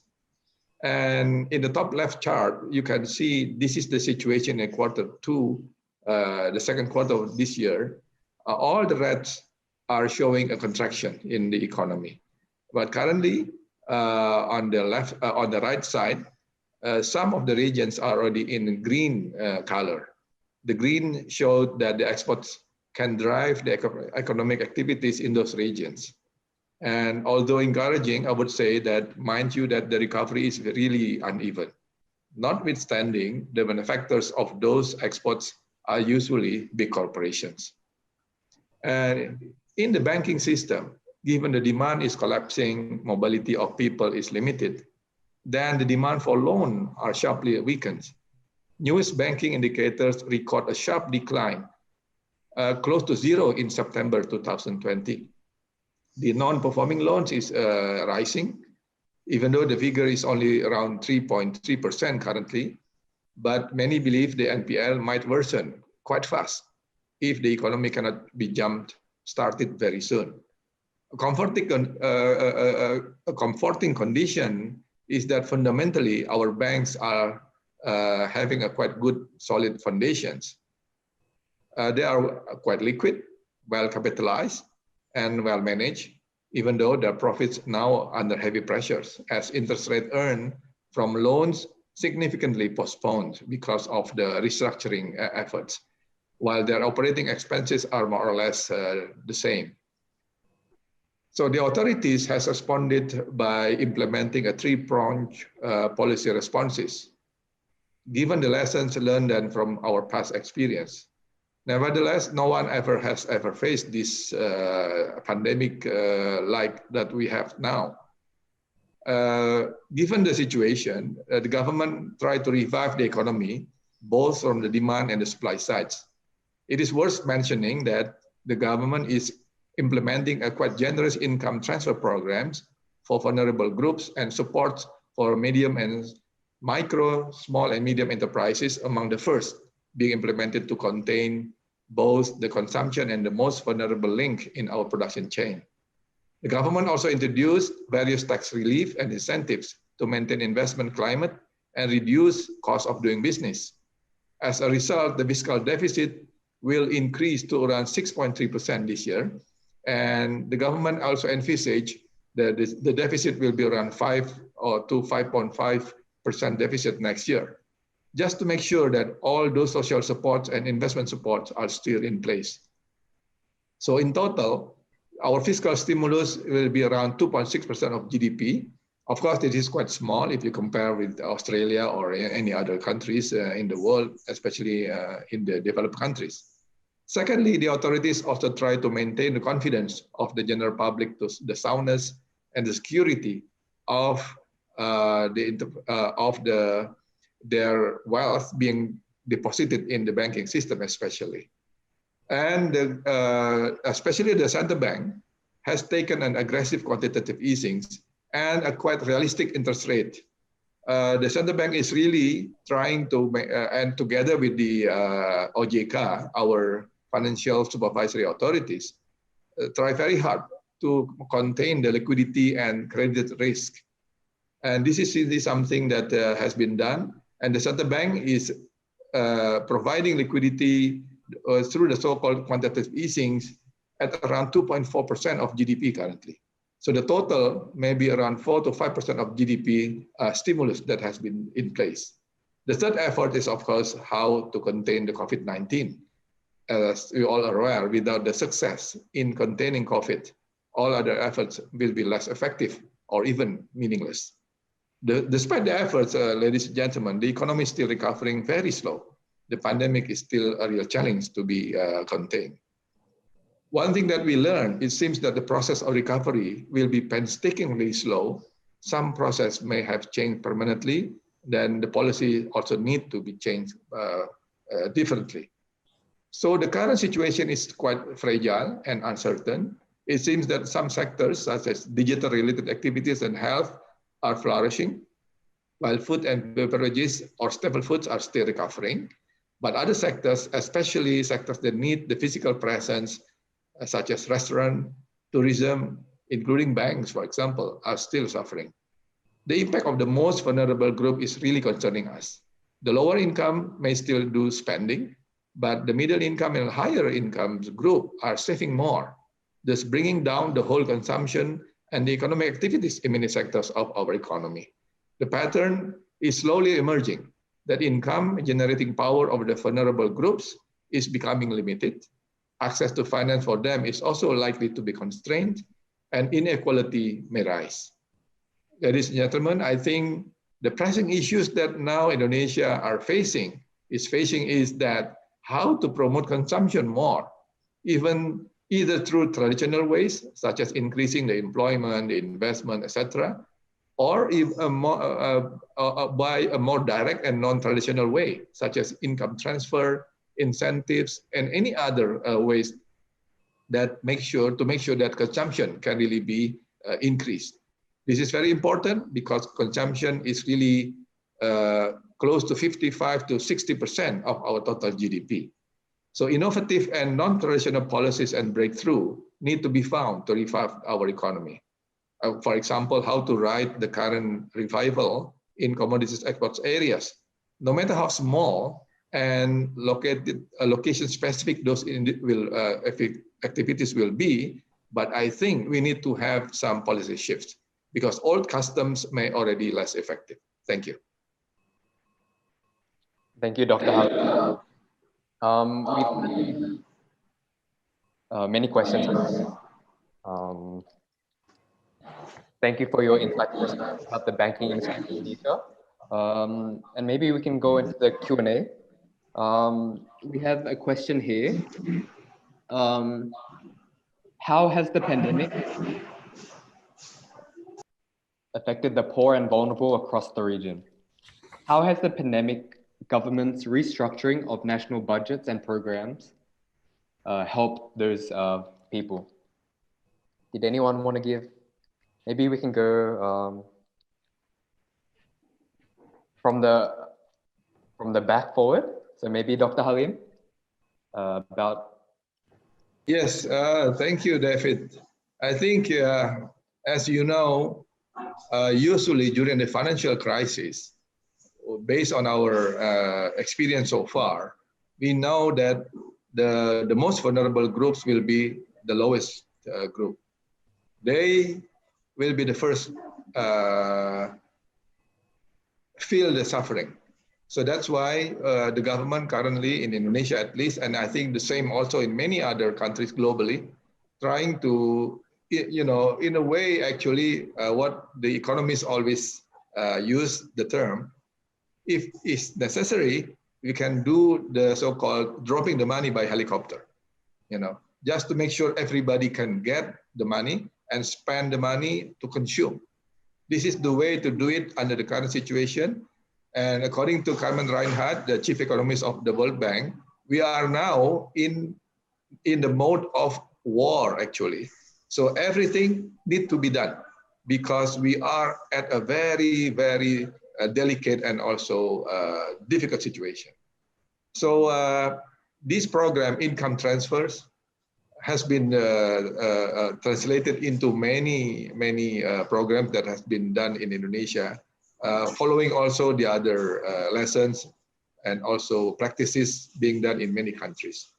And in the top left chart, you can see this is the situation in quarter 2, the second quarter of this year. All the reds are showing a contraction in the economy. But currently, on the right side, some of the regions are already in green color. The green showed that the exports can drive the economic activities in those regions. And although encouraging, I would say that, mind you, that the recovery is really uneven. Notwithstanding, the benefactors of those exports are usually big corporations. And in the banking system, given the demand is collapsing, mobility of people is limited, then the demand for loan are sharply weakened. Newest banking indicators record a sharp decline, close to 0 in September 2020. The non-performing loans is rising, even though the figure is only around 3.3% currently, but many believe the NPL might worsen quite fast if the economy cannot be started very soon. A comforting condition is that fundamentally our banks are having a quite good solid foundations. They are quite liquid, well capitalized, and well managed, even though their profits now under heavy pressures as interest rate earned from loans significantly postponed because of the restructuring efforts, while their operating expenses are more or less the same. So the authorities has responded by implementing a 3-pronged policy responses, given the lessons learned and from our past experience. Nevertheless, no one has ever faced this pandemic like that we have now. Given the situation, the government tried to revive the economy, both from the demand and the supply sides. It is worth mentioning that the government is implementing a quite generous income transfer programs for vulnerable groups and support for medium and micro, small and medium enterprises among the first being implemented to contain both the consumption and the most vulnerable link in our production chain. The government also introduced various tax relief and incentives to maintain investment climate and reduce cost of doing business. As a result, the fiscal deficit will increase to around 6.3% this year. And the government also envisage that the deficit will be around 5 to 5.5% deficit next year, just to make sure that all those social supports and investment supports are still in place. So in total, our fiscal stimulus will be around 2.6% of GDP. Of course, it is quite small if you compare with Australia or any other countries in the world, especially in the developed countries. Secondly, the authorities also try to maintain the confidence of the general public to the soundness and the security of their wealth being deposited in the banking system, especially. And especially the central bank has taken an aggressive quantitative easings and a quite realistic interest rate. The central bank is really trying to, and together with the OJK, our financial supervisory authorities, try very hard to contain the liquidity and credit risk. And this is really something that has been done. And the central bank is providing liquidity through the so-called quantitative easings at around 2.4% of GDP currently. So the total may be around 4 to 5% of GDP stimulus that has been in place. The third effort is, of course, how to contain the COVID-19. as we all are aware, without the success in containing COVID, all other efforts will be less effective or even meaningless. Despite the efforts, ladies and gentlemen, the economy is still recovering very slow. The pandemic is still a real challenge to be contained. One thing that we learned, it seems that the process of recovery will be painstakingly slow. Some process may have changed permanently, then the policy also need to be changed differently. So the current situation is quite fragile and uncertain. It seems that some sectors, such as digital-related activities and health, are flourishing, while food and beverages or staple foods are still recovering. But other sectors, especially sectors that need the physical presence, such as restaurant, tourism, including banks, for example, are still suffering. The impact of the most vulnerable group is really concerning us. The lower income may still do spending, but the middle income and higher incomes group are saving more, thus bringing down the whole consumption and the economic activities in many sectors of our economy. The pattern is slowly emerging that income generating power of the vulnerable groups is becoming limited. Access to finance for them is also likely to be constrained, and inequality may rise. Ladies and gentlemen, I think the pressing issues that now Indonesia is that how to promote consumption more, either through traditional ways, such as increasing the employment, the investment, etc., or by a more direct and non-traditional way, such as income transfer, incentives, and any other ways that make sure that consumption can really be increased. This is very important because consumption is really close to 55 to 60% of our total GDP. So innovative and non-traditional policies and breakthrough need to be found to revive our economy. For example, how to ride the current revival in commodities exports areas, no matter how small and location-specific those activities will be, but I think we need to have some policy shifts because old customs may already less effective. Thank you. Thank you, Dr. Hal. Many questions. Thank you for your insightful about the banking industry in Indonesia. And maybe we can go into the Q&A. We have a question here. How has the pandemic affected the poor and vulnerable across the region? How has the pandemic government's restructuring of national budgets and programs helped those people? Did anyone want to give? Maybe we can go from the back forward. So maybe Dr. Halim about. Yes, thank you, David. I think, as you know, usually during the financial crisis, based on our experience so far, we know that the most vulnerable groups will be the lowest group. They will be the first feel the suffering. So that's why the government currently in Indonesia at least, and I think the same also in many other countries globally, trying to, in a way, actually, what the economists always use the term, if it's necessary, we can do the so-called dropping the money by helicopter, just to make sure everybody can get the money and spend the money to consume. This is the way to do it under the current situation. And according to Carmen Reinhardt, the chief economist of the World Bank, we are now in the mode of war, actually. So everything needs to be done because we are at a very, very delicate and also difficult situation. So this program, income transfers, has been translated into many programs that has been done in Indonesia, following also the other lessons and also practices being done in many countries.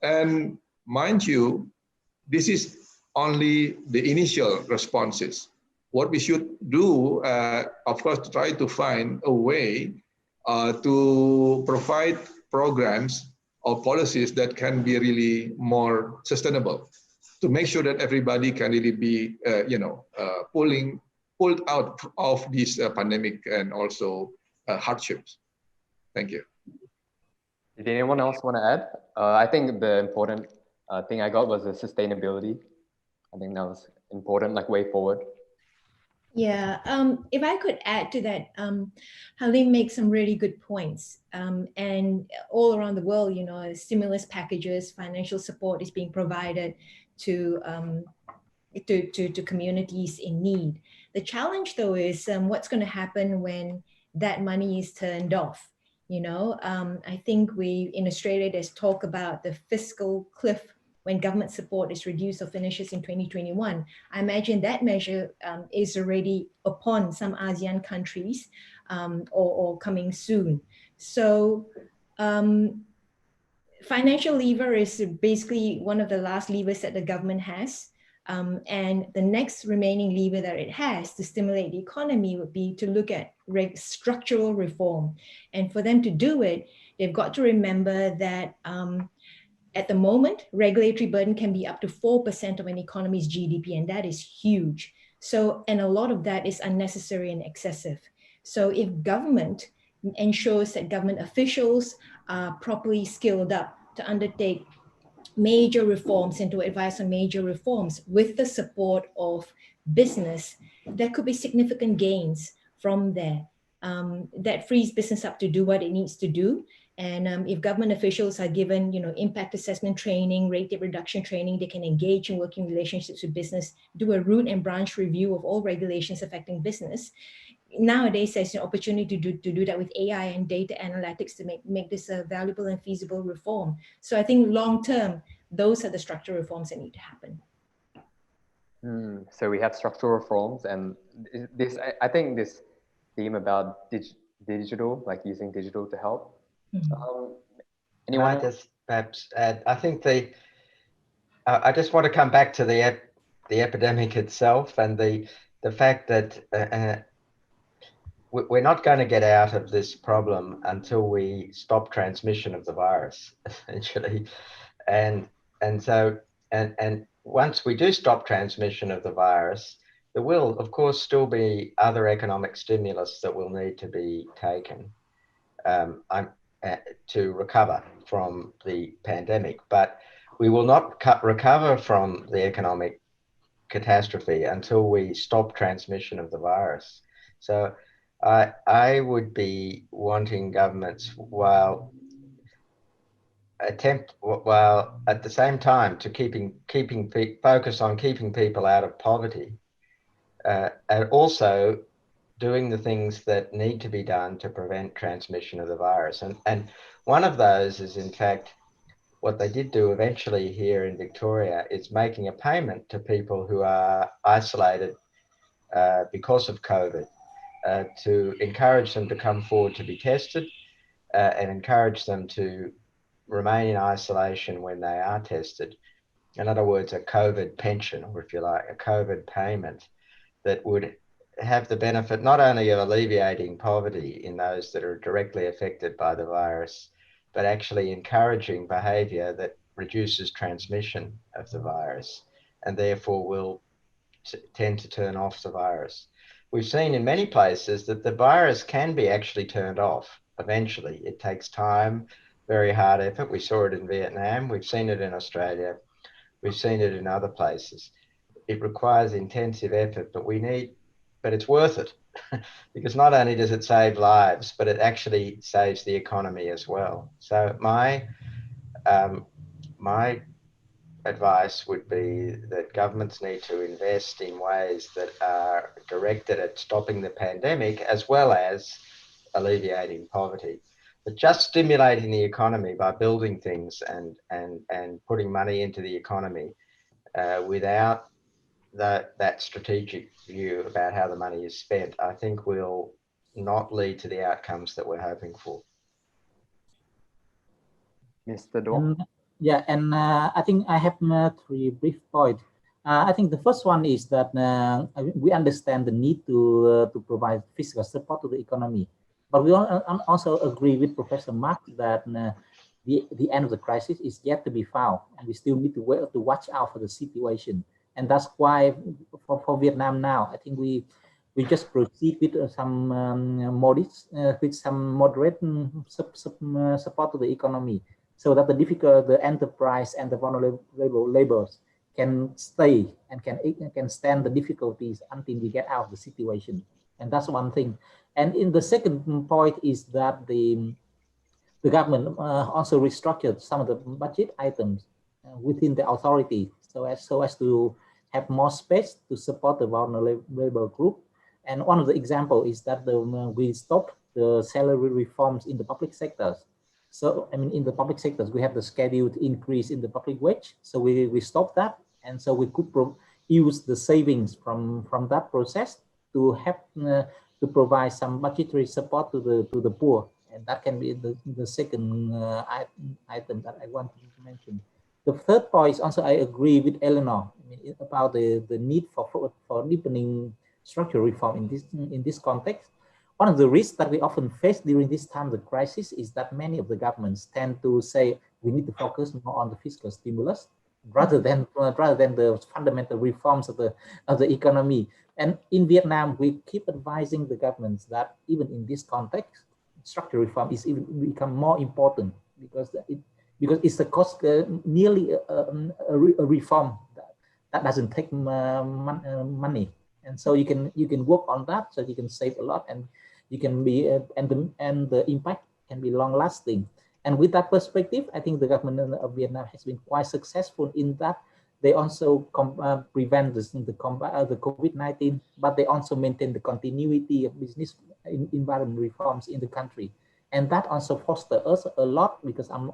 And mind you, this is only the initial responses. What we should do, of course, to try to find a way to provide programs or policies that can be really more sustainable to make sure that everybody can really be, pulled out of this pandemic and also hardships. Thank you. Did anyone else want to add? I think the important thing I got was the sustainability. I think that was important, like way forward. Yeah, if I could add to that, Halim makes some really good points. And all around the world, stimulus packages, financial support is being provided to communities in need. The challenge, though, is what's going to happen when that money is turned off. I think in Australia, there's talk about the fiscal cliff when government support is reduced or finishes in 2021. I imagine that measure is already upon some ASEAN countries or coming soon. So financial lever is basically one of the last levers that the government has. And the next remaining lever that it has to stimulate the economy would be to look at structural reform. And for them to do it, they've got to remember that at the moment, regulatory burden can be up to 4% of an economy's GDP, and that is huge. So, and a lot of that is unnecessary and excessive. So if government ensures that government officials are properly skilled up to undertake major reforms and to advise on major reforms with the support of business, there could be significant gains from there. That frees business up to do what it needs to do. And if government officials are given, impact assessment training, rate reduction training, they can engage in working relationships with business, do a root and branch review of all regulations affecting business. Nowadays, there's an opportunity to do that with AI and data analytics to make this a valuable and feasible reform. So I think long term, those are the structural reforms that need to happen. So we have structural reforms, and this, I think this theme about digital, like using digital to help. Anyone? Can I just perhaps add? I think I just want to come back to the epidemic itself and the fact that we're not going to get out of this problem until we stop transmission of the virus, essentially, and once we do stop transmission of the virus, there will, of course, still be other economic stimulus that will need to be taken to recover from the pandemic. But we will not recover from the economic catastrophe until we stop transmission of the virus. So I would be wanting governments, while at the same time to focus on keeping people out of poverty, and also doing the things that need to be done to prevent transmission of the virus. And one of those is, in fact, what they did do eventually here in Victoria is making a payment to people who are isolated because of COVID, to encourage them to come forward to be tested and encourage them to remain in isolation when they are tested. In other words, a COVID pension, or if you like, a COVID payment that would have the benefit not only of alleviating poverty in those that are directly affected by the virus, but actually encouraging behaviour that reduces transmission of the virus and therefore will tend to turn off the virus. We've seen in many places that the virus can be actually turned off eventually. It takes time, very hard effort. We saw it in Vietnam. We've seen it in Australia. We've seen it in other places. It requires intensive effort, but it's worth it because not only does it save lives, but it actually saves the economy as well. So my advice would be that governments need to invest in ways that are directed at stopping the pandemic as well as alleviating poverty. But just stimulating the economy by building things and putting money into the economy without that strategic view about how the money is spent, I think will not lead to the outcomes that we're hoping for. Mr. Dong? Yeah, and I think I have 3 brief points. I think the first one is that we understand the need to provide fiscal support to the economy, but we also agree with Professor Mark that the end of the crisis is yet to be found, and we still need to watch out for the situation. And that's why for Vietnam now, I think we just proceed with some with some moderate support to the economy, so that the enterprise and the vulnerable laborers can stay and can stand the difficulties until we get out of the situation. And that's one thing. And in the second point is that the government also restructured some of the budget items within the authority so as to have more space to support the vulnerable group. And one of the examples is that we stopped the salary reforms in the public sectors. So, I mean, in the public sectors, we have the scheduled increase in the public wage. So we stopped that. And so we could use the savings from that process to have to provide some budgetary support to the poor. And that can be the second item that I want to mention. The third point is also I agree with Eleanor about the need for deepening structural reform in this context. One of the risks that we often face during this time of the crisis is that many of the governments tend to say we need to focus more on the fiscal stimulus rather than the fundamental reforms of the economy. And in Vietnam, we keep advising the governments that even in this context, structural reform is even become more important because it's a cost nearly a reform that doesn't take money, and so you can work on that so you can save a lot, and you can be and the impact can be long lasting. And with that perspective, I think the government of Vietnam has been quite successful in that. They also prevent the COVID-19, but they also maintain the continuity of business environment reforms in the country, and that also fosters us a lot because I'm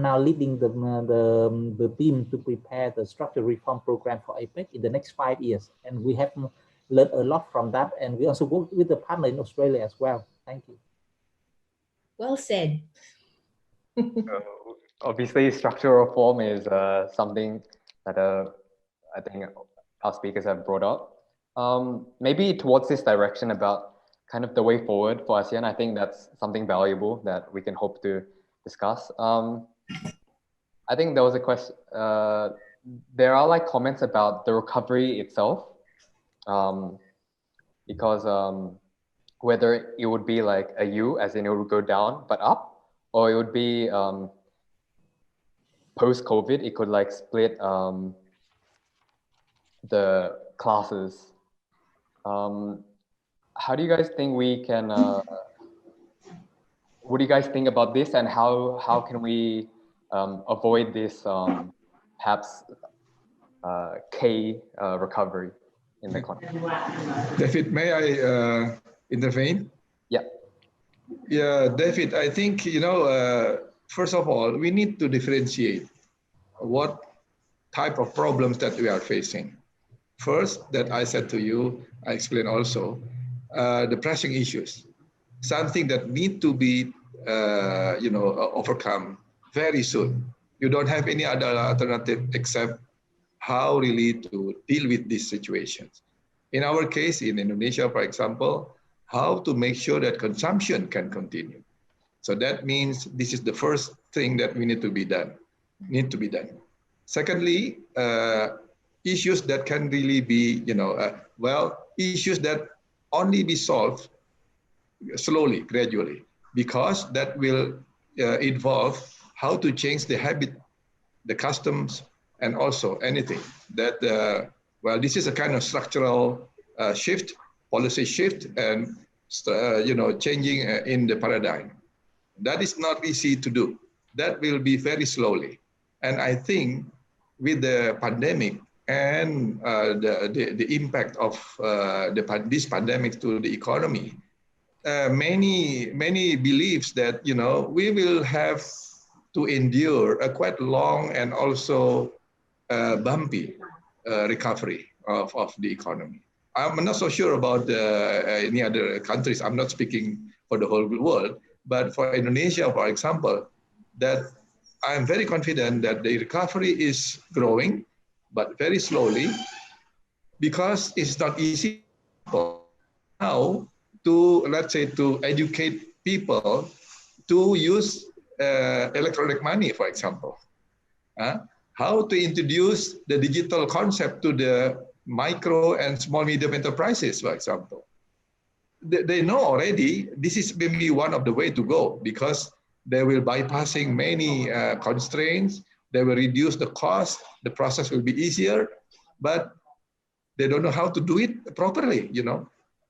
now leading the team to prepare the structural reform program for APEC in the next 5 years, and we have learned a lot from that, and we also work with the partner in Australia as well. Thank you. Well said. Obviously, structural reform is something that I think our speakers have brought up. Maybe towards this direction about kind of the way forward for ASEAN, I think that's something valuable that we can hope to discuss. I think there was a question, there are like comments about the recovery itself, because whether it would be like a U, as in it would go down but up, or it would be post-COVID, it could like split the classes. How do you guys think we can, what do you guys think about this, and how can we avoid this perhaps K recovery in the economy? David, may I intervene? Yeah. Yeah, David, I think, first of all, we need to differentiate what type of problems that we are facing. First, that I said to you, I explained also, the pressing issues, something that need to be, overcome very soon. You don't have any other alternative except how really to deal with these situations. In our case, in Indonesia, for example, how to make sure that consumption can continue. So that means this is the first thing that we need to be done. Secondly, issues that can really be, issues that only be solved slowly, gradually, because that will involve how to change the habit, the customs, and also anything that, this is a kind of structural shift, policy shift, and changing in the paradigm. That is not easy to do. That will be very slowly. And I think with the pandemic and the impact of this pandemic to the economy, many believes that we will have to endure a quite long and also bumpy recovery of the economy. I'm not so sure about any other countries. I'm not speaking for the whole world, but for Indonesia, for example, that I'm very confident that the recovery is growing, but very slowly, because it's not easy now to, let's say, to educate people to use electronic money, for example. How to introduce the digital concept to the micro and small medium enterprises, for example. They know already this is maybe one of the way to go, because they will bypassing many constraints. They will reduce the cost. The process will be easier, but they don't know how to do it properly.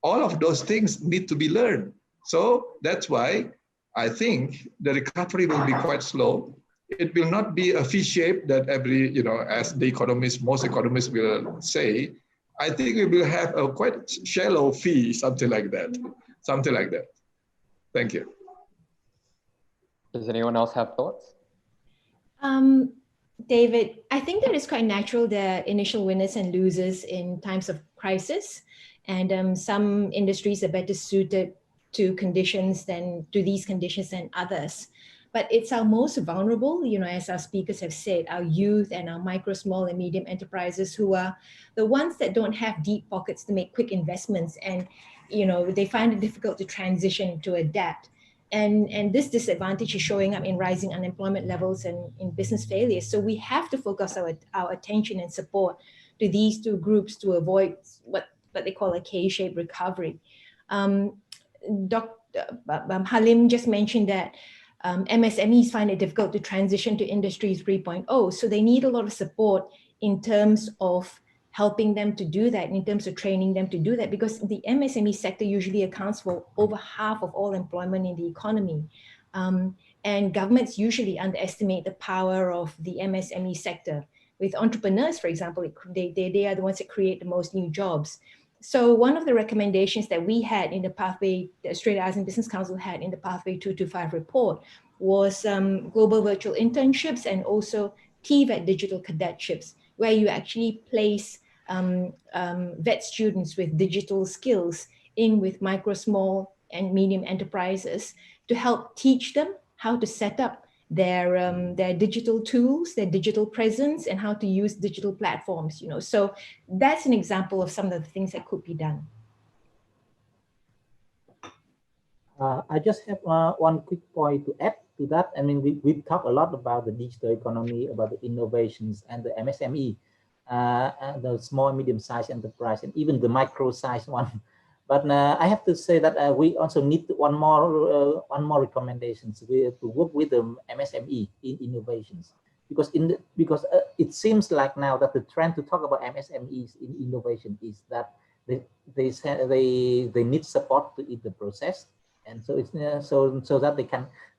All of those things need to be learned. So that's why I think the recovery will be quite slow. It will not be a V shape that as the most economists will say. I think we will have a quite shallow fee, something like that. Thank you. Does anyone else have thoughts? David, I think that it's quite natural there are initial winners and losers in times of crisis, and some industries are better suited to these conditions than others. But it's our most vulnerable, as our speakers have said, our youth and our micro, small, and medium enterprises, who are the ones that don't have deep pockets to make quick investments, and they find it difficult to transition, to adapt. And this disadvantage is showing up in rising unemployment levels and in business failures. So we have to focus our attention and support to these two groups to avoid what they call a K-shaped recovery. Dr. Halim just mentioned that MSMEs find it difficult to transition to Industry 3.0. So they need a lot of support in terms of helping them to do that, in terms of training them to do that, because the MSME sector usually accounts for over half of all employment in the economy. And governments usually underestimate the power of the MSME sector. With entrepreneurs, for example, they are the ones that create the most new jobs. So one of the recommendations that we had in the pathway, the Australia ASEAN Business Council had in the Pathway 225 report was global virtual internships and also TVET digital cadetships, where you actually place vet students with digital skills in with micro, small, and medium enterprises to help teach them how to set up their digital tools, their digital presence, and how to use digital platforms. So that's an example of some of the things that could be done. I just have one quick point to add to that. I mean, we talk a lot about the digital economy, about the innovations and the MSME, and the small and medium-sized enterprise, and even the micro-sized one. But I have to say that we also need one more recommendations to work with the MSME in innovations, because it seems like now that the trend to talk about MSMEs in innovation is that they need support to in the process, and so it's so that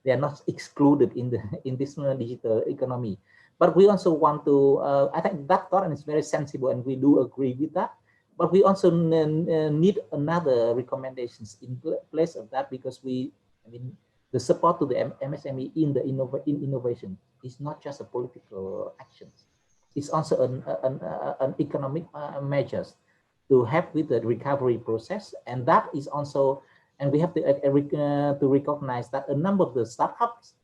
they are not excluded in this digital economy. But we also want to I think that thought is very sensible, and we do agree with that. But we also need another recommendations in place of that, because the support to the MSME in innovation is not just a political actions. It's also an economic measures to help with the recovery process, and that is also, and we have to recognize that a number of the startups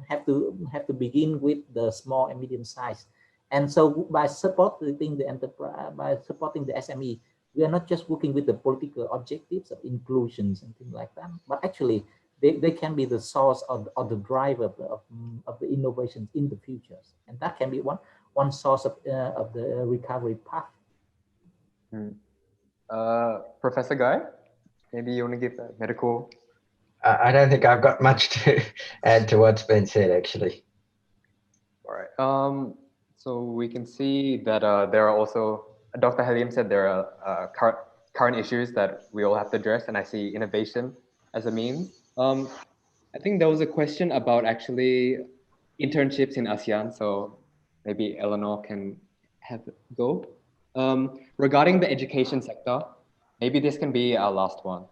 have to begin with the small and medium size. And so by supporting the enterprise, by supporting the SME, we are not just working with the political objectives of inclusions and things like that, but actually they can be the source or the driver of the innovations in the futures. And that can be one source of the recovery path. Professor Guy, maybe you want to give a medical? I don't think I've got much to add to what's been said, actually. All right. So we can see that there are also, Dr. Halim said there are current issues that we all have to address, and I see innovation as a means. I think there was a question about actually internships in ASEAN, so maybe Eleanor can have a go. Regarding the education sector, maybe this can be our last one.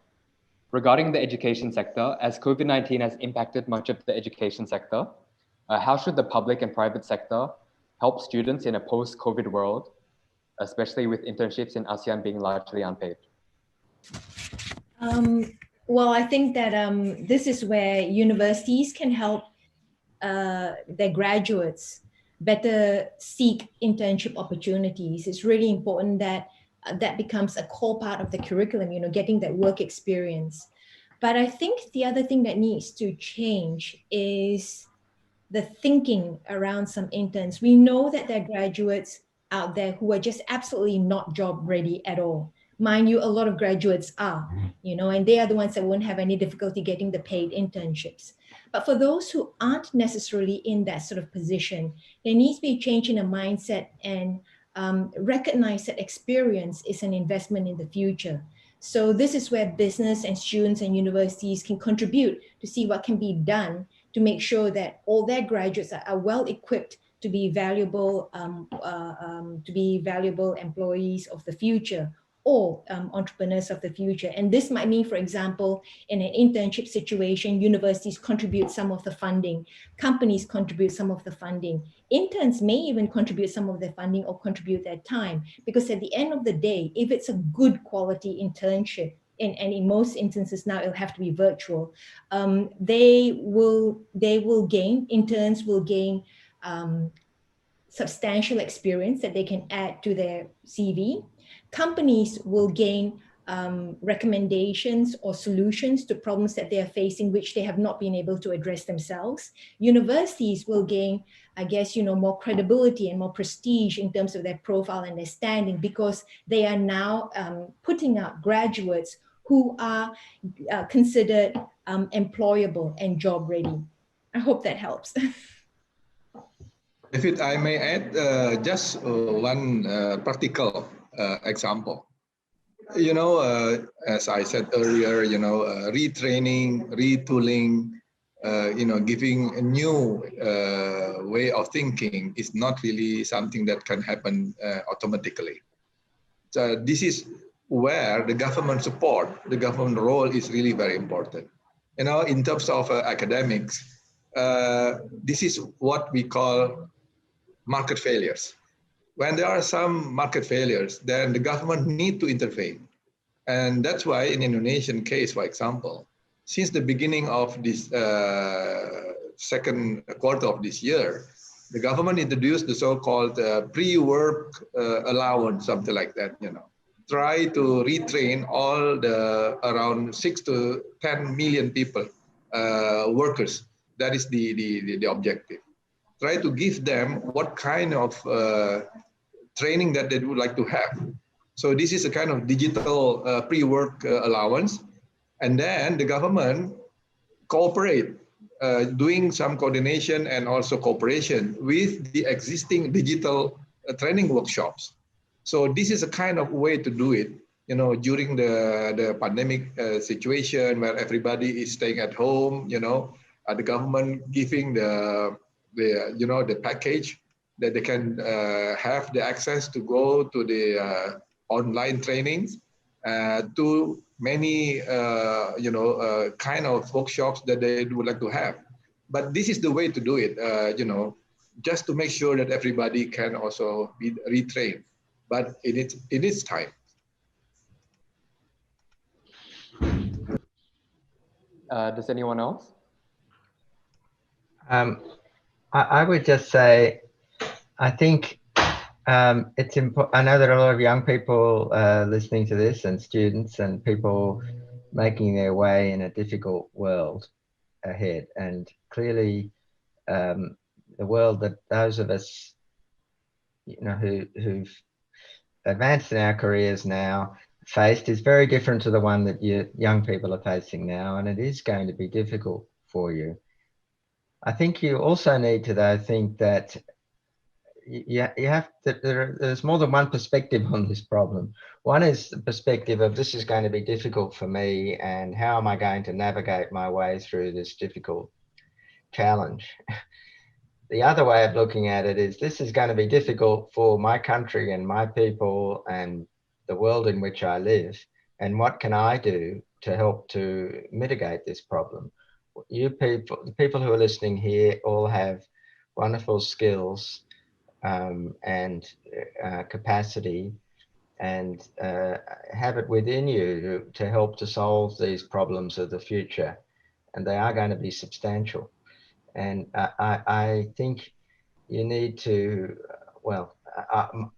Regarding the education sector, as COVID-19 has impacted much of the education sector, how should the public and private sector help students in a post-COVID world, especially with internships in ASEAN being largely unpaid? Well, I think that this is where universities can help their graduates better seek internship opportunities. It's really important that that becomes a core part of the curriculum, getting that work experience. But I think the other thing that needs to change is the thinking around some interns. We know that there are graduates out there who are just absolutely not job ready at all. Mind you, a lot of graduates are, and they are the ones that won't have any difficulty getting the paid internships. But for those who aren't necessarily in that sort of position, there needs to be a change in a mindset and recognize that experience is an investment in the future. So this is where business and students and universities can contribute to see what can be done to make sure that all their graduates are well equipped to be valuable employees of the future, or entrepreneurs of the future. And this might mean, for example, in an internship situation, universities contribute some of the funding, companies contribute some of the funding, interns may even contribute some of their funding or contribute their time, because at the end of the day, if it's a good quality internship, and in most instances now it'll have to be virtual, interns will gain substantial experience that they can add to their CV. Companies will gain recommendations or solutions to problems that they are facing, which they have not been able to address themselves. Universities will gain, I guess, more credibility and more prestige in terms of their profile and their standing, because they are now putting out graduates who are considered employable and job ready. I hope that helps. If I may add just one practical example. As I said earlier, retraining, retooling, giving a new way of thinking is not really something that can happen automatically. So this is where the government support, the government role is really very important. In terms of academics, this is what we call market failures. When there are some market failures, then the government need to intervene. And that's why in Indonesian case, for example, since the beginning of this second quarter of this year, the government introduced the so-called pre-work allowance, something like that, Try to retrain all the around 6 to 10 million people, workers. That is the objective. Try to give them what kind of training that they would like to have. So this is a kind of digital pre-work allowance. And then the government cooperate, doing some coordination and also cooperation with the existing digital training workshops. So this is a kind of way to do it, during the pandemic situation where everybody is staying at home, the government giving the package that they can have the access to go to the online trainings, to many kind of workshops that they would like to have. But this is the way to do it, just to make sure that everybody can also be retrained, but in its time. Does anyone else? I would just say, I think it's important. I know that a lot of young people listening to this, and students and people making their way in a difficult world ahead. And clearly, the world that those of us, who've advanced in our careers now faced is very different to the one that young people are facing now, and it is going to be difficult for you. I think you also need to, though, think that you have to, there's more than one perspective on this problem. One is the perspective of this is going to be difficult for me, and how am I going to navigate my way through this difficult challenge? The other way of looking at it is this is going to be difficult for my country and my people and the world in which I live, and what can I do to help to mitigate this problem? You people, the people who are listening here, all have wonderful skills and capacity, and have it within you to help to solve these problems of the future, and they are going to be substantial. And I think you need to, well,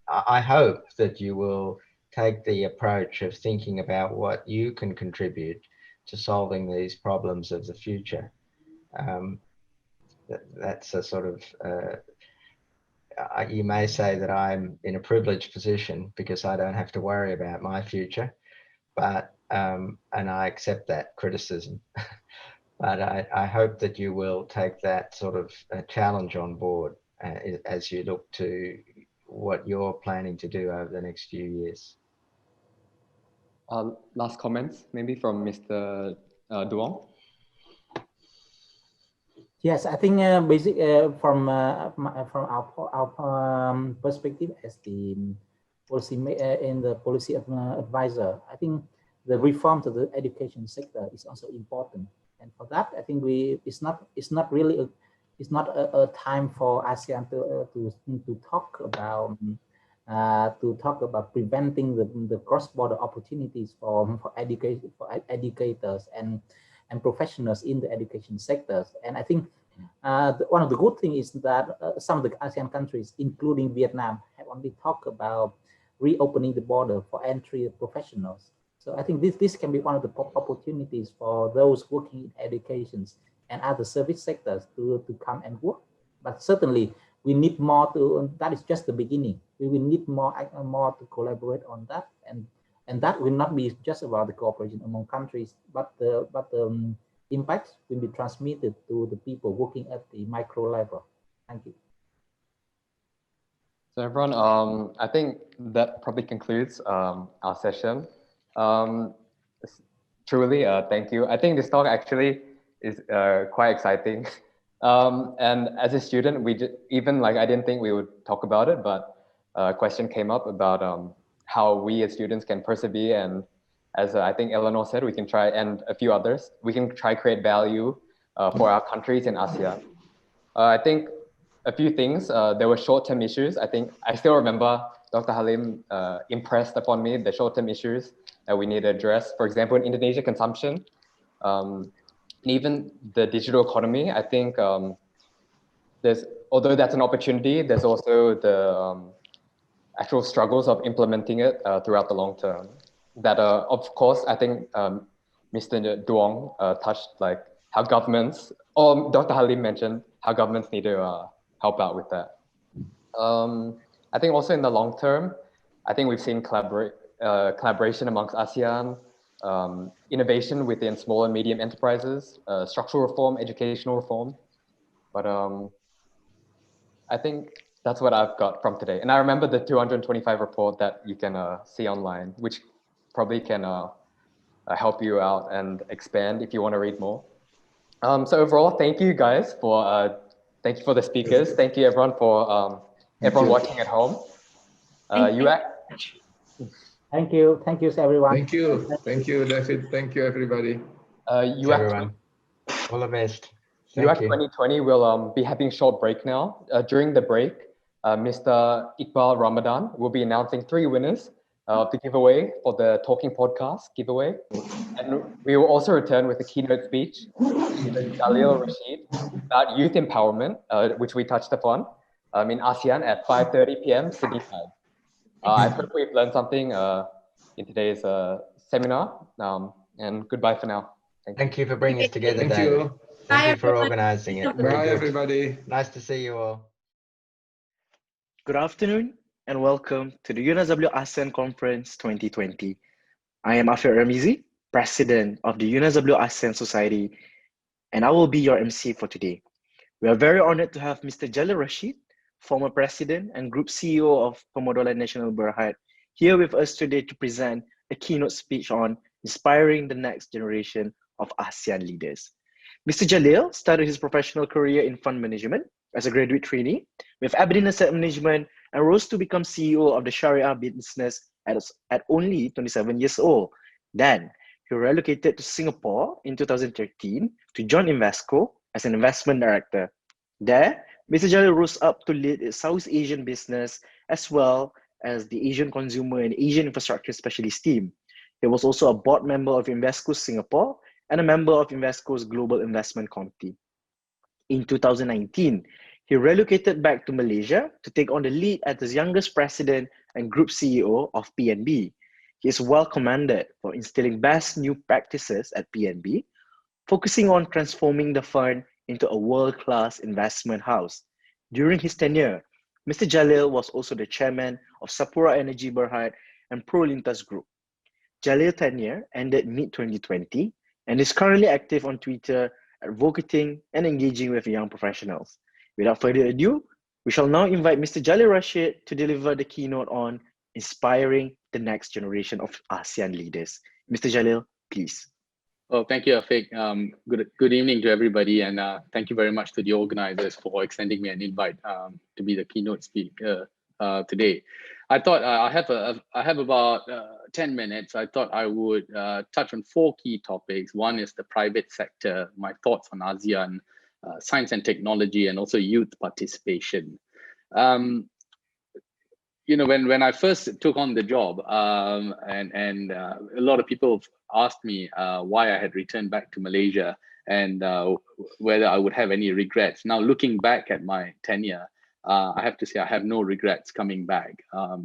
I hope that you will take the approach of thinking about what you can contribute to solving these problems of the future. that's a sort of, you may say that I'm in a privileged position because I don't have to worry about my future, but, and I accept that criticism. But I hope that you will take that sort of challenge on board as you look to what you're planning to do over the next few years. Last comments, maybe from Mr. Duong. Yes, I think from our perspective as the policy in the policy advisor, I think the reform to the education sector is also important. And for that, I think it's not really a time for ASEAN to talk about preventing the cross-border opportunities for educators and professionals in the education sectors. And I think one of the good things is that some of the ASEAN countries, including Vietnam, have only talked about reopening the border for entry professionals. So I think this can be one of the opportunities for those working in educations and other service sectors to come and work. But certainly we need more that is just the beginning. We will need more to collaborate on that. And that will not be just about the cooperation among countries, but the impacts will be transmitted to the people working at the micro level. Thank you. So everyone, I think that probably concludes our session. Truly, thank you. I think this talk actually is quite exciting. And as a student, even like I didn't think we would talk about it, but a question came up about how we as students can persevere, and as I think Eleanor said, we can try, and a few others, we can try create value for our countries in ASEAN. I think a few things, there were short-term issues. I think I still remember Dr. Halim impressed upon me the short-term issues that we need to address. For example, in Indonesia consumption, and even the digital economy. I think although that's an opportunity, there's also the actual struggles of implementing it throughout the long term. That, of course, I think Mr. Duong touched like how governments, or Dr. Halim mentioned how governments need to help out with that. I think also in the long term, I think we've seen collaboration amongst ASEAN, innovation within small and medium enterprises, structural reform, educational reform. But I think that's what I've got from today. And I remember the 225 report that you can see online, which probably can help you out and expand if you want to read more. So overall, thank you guys for, thank you for the speakers. Thank you everyone for everyone watching at home. Thank you everyone. Thank you, David. Thank you, everybody. Everyone, all the best. UAC 2020 will be having a short break now. During the break, Mr. Iqbal Ramadan will be announcing 3 winners of the giveaway for the Talking Podcast giveaway. And we will also return with a keynote speech with Jalil Rashid about youth empowerment, which we touched upon in ASEAN at 5:30 p.m. Sydney time. I hope we've learned something in today's seminar, and goodbye for now. Thank you for bringing us together, Thank David. you. Thank you for organizing it. Bye, everybody. Nice to see you all. Good afternoon and welcome to the UNSW ASEAN Conference 2020. I am Afir Ramizi, President of the UNSW ASEAN Society, and I will be your MC for today. We are very honored to have Mr. Jalil Rashid, former President and Group CEO of Pemodolan Nasional Berhad, here with us today to present a keynote speech on inspiring the next generation of ASEAN leaders. Mr. Jalil started his professional career in fund management as a graduate trainee with Aberdeen Asset Management and rose to become CEO of the Sharia business at only 27 years old. Then, he relocated to Singapore in 2013 to join Invesco as an investment director. There, Mr. Jalil rose up to lead its South Asian business as well as the Asian Consumer and Asian Infrastructure Specialist team. He was also a board member of Invesco Singapore and a member of Invesco's Global Investment Committee. In 2019, he relocated back to Malaysia to take on the lead as the youngest president and group CEO of PNB. He is well commended for instilling best new practices at PNB, focusing on transforming the fund into a world-class investment house. During his tenure, Mr. Jalil was also the chairman of Sapura Energy Berhad and Prolintas Group. Jalil's tenure ended mid-2020 and is currently active on Twitter, advocating and engaging with young professionals. Without further ado, we shall now invite Mr. Jalil Rashid to deliver the keynote on inspiring the next generation of ASEAN leaders. Mr. Jalil, please. Oh, thank you, Afiq. Good evening to everybody, and thank you very much to the organizers for extending me an invite to be the keynote speaker today. I thought I have about 10 minutes. I thought I would touch on 4 key topics. One is the private sector, my thoughts on ASEAN, science and technology, and also youth participation. You know, when I first took on the job, and a lot of people asked me why I had returned back to Malaysia and whether I would have any regrets. Now, looking back at my tenure, I have to say I have no regrets coming back,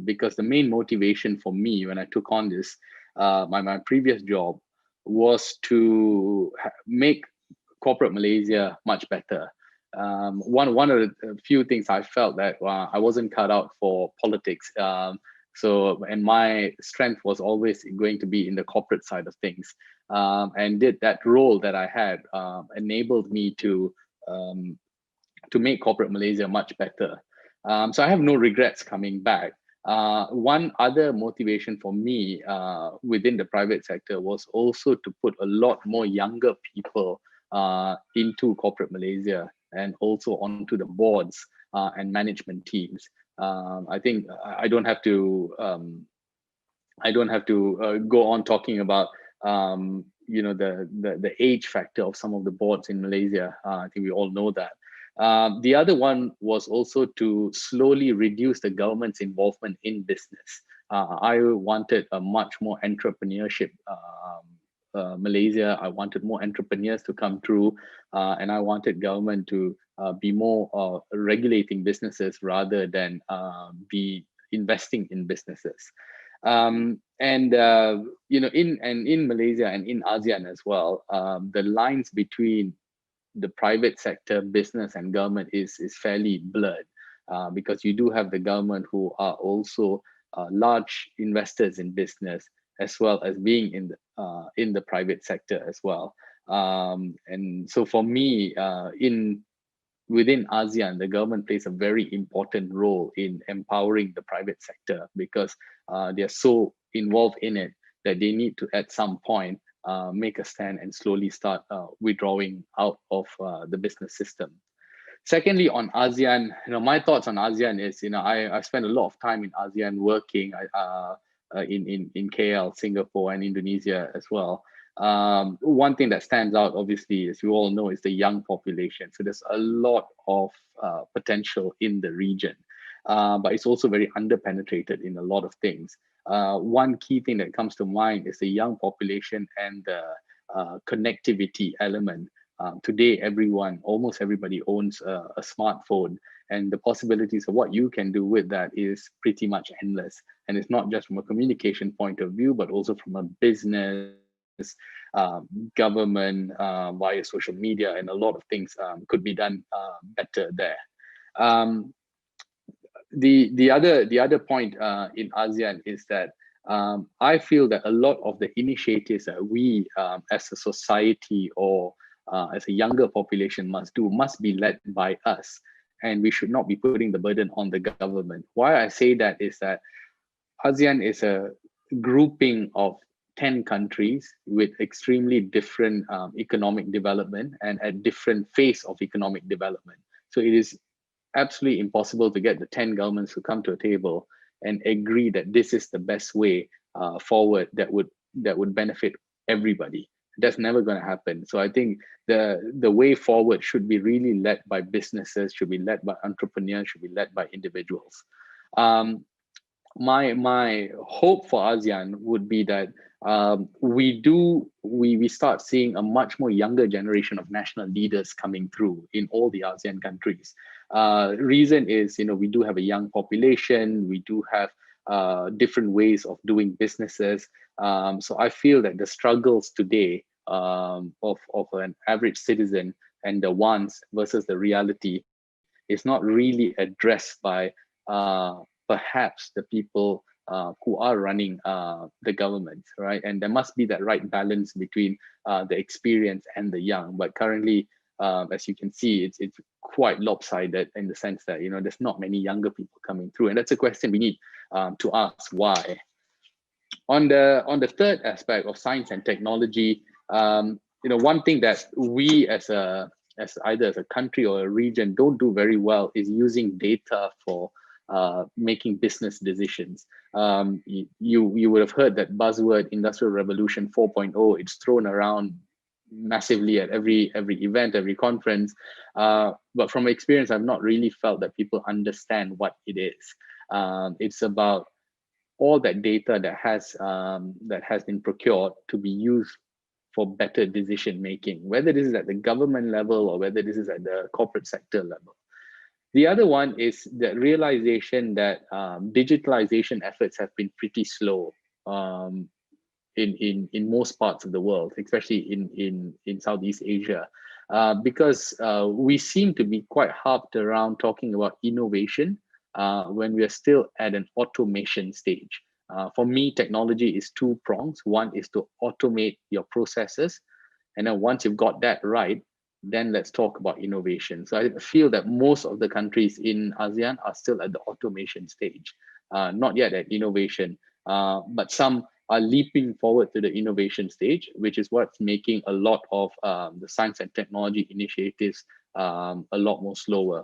because the main motivation for me when I took on this, my previous job, was to make corporate Malaysia much better. One of the few things I felt that I wasn't cut out for politics. And my strength was always going to be in the corporate side of things. And that role that I had enabled me to make corporate Malaysia much better. So I have no regrets coming back. One other motivation for me within the private sector was also to put a lot more younger people into corporate Malaysia and also onto the boards and management teams. I think I don't have to go on talking about you know, the age factor of some of the boards in Malaysia. I think we all know that. The other one was also to slowly reduce the government's involvement in business. I wanted a much more entrepreneurship Malaysia. I wanted more entrepreneurs to come through, and I wanted government to be more regulating businesses rather than be investing in businesses. You know, in Malaysia and in ASEAN as well, the lines between the private sector, business, and government is fairly blurred, because you do have the government who are also large investors in business, as well as being in the private sector as well. And so for me, within ASEAN, the government plays a very important role in empowering the private sector, because they're so involved in it that they need to, at some point, make a stand and slowly start withdrawing out of the business system. Secondly, on ASEAN, you know, my thoughts on ASEAN is, you know, I spent a lot of time in ASEAN working in KL, Singapore, and Indonesia as well. One thing that stands out, obviously, as you all know, is the young population. So there's a lot of potential in the region, but it's also very underpenetrated in a lot of things. One key thing that comes to mind is the young population and the connectivity element. Today, almost everybody owns a smartphone, and the possibilities of what you can do with that is pretty much endless. And it's not just from a communication point of view, but also from a business, government, via social media, and a lot of things could be done better there. The other point in ASEAN is that I feel that a lot of the initiatives that we as a society or as a younger population must be led by us, and we should not be putting the burden on the government. Why I say that is that ASEAN is a grouping of 10 countries with extremely different economic development and at different phase of economic development. So it is absolutely impossible to get the 10 governments to come to a table and agree that this is the best way forward that would benefit everybody. That's never going to happen. So I think the way forward should be really led by businesses, should be led by entrepreneurs, should be led by individuals. My hope for ASEAN would be that we start seeing a much more younger generation of national leaders coming through in all the ASEAN countries. Reason is, you know, we do have a young population, we do have different ways of doing businesses. So I feel that the struggles today of an average citizen and the wants versus the reality is not really addressed by perhaps the people who are running the government, right? And there must be that right balance between the experience and the young. But currently, as you can see, it's quite lopsided in the sense that, you know, there's not many younger people coming through, and that's a question we need to ask why. On the third aspect of science and technology, you know, one thing that we as either as a country or a region don't do very well is using data for making business decisions. You would have heard that buzzword Industrial Revolution 4.0. It's thrown around massively at every event, every conference. But from experience, I've not really felt that people understand what it is. It's about all that data that has been procured to be used for better decision making, whether this is at the government level or whether this is at the corporate sector level. The other one is the realization that digitalization efforts have been pretty slow in most parts of the world, especially in Southeast Asia, because we seem to be quite harped around talking about innovation when we are still at an automation stage. For me, technology is two prongs. One is to automate your processes, and then once you've got that right, then let's talk about innovation. So I feel that most of the countries in ASEAN are still at the automation stage, not yet at innovation, but some are leaping forward to the innovation stage, which is what's making a lot of the science and technology initiatives a lot more slower.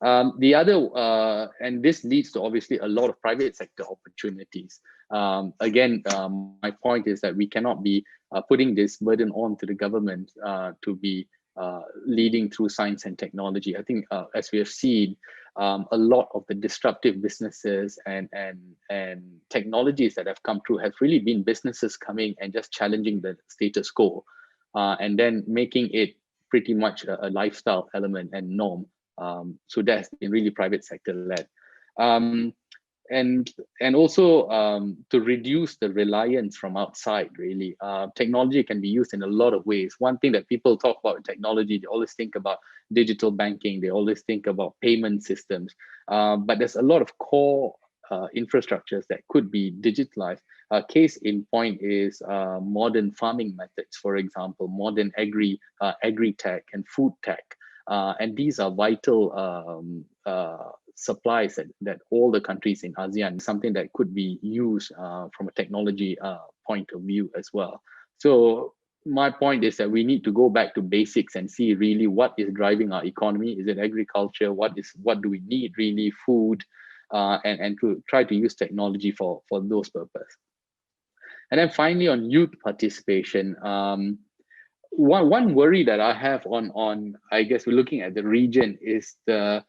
The other, and this leads to obviously a lot of private sector opportunities. Again, my point is that we cannot be putting this burden on to the government to be leading through science and technology. I think as we have seen, a lot of the disruptive businesses and technologies that have come through have really been businesses coming and just challenging the status quo and then making it pretty much a lifestyle element and norm. So that's been really private sector led. And also to reduce the reliance from outside, really. Technology can be used in a lot of ways. One thing that people talk about in technology, they always think about digital banking, they always think about payment systems, but there's a lot of core infrastructures that could be digitalized. Case in point is modern farming methods, for example, modern agri-tech and food tech. And these are vital supplies that all the countries in ASEAN, something that could be used from a technology point of view as well. So my point is that we need to go back to basics and see really what is driving our economy. Is it agriculture? What do we need really? Food, and to try to use technology for those purposes. And then finally on youth participation, one worry that I have on I guess we're looking at the region is the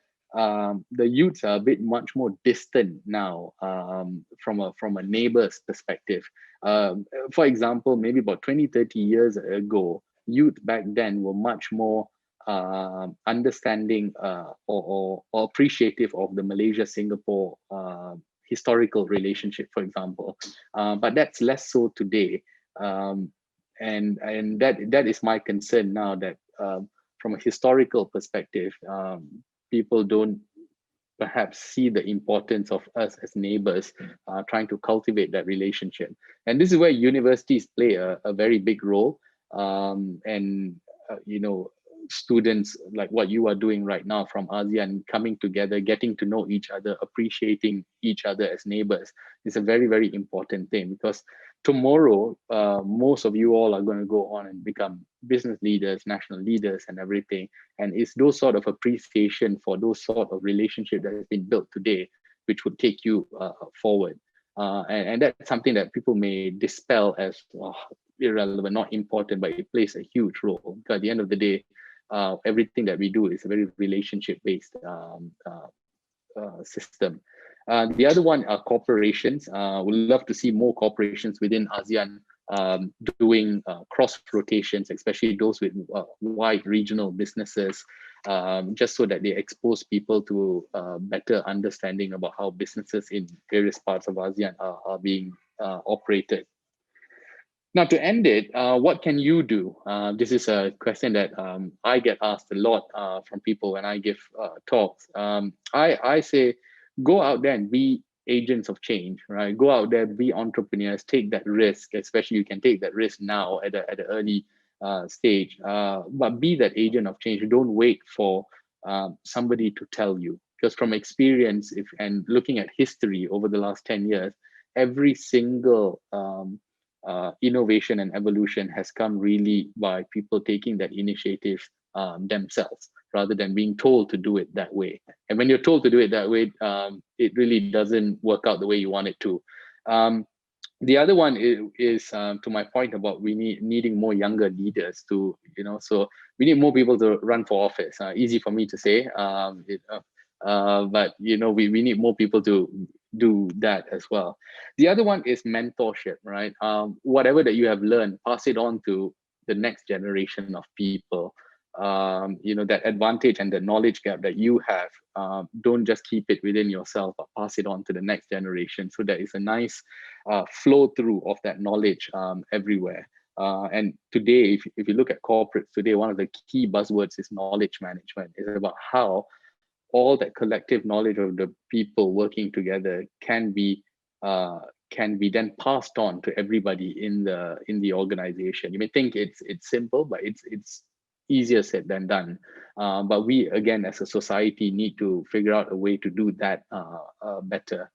youths are a bit much more distant now from a neighbor's perspective. For example, maybe about 20-30 years ago, youth back then were much more understanding or appreciative of the Malaysia-Singapore historical relationship, for example. But that's less so today. And that is my concern now, that from a historical perspective, people don't perhaps see the importance of us as neighbors trying to cultivate that relationship. And this is where universities play a very big role. You know, students like what you are doing right now from ASEAN, coming together, getting to know each other, appreciating each other as neighbors is a very, very important thing, because tomorrow, most of you all are going to go on and become business leaders, national leaders and everything. And it's those sort of appreciation for those sort of relationship that has been built today, which would take you forward. And that's something that people may dispel as irrelevant, not important, but it plays a huge role. Because at the end of the day, everything that we do is a very relationship-based system. The other one are corporations. We'd love to see more corporations within ASEAN doing cross rotations, especially those with wide regional businesses, just so that they expose people to better understanding about how businesses in various parts of ASEAN are being operated. Now, to end it, what can you do? This is a question that I get asked a lot from people when I give talks. I say, go out there and be agents of change, right? Go out there, be entrepreneurs, take that risk, especially you can take that risk now at an early stage, but be that agent of change. Don't wait for somebody to tell you. Because from experience, and looking at history over the last 10 years, every single innovation and evolution has come really by people taking that initiative themselves rather than being told to do it that way. And when you're told to do it that way, it really doesn't work out the way you want it to. The other one is to my point about we needing more younger leaders to, so we need more people to run for office. Easy for me to say, but we need more people to do that as well. The other one is mentorship, right? Whatever that you have learned, pass it on to the next generation of people. That advantage and the knowledge gap that you have, don't just keep it within yourself, but pass it on to the next generation. So there is a nice flow through of that knowledge everywhere. And today, if you look at corporates today, one of the key buzzwords is knowledge management. It's about how all that collective knowledge of the people working together can be then passed on to everybody in the organization. You may think it's simple, but it's easier said than done. But we, again, as a society, need to figure out a way to do that better.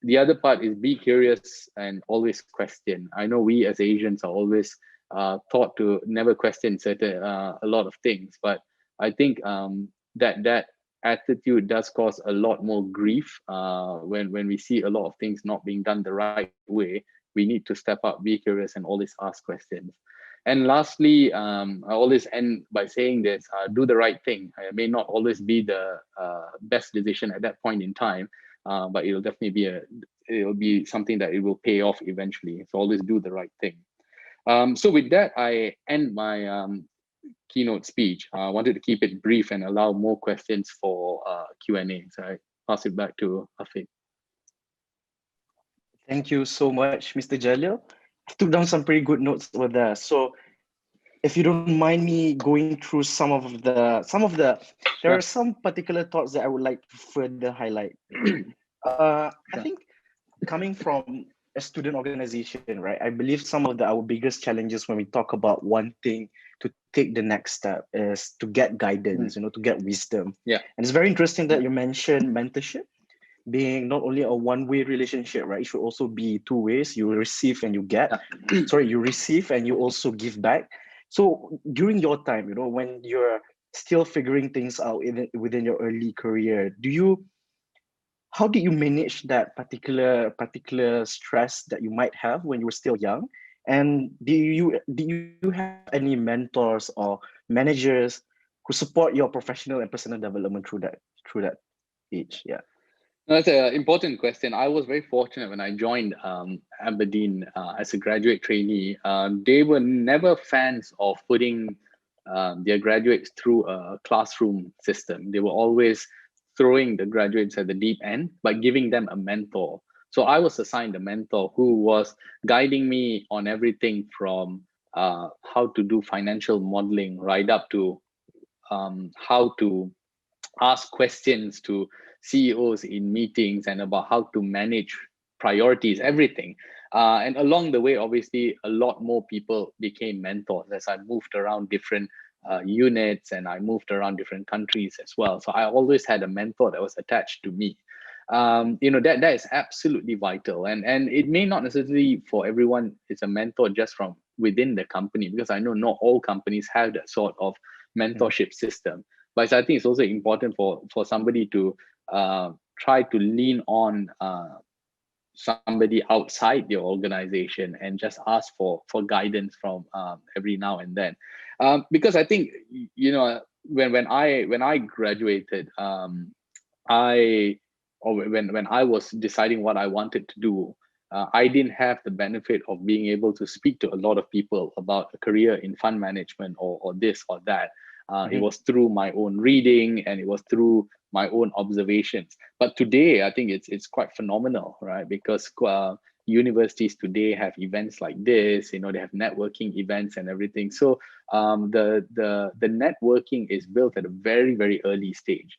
The other part is be curious and always question. I know we as Asians are always taught to never question a lot of things, but I think that attitude does cause a lot more grief when we see a lot of things not being done the right way. We need to step up, be curious, and always ask questions. And lastly, I always end by saying this: do the right thing. It may not always be the best decision at that point in time, but it'll definitely be something that it will pay off eventually. So always do the right thing. So with that, I end my keynote speech. I wanted to keep it brief and allow more questions for Q&A. So I pass it back to Afiq. Thank you so much, Mr. Jalil. I took down some pretty good notes over there. So if you don't mind me going through some of the, there are some particular thoughts that I would like to further highlight. I think coming from a student organization, right, I believe some of our biggest challenges when we talk about wanting to take the next step is to get guidance, to get wisdom. Yeah. And it's very interesting that you mentioned mentorship being not only a one-way relationship, right? It should also be two ways. You receive and you get. Sorry, you receive and you also give back. So during your time, when you're still figuring things out within your early career, how do you manage that particular stress that you might have when you were still young? And do you have any mentors or managers who support your professional and personal development through that age? Yeah. That's an important question. I was very fortunate when I joined Aberdeen as a graduate trainee. They were never fans of putting their graduates through a classroom system. They were always throwing the graduates at the deep end, but giving them a mentor. So I was assigned a mentor who was guiding me on everything from how to do financial modeling right up to how to ask questions to CEOs in meetings and about how to manage priorities, everything. And along the way, obviously, a lot more people became mentors as I moved around different units and I moved around different countries as well. So I always had a mentor that was attached to me. That is absolutely vital. And it may not necessarily for everyone, it's a mentor just from within the company, because I know not all companies have that sort of mentorship system. But I think it's also important for somebody to try to lean on somebody outside your organization and just ask for guidance from every now and then. Because I think, when I graduated, when I was deciding what I wanted to do, I didn't have the benefit of being able to speak to a lot of people about a career in fund management or this or that. It was through my own reading and it was through my own observations. But today, I think it's quite phenomenal, right? Because universities today have events like this. You know, they have networking events and everything. So the networking is built at a very, very early stage.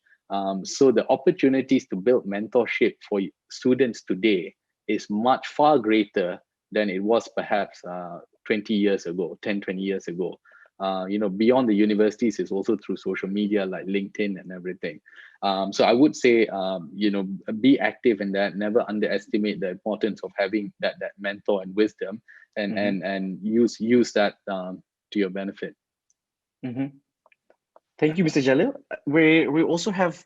So the opportunities to build mentorship for students today is much far greater than it was perhaps 20 years ago, 10, 20 years ago. You know, beyond the universities is also through social media like LinkedIn and everything. So I would say, you know, be active in that. Never underestimate the importance of having that mentor and wisdom, and use that to your benefit. Thank you, Mr. Jalil. We also have,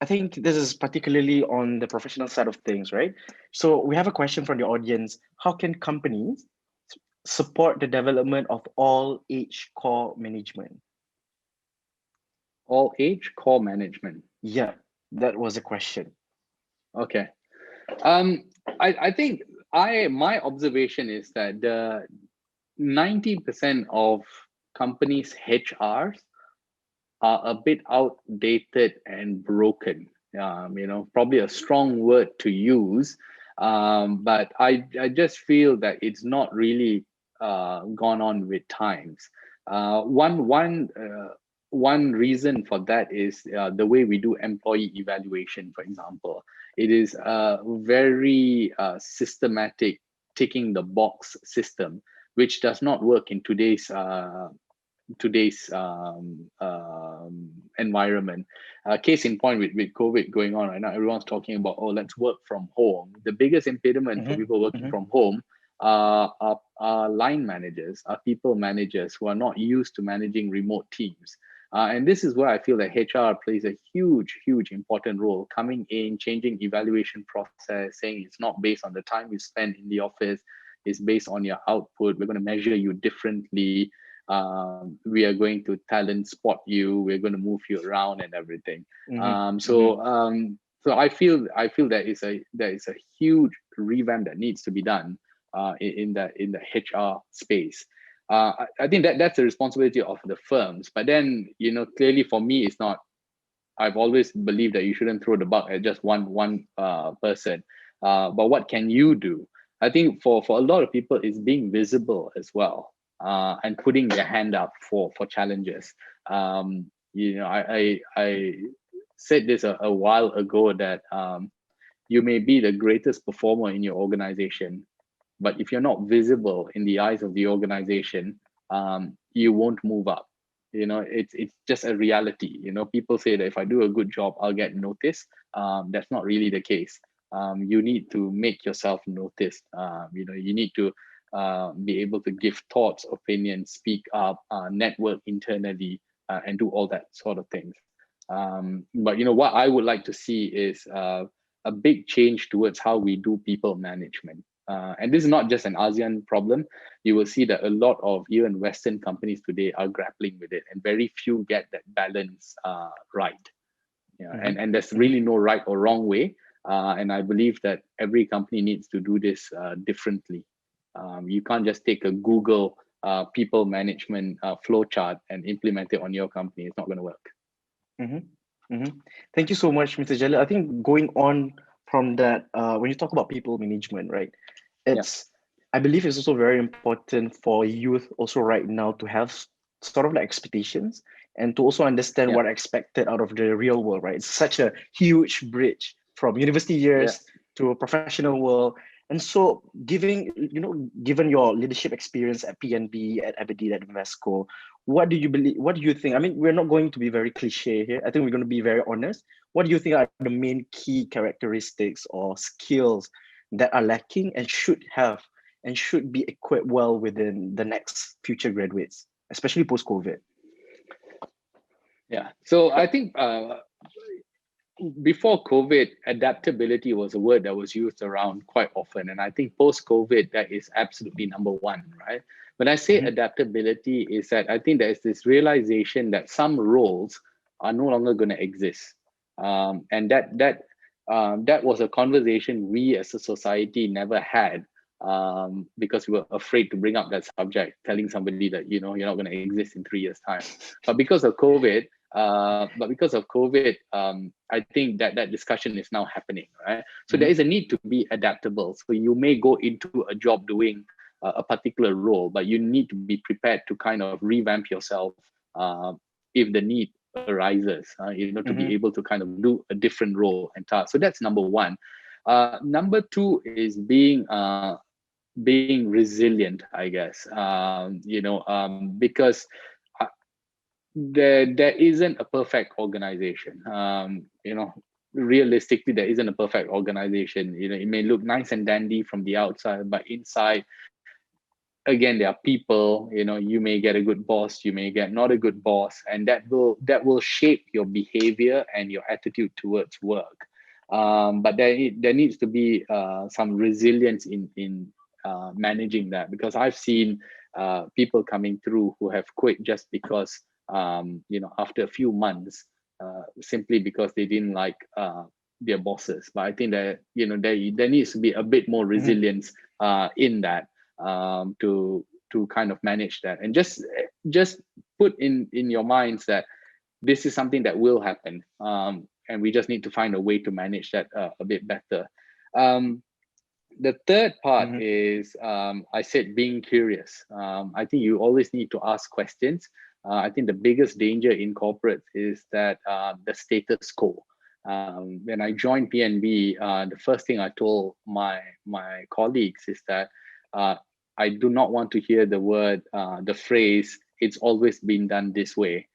I think this is particularly on the professional side of things, right? So we have a question from the audience. How can companies support the development of all age core management? All age core management. Yeah, that was a question. Okay. I think my observation is that the 90% of companies' HRs are a bit outdated and broken. You know, probably a strong word to use, but I just feel that it's not really gone on with times. One reason for that is the way we do employee evaluation, for example. It is a very systematic ticking the box system, which does not work in today's environment. Case in point, with COVID going on right now, everyone's talking about, oh, let's work from home. The biggest impediment for people working from home are line managers, are people managers who are not used to managing remote teams. And this is where I feel that HR plays a huge important role, coming in, changing evaluation process, saying it's not based on the time you spend in the office, it's based on your output. We're going to measure you differently. We are going to talent spot you. We're going to move you around and everything. So I feel that there is a huge revamp that needs to be done in the HR space. I think that's the responsibility of the firms. But then, you know, clearly for me, it's not. I've always believed that you shouldn't throw the buck at just one person. But what can you do? I think for a lot of people, it's being visible as well, and putting their hand up for challenges. You know, I said this a while ago that you may be the greatest performer in your organization, but if you're not visible in the eyes of the organization, you won't move up. You know, it's just a reality. You know, people say that if I do a good job, I'll get noticed. That's not really the case. You need to make yourself noticed. You know, you need to be able to give thoughts, opinions, speak up, network internally, and do all that sort of things. But you know, what I would like to see is a big change towards how we do people management. And this is not just an ASEAN problem. You will see that a lot of even Western companies today are grappling with it, and very few get that balance right. Yeah, and there's really no right or wrong way. And I believe that every company needs to do this differently. You can't just take a Google people management flowchart and implement it on your company. It's not going to work. Thank you so much, Mr. Jalil. I think going on from that, when you talk about people management, right? I believe it's also very important for youth also right now to have sort of like expectations and to also understand what expected out of the real world, right? It's such a huge bridge from university years to a professional world. And so given your leadership experience at PNB, at Aberdeen, at Invesco, what do you believe, what do you think? I mean, we're not going to be very cliche here. I think we're going to be very honest. What do you think are the main key characteristics or skills that are lacking and should have and should be equipped well within the next future graduates, especially post-COVID? Yeah, so I think before COVID, adaptability was a word that was used around quite often. And I think post-COVID, that is absolutely number one, right? When I say adaptability, is that I think there's this realization that some roles are no longer going to exist. And that was a conversation we as a society never had, because we were afraid to bring up that subject, telling somebody that, you know, you're not going to exist in 3 years' time. But because of COVID, But because of COVID, I think that discussion is now happening, right? So there is a need to be adaptable. So you may go into a job doing a particular role, but you need to be prepared to kind of revamp yourself if the need arises, to be able to kind of do a different role and task. So that's number one. Number two is being resilient, I guess, because there isn't a perfect organization. Realistically, there isn't a perfect organization. It may look nice and dandy from the outside, but inside, again, there are people. You may get a good boss, you may get not a good boss, and that will shape your behavior and your attitude towards work. But there needs to be some resilience in managing that, because I've seen people coming through who have quit just because after a few months, simply because they didn't like their bosses. But I think that there needs to be a bit more resilience in that, to kind of manage that, and just put in your minds that this is something that will happen, and we just need to find a way to manage that a bit better. The third part is, I said, being curious. I think you always need to ask questions. I think the biggest danger in corporate is that the status quo. When I joined PNB, the first thing I told my colleagues is that I do not want to hear the phrase, "It's always been done this way."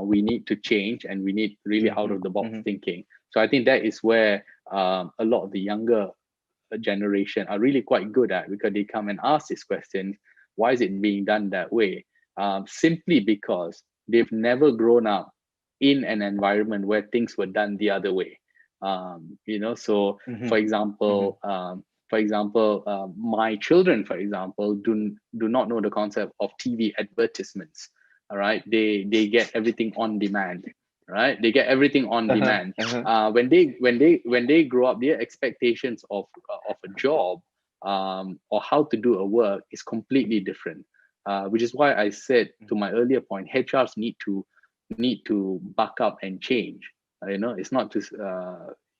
We need to change, and we need really out of the box thinking. So I think that is where a lot of the younger generation are really quite good at, because they come and ask this question: why is it being done that way? Simply because they've never grown up in an environment where things were done the other way. So for example, my children, for example, do not know the concept of TV advertisements. All right, they get everything on demand. Right, they get everything on demand. When they grow up, their expectations of a job or how to do a work is completely different. Which is why I said to my earlier point, HRs need to buck up and change. It's not just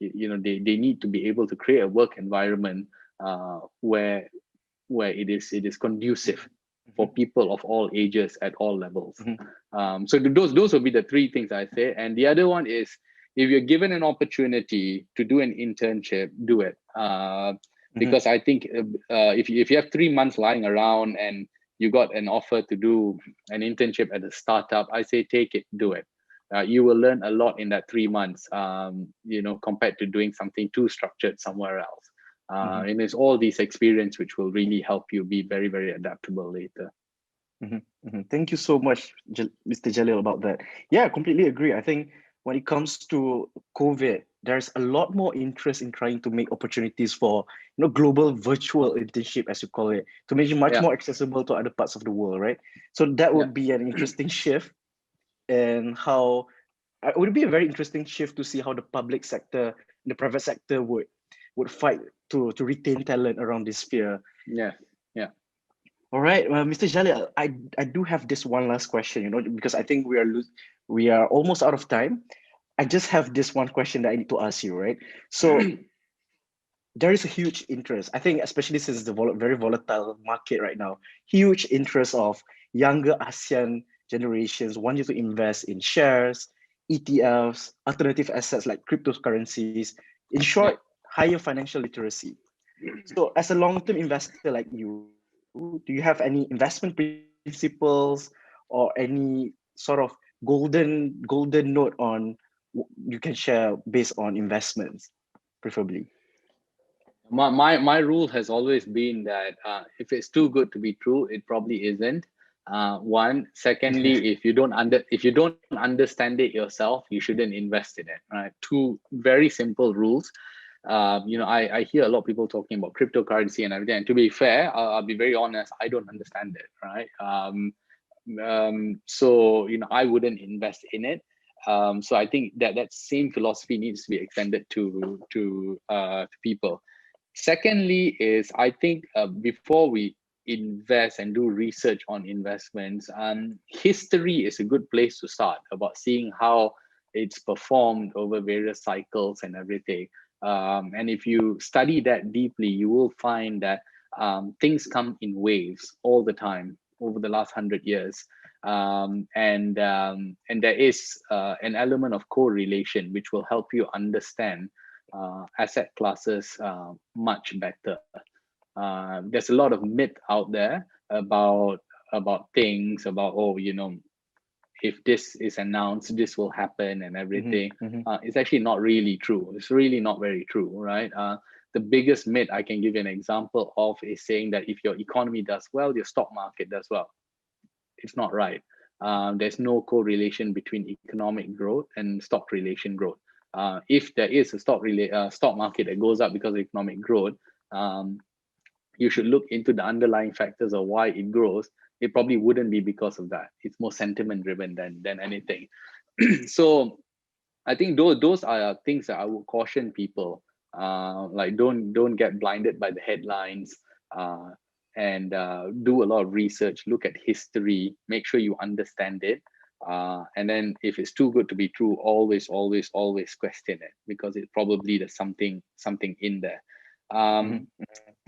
they need to be able to create a work environment where it is conducive for people of all ages at all levels. So those will be the three things I say. And the other one is, if you're given an opportunity to do an internship, do it. Because I think if you have 3 months lying around and you got an offer to do an internship at a startup, I say take it, do it. You will learn a lot in that 3 months, compared to doing something too structured somewhere else. And it's all these experience which will really help you be very, very adaptable later. Thank you so much, Mr. Jalil, about that. Yeah, I completely agree. I think when it comes to COVID, there's a lot more interest in trying to make opportunities for global virtual internship, as you call it, to make it much more accessible to other parts of the world, right? So that would be an interesting shift, and how it would be a very interesting shift to see how the public sector, the private sector would fight to retain talent around this sphere. Yeah. All right, Mr. Jalil, I do have this one last question, because I think we are almost out of time. I just have this one question that I need to ask you, right? So there is a huge interest, I think, especially since the very volatile market right now, huge interest of younger ASEAN generations wanting to invest in shares, ETFs, alternative assets like cryptocurrencies, in short, higher financial literacy. So as a long-term investor like you, do you have any investment principles or any sort of golden note on you can share based on investments, preferably? My rule has always been that if it's too good to be true, it probably isn't. One. Secondly, if you don't understand it yourself, you shouldn't invest in it. Right? Two very simple rules. I hear a lot of people talking about cryptocurrency and everything. And to be fair, I'll be very honest, I don't understand it, right? So I wouldn't invest in it. So I think that same philosophy needs to be extended to people. Secondly, is I think before we invest and do research on investments, history is a good place to start about seeing how it's performed over various cycles and everything. And if you study that deeply, you will find that things come in waves all the time over the last 100 years. And there is an element of correlation which will help you understand asset classes much better. There's a lot of myth out there about things about, oh, you know, if this is announced, this will happen and everything. It's actually not really true. It's really not very true, right? The biggest myth I can give you an example of is saying that if your economy does well, your stock market does well. It's not right. There's no correlation between economic growth and stock relation growth. If there is a stock market that goes up because of economic growth, you should look into the underlying factors of why it grows. It probably wouldn't be because of that. It's more sentiment driven than anything. So I think those are things that I would caution people. Like don't get blinded by the headlines, and do a lot of research, look at history, make sure you understand it. And then if it's too good to be true, always question it, because it probably there's something in there.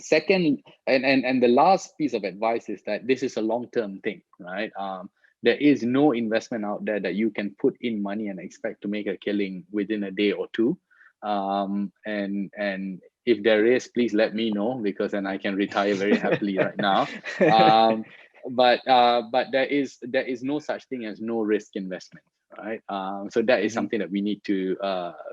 Second, and the last piece of advice is that this is a long-term thing, right? There is no investment out there that you can put in money and expect to make a killing within a day or two. And if there is, please let me know, because then I can retire very happily right now. But there is no such thing as no risk investment, right? So that is something that we need to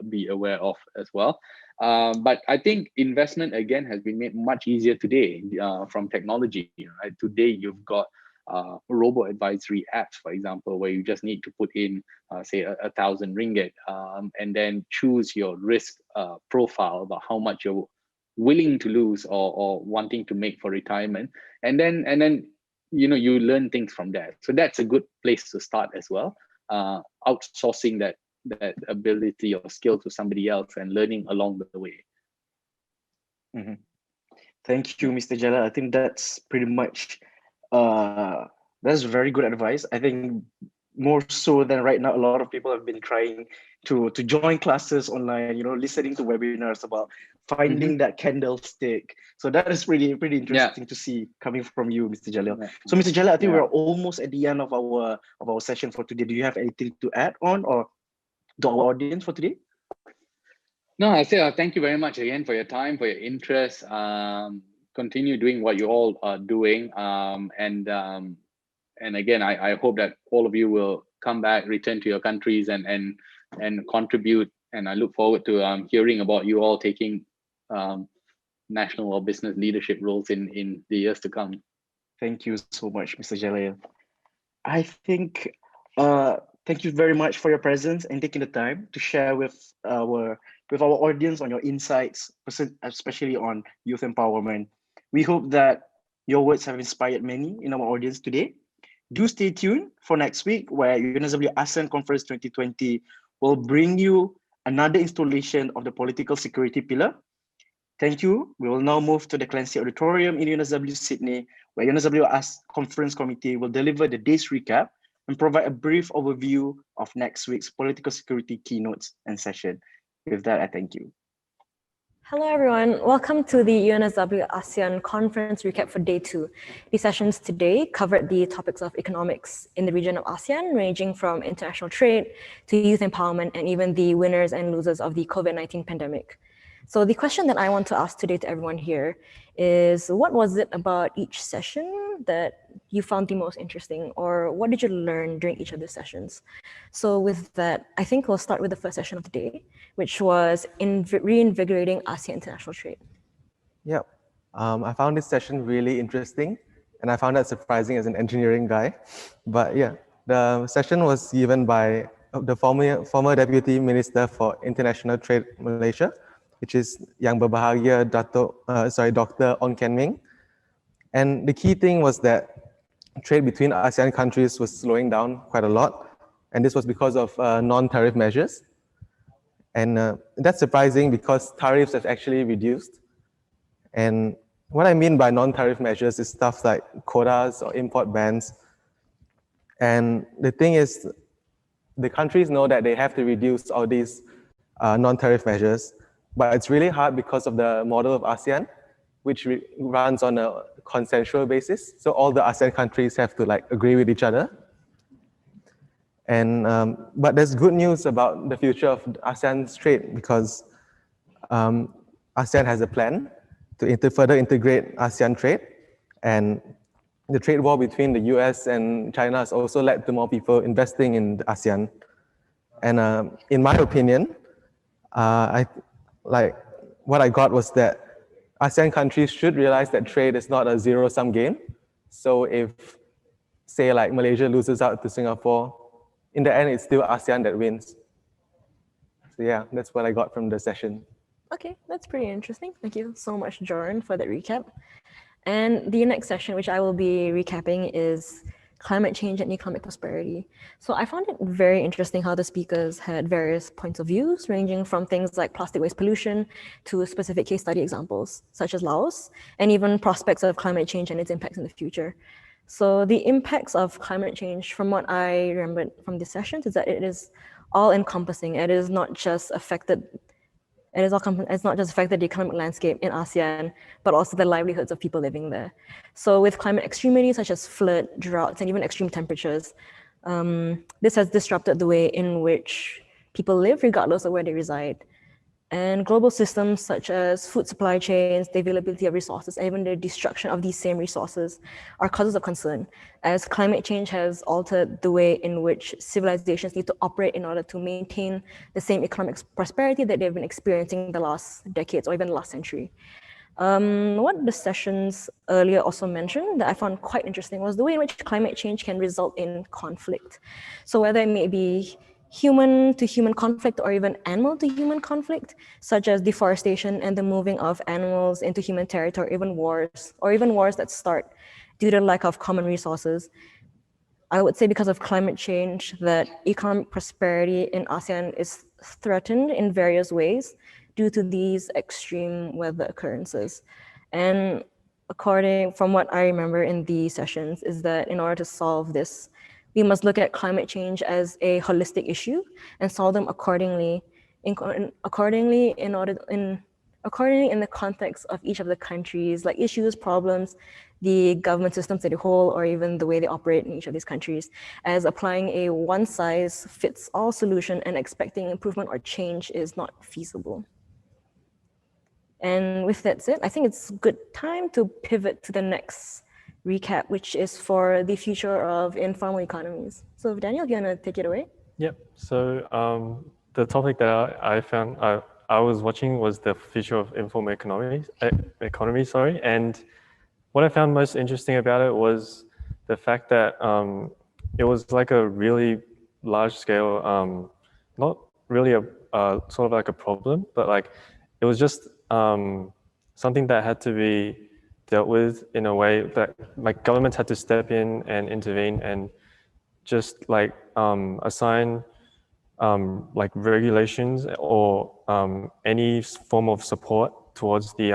be aware of as well. But I think investment again has been made much easier today from technology, right? Today you've got robo-advisory apps, for example, where you just need to put in say 1,000 ringgit, and then choose your risk profile about how much you're willing to lose or wanting to make for retirement, and then you know, you learn things from there. So that's a good place to start as well. Outsourcing that ability or skill to somebody else and learning along the way. Thank you, Mr. Jala. I think that's pretty much that's very good advice. I think more so than right now, a lot of people have been trying to join classes online, you know, listening to webinars about finding that candlestick. So that is really interesting to see coming from you, Mr. Jalil. So Mr. Jalil, I think we're almost at the end of our session for today. Do you have anything to add on or to our audience for today? No, I say thank you very much again for your time, for your interest. Continue doing what you all are doing. And again, I hope that all of you will come back, return to your countries and contribute. And I look forward to hearing about you all taking national or business leadership roles in the years to come. Thank you so much, Mr. Jalil. I think thank you very much for your presence and taking the time to share with our audience on your insights, especially on youth empowerment. We hope that your words have inspired many in our audience today. Do stay tuned for next week, where UNSW ASEAN Conference 2020 will bring you another installation of the political security pillar. Thank you. We will now move to the Clancy Auditorium in UNSW Sydney, where UNSW Conference Committee will deliver the day's recap and provide a brief overview of next week's political security keynotes and session. With that, I thank you. Hello everyone, welcome to the UNSW ASEAN Conference Recap for Day 2. These sessions today covered the topics of economics in the region of ASEAN, ranging from international trade to youth empowerment and even the winners and losers of the COVID-19 pandemic. So the question that I want to ask today to everyone here is, what was it about each session that you found the most interesting, or what did you learn during each of the sessions? So with that, I think we'll start with the first session of the day, which was Reinvigorating ASEAN International Trade. Yeah, I found this session really interesting, and I found that surprising as an engineering guy. But yeah, the session was given by the former Deputy Minister for International Trade Malaysia, which is Yang Berbahagia Dr. Ong Kian Ming. And the key thing was that trade between ASEAN countries was slowing down quite a lot. And this was because of non-tariff measures. And that's surprising because tariffs have actually reduced. And what I mean by non-tariff measures is stuff like quotas or import bans. And the thing is, the countries know that they have to reduce all these non-tariff measures, but it's really hard because of the model of ASEAN, which runs on a consensual basis. So all the ASEAN countries have to like agree with each other. And but there's good news about the future of ASEAN's trade, because ASEAN has a plan to further integrate ASEAN trade, and the trade war between the US and China has also led to more people investing in the ASEAN. And in my opinion, what I got was that ASEAN countries should realize that trade is not a zero-sum game. So if, say, like Malaysia loses out to Singapore, in the end, it's still ASEAN that wins. So yeah, that's what I got from the session. Okay, that's pretty interesting. Thank you so much, Joran, for that recap. And the next session, which I will be recapping, is climate change and economic prosperity. So I found it very interesting how the speakers had various points of views, ranging from things like plastic waste pollution to specific case study examples, such as Laos, and even prospects of climate change and its impacts in the future. So the impacts of climate change, from what I remembered from these sessions, is that it is all encompassing. It is not just affected it's not just affected the economic landscape in ASEAN, but also the livelihoods of people living there. So with climate extremities such as flood, droughts, and even extreme temperatures, this has disrupted the way in which people live, regardless of where they reside. And global systems such as food supply chains, the availability of resources, and even the destruction of these same resources are causes of concern, as climate change has altered the way in which civilizations need to operate in order to maintain the same economic prosperity that they've been experiencing the last decades or even the last century. What the sessions earlier also mentioned that I found quite interesting was the way in which climate change can result in conflict. So whether it may be human to human conflict or even animal to human conflict, such as deforestation and the moving of animals into human territory, or even wars that start due to lack of common resources. I would say because of climate change that economic prosperity in ASEAN is threatened in various ways due to these extreme weather occurrences. And from what I remember in these sessions is that in order to solve this, we must look at climate change as a holistic issue and solve them accordingly in the context of each of the countries, like issues, problems, the government systems as a whole, or even the way they operate in each of these countries, as applying a one-size-fits-all solution and expecting improvement or change is not feasible. And with that said, I think it's good time to pivot to the next recap, which is for the future of informal economies. So Daniel, you want to take it away? Yep. So the topic that I found I was watching was the future of informal economy. And what I found most interesting about it was the fact that it was like a really large scale, not really a sort of like a problem, but like it was just something that had to be dealt with in a way that like governments had to step in and intervene and just like assign like regulations or any form of support towards the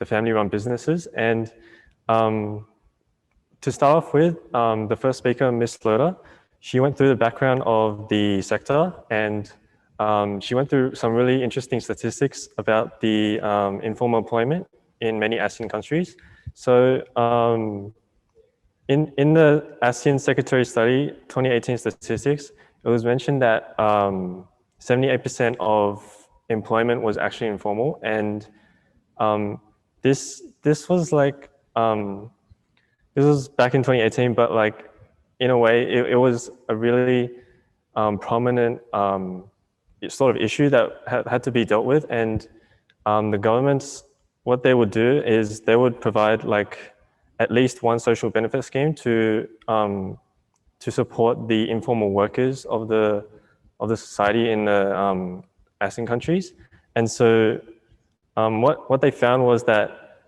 family-run businesses. And to start off with, the first speaker, Ms. Loda, she went through the background of the sector, and she went through some really interesting statistics about the informal employment in many ASEAN countries. So in the ASEAN Secretary Study 2018 statistics, it was mentioned that 78% of employment was actually informal, and this was like this was back in 2018, but like in a way it was a really prominent sort of issue that had to be dealt with, and the governments, what they would do is they would provide like at least one social benefit scheme to support the informal workers of the society in the ASEAN countries. And so what they found was that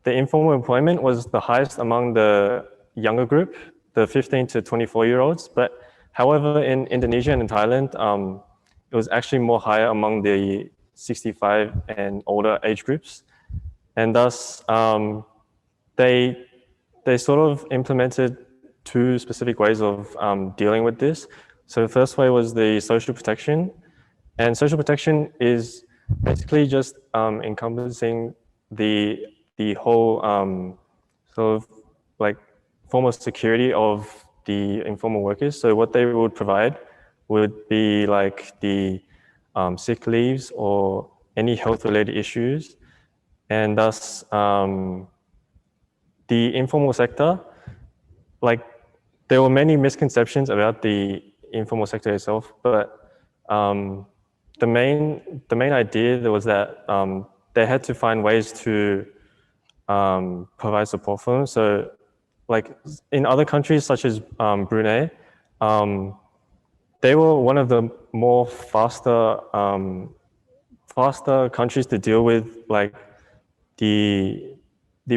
the informal employment was the highest among the younger group, the 15 to 24-year-olds. But however, in Indonesia and in Thailand, it was actually more higher among the 65 and older age groups. and thus they sort of implemented two specific ways of dealing with this. So the first way was the social protection, and social protection is basically just encompassing the whole sort of like form of security of the informal workers. So what they would provide would be like the sick leaves or any health-related issues, and thus the informal sector, like there were many misconceptions about the informal sector itself, but the main idea was that they had to find ways to provide support for them. So like in other countries such as Brunei, they were one of the more faster countries to deal with like the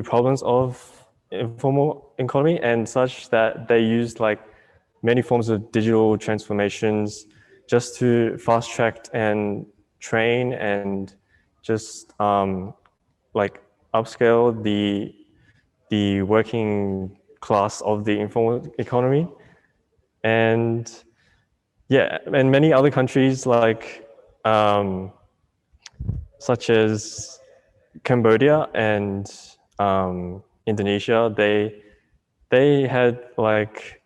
problems of informal economy, and such that they used like many forms of digital transformations just to fast track and train and just like upscale the working class of the informal economy. And yeah, and many other countries like such as Cambodia and Indonesia, they had like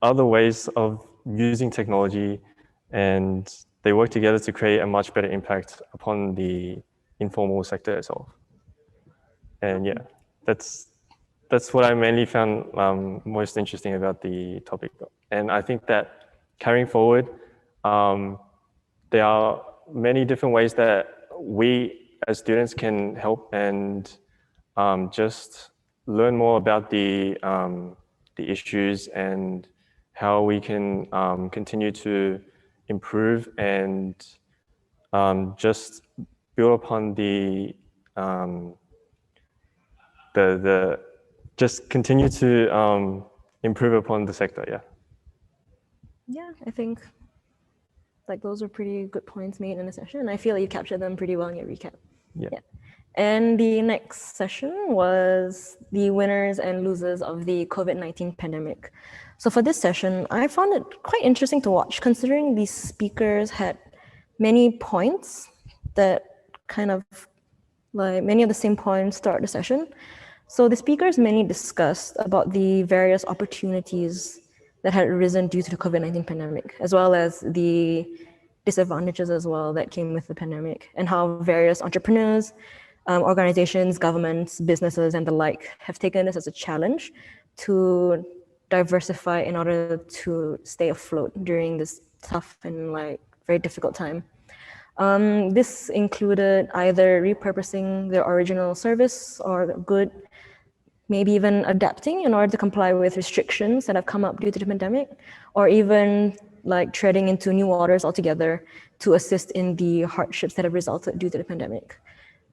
other ways of using technology, and they work together to create a much better impact upon the informal sector itself. And yeah, that's what I mainly found most interesting about the topic. And I think that carrying forward, there are many different ways that we as students can help and just learn more about the issues and how we can continue to improve and just build upon the just continue to improve upon the sector. Yeah. Yeah, I think like those are pretty good points made in the session, and I feel like you captured them pretty well in your recap. Yeah. And the next session was the winners and losers of the COVID-19 pandemic. So for this session, I found it quite interesting to watch, considering these speakers had many points that kind of like many of the same points throughout the session. So the speakers mainly discussed about the various opportunities that had arisen due to the COVID-19 pandemic, as well as the disadvantages as well that came with the pandemic, and how various entrepreneurs, organizations, governments, businesses, and the like have taken this as a challenge to diversify in order to stay afloat during this tough and like very difficult time. This included either repurposing their original service or good, maybe even adapting in order to comply with restrictions that have come up due to the pandemic, or even like treading into new waters altogether to assist in the hardships that have resulted due to the pandemic.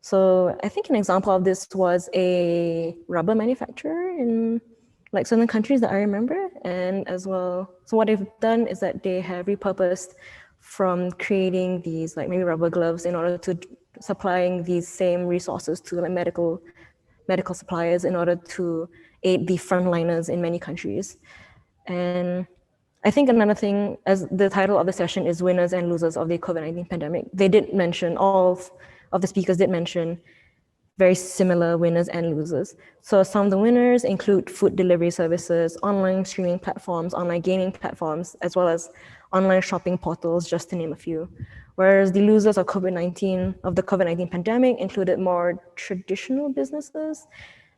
So I think an example of this was a rubber manufacturer in like certain countries that I remember, and as well, so what they've done is that they have repurposed from creating these like maybe rubber gloves in order to supplying these same resources to like medical suppliers in order to aid the frontliners in many countries. And I think another thing, as the title of the session is Winners and Losers of the COVID-19 Pandemic, they did mention, all of the speakers did mention very similar winners and losers. So some of the winners include food delivery services, online streaming platforms, online gaming platforms, as well as online shopping portals, just to name a few. Whereas the losers of the COVID-19 pandemic included more traditional businesses,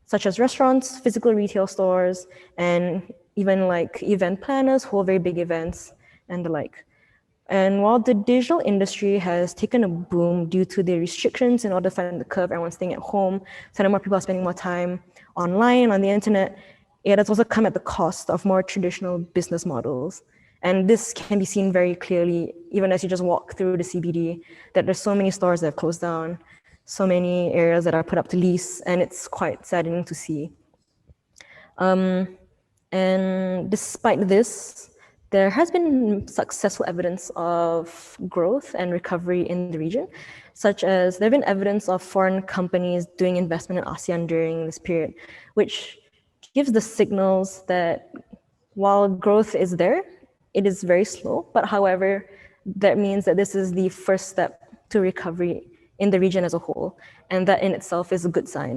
such as restaurants, physical retail stores, and even like event planners who hold very big events and the like. And while the digital industry has taken a boom due to the restrictions in order to flatten the curve, everyone's staying at home, so more people are spending more time online, on the internet, it has also come at the cost of more traditional business models. And this can be seen very clearly, even as you just walk through the CBD, that there's so many stores that have closed down, so many areas that are put up to lease, and it's quite saddening to see. And despite this, there has been successful evidence of growth and recovery in the region, such as there have been evidence of foreign companies doing investment in ASEAN during this period, which gives the signals that while growth is there, it is very slow, but however, that means that this is the first step to recovery in the region as a whole, and that in itself is a good sign.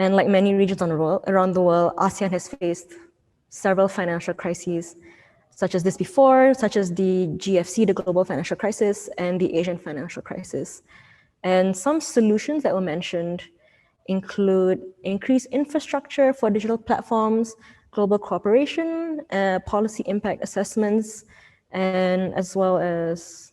And like many regions around the world, ASEAN has faced several financial crises, such as this before, such as the GFC, the global financial crisis, and the Asian financial crisis. And some solutions that were mentioned include increased infrastructure for digital platforms, global cooperation, policy impact assessments, and as well as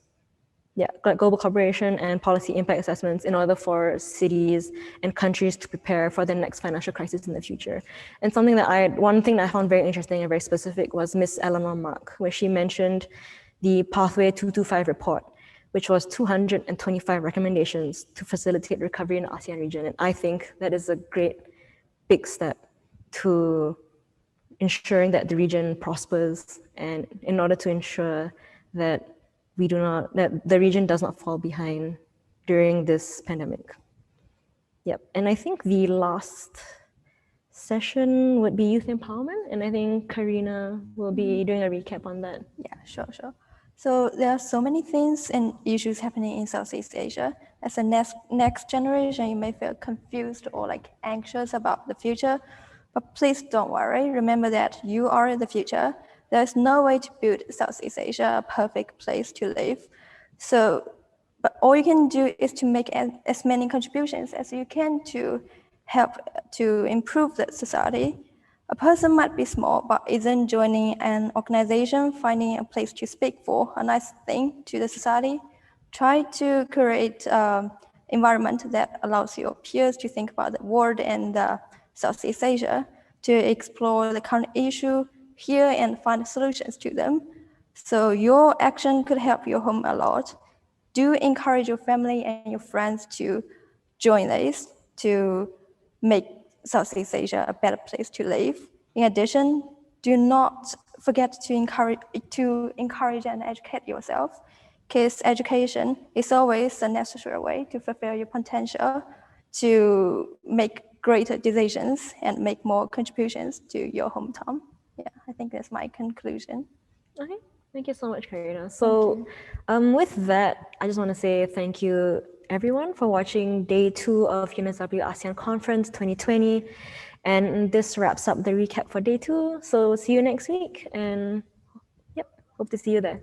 global cooperation and policy impact assessments in order for cities and countries to prepare for the next financial crisis in the future. And one thing that I found very interesting and very specific was Ms. Eleanor Mark, where she mentioned the Pathway 225 report, which was 225 recommendations to facilitate recovery in the ASEAN region. And I think that is a great big step to ensuring that the region prospers, and in order to ensure that that the region does not fall behind during this pandemic. Yep, and I think the last session would be youth empowerment, and I think Karina will be doing a recap on that. Yeah, sure. So there are so many things and issues happening in Southeast Asia. As a next generation, you may feel confused or like anxious about the future, but please don't worry. Remember that you are the future. There's no way to build Southeast Asia a perfect place to live. But all you can do is to make as many contributions as you can to help to improve the society. A person might be small, but isn't joining an organization, finding a place to speak for a nice thing to the society. Try to create an environment that allows your peers to think about the world and Southeast Asia, to explore the current issue here and find solutions to them. So your action could help your home a lot. Do encourage your family and your friends to join this to make Southeast Asia a better place to live. In addition, do not forget to encourage and educate yourself, because education is always a necessary way to fulfill your potential, to make greater decisions and make more contributions to your hometown. Yeah, I think that's my conclusion. Okay, thank you so much, Karina. So with that, I just want to say thank you everyone for watching day 2 of UNSW ASEAN Conference 2020. And this wraps up the recap for day 2. So see you next week, and hope to see you there.